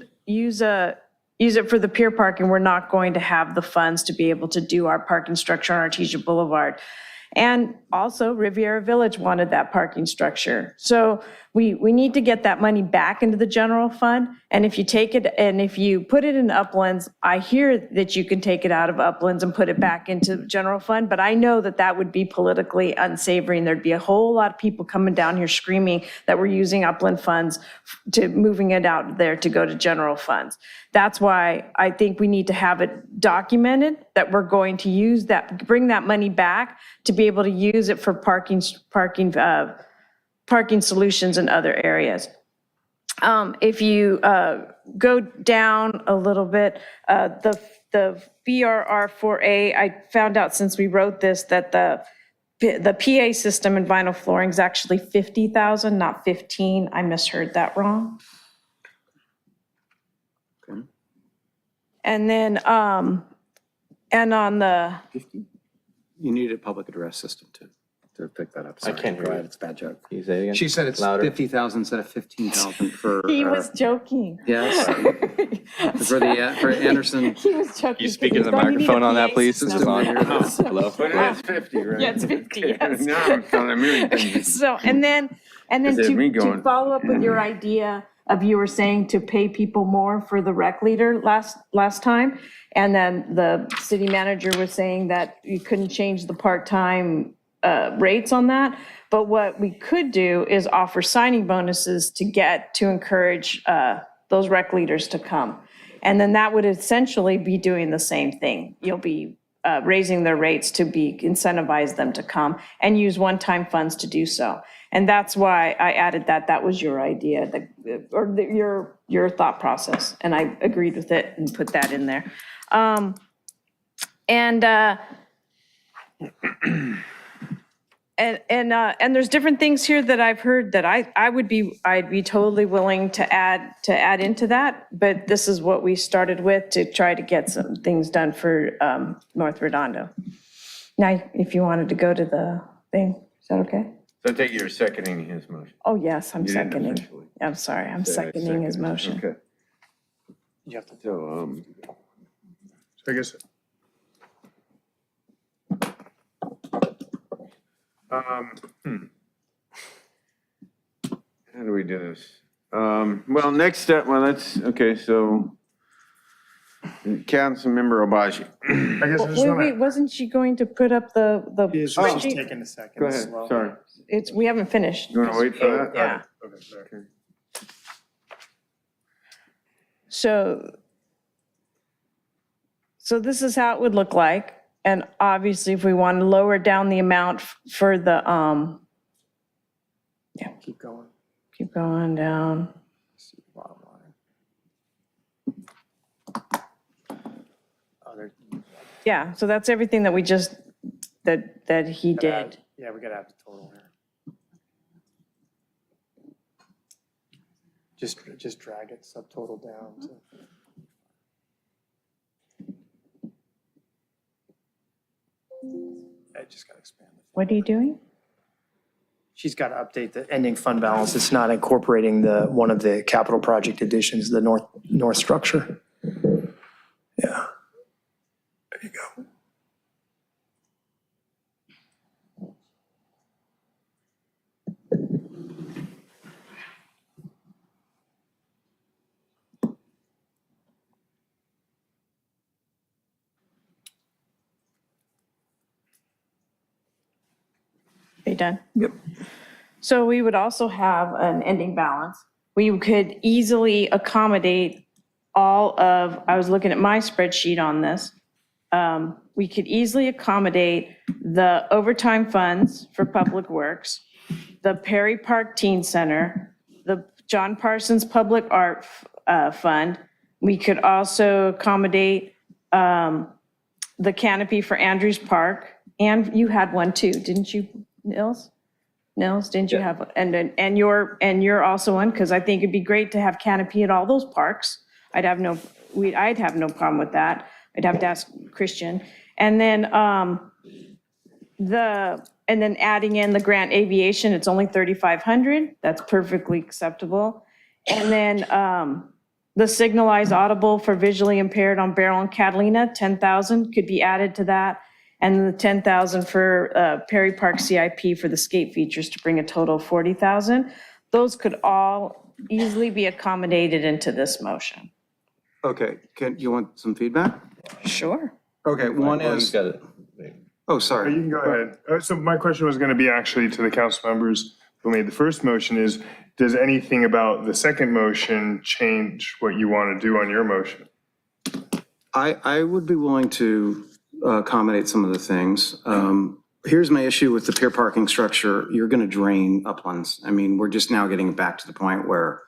it for the pier parking, we're not going to have the funds to be able to do our parking structure on Artesia Boulevard. And also Riviera Village wanted that parking structure. So we need to get that money back into the general fund. And if you take it and if you put it in Uplands, I hear that you can take it out of Uplands and put it back into the general fund. But I know that that would be politically unsavory and there'd be a whole lot of people coming down here screaming that we're using Upland funds to moving it out there to go to general funds. That's why I think we need to have it documented that we're going to use that, bring that money back to be able to use it for parking solutions in other areas. If you go down a little bit, the BRR 4A, I found out since we wrote this that the PA system and vinyl flooring is actually 50,000, not 15. I misheard that wrong. Okay. And then, and on the, You need a public address system to pick that up. Sorry. I can't hear Go you. ahead, it's a bad joke. Can you say it again? She said it's Louder. 50,000 instead of 15,000 for. he was joking. Yes. For Anderson. He was joking. Can you speak into the microphone on that, please, since it's on here? Hello? But it's 50, right? Yeah, it's 50, yes. Now I'm telling a million things. So, and then Is it me to going? follow up with your idea of you were saying to pay people more for the rec leader last time. And then the city manager was saying that you couldn't change the part-time rates on that. But what we could do is offer signing bonuses to encourage those rec leaders to come. And then that would essentially be doing the same thing. You'll be raising their rates to incentivize them to come and use one-time funds to do so. And that's why I added that. That was your idea, your thought process. And I agreed with it and put that in there. And there's different things here that I've heard that I'd be totally willing to add into that, but this is what we started with to try to get some things done for North Redondo. Now, if you wanted to go to the thing, is that okay? So I take it you're seconding his motion. Oh, yes, I'm You didn't seconding. officially. I'm sorry, I'm seconding his motion. Okay. You have to. So, So I guess, how do we do this? Well, next step, okay, so Councilmember Obaji. I guess I just want Wait, wasn't she going to put up the She's spreadsheet? taking a second. Go ahead, Slow. sorry. We haven't finished. You want to wait for that? Yeah. Okay, sorry. So this is how it would look like. And obviously, if we want to lower down the amount for the, Keep going. keep going down. Bottom line. Yeah, so that's everything that we just, that he did. Yeah, we gotta have the total here. Just drag it subtotal down to. I just got to expand it. What are you doing? She's got to update the ending fund balance. It's not incorporating one of the capital project additions, the north structure. Yeah. There you go. Are you done? Yep. So we would also have an ending balance. We could easily accommodate all of, I was looking at my spreadsheet on this. We could easily accommodate the overtime funds for Public Works, the Perry Park Teen Center, the John Parsons Public Art Fund. We could also accommodate the canopy for Andrews Park. And you had one too, didn't you, Nils? Nils, didn't you have, and you're also one, because I think it'd be great to have canopy at all those parks. I'd have no problem with that. I'd have to ask Christian. And then adding in the grant aviation, it's only 3,500. That's perfectly acceptable. And then the signalized audible for visually impaired on Beryl and Catalina, 10,000 could be added to that. And the 10,000 for Perry Park CIP for the skate features to bring a total of 40,000. Those could all easily be accommodated into this motion. Okay, you want some feedback? Sure. Okay, one is. Oh, sorry. You can go ahead. So my question was going to be actually to the council members who made the first motion is, does anything about the second motion change what you want to do on your motion? I would be willing to accommodate some of the things. Here's my issue with the pier parking structure. You're going to drain uplands. I mean, we're just now getting back to the point where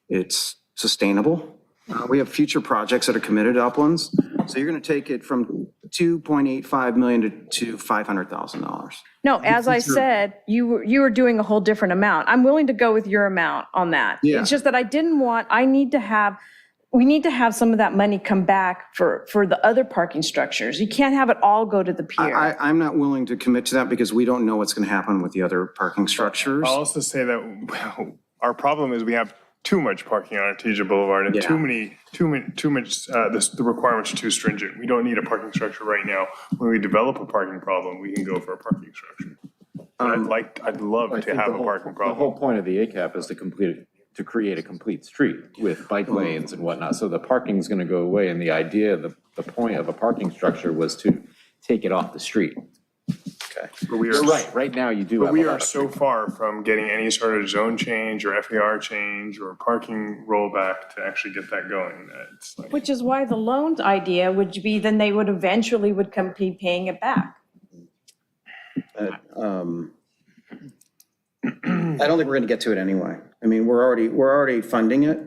it's sustainable. We have future projects that are committed to uplands. So you're going to take it from $2.85 million to $500,000. No, as I said, you were doing a whole different amount. I'm willing to go with your amount on that. Yeah. It's just that we need to have some of that money come back for the other parking structures. You can't have it all go to the pier. I'm not willing to commit to that because we don't know what's going to happen with the other parking structures. I'll also say that our problem is we have too much parking on Artesia Boulevard and too much, the requirements are too stringent. We don't need a parking structure right now. When we develop a parking problem, we can go for a parking structure. I'd love to have a parking problem. The whole point of the ACAP is to create a complete street with bike lanes and whatnot. So the parking is going to go away. And the idea, the point of a parking structure was to take it off the street. Okay. But we are You're right now you do. But have we a lot are of so far from getting any sort of zone change or FAR change or parking rollback to actually get that going. It's like, Which is why the loans idea would be, then they would eventually be paying it back. I don't think we're going to get to it anyway. I mean, we're already funding it.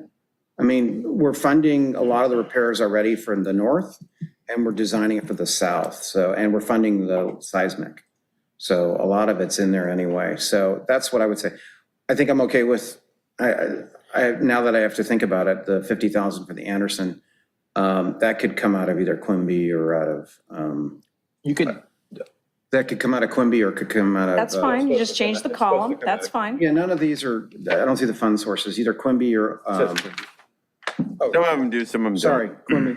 I mean, we're funding a lot of the repairs already from the north, and we're designing it for the south. So, and we're funding the seismic. So a lot of it's in there anyway. So that's what I would say. I think I'm okay with, now that I have to think about it, the 50,000 for the Anderson, that could come out of either Quimby or out of, that could come out of Quimby or could come out of. That's fine, you just change the column, that's fine. Yeah, none of these are, I don't see the fund sources, either Quimby or. Some of them do, some of them don't. Sorry, Quimby.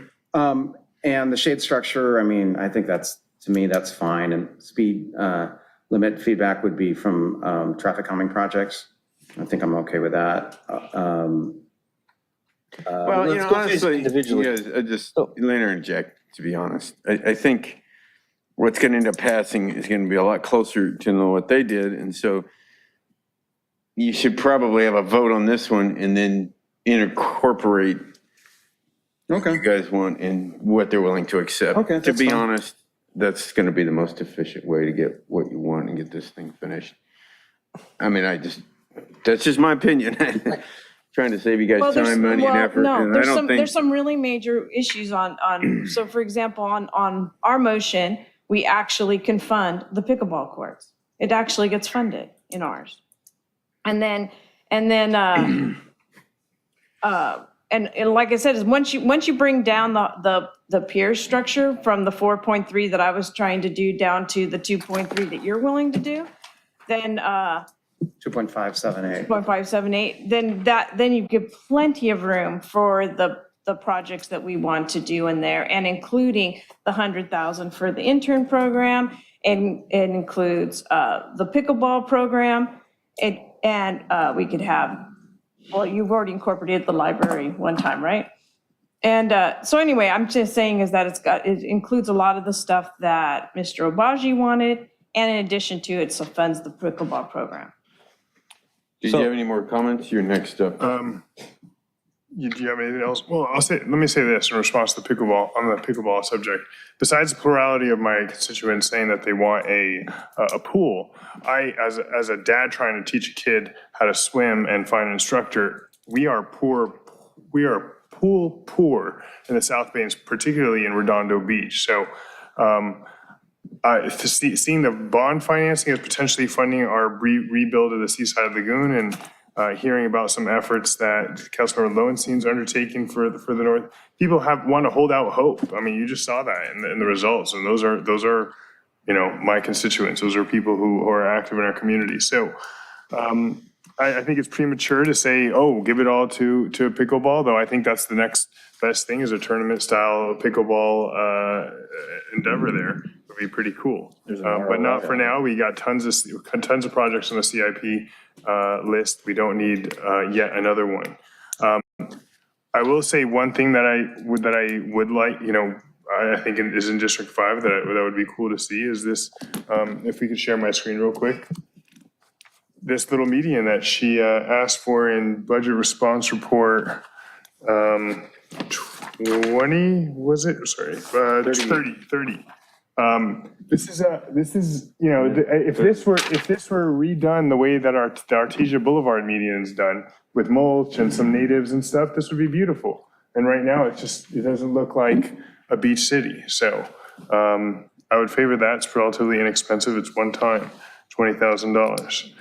And the shade structure, I mean, I think to me, that's fine. And speed limit feedback would be from traffic calming projects. I think I'm okay with that. Well, honestly, you guys, let her inject, to be honest. I think what's going to end up passing is going to be a lot closer to what they did. And so you should probably have a vote on this one and then incorporate what you guys want and what they're willing to accept. Okay, to be honest, that's going to be the most efficient way to get what you want and get this thing finished. I mean, that's just my opinion. Trying to save you guys time, money, and effort. No, and there's some really major issues on, so for example, on our motion, we actually can fund the pickleball courts. It actually gets funded in ours. And then And like I said, is once you bring down the pier structure from the 4.3 that I was trying to do down to the 2.3 that you're willing to do, then 2.578. 2.578, then you give plenty of room for the projects that we want to do in there, and including the 100,000 for the intern program, and it includes the pickleball program, and we could have, well, you've already incorporated the library one time, right? And so anyway, I'm just saying is that it includes a lot of the stuff that Mr. Obaji wanted, and in addition to it, funds the pickleball program. Did you have any more comments? You're next up. Do you have anything else? Well, let me say this in response to pickleball, on the pickleball subject. Besides the plurality of my constituents saying that they want a pool, as a dad trying to teach a kid how to swim and find an instructor, we are pool poor in the South Bay, particularly in Redondo Beach. So seeing the bond financing as potentially funding our rebuild of the Seaside Lagoon, and hearing about some efforts that Councilmember Lowenstein's undertaking for the North, people want to hold out hope. I mean, you just saw that in the results, and those are my constituents. Those are people who are active in our community. So I think it's premature to say, oh, give it all to pickleball, though I think that's the next best thing, is a tournament style pickleball endeavor there. Would be pretty cool. But not for now. We got tons of projects on the CIP list. We don't need yet another one. I will say one thing that I would like, I think is in District 5 that would be cool to see is this, if we could share my screen real quick. This little median that she asked for in budget response report 20, was it? Sorry, 30. This is if this were redone the way that our Artesia Boulevard median is done, with mulch and some natives and stuff, this would be beautiful. And right now it doesn't look like a beach city. So I would favor that. It's relatively inexpensive. It's one time, $20,000.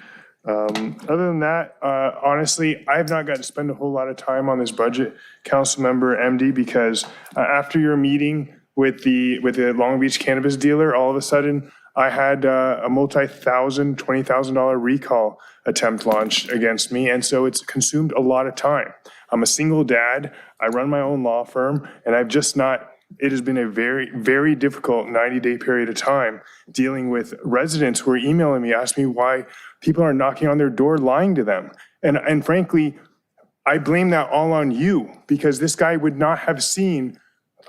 Other than that, honestly, I have not got to spend a whole lot of time on this budget, Councilmember MD, because after your meeting with the Long Beach cannabis dealer, all of a sudden I had a multi-thousand, $20,000 recall attempt launched against me. And so it's consumed a lot of time. I'm a single dad. I run my own law firm, and it has been a very, very difficult 90-day period of time dealing with residents who are emailing me, asking me why people are knocking on their door, lying to them. And frankly, I blame that all on you, because this guy would not have seen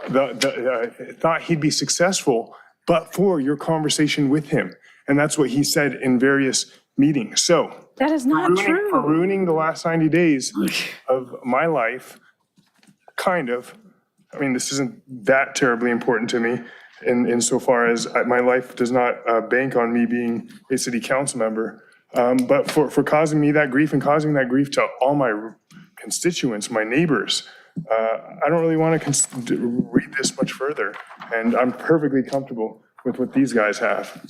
thought he'd be successful but for your conversation with him. And that's what he said in various meetings. So that is not true. For ruining the last 90 days of my life, kind of. I mean, this isn't that terribly important to me insofar as my life does not bank on me being a city council member. But for causing me that grief and causing that grief to all my constituents, my neighbors, I don't really want to read this much further. And I'm perfectly comfortable with what these guys have.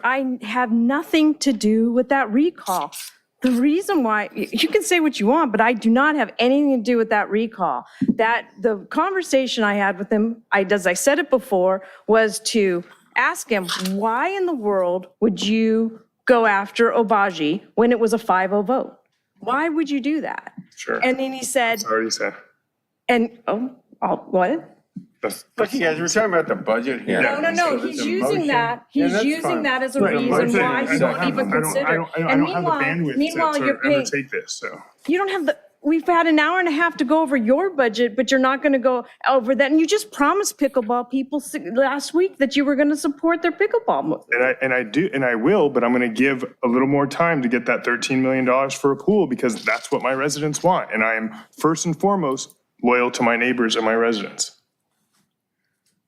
I have nothing to do with that recall. The reason why, you can say what you want, but I do not have anything to do with that recall. The conversation I had with him, as I said it before, was to ask him, why in the world would you go after Obaji when it was a 5-0 vote? Why would you do that? Sure. And then he said, That's already said. what? But you guys, we're talking about the budget here. No, he's using that. He's using that as a reason why he won't even consider. I don't have the bandwidth to take this, so. You don't have we've had an hour and a half to go over your budget, but you're not going to go over that. And you just promised pickleball people last week that you were going to support their pickleball. And I will, but I'm going to give a little more time to get that $13 million for a pool, because that's what my residents want. And I am first and foremost loyal to my neighbors and my residents.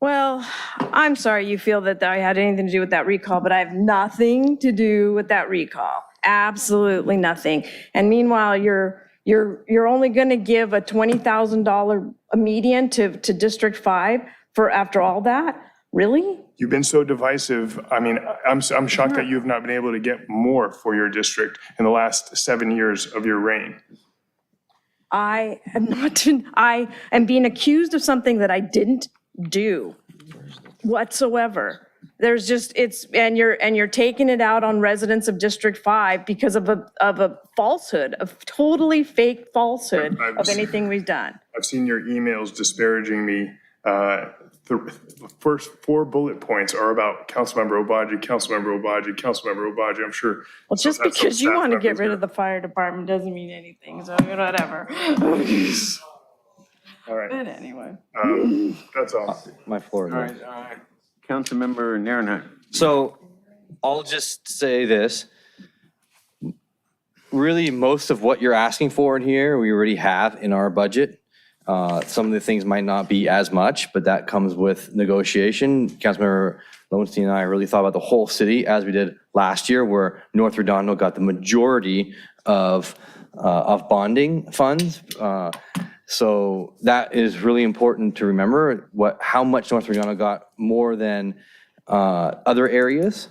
Well, I'm sorry you feel that I had anything to do with that recall, but I have nothing to do with that recall. Absolutely nothing. And meanwhile, you're only going to give a $20,000 a median to District 5 for after all that? Really? You've been so divisive. I mean, I'm shocked that you have not been able to get more for your district in the last 7 years of your reign. I am being accused of something that I didn't do whatsoever. There's just, and you're taking it out on residents of District 5 because of a falsehood, a totally fake falsehood of anything we've done. I've seen your emails disparaging me. The first 4 bullet points are about Councilmember Obagi, Councilmember Obagi, Councilmember Obagi. I'm sure. Well, just because you want to get rid of the fire department doesn't mean anything, so whatever. All right. But anyway. That's all. My floor is All yours. right, Councilmember Narenheim. So I'll just say this. Really, most of what you're asking for in here, we already have in our budget. Some of the things might not be as much, but that comes with negotiation. Councilmember Lowenstein and I really thought about the whole city as we did last year, where North Redondo got the majority of bonding funds. So that is really important to remember how much North Redondo got more than other areas.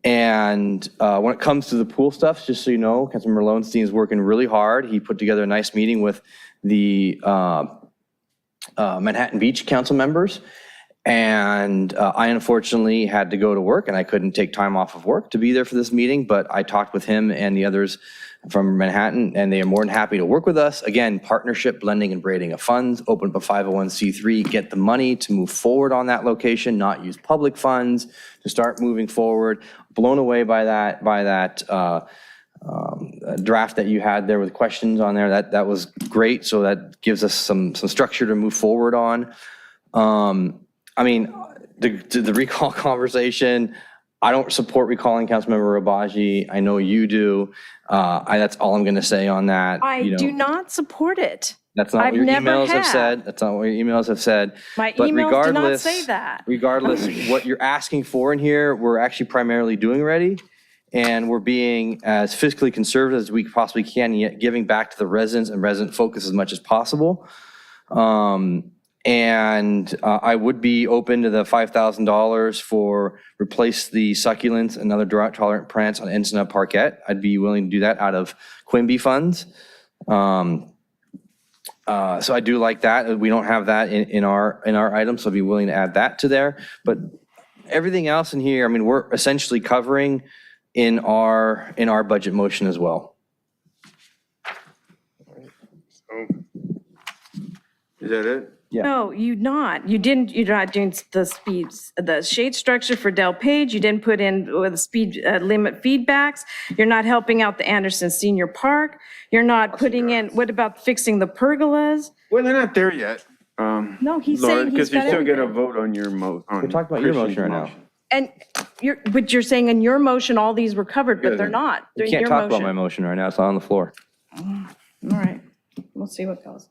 And when it comes to the pool stuff, just so you know, Councilmember Lowenstein is working really hard. He put together a nice meeting with the Manhattan Beach council members. And I unfortunately had to go to work and I couldn't take time off of work to be there for this meeting, but I talked with him and the others from Manhattan and they are more than happy to work with us. Again, partnership, blending and braiding of funds, open up a 501c3, get the money to move forward on that location, not use public funds to start moving forward. Blown away by that draft that you had there with questions on there. That was great. So that gives us some structure to move forward on. I mean, the recall conversation, I don't support recalling Councilmember Obagi. I know you do. That's all I'm going to say on that. I do not support it. That's not what your emails have said. That's not what your emails have said. My But emails do not say that. Regardless, what you're asking for in here, we're actually primarily doing already. And we're being as fiscally conservative as we possibly can, yet giving back to the residents and resident focus as much as possible. And I would be open to the $5,000 for replace the succulents and other drought tolerant plants on Ensenada Parquet. I'd be willing to do that out of Quimby funds. So I do like that. We don't have that in our items, so I'd be willing to add that to there. But everything else in here, I mean, we're essentially covering in our budget motion as well. Is that it? Yeah. No, you're not doing the speeds, the shade structure for Del Page. You didn't put in the speed limit feedbacks. You're not helping out the Anderson Senior Park. You're not putting in, what about fixing the pergolas? Well, they're not there yet. No, he's Laura, saying he's because you got still get a everything. vote on your motion. We're talking about your motion right now. And but you're saying in your motion, all these were covered, but they're not. They're You in can't your talk about my motion. motion right now. It's on the floor. All right, we'll see what goes.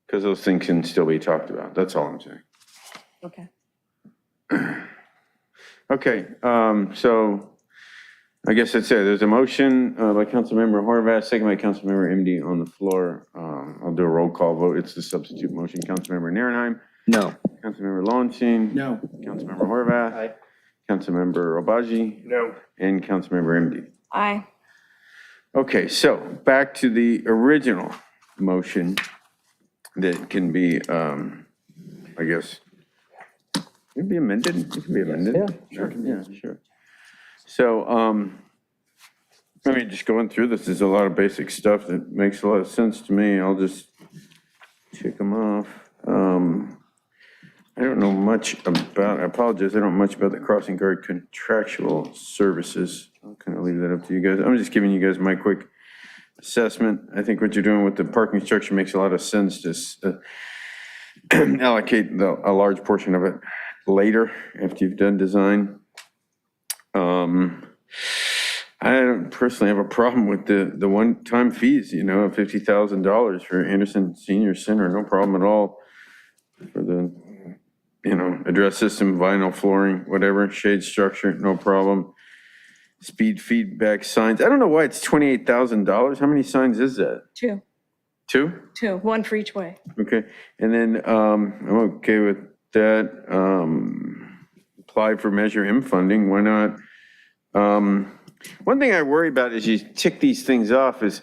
Because those things can still be talked about. That's all I'm saying. Okay. Okay, so I guess that's it. There's a motion by Councilmember Horvath, second by Councilmember MD on the floor. I'll do a roll call vote. It's the substitute motion. Councilmember Narenheim? No. Councilmember Lowenstein? No. Councilmember Horvath? Aye. Councilmember Obagi? No. And Councilmember MD. Aye. Okay, so back to the original motion that can be, I guess, can it be amended? It can be amended. Yeah, sure. Yeah, sure. So, I mean, just going through this, there's a lot of basic stuff that makes a lot of sense to me. I'll just check them off. I don't know much about, I apologize, I don't know much about the crossing guard contractual services. I'll kind of leave that up to you guys. I'm just giving you guys my quick assessment. I think what you're doing with the parking structure makes a lot of sense to allocate a large portion of it later after you've done design. I don't personally have a problem with the one-time fees, you know, $50,000 for Anderson Senior Center, no problem at all. For the, you know, address system, vinyl flooring, whatever, shade structure, no problem. Speed feedback signs, I don't know why it's $28,000. How many signs is that? Two, Two? one for each way. Okay, and then I'm okay with that. Apply for Measure M funding, why not? One thing I worry about is you tick these things off is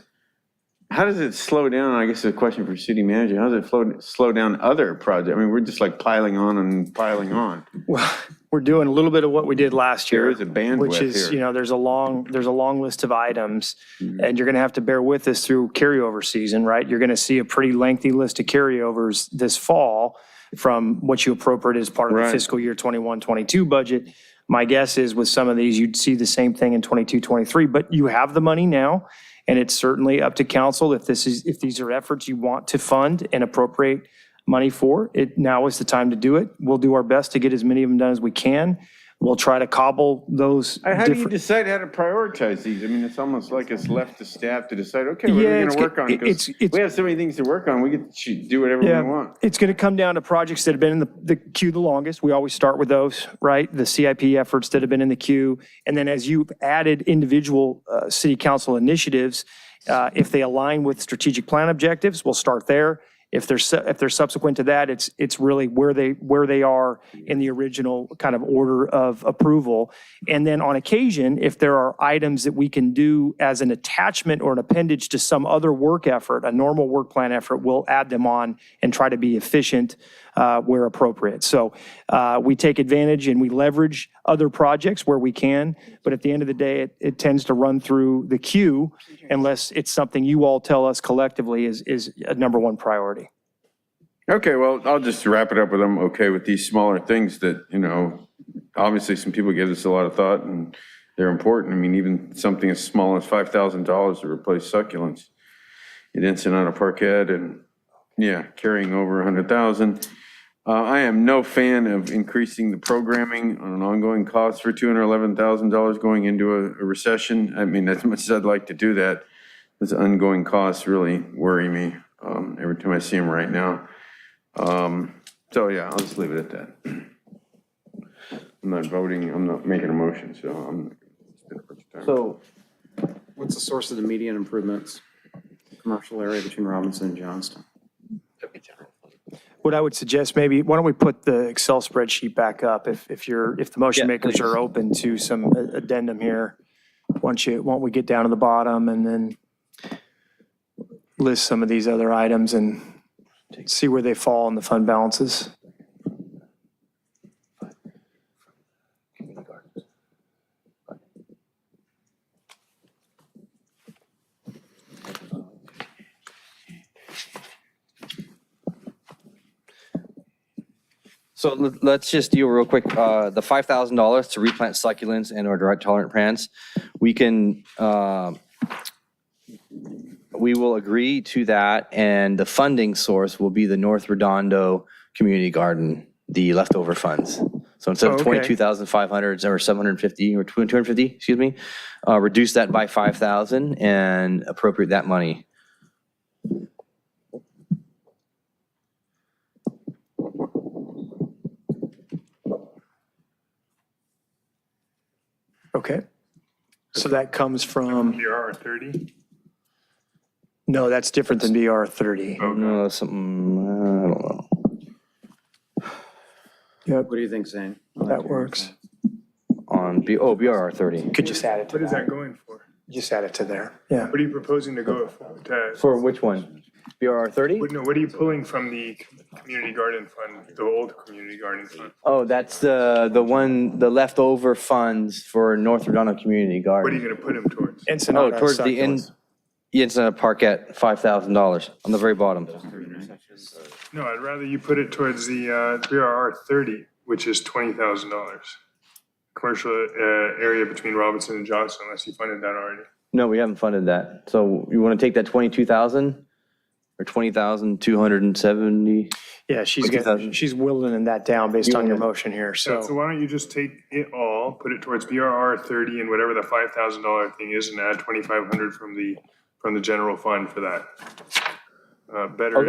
how does it slow down? I guess it's a question for city manager. How does it slow down other projects? I mean, we're just like piling on and piling on. Well, we're doing a little bit of what we did last year. There is a bandwidth which is, here. there's a long list of items, and you're going to have to bear with us through carryover season, right? You're going to see a pretty lengthy list of carryovers this fall from what you appropriate as part of the fiscal year 21-22 budget. My guess is with some of these, you'd see the same thing in 22-23, but you have the money now, and it's certainly up to council if these are efforts you want to fund and appropriate money for. Now is the time to do it. We'll do our best to get as many of them done as we can. We'll try to cobble those. How do you decide how to prioritize these? I mean, it's almost like it's left to staff to decide, okay, what are we going to work on? Because we have so many things to work on, we get to do whatever we want. It's going to come down to projects that have been in the queue the longest. We always start with those, right? The CIP efforts that have been in the queue. And then as you've added individual city council initiatives, if they align with strategic plan objectives, we'll start there. If they're subsequent to that, it's really where they are in the original kind of order of approval. And then on occasion, if there are items that we can do as an attachment or an appendage to some other work effort, a normal work plan effort, we'll add them on and try to be efficient where appropriate. So we take advantage and we leverage other projects where we can, but at the end of the day, it tends to run through the queue unless it's something you all tell us collectively is a number one priority. Okay, well, I'll just wrap it up with them, okay, with these smaller things that, obviously some people give this a lot of thought and they're important. I mean, even something as small as $5,000 to replace succulents at Ensenada Parkhead and, carrying over 100,000. I am no fan of increasing the programming on an ongoing cost for $211,000 going into a recession. I mean, as much as I'd like to do that, those ongoing costs really worry me every time I see them right now. So yeah, I'll just leave it at that. I'm not voting, I'm not making a motion, so I'm not gonna spend a bunch of time. So what's the source of the median improvements? Commercial area between Robinson and Johnston. What I would suggest maybe, why don't we put the Excel spreadsheet back up if the motion makers are open to some addendum here. Once we get down to the bottom and then list some of these other items and see where they fall in the fund balances. So let's just deal real quick. The $5,000 to replant succulents and or drought tolerant plants, we will agree to that, and the funding source will be the North Redondo Community Garden, the leftover funds. So instead of 22,500 or 750 or 250, excuse me, reduce that by 5,000 and appropriate that money. Okay. So that comes from, BR 30? no, that's different than BR 30. No, something, I don't know. Yep. What do you think, Zane? That works. On BR 30. Could just add it to What is that going for? Just add it to there. Yeah. What are you proposing to go to? For which one? BR 30? No, what are you pulling from the community garden fund, the old community garden fund? Oh, that's the leftover funds for North Redondo Community Garden. What are you going to put them towards? Ensenada towards the succulents. Ensenada Park at $5,000 on the very bottom. No, I'd rather you put it towards the BRR 30, which is $20,000. Commercial area between Robinson and Johnston, unless you funded that already. No, we haven't funded that. So you want to take that 22,000 or 20,270? Yeah, she's whittling that down based on your motion here, So why don't you just take it all, put it towards BRR 30 and whatever the $5,000 thing is, and add 2,500 from the general fund for that. Better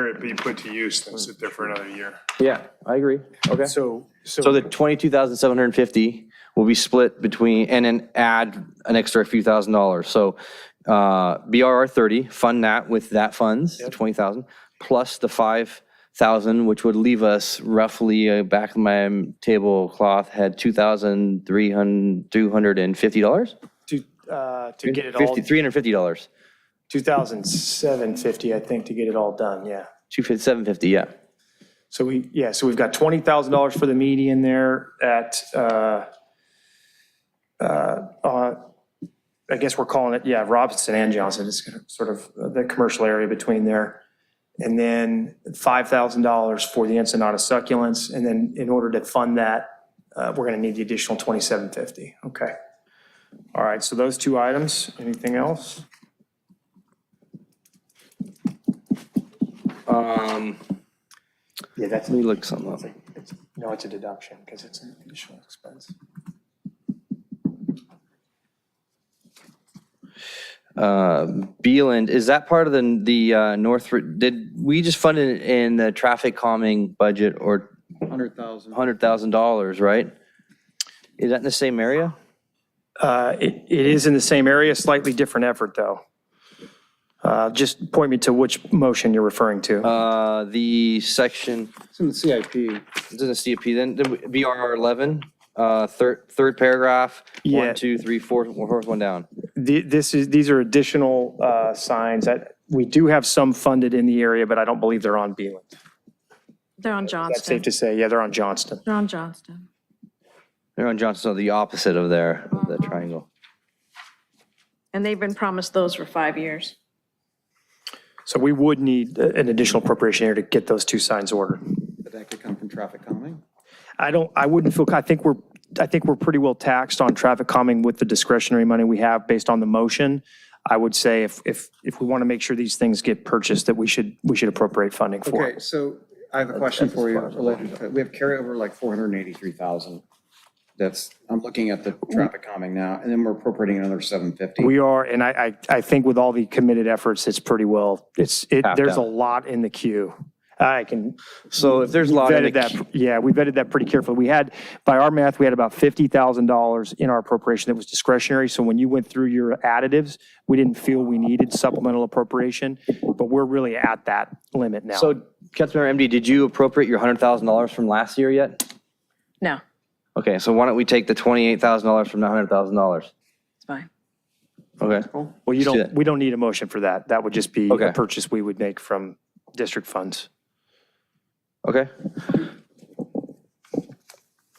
it be put to use than sit there for another year. Yeah, I agree. Okay. So the 22,750 will be split between, and then add an extra few $1,000s. So BRR 30, fund that with that funds, the 20,000, plus the 5,000, which would leave us roughly, back of my tablecloth, had $2,250. to get it all. $350. 2,750, I think, to get it all done, yeah. 750, yeah. So we've got $20,000 for the median there at, I guess we're calling it, Robinson and Johnson, it's sort of the commercial area between there. And then $5,000 for the Ensenada succulents. And then in order to fund that, we're going to need the additional $2,750. Okay. All right, so those two items. Anything else? Yeah, let me look something up. No, it's a deduction because it's an additional expense. Beeland, is that part of the North, did we just fund it in the traffic calming budget or $100,000, right? Is that in the same area? It is in the same area, slightly different effort though. Just point me to which motion you're referring to. The section. It's in the CIP. It's in the CIP, then BRR 11, third paragraph, Yeah. 1, 2, 3, 4, fourth one down. These are additional signs that we do have some funded in the area, but I don't believe they're on Beeland. They're on That's Johnston. safe to say. Yeah, they're on Johnston. They're on Johnston. They're on Johnson, so the opposite of there, the triangle. And they've been promised those for 5 years. So we would need an additional appropriation here to get those two signs ordered. But that could come from traffic calming? I wouldn't feel, I think we're pretty well taxed on traffic calming with the discretionary money we have based on the motion. I would say if we want to make sure these things get purchased, that we should appropriate funding for Okay, it. so I have a question for you. We have carryover like 483,000. I'm looking at the traffic calming now, and then we're appropriating another 750. We are, and I think with all the committed efforts, it's pretty well, there's a lot in the queue. So if there's a lot in the queue. Yeah, we vetted that pretty carefully. We had, by our math, we had about $50,000 in our appropriation that was discretionary. So when you went through your additives, we didn't feel we needed supplemental appropriation, but we're really at that limit now. So, Councilmember MD, did you appropriate your $100,000 from last year yet? No, Okay, so why don't we take the $28,000 from the $100,000? it's fine. Okay. Well, do we don't need a motion for that. That would just be Okay. a purchase we would make from district funds. Okay.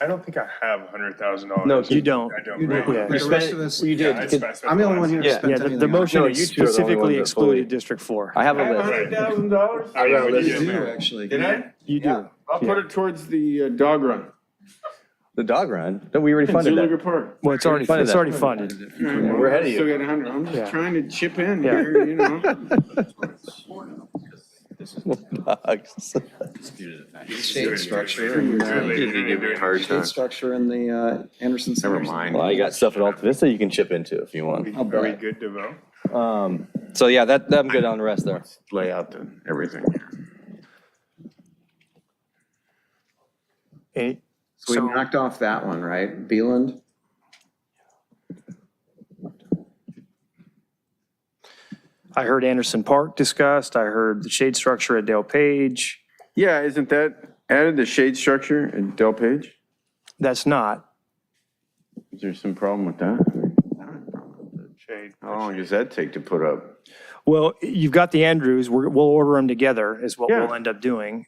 I don't think I have $100,000. No, You don't. I don't. You right? did. Yeah. The rest of us, You did. Yeah, I spent I'm the only one here last who year. spent Yeah, anything. the on it. motion No, you two are the only specifically ones that excluded fully- District 4. I have a list. $100,000? I have a You list. do, actually. Did I? You do. I'll put it towards the dog run. The dog run? No, we already In funded Zuluga that. Park. Well, it's already funded. We're ahead of you. Still got 100. I'm just Yeah. trying to chip in Yeah. here, you know. Dogs. Shade structure and shade structure in the Anderson Center. Never mind. Well, I got stuff at Alta Vista you can chip into if you want. I'll Are we bet. good to vote? So yeah, I'm good on the rest there. Lay out the everything here. So we knocked off that one, right? Beeland? I heard Anderson Park discussed. I heard the shade structure at Dale Page. Yeah, isn't that added the shade structure in Del Page? That's not. Is there some problem with that? Shade. How long does that take to put up? Well, you've got the Andrews. We'll order them together is what Yeah. we'll end up doing.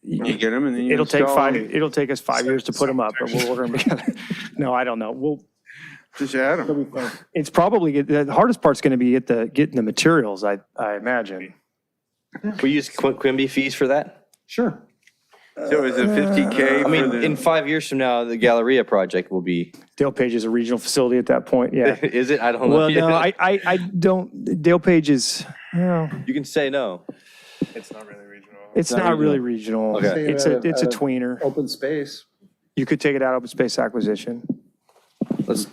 You get them and then you It'll take install them. it'll take us 5 years to put them up, but we'll order them together. No, I don't know. We'll, Just add them. it's probably, the hardest part's going to be getting the materials, I imagine. We use Quimby fees for that? Sure. So is it 50K I for mean, the? in 5 years from now, the Galleria project will be, Dale Page is a regional facility at that point, yeah. is it? I don't know. Well, no, I don't, Dale Page is, You can say no. It's not really regional. it's not really regional. Okay. It's a tweener. Open space. You could take it out open space acquisition. Let's,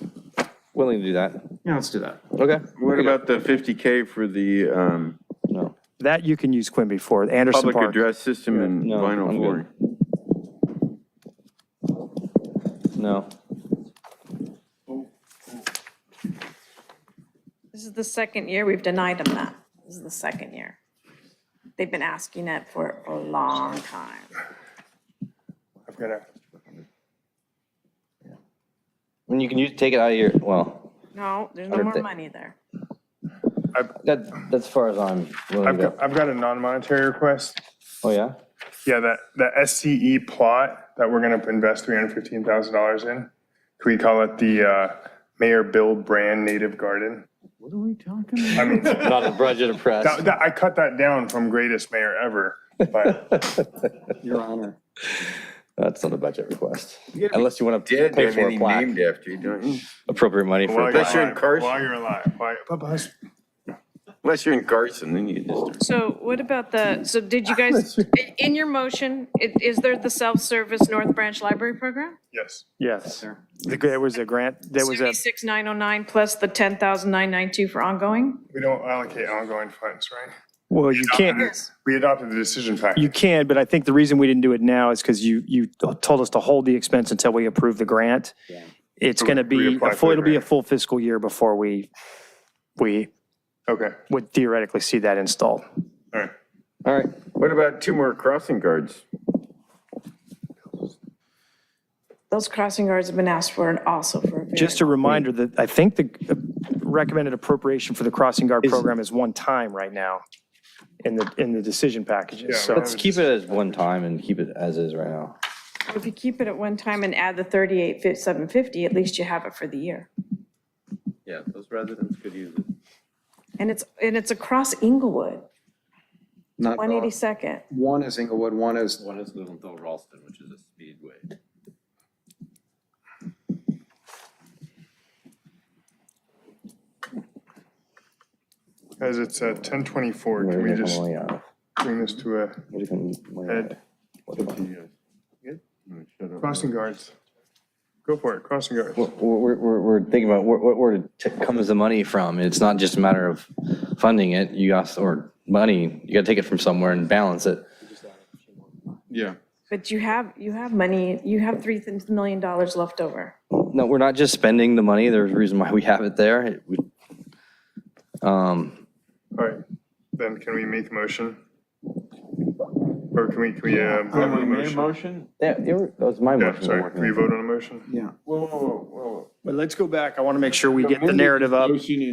willing to do that. Yeah, let's do that. Okay. What about the 50K for the No. That you can use Quimby for, Anderson public Park. address system and No, vinyl I'm flooring? No. This is the second year we've denied them that. This is the second year. They've been asking it for a long time. I've got to. When you can take it out of your, well, No, there's no more 100,000. money there. That's as far as I'm willing to go. I've got a non-monetary request. Oh, yeah? Yeah, that SCE plot that we're going to invest $315,000 in, can we call it the Mayor Bill Brand Native Garden? What are we talking about? I mean, Not a budget of press. I cut that down from greatest mayor ever, but Your Honor. That's not a budget request. Unless you want to Did pay have for a anything plaque. named after you, don't you? Appropriate money for a while plaque. you're in Carson. while you're alive, Bubba's. Unless you're in Carson, then you just. So what about so did you guys, in your motion, is there the self-service North Branch Library Program? Yes. Yes. There was a grant, there was a, 76,909 plus the 10,992 for ongoing? We don't allocate ongoing funds, right? well, you can't, We adopted the decision package. you can, but I think the reason we didn't do it now is because you told us to hold the expense until we approve the grant. It's going to be, apply for the it'll be a grant. full fiscal year before we Okay, would theoretically see that installed. all right. All right. What about 2 more crossing guards? Those crossing guards have been asked for and also for a very Just a reminder that I think the recommended appropriation for the crossing guard program is one time right now in the decision packages. Yeah, So Let's keep it as one time and keep it as is right now. If you keep it at one time and add the 38,750, at least you have it for the year. Yeah, those residents could use it. And it's across Inglewood, Not 182nd. One is Inglewood, one is. One is Littleton Ralston, which is a speedway. Guys, it's 10:24. Can we just bring this to a head? Crossing guards. Go for it, crossing guards. We're thinking about where comes the money from. It's not just a matter of funding it. Or money, you got to take it from somewhere and balance it. Yeah. But you have money, you have $3 million left over. No, we're not just spending the money. There's a reason why we have it there. All right, then can we make a motion? Or can we vote on a motion? Yeah, that was my Yeah, motion. sorry, can we vote on a motion? Yeah. Whoa. but let's go back. I want to make sure we get the narrative up.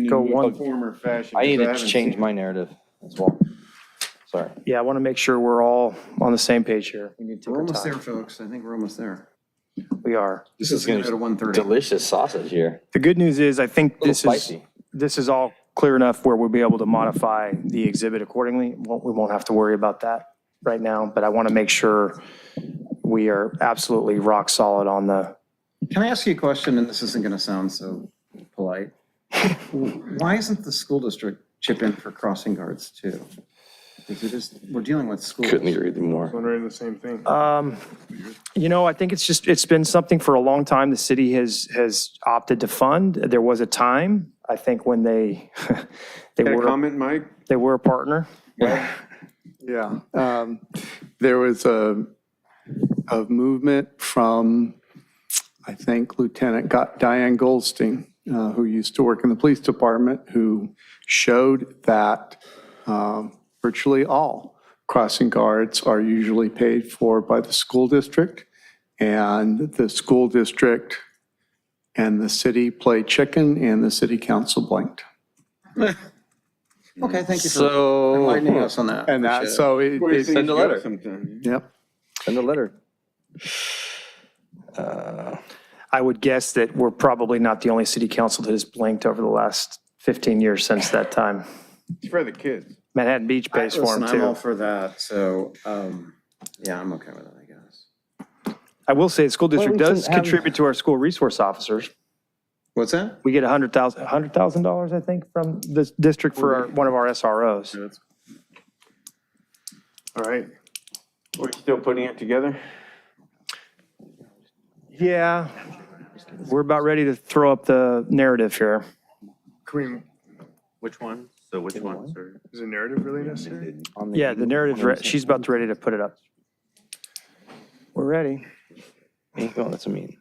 Go one. Form or fashion. I need to haven't change seen my narrative as well. Sorry. Yeah, I want to make sure we're all on the same page here. We need to take We're our almost there, time. folks. I think we're almost there. We are. This is going to go to 1:30. Delicious sausage here. The good news is I think A little spicy. this is all clear enough where we'll be able to modify the exhibit accordingly. We won't have to worry about that right now, but I want to make sure we are absolutely rock solid on the. Can I ask you a question, and this isn't going to sound so polite? Why isn't the school district chip in for crossing guards too? Because we're dealing with schools. Couldn't agree with you more. Wondering the same thing. I think it's been something for a long time the city has opted to fund. There was a time, I think, when they Got a comment, Mike? they were a partner. Yeah. There was a movement from, I think, Lieutenant Diane Goldstein, who used to work in the police department, who showed that virtually all crossing guards are usually paid for by the school district, and the school district and the city play chicken, and the city council blinked. Okay, thank you for So enlightening us on that. And that, so it. send a letter. Yep. Send a letter. I would guess that we're probably not the only city council that has blinked over the last 15 years since that time. It's for the kids. Manhattan Beach pays for them Listen, I'm all too. for that, so, yeah, I'm okay with it, I guess. I will say the school district Well, we does can have- contribute to our school resource officers. What's that? We get $100,000, I think, from this district for one of our SROs. All right, We're still putting it together? Yeah, we're about ready to throw up the narrative here. can we, Which one? So which one, sir? is a narrative really necessary? Yeah, the narrative's she's about ready to put it up. We're ready. Oh, that's a mean.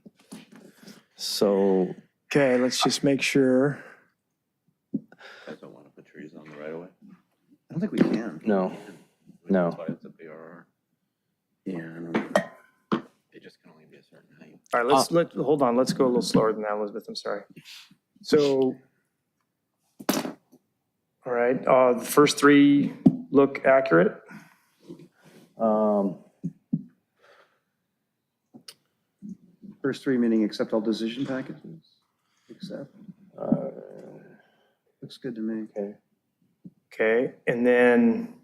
So Okay, let's just make sure. I don't want to put trees on the right of way. I don't think we can. no. That's why it's a BRR. Yeah, I don't know. They just can only be a certain height. All right, hold on, let's go a little slower than that, Elizabeth, I'm sorry. So All right, the first three look accurate. First three meaning accept all decision packages? Accept? Looks good to me. Okay. Okay, and then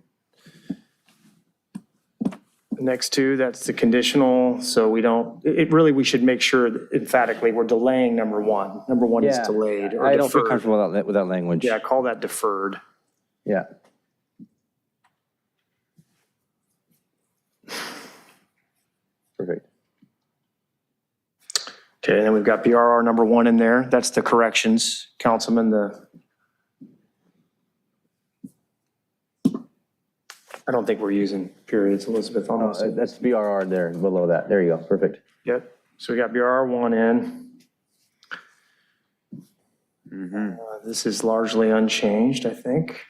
the next two, that's the conditional, so we don't, we should make sure that emphatically we're delaying number one. Number one is Yeah, delayed or I don't feel deferred. comfortable with that language. Yeah, call that deferred. Yeah. Perfect. Okay, and then we've got BRR number one in there. That's the corrections, Councilman, I don't think we're using periods, Elizabeth, almost. That's BRR there, below that. There you go. Perfect. Yep, so we got BRR one in. This is largely unchanged, I think.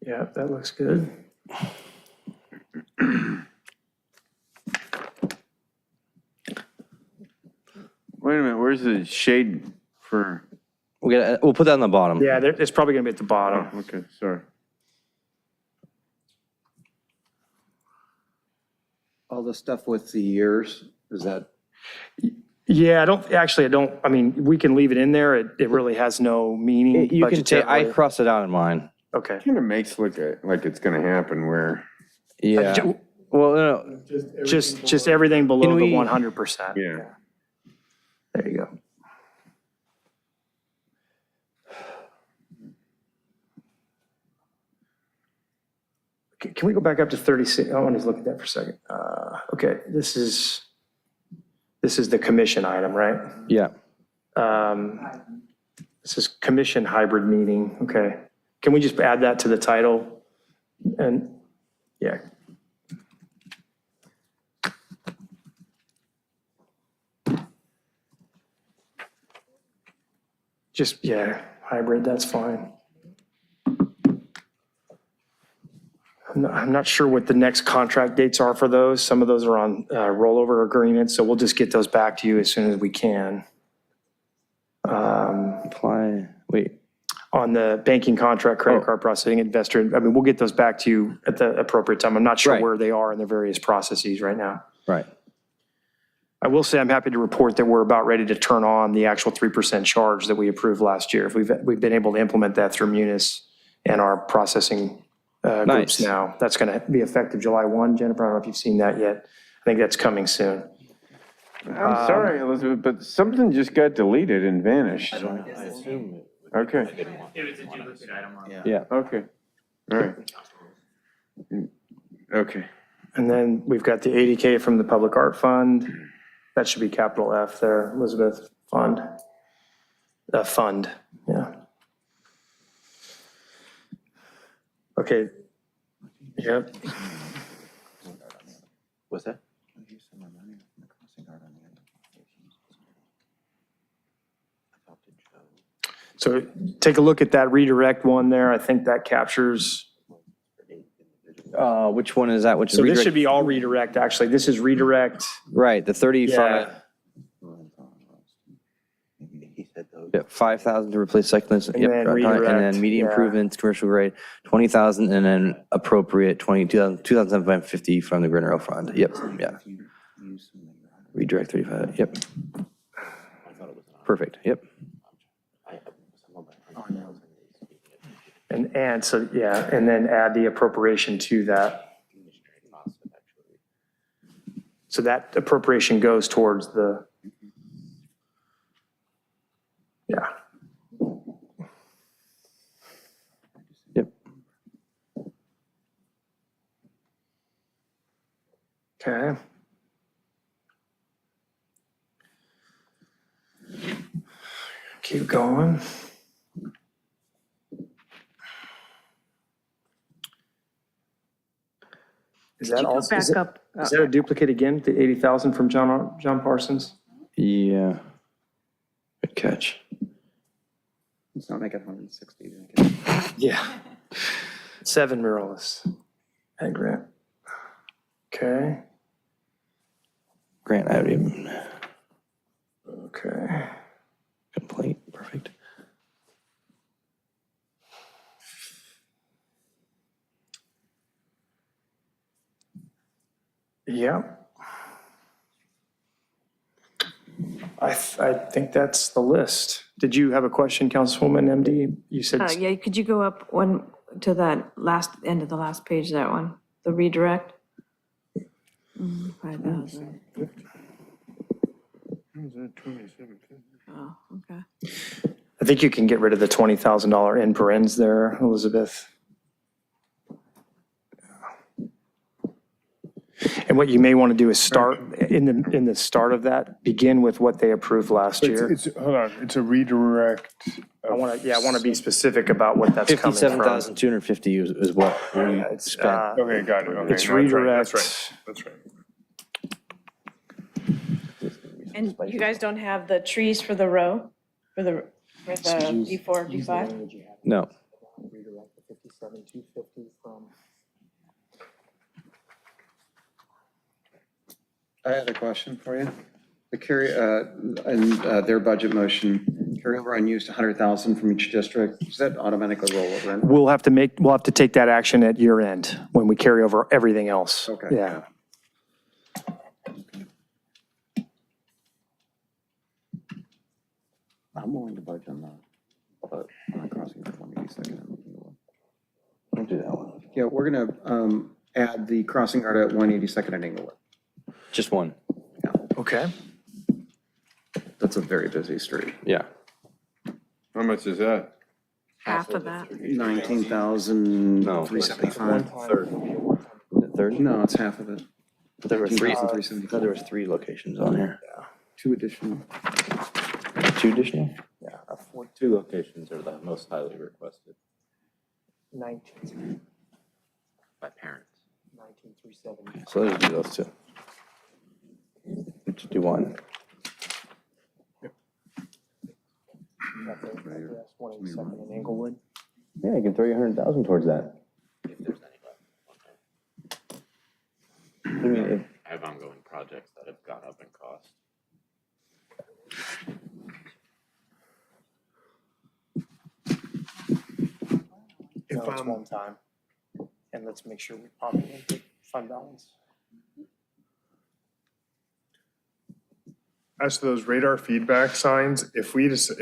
Yeah, that looks good. Wait a minute, where's the shade for? We'll put that on the bottom. Yeah, it's probably gonna be at the bottom. Oh, okay, sorry. All the stuff with the years, is that? Yeah, I mean, we can leave it in there. It really has no meaning. You can say, I budgetarily. crossed it out in mine. Okay. Kind of makes it look like it's gonna happen where. Yeah. Well, no. Just everything below Can the we- 100%. Yeah. There you go. Can we go back up to 36? I want to look at that for a second. Okay, this is the commission item, right? Yeah. This is commission hybrid meeting. Okay. Can we just add that to the title? And yeah. Just, yeah, hybrid, that's fine. I'm not sure what the next contract dates are for those. Some of those are on rollover agreements, so we'll just get those back to you as soon as we can. On the banking contract, credit card processing, investor, I mean, we'll get those back to you at the appropriate time. I'm not sure where they are in the various processes right now. Right. I will say I'm happy to report that we're about ready to turn on the actual 3% charge that we approved last year. If we've been able to implement that through Munis and our processing groups Nice. now. That's going to be effective July 1. Jennifer, I don't know if you've seen that yet. I think that's coming soon. I'm sorry, Elizabeth, but something just got deleted and vanished. Okay. It was a duplicate item. Yeah. Okay. All right. Okay. And then we've got the 80K from the Public Art Fund. That should be capital F there, Elizabeth, fund. Fund, yeah. Okay. Yep. What's that? So take a look at that redirect one there. I think that captures. Which one is that? Which is So this redirect? should be all redirect, actually. This is redirect. Right, the 35. Yeah. 5,000 to replace cyclists. And Yep. then And then redirect, media yeah. improvements, commercial grade, 20,000, and then appropriate 2,750 from the Green Arrow Fund. Yep, yeah. Redirect 35, yep. Perfect, yep. And so, yeah, and then add the appropriation to that. So that appropriation goes towards the, yeah. Yep. Okay. Keep going. Is that Could you go also, is back up? that a duplicate again, the 80,000 from John Parsons? Yeah. Good catch. Let's not make it 160. Yeah. 7 muralists. Ag grant. Okay, Grant item, okay. complaint, perfect. Yeah. I think that's the list. Did you have a question, Councilwoman MD? You said, Yeah, could you go up one to that last, end of the last page, that one, the redirect? 5,000. Oh, okay. I think you can get rid of the $20,000 in parens there, Elizabeth. And what you may want to do is start, in the start of that, begin with what they approved last year. Hold on, it's a redirect. I want to be specific about what that's coming from. 57,250 is what we spent. Okay, got it. Okay, It's no, that's right, redirect. That's right. And you guys don't have the trees for the row, for the D4, D5? No. Redirect the 57,250 from. I had a question for you. The their budget motion, carryover unused 100,000 from each district, does that automatically roll over in? We'll have to take that action at year end when we carry over everything else. Okay. Yeah. I'm willing to budge on that, but I'm not crossing for 182nd. Don't do that one. Yeah, we're gonna add the crossing guard at 182nd and Inglewood. Just one. Okay. That's a very busy street. Yeah. How much is that? Half of that. 19,375. Third? No, it's half of it. There were three. 19,375. I thought there was 3 locations on here. 2 additional. 2 additional? Yeah. 2 locations are the most highly requested 19. by parents. 19,370. So let's do those 2. Let's do one. 182nd in Inglewood. Yeah, you can throw your 100,000 towards that. I mean, I have ongoing projects that have gone up in cost. No, it's one time. And let's make sure we pop it into fund balance. As to those radar feedback signs, if we decide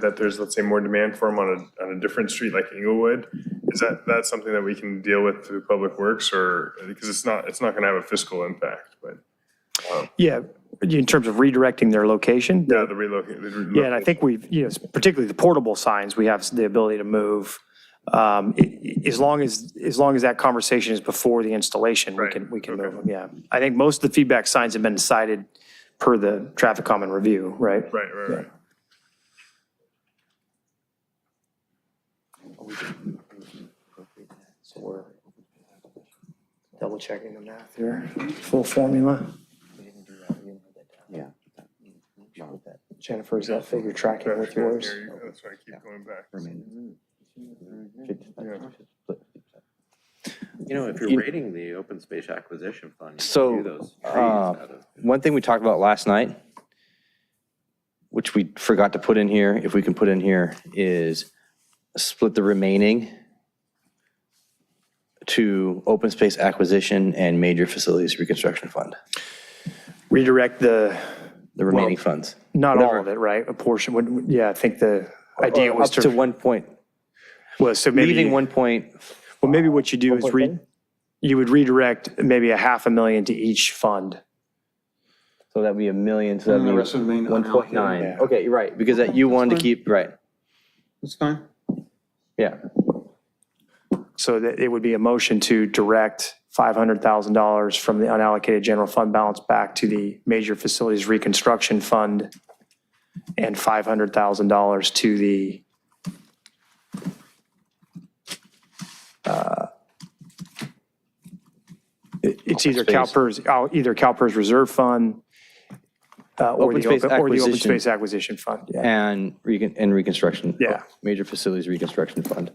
that there's, let's say, more demand for them on a different street like Inglewood, is that something that we can deal with through Public Works, or, because it's not going to have a fiscal impact, but. Yeah, in terms of redirecting their location. Yeah, the relocate. Yeah, and I think we've, particularly the portable signs, we have the ability to move. As long as that conversation is before the installation, we can move them, yeah. I think most of the feedback signs have been decided per the traffic common review, right? Right. So we're double checking the math here, full formula. Yeah. Jennifer, is that figure tracking with yours? That's why I keep going back. If you're rating the open space acquisition fund, you can So, do those trees out of. one thing we talked about last night, which we forgot to put in here, if we can put in here, is split the remaining to open space acquisition and major facilities reconstruction fund, Redirect the remaining funds. not Whatever. all of it, right? A portion, yeah, I think the idea was Up to 1 point, was so maybe. leaving 1 point. Well, maybe what you do is 1.7? you would redirect maybe $500,000 to each fund. So that'd be $1 million, so that'd And be the rest would remain 1.9. unallocated. Okay, you're right, because that you wanted to keep, right, That's fine. yeah. So that it would be a motion to direct $500,000 from the unallocated general fund balance back to the major facilities reconstruction fund and $500,000 to the it's either CalPERS reserve fund or the open space acquisition fund. Yeah. And reconstruction. Yeah. Major facilities reconstruction fund.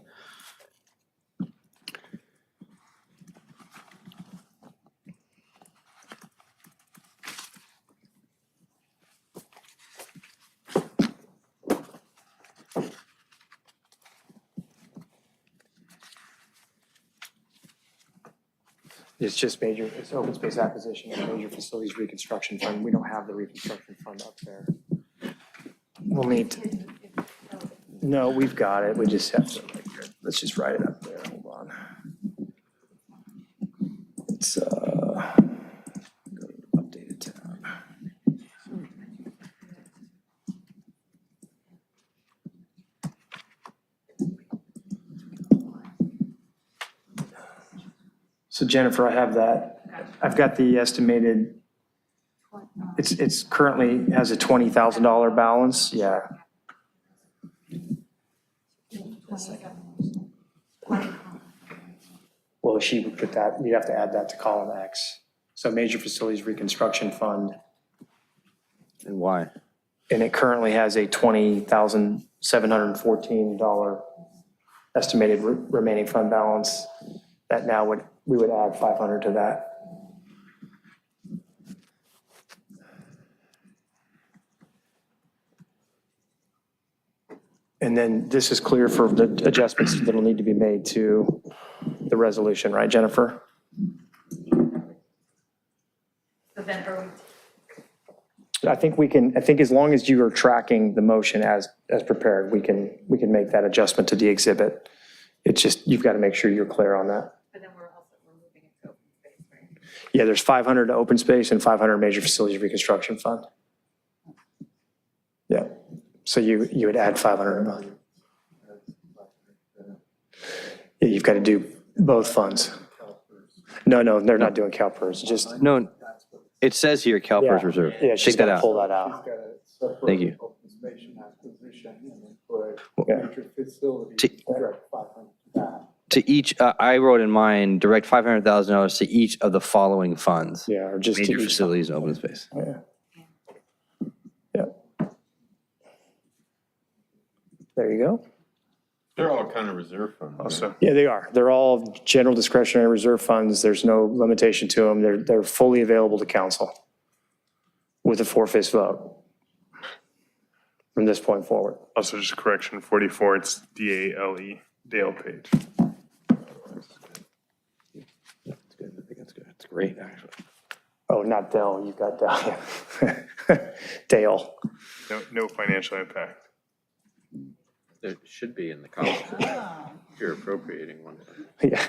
It's just major, it's open space acquisition and major facilities reconstruction fund. We don't have the reconstruction fund up there. We'll need to, no, we've got it. We just have to, let's just write it up there. Hold on. It's, go to updated tab. So Jennifer, I have that. I've got the estimated, it's currently has a $20,000 balance. Yeah. Well, she would put that, you'd have to add that to column X. So major facilities reconstruction fund. And why? And it currently has a $20,714 estimated remaining fund balance that now we would add 500 to that. And then this is clear for the adjustments that'll need to be made to the resolution, right, Jennifer? I think as long as you are tracking the motion as prepared, we can make that adjustment to the exhibit. It's just, you've got to make sure you're clear on that. But then we're moving it to open space, right? Yeah, there's 500 to open space and 500 major facilities reconstruction fund. Yeah, so you would add 500. Yeah, you've got to do both funds. No, they're not doing CalPERS, just. No, it says here CalPERS Reserve. Yeah, she's Take that got to out. pull that out. Thank you. To each, I wrote in mine, direct $500,000 to each of the following funds. Yeah, or just to Major each. facilities, and open space. Yeah. Yeah. There you go. They're all kind of reserve funds. Also, Yeah, they are. They're all general discretionary reserve funds. There's no limitation to them. They're fully available to council with a 4/5 vote from this point forward. also just correction, 44, it's DALE, Dale Page. That's good. I think that's good. It's great, actually. Oh, not Dell. You've got Dell. Dale. No financial impact. It should be in the column. You're appropriating one. Yeah.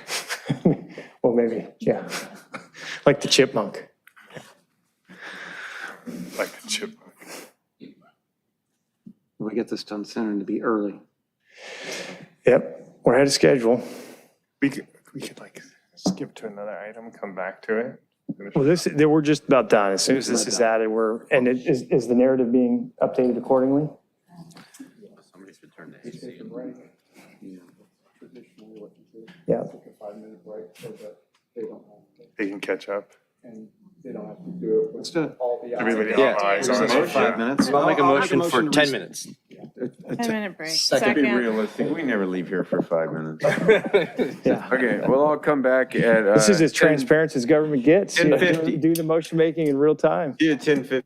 Well, maybe, yeah. Like the chipmunk. Like a chipmunk. We get this done soon and to be early. Yep, we're ahead of schedule. We could like skip to another item, come back to it. Well, we're just about done. As soon as this is added, is the narrative being updated accordingly? Somebody's returned to AC. Yeah. They can catch up. And they don't have to do it. Let's do it. Everybody all Yeah. eyes on it. 5 minutes. I'll make a I'll motion for 10 minutes. 10-minute break. To be realistic, we never leave here for 5 minutes. Okay, we'll all come back at. This is as transparent as government gets. 10:50. Do the motion making in real time. See you at 10:50.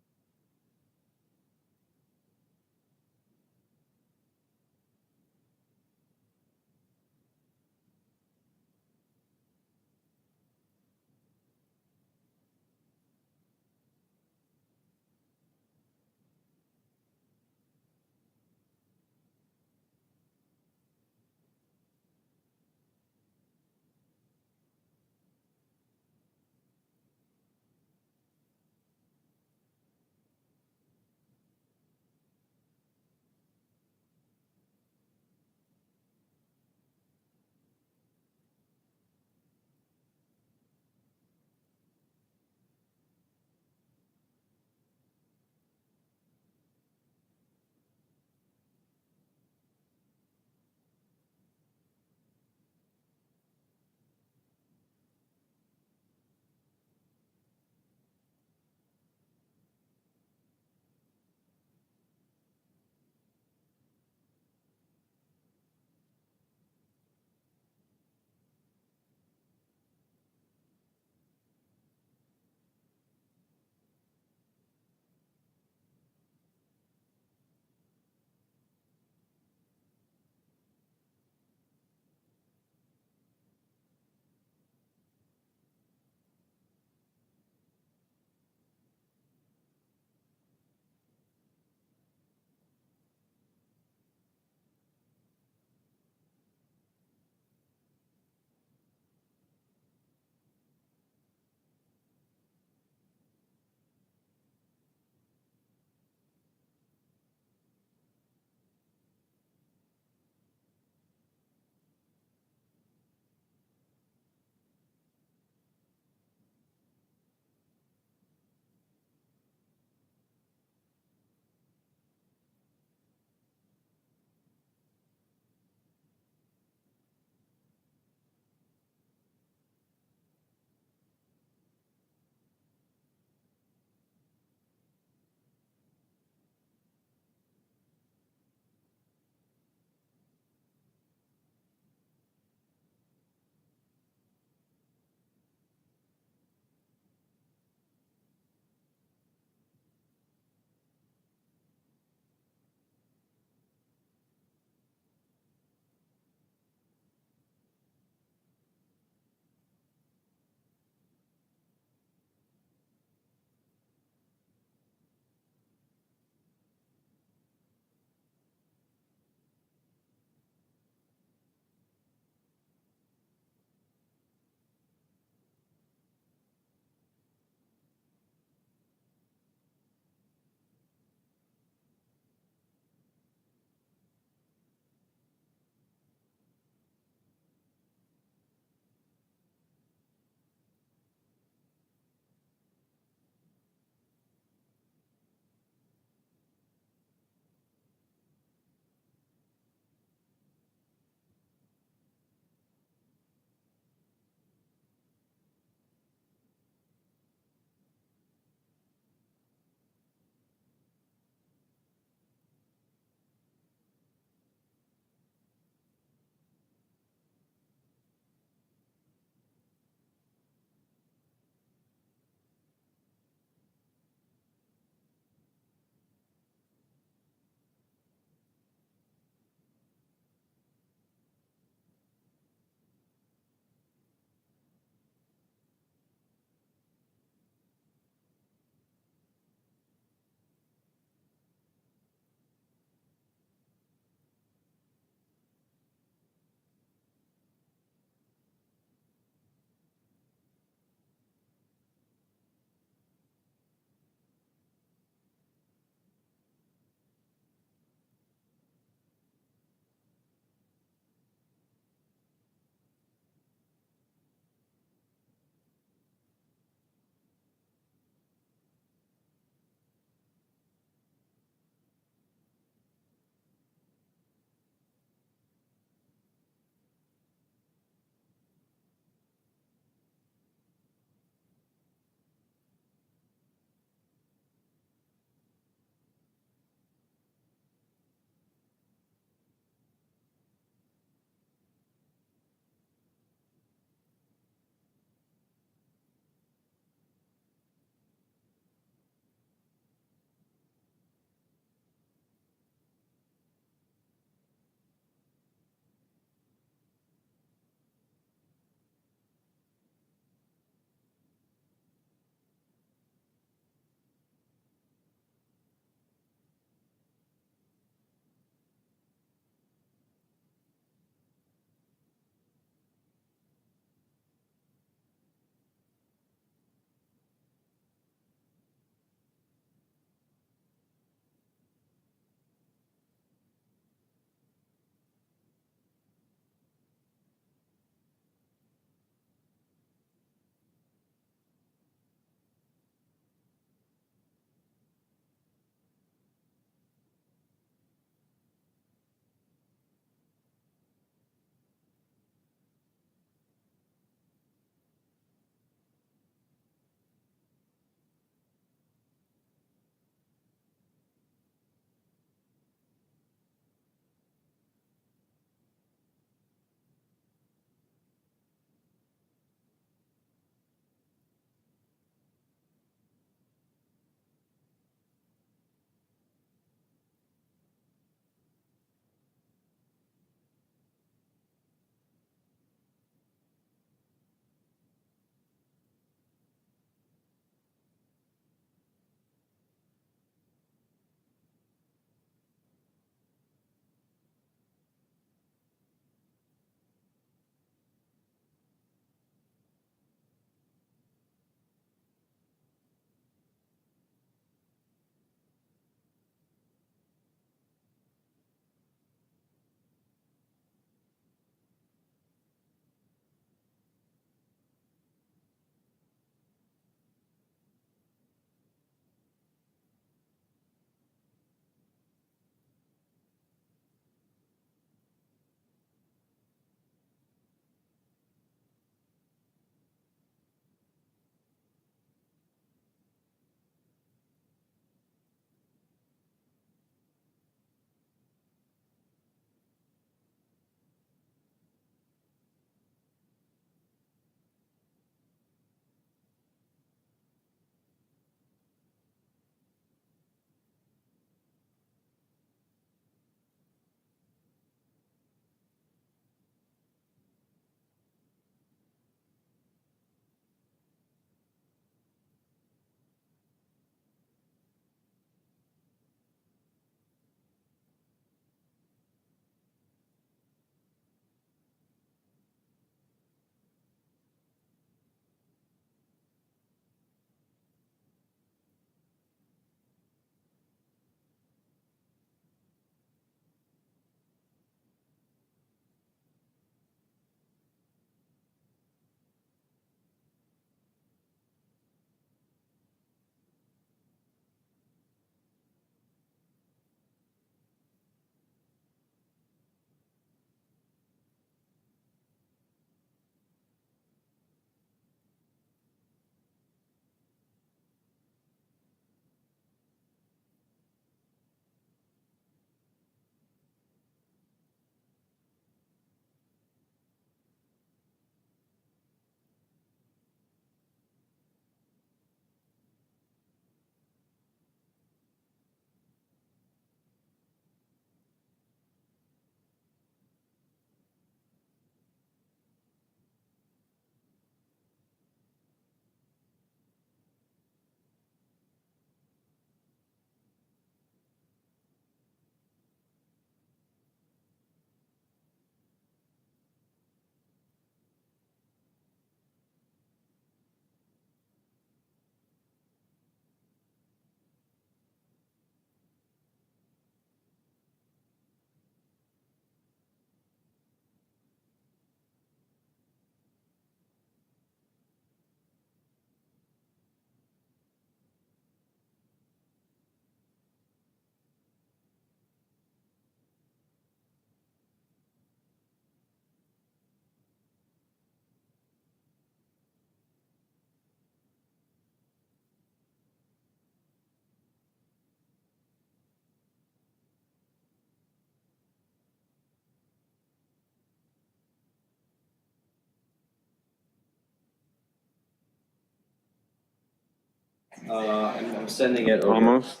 I'm sending it over. Almost.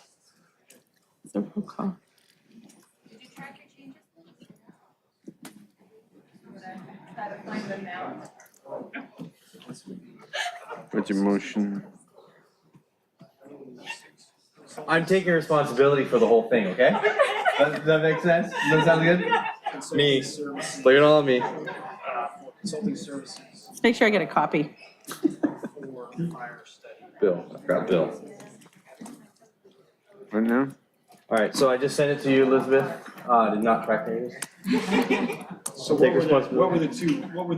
What's your motion? I'm taking responsibility for the whole thing, okay? Does that make sense? Does that sound good? Me. Blame it all on me. Consulting services. Let's make sure I get a copy. Bill, I've got Bill. Right now? All right, so I just sent it to you, Elizabeth. Did not track pages. So Take what were the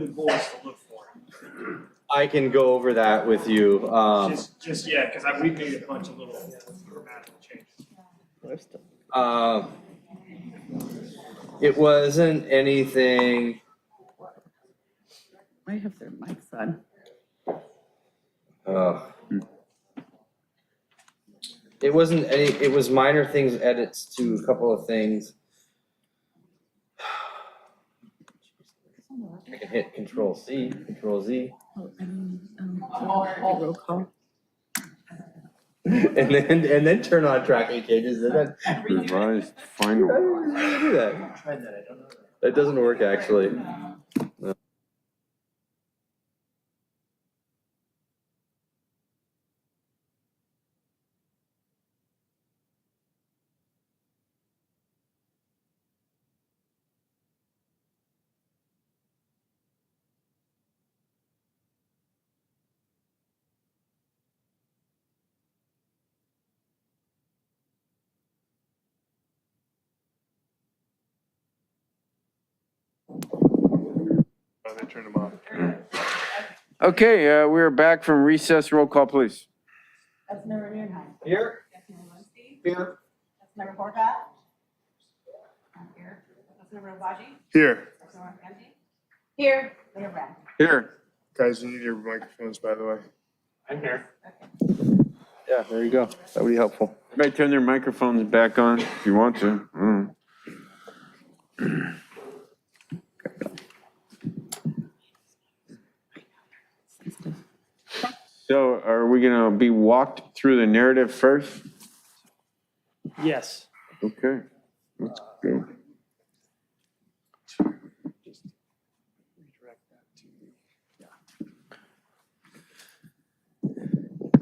goals to look for? I can go over that with you. Just yeah, because we've made a bunch of little grammatical changes. It wasn't anything. Might have their mics on. It wasn't any, it was minor things, edits to a couple of things. I can hit Control C, Control Z. Roll call. And then turn on tracking changes and then. Revised final. How do you do that? That doesn't work actually. No. Oh, they turned them off. Okay, we're back from recess. Roll call, please. Councilmember Nierenheim. Here. Councilmember Muncy. Here. Councilmember Horvath. Here. Councilmember Obaji. Here. Councilmember Angie. Here. Mayor Brown. Here. Guys, you need your microphones, by the way. I'm here. Yeah, there you go. That would be helpful. Everybody turn their microphones back on if you want to. So are we gonna be walked through the narrative first? Yes. Okay, let's go.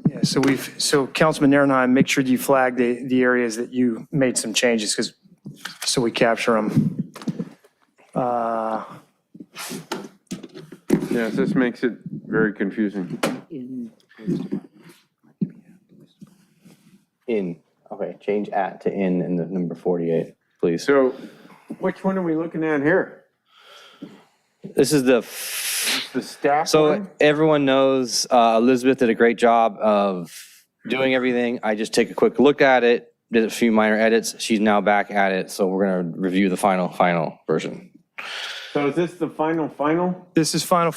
Yeah, so Councilman Nierenheim, make sure you flag the areas that you made some changes, so we capture them. Yes, this makes it very confusing. In, okay, change at to in the number 48, please. So which one are we looking at here? This is the staff So one? everyone knows Elizabeth did a great job of doing everything. I just take a quick look at it, did a few minor edits. She's now back at it, so we're gonna review the final version. So is this the final? This is final.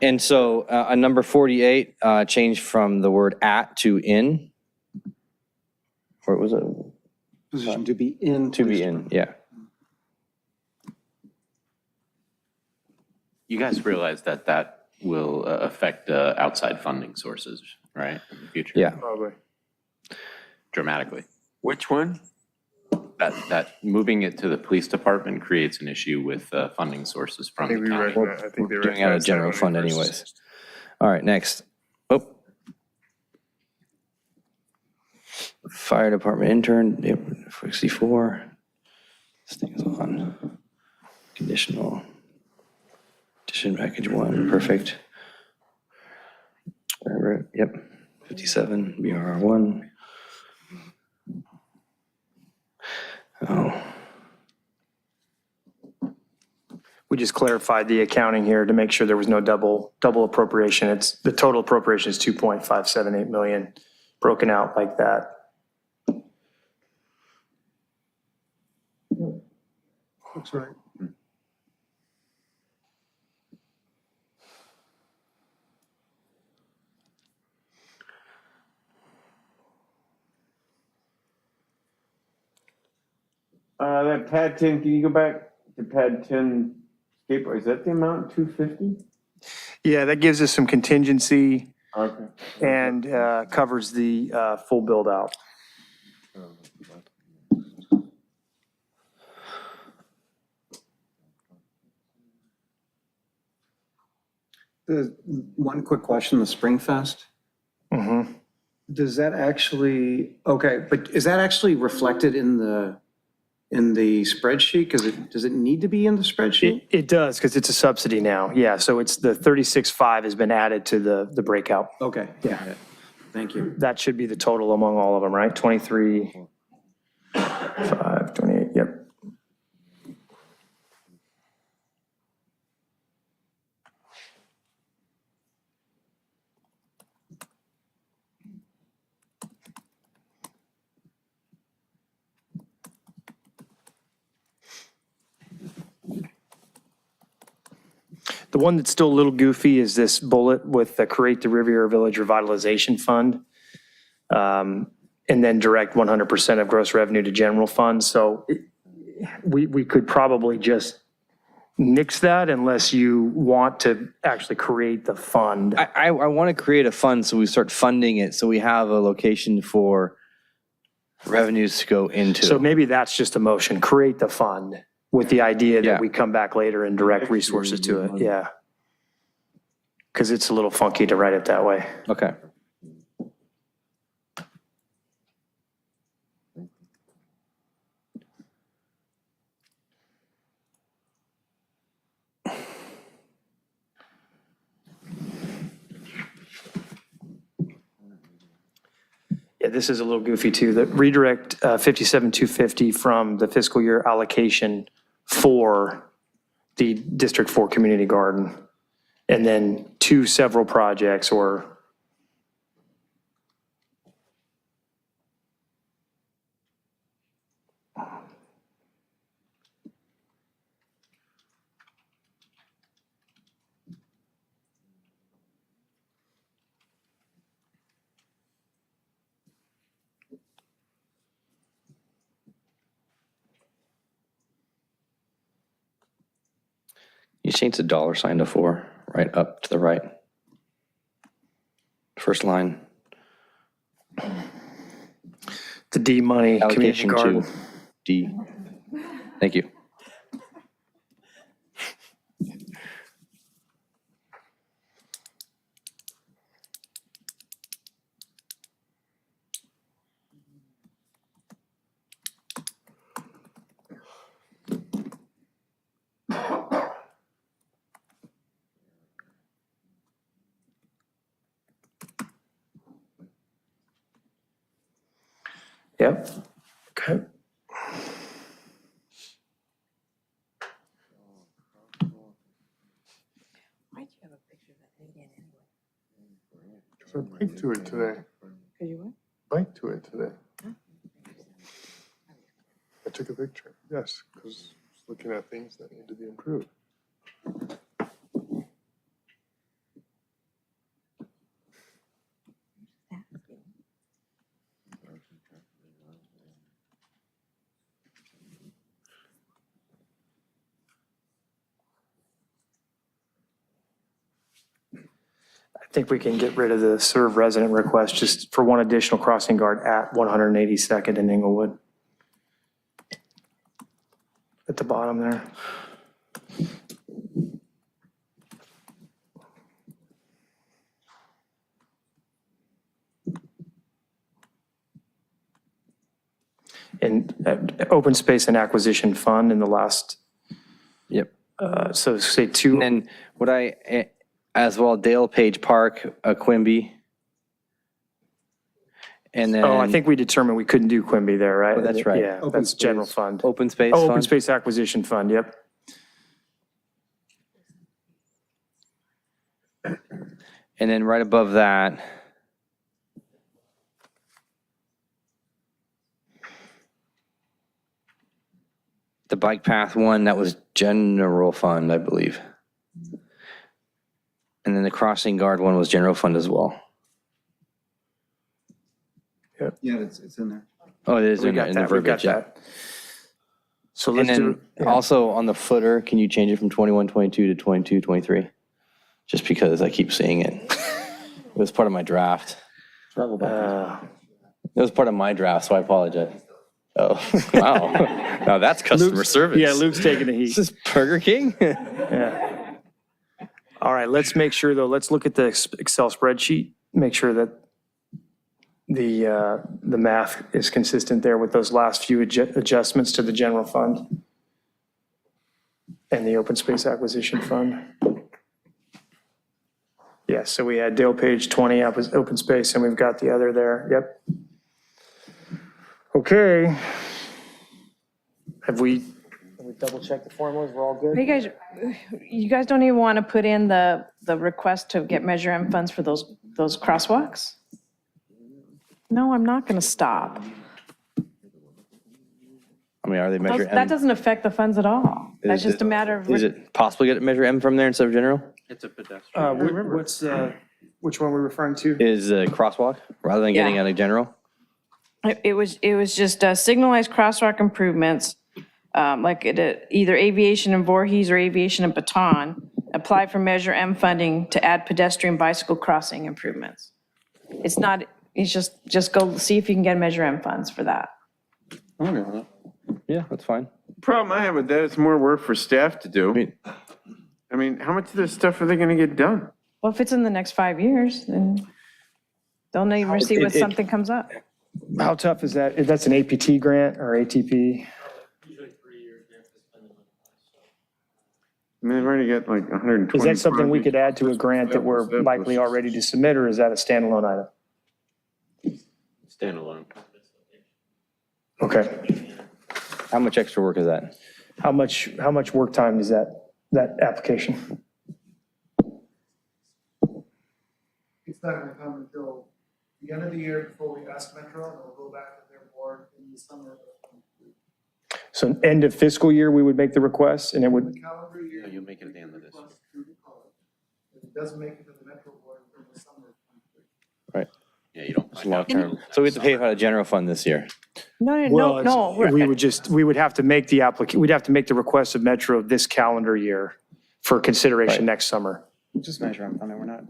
And so a number 48 changed from the word at to in. Or was it? Position to be in. To be in, yeah. You guys realize that will affect outside funding sources, right, in the future? Yeah. Probably. Dramatically. Which one? That moving it to the police department creates an issue with funding sources from the county. I think they Doing out of general fund anyways. All right, next. Oh. Fire department intern, 64. This thing is on. Conditional. Addition package 1, perfect. Yep, 57, BRR 1. Oh. We just clarified the accounting here to make sure there was no double appropriation. The total appropriation is 2.578 million, broken out like that. Looks right. That pad 10, can you go back to pad 10 skateboard? Is that the amount, 250? Yeah, that gives us some contingency Okay. and covers the full build out. One quick question, the Spring Fest, does that actually, okay, but is that actually reflected in the spreadsheet? Does it need to be in the spreadsheet? It does, because it's a subsidy now. Yeah, so it's the 36.5 has been added to the breakout. Okay, yeah, thank you. That should be the total among all of them, right? 23, 5, 28, yep. The one that's still a little goofy is this bullet with the Create the Riviera Village Revitalization Fund. And then direct 100% of gross revenue to general fund. So we could probably just nix that unless you want to actually create the fund. I want to create a fund so we start funding it, so we have a location for revenues to go into. So maybe that's just a motion, create the fund with the idea that we come back later and direct resources to it. Yeah. Because it's a little funky to write it that way. Okay. Yeah, this is a little goofy too. The redirect 57,250 from the fiscal year allocation for the District 4 Community Garden, and then to several projects or You change the dollar sign to 4, right up to the right. First line. the D money, community Allocation garden. to D. Thank you. Yep. Okay. Why'd you have a picture of that lady in anyway? I biked to it today. Cause you what? Biked to it today. I took a picture, yes, because I was looking at things that need to be improved. I think we can get rid of the serve resident request just for one additional crossing guard at 182nd in Inglewood. At the bottom there. And open space and acquisition fund in the last. Yep. So say 2. And then would I, as well, Dale Page Park, Quimby. And then. Oh, I think we determined we couldn't do Quimby there, right? Oh, that's right. Yeah, that's general fund. Open space Oh, open fund? space acquisition fund, yep. And then right above that. The bike path one, that was general fund, I believe. And then the crossing guard one was general fund as well. Yeah, it's in there. Oh, it is We in got the that, we got verbiage, yeah. that. So And let's then do. yeah. also on the footer, can you change it from 21, 22 to 22, 23? Just because I keep seeing it. was part of my draft. It was part of my draft, so I apologize. Oh, wow. Now that's customer service. Yeah, Luke's taking the heat. This is Burger King? Yeah. All right, let's make sure, though, let's look at the Excel spreadsheet, make sure that the math is consistent there with those last few adjustments to the general fund and the open space acquisition fund. Yeah, so we had Dale Page 20 open space, and we've got the other there. Yep. Okay. Have we double checked the formulas? We're all good? You guys don't even want to put in the request to get Measure M funds for those crosswalks? No, I'm not going to stop. I mean, are they Measure M? That doesn't affect the funds at all. That's just a matter of. Is it possible to get Measure M from there instead of general? It's a pedestrian. Which one we're referring to? Is crosswalk rather than getting out of general? It was just signalized crosswalk improvements, like at either Aviation and Voorhees or Aviation and Baton, apply for Measure M funding to add pedestrian bicycle crossing improvements. It's just go see if you can get Measure M funds for that. Okay. Yeah, that's fine. Problem I have with that is more work for staff to do. I mean, how much of this stuff are they going to get done? Well, if it's in the next 5 years, then they'll even see when something comes up. How tough is that? That's an APT grant or ATP? I mean, they've already got like 120. Is that something we projects. could add to a grant that we're likely already to submit, or is that a standalone item? Standalone. Okay. How much extra work is that? How much work time is that application? It's not gonna come until the end of the year before we ask Metro, and we'll go back to their board in the summer. So end of fiscal year, we would make the request, and it would, Calendar year. You'll make it at the end of this. If it doesn't make it to the Metro board in the summer. Right. Yeah, you don't. It's long term. So we have to pay out of general fund this year. No. we would have to make we'd have to make the request of Metro this calendar year for consideration next summer. Just Measure M funding, we're not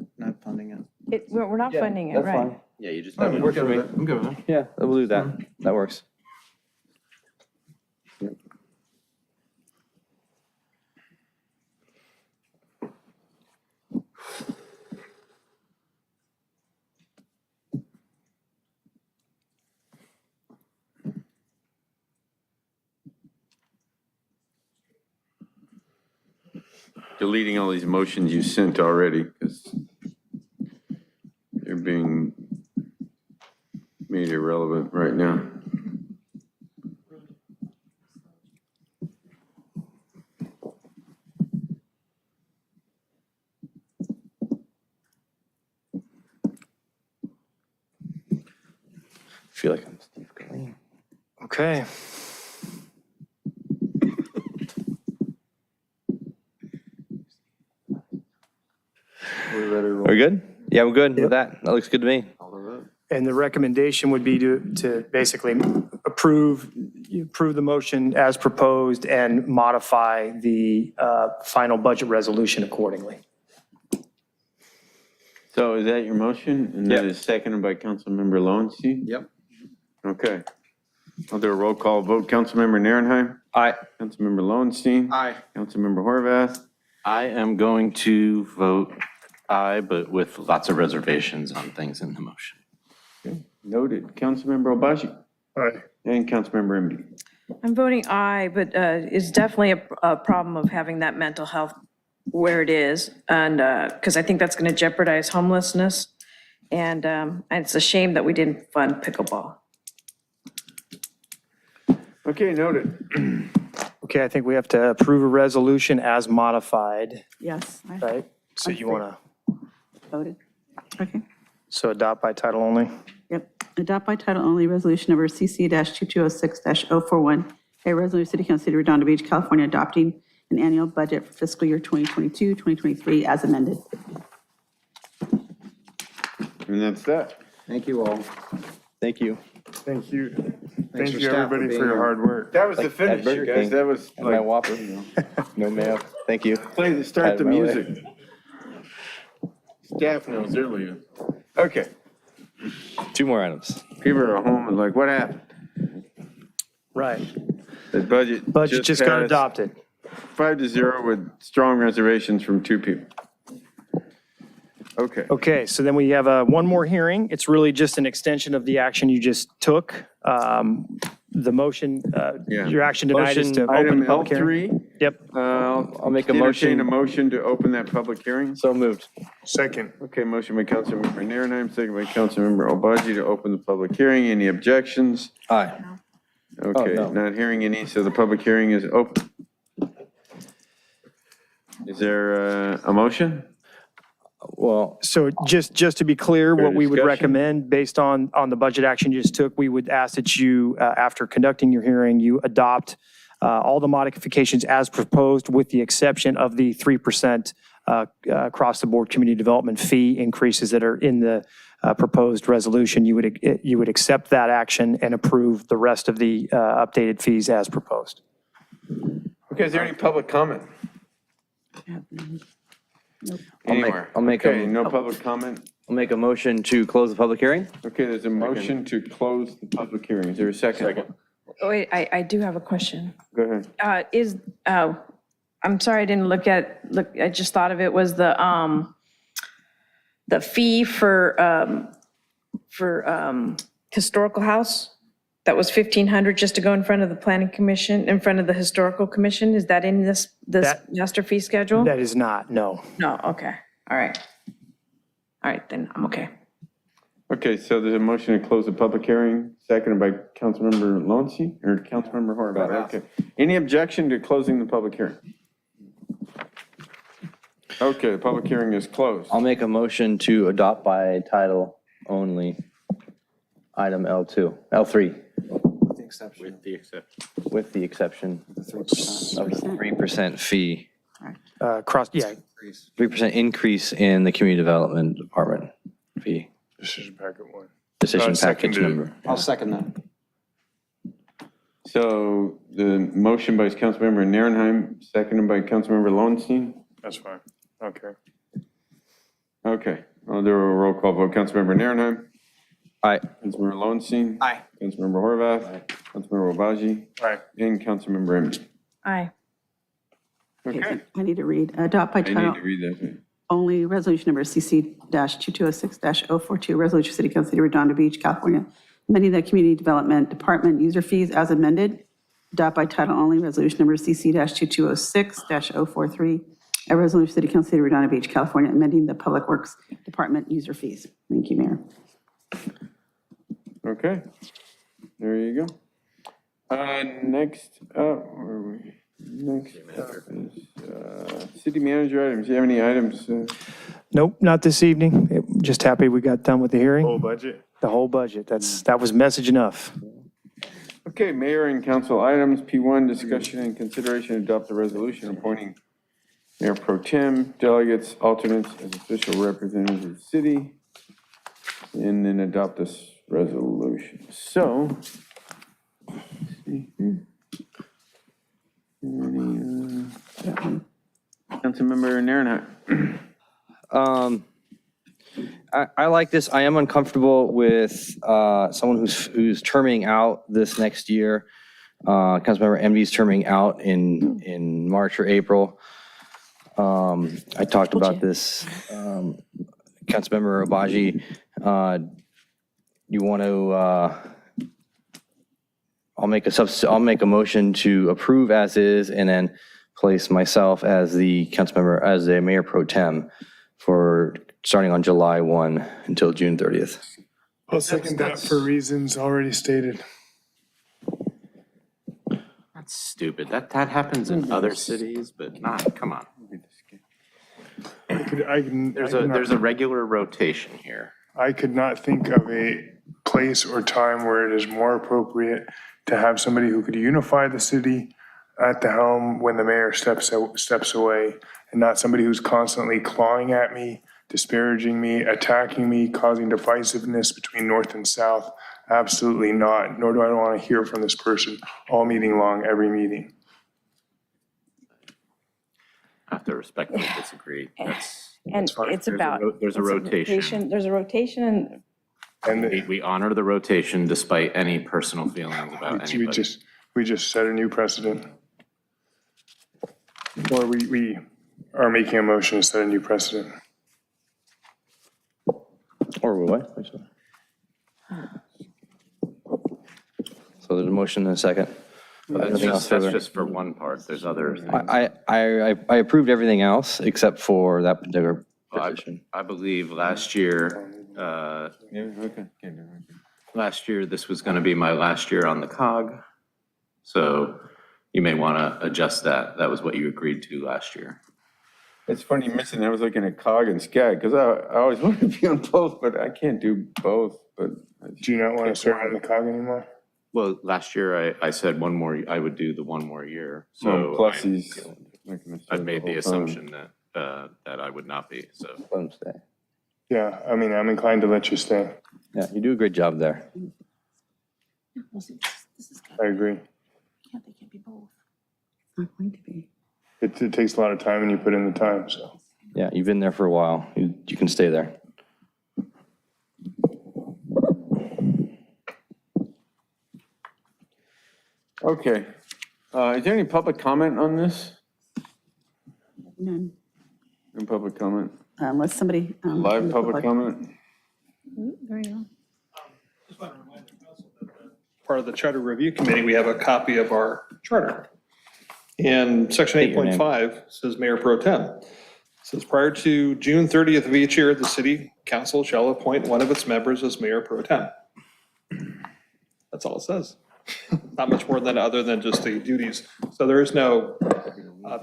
funding it. We're not funding it, That's right? fine. Yeah, you just. I'm good with it. I'm good with it. Yeah, we'll do that. That works. Deleting all these motions you sent already, because they're being made irrelevant right now. I feel like I'm Steve Green. Okay. Are we good? Yeah, we're good with that. That looks good to me. And the recommendation would be to basically approve the motion as proposed and modify the final budget resolution accordingly. So is that your motion? And that is seconded by Councilmember Lowenstein? Yep. Okay. I'll do a roll call vote. Councilmember Nierenheim? Aye. Councilmember Lowenstein? Aye. Councilmember Horvath? I am going to vote aye, but with lots of reservations on things in the motion. Noted. Councilmember Obashi? Aye. And Councilmember Emby? I'm voting aye, but it's definitely a problem of having that mental health where it is, and because I think that's going to jeopardize homelessness, and it's a shame that we didn't fund pickleball. Okay, noted. Okay, I think we have to approve a resolution as modified, Yes, I right? So you want to, voted. Okay. so adopt by title only? Yep. Adopt by title only resolution number CC-2206-041, a resolution of City Council City of Redondo Beach, California, adopting an annual budget for fiscal year 2022, 2023 as amended. And that's that. Thank you all. Thank you. Thank you. Thanks Thank for you, staff for everybody, being for your here. hard work. That was the Like finish, at Burger you guys. King. That was And my like, Whopper. No mayo. Thank you. start the Had it my way. music. Staff knows they're leaving. Okay. 2 more items. People are at home and like, what happened? Right. The budget. Budget just got passed adopted. 5-0 with strong reservations from 2 people. Okay. Okay, so then we have one more hearing. It's really just an extension of the action you just took. The motion, your action tonight is to open Item the public hearing. L3. Yep. I'll make a Entertain a motion. motion to open that public hearing. So moved. Second. Okay, motion by Councilmember Nierenheim, second by Councilmember Obaji to open the public hearing. Any objections? Aye. Okay, no. not hearing any, so the public hearing is open. Is there a motion? Well, So just to be clear, what we would discussion? recommend, based on the budget action you just took, we would ask that you, after conducting your hearing, you adopt all the modifications as proposed, with the exception of the 3% across-the-board community development fee increases that are in the proposed resolution. You would accept that action and approve the rest of the updated fees as proposed. Okay, is there any public comment? Anywhere? I'll make Okay, a- no public comment? I'll make a motion to close the public hearing. Okay, there's a motion to close the public hearing. Is there a second? Second. Wait, I do have a question. Go ahead. I'm sorry, I didn't look, I just thought of it, was the fee for historical house? That was $1,500 just to go in front of the planning commission, in front of the historical commission? Is that in this master fee schedule? That is not, no. No, okay, all right. All right, then I'm okay. Okay, so there's a motion to close the public hearing, seconded by Councilmember Lonsi, or Councilmember Horvath. Okay. Any objection to closing the public hearing? Okay, the public hearing is closed. I'll make a motion to adopt by title only, item L3. With the exception. With the exception of the 3% fee. Yeah. 3% increase in the community development department fee. Decision packet 1. Decision package Seconded. number. I'll second that. So the motion by Councilmember Nierenheim, seconded by Councilmember Lowenstein. That's fine. Okay. Okay, I'll do a roll call vote. Councilmember Nierenheim. Aye. Councilmember Lowenstein. Aye. Councilmember Horvath. Aye. Councilmember Obaji. Aye. And Councilmember Emby. Aye. Okay. I need to read. Adopt by I need title to read that. only resolution number CC-2206-042, resolution City Council City of Redondo Beach, California, amending the Community Development Department user fees as amended. Adopt by title only resolution number CC-2206-043, a resolution City Council City of Redondo Beach, California, amending the Public Works Department user fees. Thank you, Mayor. Okay, there you go. Next up, where are we? Next up is city manager items. Do you have any items? Nope, not this evening. Just happy we got done with the hearing. Whole budget? The whole budget. That was message enough. Okay, mayor and council items. P1, discussion and consideration to adopt the resolution appointing mayor pro tem, delegates, alternates as official representatives of the city, and then adopt this resolution. So, let's see here. Councilmember Nierenheim. I like this. I am uncomfortable with someone who's terming out this next year. Councilmember Emby's terming out in March or April. I talked about this. Councilmember Obaji, you want to? I'll make a motion to approve as is, and then place myself as the councilmember, as a mayor pro tem, for starting on July 1 until June 30th. I'll second that for reasons already stated. That's stupid. That happens in other cities, but not, come on. There's a regular rotation here. I could not think of a place or time where it is more appropriate to have somebody who could unify the city at the helm when the mayor steps away, and not somebody who's constantly clawing at me, disparaging me, attacking me, causing divisiveness between north and south. Absolutely not. Nor do I want to hear from this person all meeting long, every meeting. I have to respectfully disagree. That's And it's about. There's a rotation. There's a rotation and We honor the rotation despite any personal feelings about anybody. We just set a new precedent. Or we are making a motion to set a new precedent. Or what? So there's a motion and a second. That's just for one part. There's other things. I approved everything else except for that particular position. I believe last year, this was going to be my last year on the COG. So you may want to adjust that. That was what you agreed to last year. It's funny you mentioned, I was looking at COG and SCAG, because I always wanted to be on both, but I can't do both, but. Do you not want to serve on the COG anymore? Well, last year I said I would do the one more year. So Plus he's. I made the assumption that I would not be, so. Let him stay. Yeah, I mean, I'm inclined to let you stay. Yeah, you do a great job there. I agree. They can't be both. It's not going to be. It takes a lot of time and you put in the time, so. Yeah, you've been there for a while. You can stay there. Okay. Is there any public comment on this? None. No public comment? Unless somebody. Live public comment? Very well. Part of the Charter Review Committee, we have a copy of our charter. And section 8.5 says Mayor Pro Tem. It says prior to June 30th of each year, the city council shall appoint one of its members as Mayor Pro Tem. That's all it says. Not much more than other than just the duties. So there is no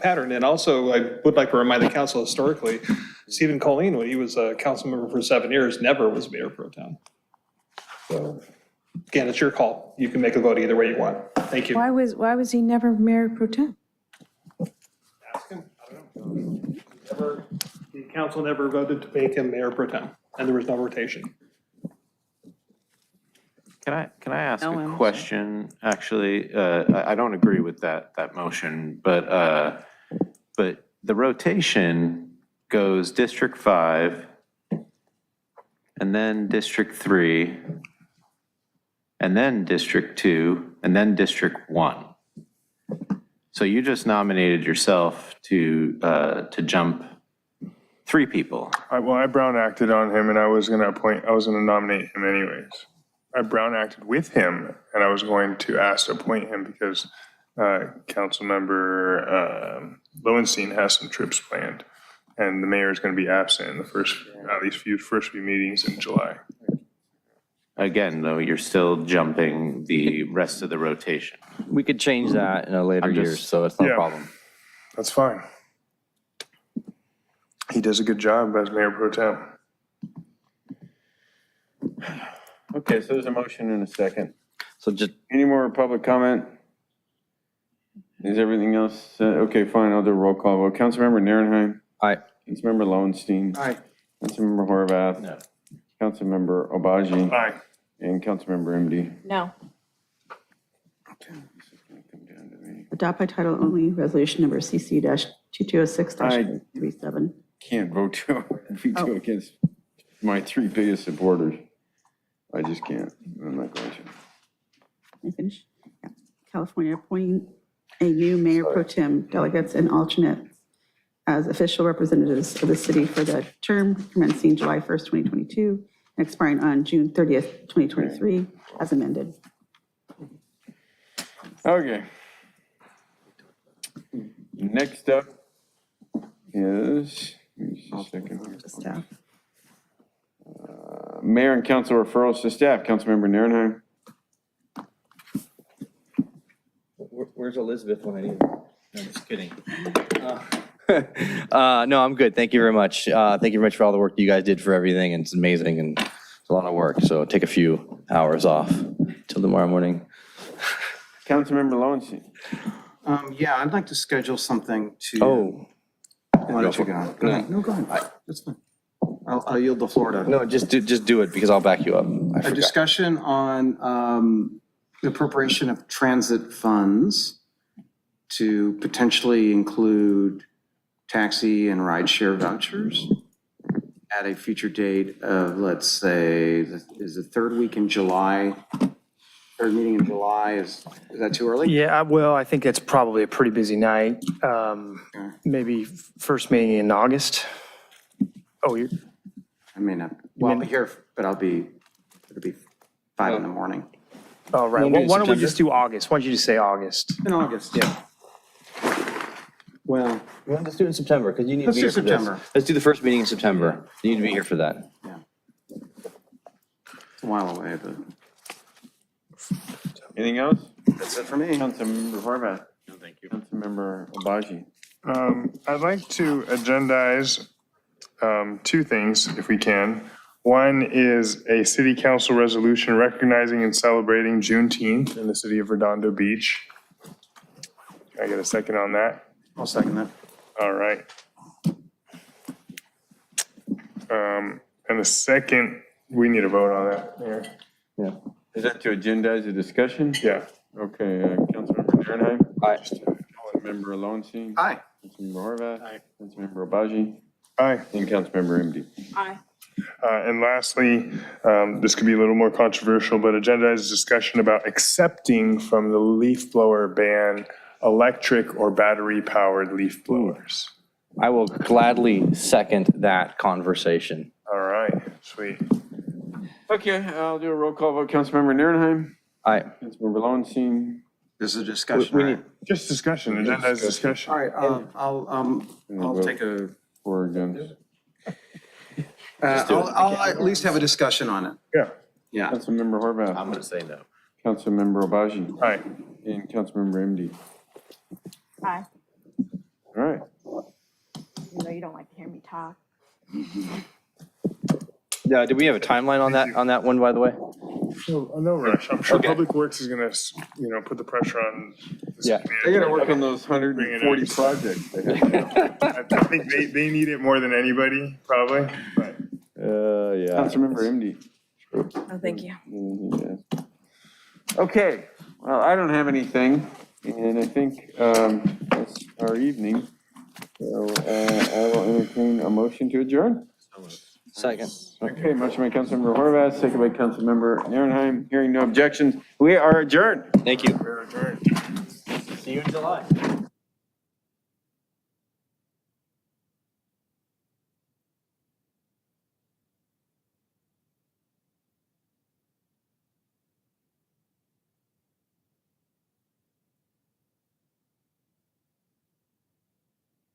pattern. And also, I would like to remind the council historically, Stephen Colleen, when he was a council member for 7 years, never was Mayor Pro Tem. So again, it's your call. You can make a vote either way you want. Thank you. Why was he never Mayor Pro Tem? Ask him. I don't know. The council never voted to make him Mayor Pro Tem, and there was no rotation. Can I ask a question? Actually, I don't agree with that motion, but the rotation goes District 5, and then District 3, and then District 2, and then District 1. So you just nominated yourself to jump 3 people. I Brown acted on him and I was going to nominate him anyways. I Brown acted with him and I was going to ask to appoint him because Councilmember Lowenstein has some trips planned and the mayor is going to be absent in the first few meetings in July. Again, though, you're still jumping the rest of the rotation. We could change that in a later year, so it's not a problem. That's fine. He does a good job as Mayor Pro Tem. Okay, so there's a motion and a second. So just. Any more public comment? Is everything else, okay, fine, I'll do a roll call vote. Councilmember Nierenheim. Aye. Councilmember Lowenstein. Aye. Councilmember Horvath. No. Councilmember Obaji. Aye. And Councilmember MD. No. Adopt by title only, resolution number CC-2206-37. Can't vote to veto against my 3 biggest supporters. I just can't. I'm not going to. Can I finish? Yeah. California appointing a new mayor pro tem, delegates and alternates as official representatives of the city for the term commencing July 1st, 2022, and expiring on June 30th, 2023, as amended. Okay. Next up is, give me just a second here. Staff. Mayor and council referrals to staff. Councilmember Nierenheim. Where's Elizabeth when I need her? No, just kidding. No, I'm good. Thank you very much. Thank you very much for all the work you guys did for everything. And it's amazing and it's a lot of work. So take a few hours off till tomorrow morning. Councilmember Lowenstein. Yeah, I'd like to schedule something to. Why don't you go? Go ahead. No, go ahead. That's fine. I'll yield the floor to. No, just do it because I'll back you up. A discussion on the appropriation of transit funds to potentially include taxi and rideshare vouchers at a future date of, let's say, is the third week in July, third meeting in July, is that too early? Yeah, well, I think it's probably a pretty busy night. Maybe first meeting in August. Oh, you're, I may not, well, I'll be here, but it'll be 5 in the morning. oh, right. Well, why don't we just do August? Why don't you just say August? In August, yeah. Well, Let's do it in September, because you need to Let's be do here for this. September. Let's do the first meeting in September. You need to be here for that. it's a while away, but Anything else? that's it for me. Councilmember Horvath. No, thank you. Councilmember Obaji. I'd like to agendize two things, if we can. One is a city council resolution recognizing and celebrating Juneteenth in the city of Redondo Beach. Can I get a second on that? I'll second that. All right. And the second, we need a vote on that, Mayor. Yeah. Is that to agendize the discussion? Yeah. Okay, Councilmember Nierenheim. Aye. Councilmember Lowenstein. Aye. Councilmember Horvath. Aye. Councilmember Obaji. Aye. And Councilmember MD. Aye. And lastly, this could be a little more controversial, but agendize discussion about accepting from the leaf blower ban electric or battery-powered leaf blowers. I will gladly second that conversation. All right, sweet. Okay, I'll do a roll call vote. Councilmember Nierenheim. Aye. Councilmember Lowenstein. This is a discussion, We right? Just discussion, agendize discussion. All right, I'll take a, For or against. I'll at least have a discussion on it. Yeah. Yeah. Councilmember Horvath. I'm going to say no. Councilmember Obaji. Aye. And Councilmember MD. Aye. All right. You know you don't like to hear me talk. Yeah, do we have a timeline on that one, by the way? No rush. I'm sure Okay. Public Works is gonna, put the pressure on. this Yeah. community. They gotta work on those 140 projects they have. I think they need it more than anybody, probably, but. Yeah. Councilmember MD. Oh, thank you. Okay, well, I don't have anything, and I think that's our evening. So I will entertain a motion to adjourn. Second. Okay, motion by Councilmember Horvath, second by Councilmember Nierenheim. Hearing no objections, we are adjourned. Thank you. We're adjourned. See you in July.